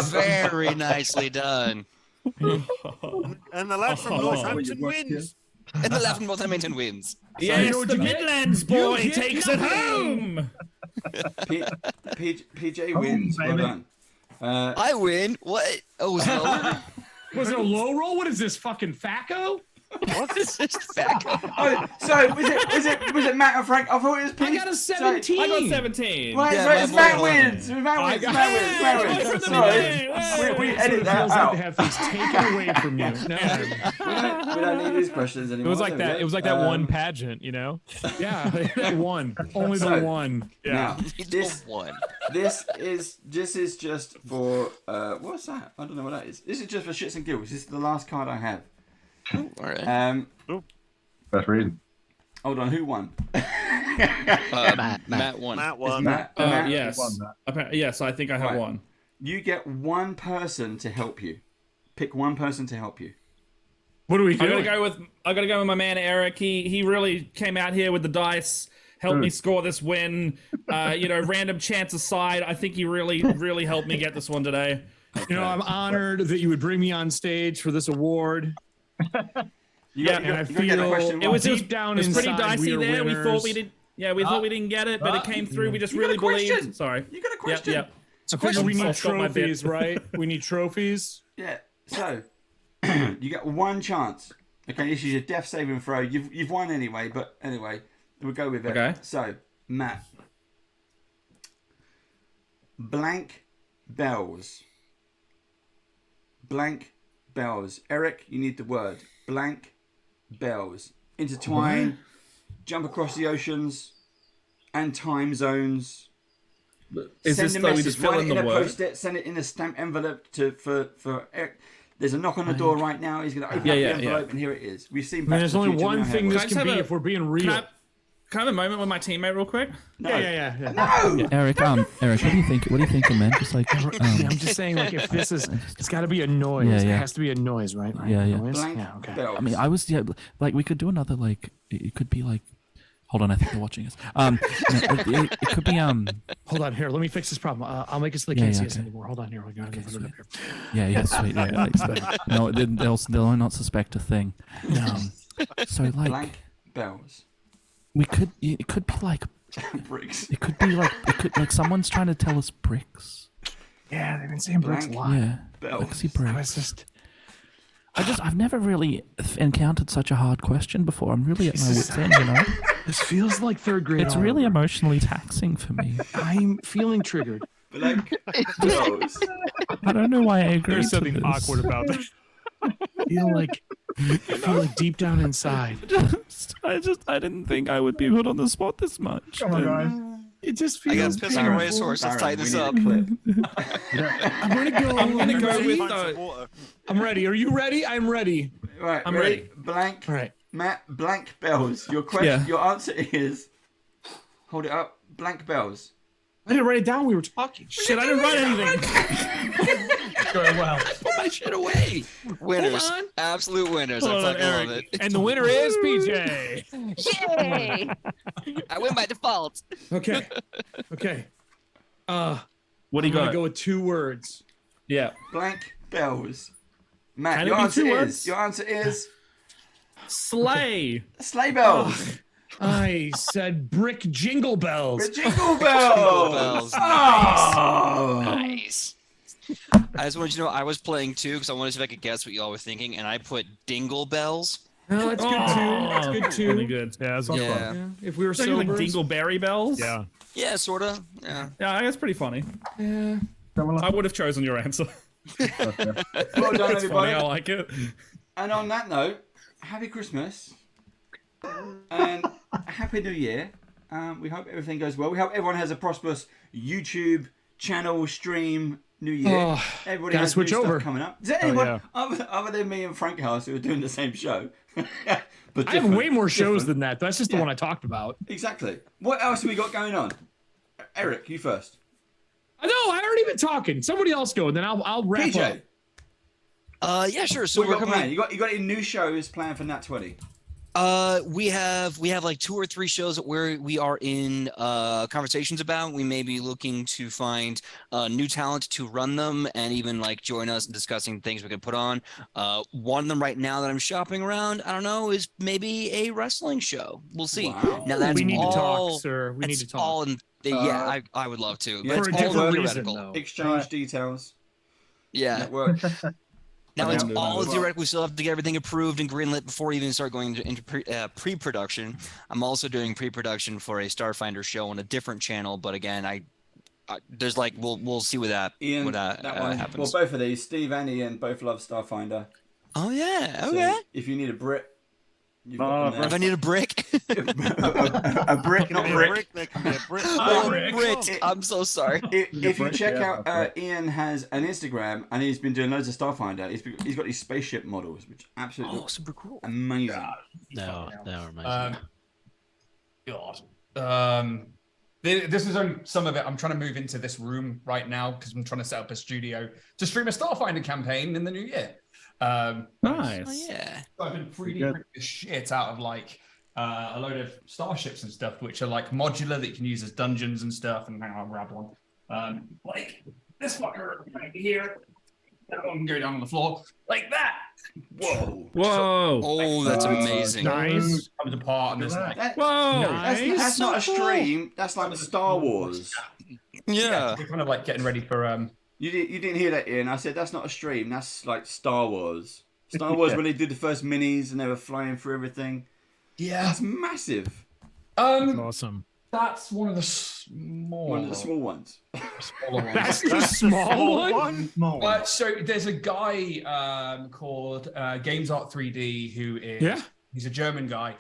very nicely done. And the lad from Northampton wins. And the lad from Northampton wins. Yes, the Midlands boy takes it home. PJ wins. Well done. I win. What? Oh, was it lower? Was it a low roll? What is this, fucking Facco? What is this Facco? Oh, so was it Matt and Frank? I thought it was I got a 17. I got 17. Right, so it's Matt wins. Matt wins. Sorry. We edit that out. To have things taken away from you. No. We don't need these questions anymore. It was like that. It was like that one pageant, you know? Yeah, that one. Only the one. Yeah. This is just for what's that? I don't know what that is. This is just for shits and giggles. This is the last card I have. All right. Best reason. Hold on, who won? Matt won. Matt won. Matt yes. Yes, I think I have one. You get one person to help you. Pick one person to help you. What do we do? I gotta go with my man Eric. He really came out here with the dice, helped me score this win. Random chance aside, I think he really helped me get this one today. You know, I'm honored that you would bring me on stage for this award. I feel it was deep down it was inside. pretty dicey there. We thought we did. Yeah, we thought we didn't get it, but it came through. We just really believed. Sorry. You got a question. Yep. So we need trophies, right? We need trophies. Yeah. So you get one chance. Okay, this is your death saving throw. You've won anyway, but anyway, we'll go with it. Okay. So Matt, blank bells. Blank bells. Eric, you need the word blank bells. Intertwine, jump across the oceans and time zones. Is Send this a though we message, just fill write in it the in a word? post-it, send it in a stamped envelope for Eric. There's a knock on the door right now. He's going to open up the envelope, and here it is. We've seen. There's only one thing this can be if we're being real. Can I have a moment with my teammate real quick? No. Yeah. No. Yeah, Eric, what do you think? What do you think, man? Just like, I'm just saying, like, if this is, it's got to be a noise. Yeah. It has to be a noise, right? Yeah. Noise? Blank Yeah. Okay. bells. I mean, like, we could do another, like, it could be like, hold on, I think they're watching us. It could be Hold on here. Let me fix this problem. I'll make it so they can't see us anymore. Hold on here. We got to put it up here. Yeah, sweet. Yeah. No, they'll not suspect a thing. So like, blank bells. It could be like bricks. It could be like someone's trying to tell us bricks. Yeah, they've been saying bricks a lot. Yeah, bells. like, see bricks. I've never really encountered such a hard question before. I'm really at my wit's end, you know. This feels like third grade. It's really emotionally taxing for me. I'm feeling triggered. Blank bells. I don't know why I agree. There's to something this. awkward about that. I feel like deep down inside. I didn't think I would be put on the spot this much. Come on, guys. It just I got feels. pissing away a source. Let's tighten this up. I'm gonna go with. I'm ready. Are you ready? I'm ready. Right, I'm ready. Blank. All right. Matt, blank bells. Your question. Your answer is. Hold it up. Blank bells. I didn't write it down. We were talking. Shit, I didn't write anything. Going well. Put my shit away. Winners. Absolute winners. I fucking love it. And the winner is PJ. Yay! I win by default. Okay. What do you I'm gonna got? go with 2 words. Yeah. Blank bells. Matt, Can it your be answer 2 is. words? Your answer is. Sleigh. Sleigh bells. I said brick jingle bells. Jingle bells. Oh. Nice. I just wanted you to know I was playing too because I wanted to see if I could guess what y'all were thinking, and I put dingle bells. No, that's good too. That's good too. Really good. Yeah, that's Yeah. If we were So like sober. dingleberry bells? Yeah. Yeah, sorta. Yeah. Yeah, that's pretty funny. Yeah. I would have chosen your answer. Well done, It's everybody. funny. I like it. And on that note, happy Christmas and happy New Year. We hope everything goes well. We hope everyone has a prosperous YouTube channel stream New Year. Oh, Everybody gotta has switch new over. stuff coming up. Is there anyone other than me and Frank House who are doing the same show? But I have way more shows than that. That's just the one I talked about. Exactly. What else have we got going on? Eric, you first. I know. I already been talking. Somebody else go, and then I'll wrap PJ. up. Yeah, sure. So What you we're got coming. planned? You got any new shows planned for Nat 20? We have like 2 or 3 shows that we are in conversations about. We may be looking to find new talent to run them and even like join us in discussing things we could put on. One of them right now that I'm shopping around, I don't know, is maybe a wrestling show. We'll see. Wow. Now that's We need to all, talk, sir. We need that's to talk. all in, yeah, I would love to. Yeah, But For it's a all different theoretical. reason, though. Exchange details. Yeah. Network. Now it's Yeah. all theoretical. We still have to get everything approved and greenlit before we even start going into pre-production. I'm also doing pre-production for a Starfinder show on a different channel, but again, I there's like we'll see what that Ian, that one. happens. Well, both of these, Steve and Ian, both love Starfinder. Oh yeah, So okay. if you need a Brit, you've got them If I need a brick, a brick, not brick. There can be a brick. oh, Brit. I'm so sorry. If you check out, Ian has an Instagram and he's been doing loads of Starfinder. He's got these spaceship models, which absolutely look super cool, amazing. No, amazing. God. This is only some of it. I'm trying to move into this room right now because I'm trying to set up a studio to stream a Starfinder campaign in the new year. Nice. Oh, yeah. I've been 3D printing the shit out of like a load of starships and stuff, which are like modular that you can use as dungeons and stuff. And hang on, I'll grab one. Like this fucker right here. and go down on the floor like that. Whoa. Whoa. Oh, that's amazing. Nice. Comes apart and there's like, Whoa. That's not a stream. That's like Star Wars. Yeah. We're kind of like getting ready for You didn't hear that, Ian. I said that's not a stream. That's like Star Wars. Star Wars when they did the first minis and they were flying through everything. Yeah. That's massive. Awesome. That's one of the small ones. Smaller ones. That's the small one. So there's a guy called Games Art 3D who is he's a German guy,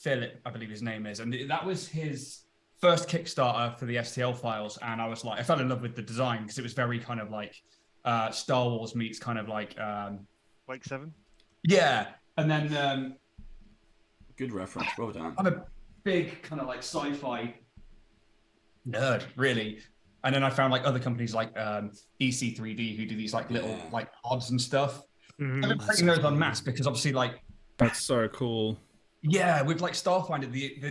Philip, I believe his name is, and that was his first Kickstarter for the STL files, and I was like, I fell in love with the design because it was very kind of like Star Wars meets kind of like Quake 7. Yeah, and then good reference. Well done. I'm a big kind of like sci-fi nerd, really. And then I found like other companies like EC3D who do these like little like pods and stuff. I've been printing those on mass because obviously like that's so cool. Yeah, with like Starfinder,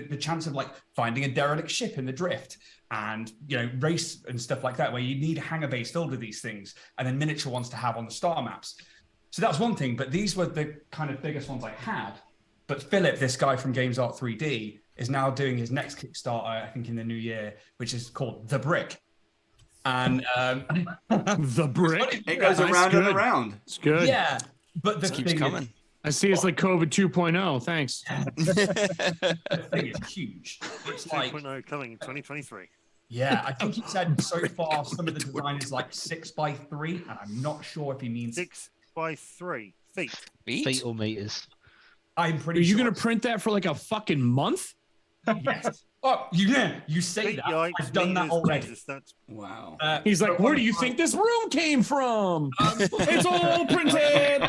the chance of like finding a derelict ship in the drift and race and stuff like that, where you need a hangar base filled with these things and then miniature ones to have on the star maps. So that's one thing, but these were the kind of biggest ones I had. But Philip, this guy from Games Art 3D, is now doing his next Kickstarter, I think in the new year, which is called The Brick. And The Brick? It goes around and around. It's good. Yeah, but the keeps thing coming. I see it's like COVID 2.0. Thanks. The thing is huge. It's like 2.0 coming in 2023. Yeah, I think he said so far some of the design is like 6x3, and I'm not sure if he means 6x3 feet. Feet or meters? I'm pretty Are you sure. going to print that for like a fucking month? Yes. Oh, you say that. I've done that already. Wow. He's like, where do you think this room came from? It's all printed.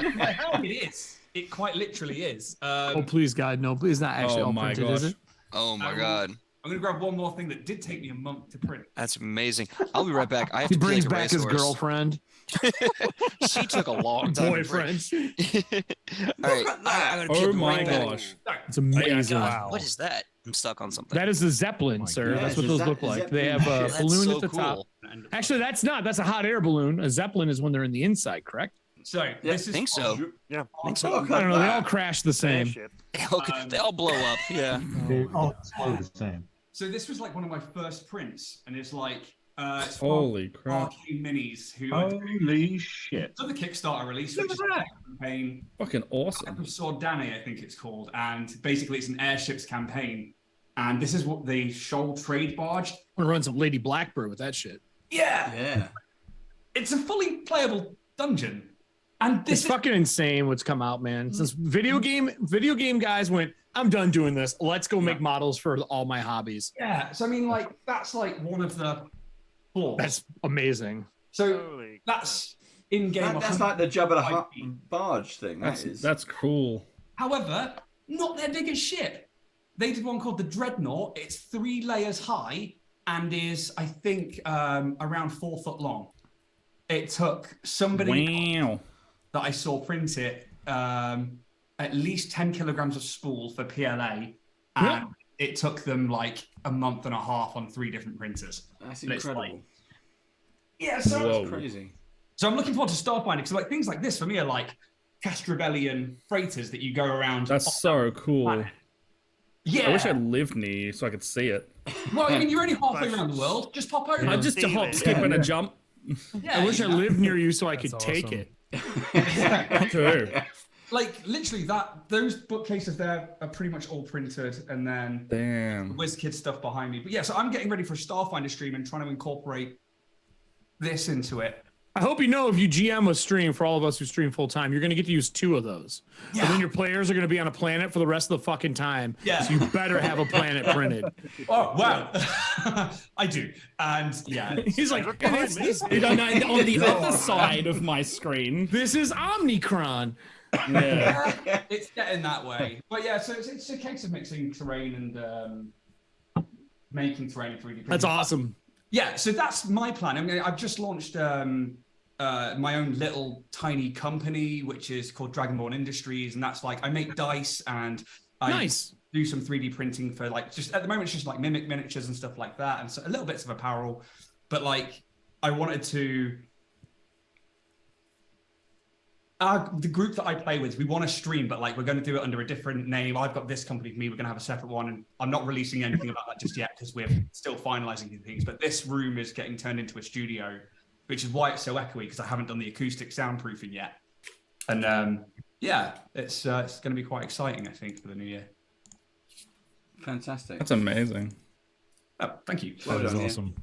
It is. It quite literally is. Oh, please, God, no. Please not actually all printed, is it? Oh, my God. I'm going to grab one more thing that did take me a month to print. That's amazing. I'll be right back. I have He to brings play like back his girlfriend. She took a long time. Boyfriend. All right. I gotta Oh my gosh. It's amazing. Wow. What is that? I'm stuck on something. That is the Zeppelin, sir. That's what those look like. They have a That's balloon so at the top. cool. Actually, that's not. That's a hot air balloon. A Zeppelin is when they're in the inside, correct? So this is. I think so. Yeah. I don't know. They all crash the same. They all blow up. Yeah. They all explode the same. So this was like one of my first prints, and it's like it's Holy crap. Arcane Minis who Holy shit. so the Kickstarter release, which is a campaign. Fucking awesome. Episode Danny, I think it's called, and basically it's an airships campaign. And this is what the Shoal trade barge. I'm gonna run some Lady Blackbird with that shit. Yeah. It's a fully playable dungeon. And this It's fucking insane what's come out, man. Since video game guys went, I'm done doing this. Let's go make models for all my hobbies. Yeah. So I mean, like that's like one of the flaws. That's amazing. So that's in game. That's like the Jabba the Hutt barge thing. That's cool. However, not their biggest ship. They did one called the Dreadnought. It's 3 layers high and is, I think, around 4 foot long. It took somebody that I saw print it at least 10 kilograms of spool for PLA, and it took them like a month and a half on 3 different printers. That's But it's incredible. like- yeah, so That's crazy. So I'm looking forward to Starfinder because like things like this for me are like Castrobellian freighters that you go around. That's so cool. planet. Yeah. I wish I lived near you so I could see it. Well, I mean, you're only halfway around the world. Just pop over. Just a hop, skip, and a jump. Yeah, I wish I lived near you so I could That's take awesome. it. True. Like literally those bookcases there are pretty much all printed, and then Damn. WizKid stuff behind me. But yeah, so I'm getting ready for a Starfinder stream and trying to incorporate this into it. I hope you know if you GM a stream, for all of us who stream full time, you're going to get to use 2 of those. Yeah. And then your players are going to be on a planet for the rest of the fucking time. Yeah. So you better have a planet printed. Oh wow, I do, and yeah, He's like, and it's on the other side of my screen. This is Omnicron. Yeah. it's getting that way. But yeah, so it's a case of mixing terrain and making terrain in 3D. That's awesome. Yeah, so that's my plan. I mean, I've just launched my own little tiny company, which is called Dragonborn Industries, and that's like I make dice and I do some 3D printing for like just at the moment it's just like mimic miniatures and stuff like that, and so a little bits of apparel. But like I wanted to The group that I play with, we want to stream, but like we're going to do it under a different name. I've got this company for me. We're going to have a separate one, and I'm not releasing anything about that just yet because we're still finalizing things. But this room is getting turned into a studio, which is why it's so echoey because I haven't done the acoustic soundproofing yet. And yeah, it's going to be quite exciting, I think, for the new year. Fantastic. That's amazing. Oh, thank you. That is awesome.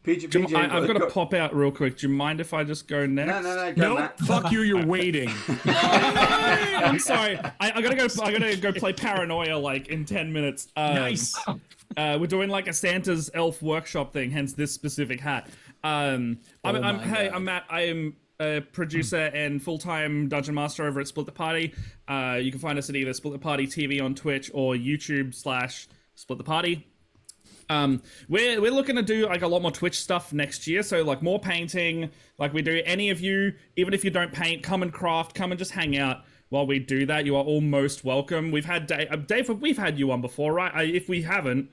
PJ, I've got to pop out real quick. Do you mind if I just go next? No. Nope. Fuck you. You're waiting. I'm sorry. I gotta go play Paranoia like in 10 minutes. Nice. We're doing like a Santa's elf workshop thing, hence this specific hat. I'm Matt. I am a producer and full-time dungeon master over at Split the Party. You can find us at either Split the Party TV on Twitch or YouTube/Split the Party. We're looking to do like a lot more Twitch stuff next year, so like more painting like we do. Any of you, even if you don't paint, come and craft, come and just hang out while we do that. You are all most welcome. We've had Dave, we've had you on before, right? If we haven't,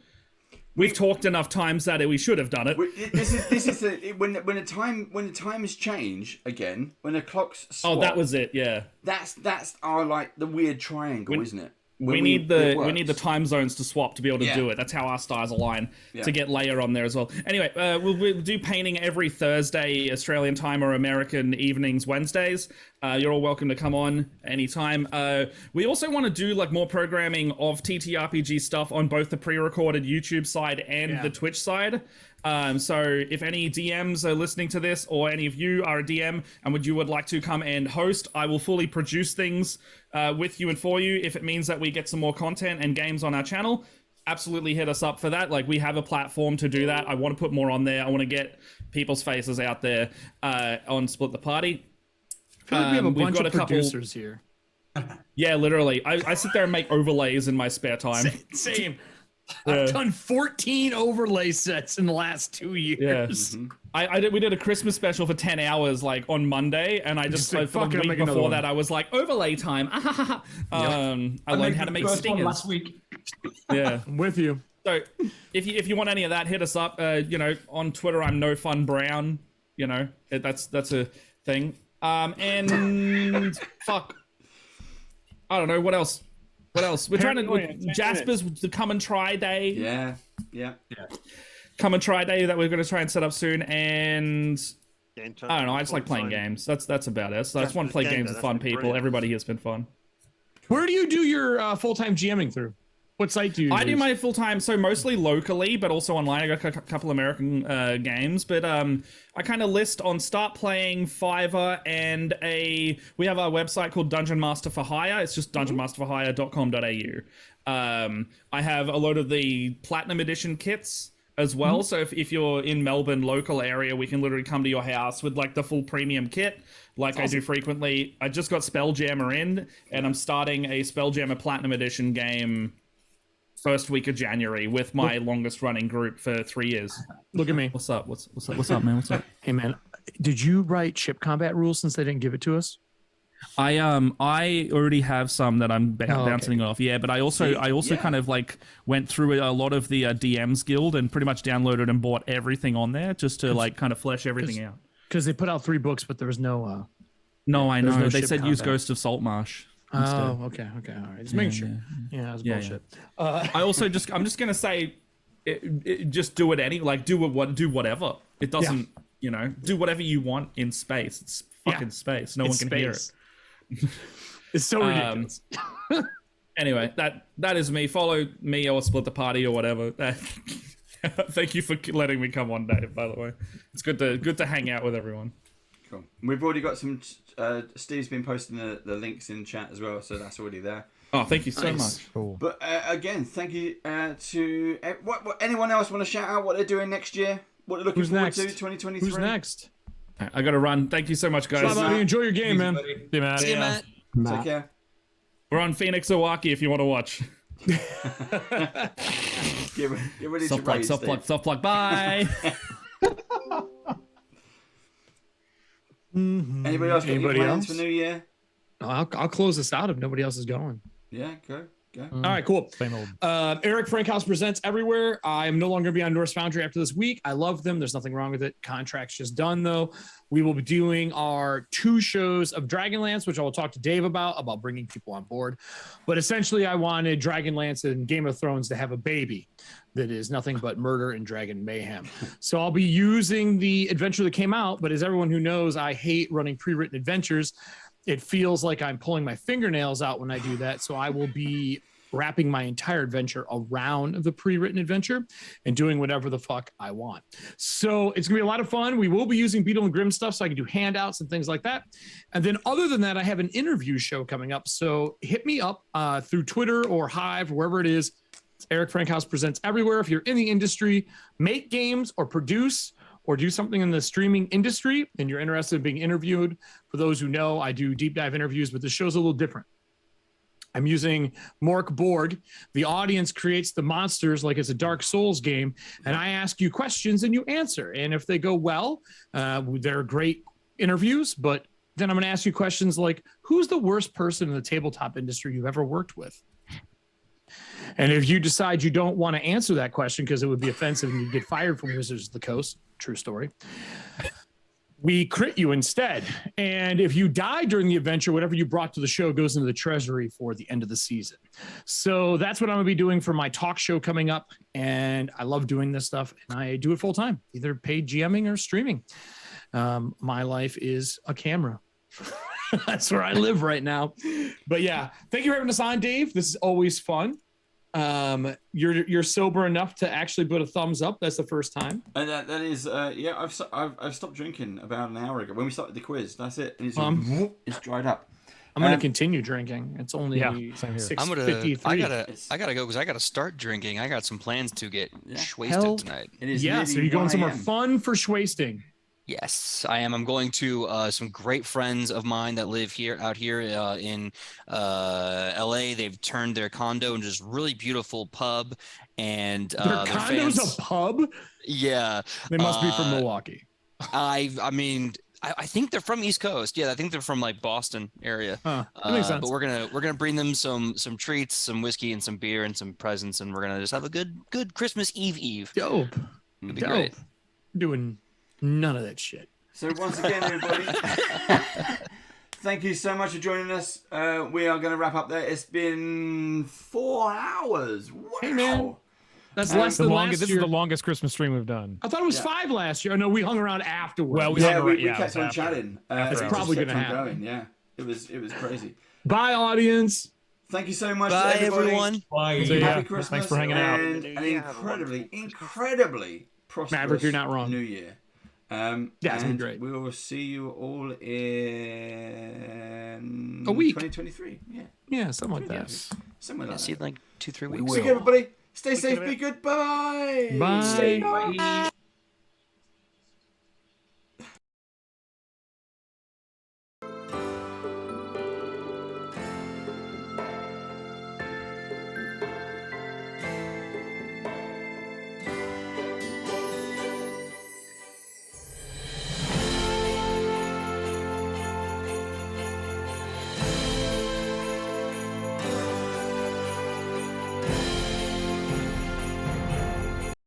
we've talked enough times that we should have done it. This is when the times change again, when the clocks swap, that was it. Yeah, that's our like the weird triangle, isn't it? We need the time zones to swap to be able to do it. That's how our stars align to get layer on there as well. Anyway, we'll do painting every Thursday Australian time or American evenings Wednesdays. You're all welcome to come on anytime. We also want to do like more programming of TTRPG stuff on both the pre-recorded YouTube side and the Twitch side. So if any DMs are listening to this, or any of you are a DM and you would like to come and host, I will fully produce things with you and for you. If it means that we get some more content and games on our channel, absolutely hit us up for that. Like, we have a platform to do that. I want to put more on there. I want to get people's faces out there on Split the Party. I feel like we have a bunch of producers here. Yeah, literally. I sit there and make overlays in my spare time. Same. I've done 14 overlay sets in the last 2 years. Yeah. We did a Christmas special for 10 hours like on Monday, and I just like, for the week before that I was like, overlay time. I learned how to make stingers last week. Yeah, I'm with you. So if you want any of that, hit us up. On Twitter I'm NoFunBrown. That's a thing. And fuck, I don't know what else. We're trying to Jasper's the Come and Try Day. Yeah. Come and Try Day that we're going to try and set up soon. And I don't know. I just like playing games. That's about it. So I just want to play games with fun people. brilliant. Everybody here's been fun. Where do you do your full-time GMing through? What site do you use? I do my full-time, so mostly locally, but also online. I got a couple American games, but I kind of list on Start Playing, Fiverr, and we have our website called Dungeon Master for Hire. It's just dungeonmasterforhire.com.au. I have a load of the Platinum Edition kits as well, so if you're in Melbourne, local area, we can literally come to your house with like the full premium kit, like I do frequently. I just got Spelljammer in, and I'm starting a Spelljammer Platinum Edition game first week of January with my longest running group for 3 years. Look at me. What's up? What's up? What's up, man? What's up? Hey, man, did you write ship combat rules since they didn't give it to us? I already have some that I'm bouncing off. Yeah, but I also kind of like went through a lot of the DMs Guild and pretty much downloaded and bought everything on there just to like kind of flesh everything out. Because they put out 3 books, but there was no. No, I know. They said use combat. Ghost of Saltmarsh. Oh, okay, all right. Just making sure. Yeah, that's bullshit. I also I'm just gonna say, just do it do whatever. It doesn't, do whatever you want in space. It's fucking space. No one can hear it. It's so ridiculous. Anyway, that is me. Follow me or Split the Party or whatever. Thank you for letting me come on, Dave. By the way, it's good to hang out with everyone. Cool. We've already got some. Steve's been posting the links in chat as well, so that's already there. Oh, thank you so much. Cool. But again, thank you to what anyone else want to shout out what they're doing next year? What they're looking forward to 2023? Who's next? I got to run. Thank you so much, guys. Bye, buddy. Enjoy your game, man. See you, Matt. See you, Matt. Take care. We're on Phoenix Owaki if you want to watch. Get ready to raise. Soft plug. Bye. Anybody else got any plans for New Year? I'll close this out if nobody else is going. Yeah, go. Go. All right, cool. Eric Frankhouse presents everywhere. I am no longer going to be on Norse Foundry after this week. I love them. There's nothing wrong with it. Contract's just done, though. We will be doing our 2 shows of Dragonlance, which I will talk to Dave about bringing people on board. But essentially, I wanted Dragonlance and Game of Thrones to have a baby that is nothing but murder and dragon mayhem. So I'll be using the adventure that came out, but as everyone who knows, I hate running pre-written adventures. It feels like I'm pulling my fingernails out when I do that. So I will be wrapping my entire adventure around the pre-written adventure and doing whatever the fuck I want. So it's gonna be a lot of fun. We will be using Beetle and Grimm stuff so I can do handouts and things like that. And then other than that, I have an interview show coming up. So hit me up through Twitter or Hive, wherever it is. It's Eric Frankhouse presents everywhere. If you're in the industry, make games or produce or do something in the streaming industry and you're interested in being interviewed, for those who know, I do deep dive interviews, but the show's a little different. I'm using Mork Borg. The audience creates the monsters like it's a Dark Souls game, and I ask you questions and you answer. And if they go well, they're great interviews, but then I'm going to ask you questions like, who's the worst person in the tabletop industry you've ever worked with? And if you decide you don't want to answer that question because it would be offensive and you'd get fired from Wizards of the Coast, true story, we crit you instead. And if you die during the adventure, whatever you brought to the show goes into the treasury for the end of the season. So that's what I'm going to be doing for my talk show coming up. And I love doing this stuff. And I do it full time, either paid GMing or streaming. My life is a camera. That's where I live right now. But yeah, thank you for having us on, Dave. This is always fun. You're sober enough to actually put a thumbs up. That's the first time. And that is yeah. I've stopped drinking about an hour ago when we started the quiz. That's it. And it's dried up. I'm gonna continue drinking. It's only 6:53. I gotta go because I gotta start drinking. I got some plans to get wasted tonight. It is. Yes. Are you going somewhere fun for schwasting? Yes, I am. I'm going to some great friends of mine that live out here in LA. They've turned their condo into this really beautiful pub, and their condo's a pub. Yeah, they must be from Milwaukee. I mean, I think they're from East Coast. Yeah, I think they're from like Boston area. That makes sense. But we're gonna bring them some treats, some whiskey, and some beer, and some presents, and we're gonna just have a good Christmas Eve. Dope. It'd be great. Doing none of that shit. So once again, everybody, thank you so much for joining us. We are going to wrap up there. It's been 4 hours. Wow. Hey, man. That's less than last year. This is the longest Christmas stream we've done. I thought it was 5 last year. Oh, no, we hung around afterwards. Well, we kept on chatting. It's probably going to happen. Yeah, it was crazy. Bye, audience. Thank you so much Bye, to everybody. everyone. Bye. Happy Christmas. Thanks for hanging out. And an incredibly prosperous Maverick, you're not wrong. New Year. It's been great. We will see you all in a week. 2023. Yeah, something like that. Something like that. See you in like 2-3 weeks. Okay, everybody. Stay safe. Be good. Bye. Bye. Bye.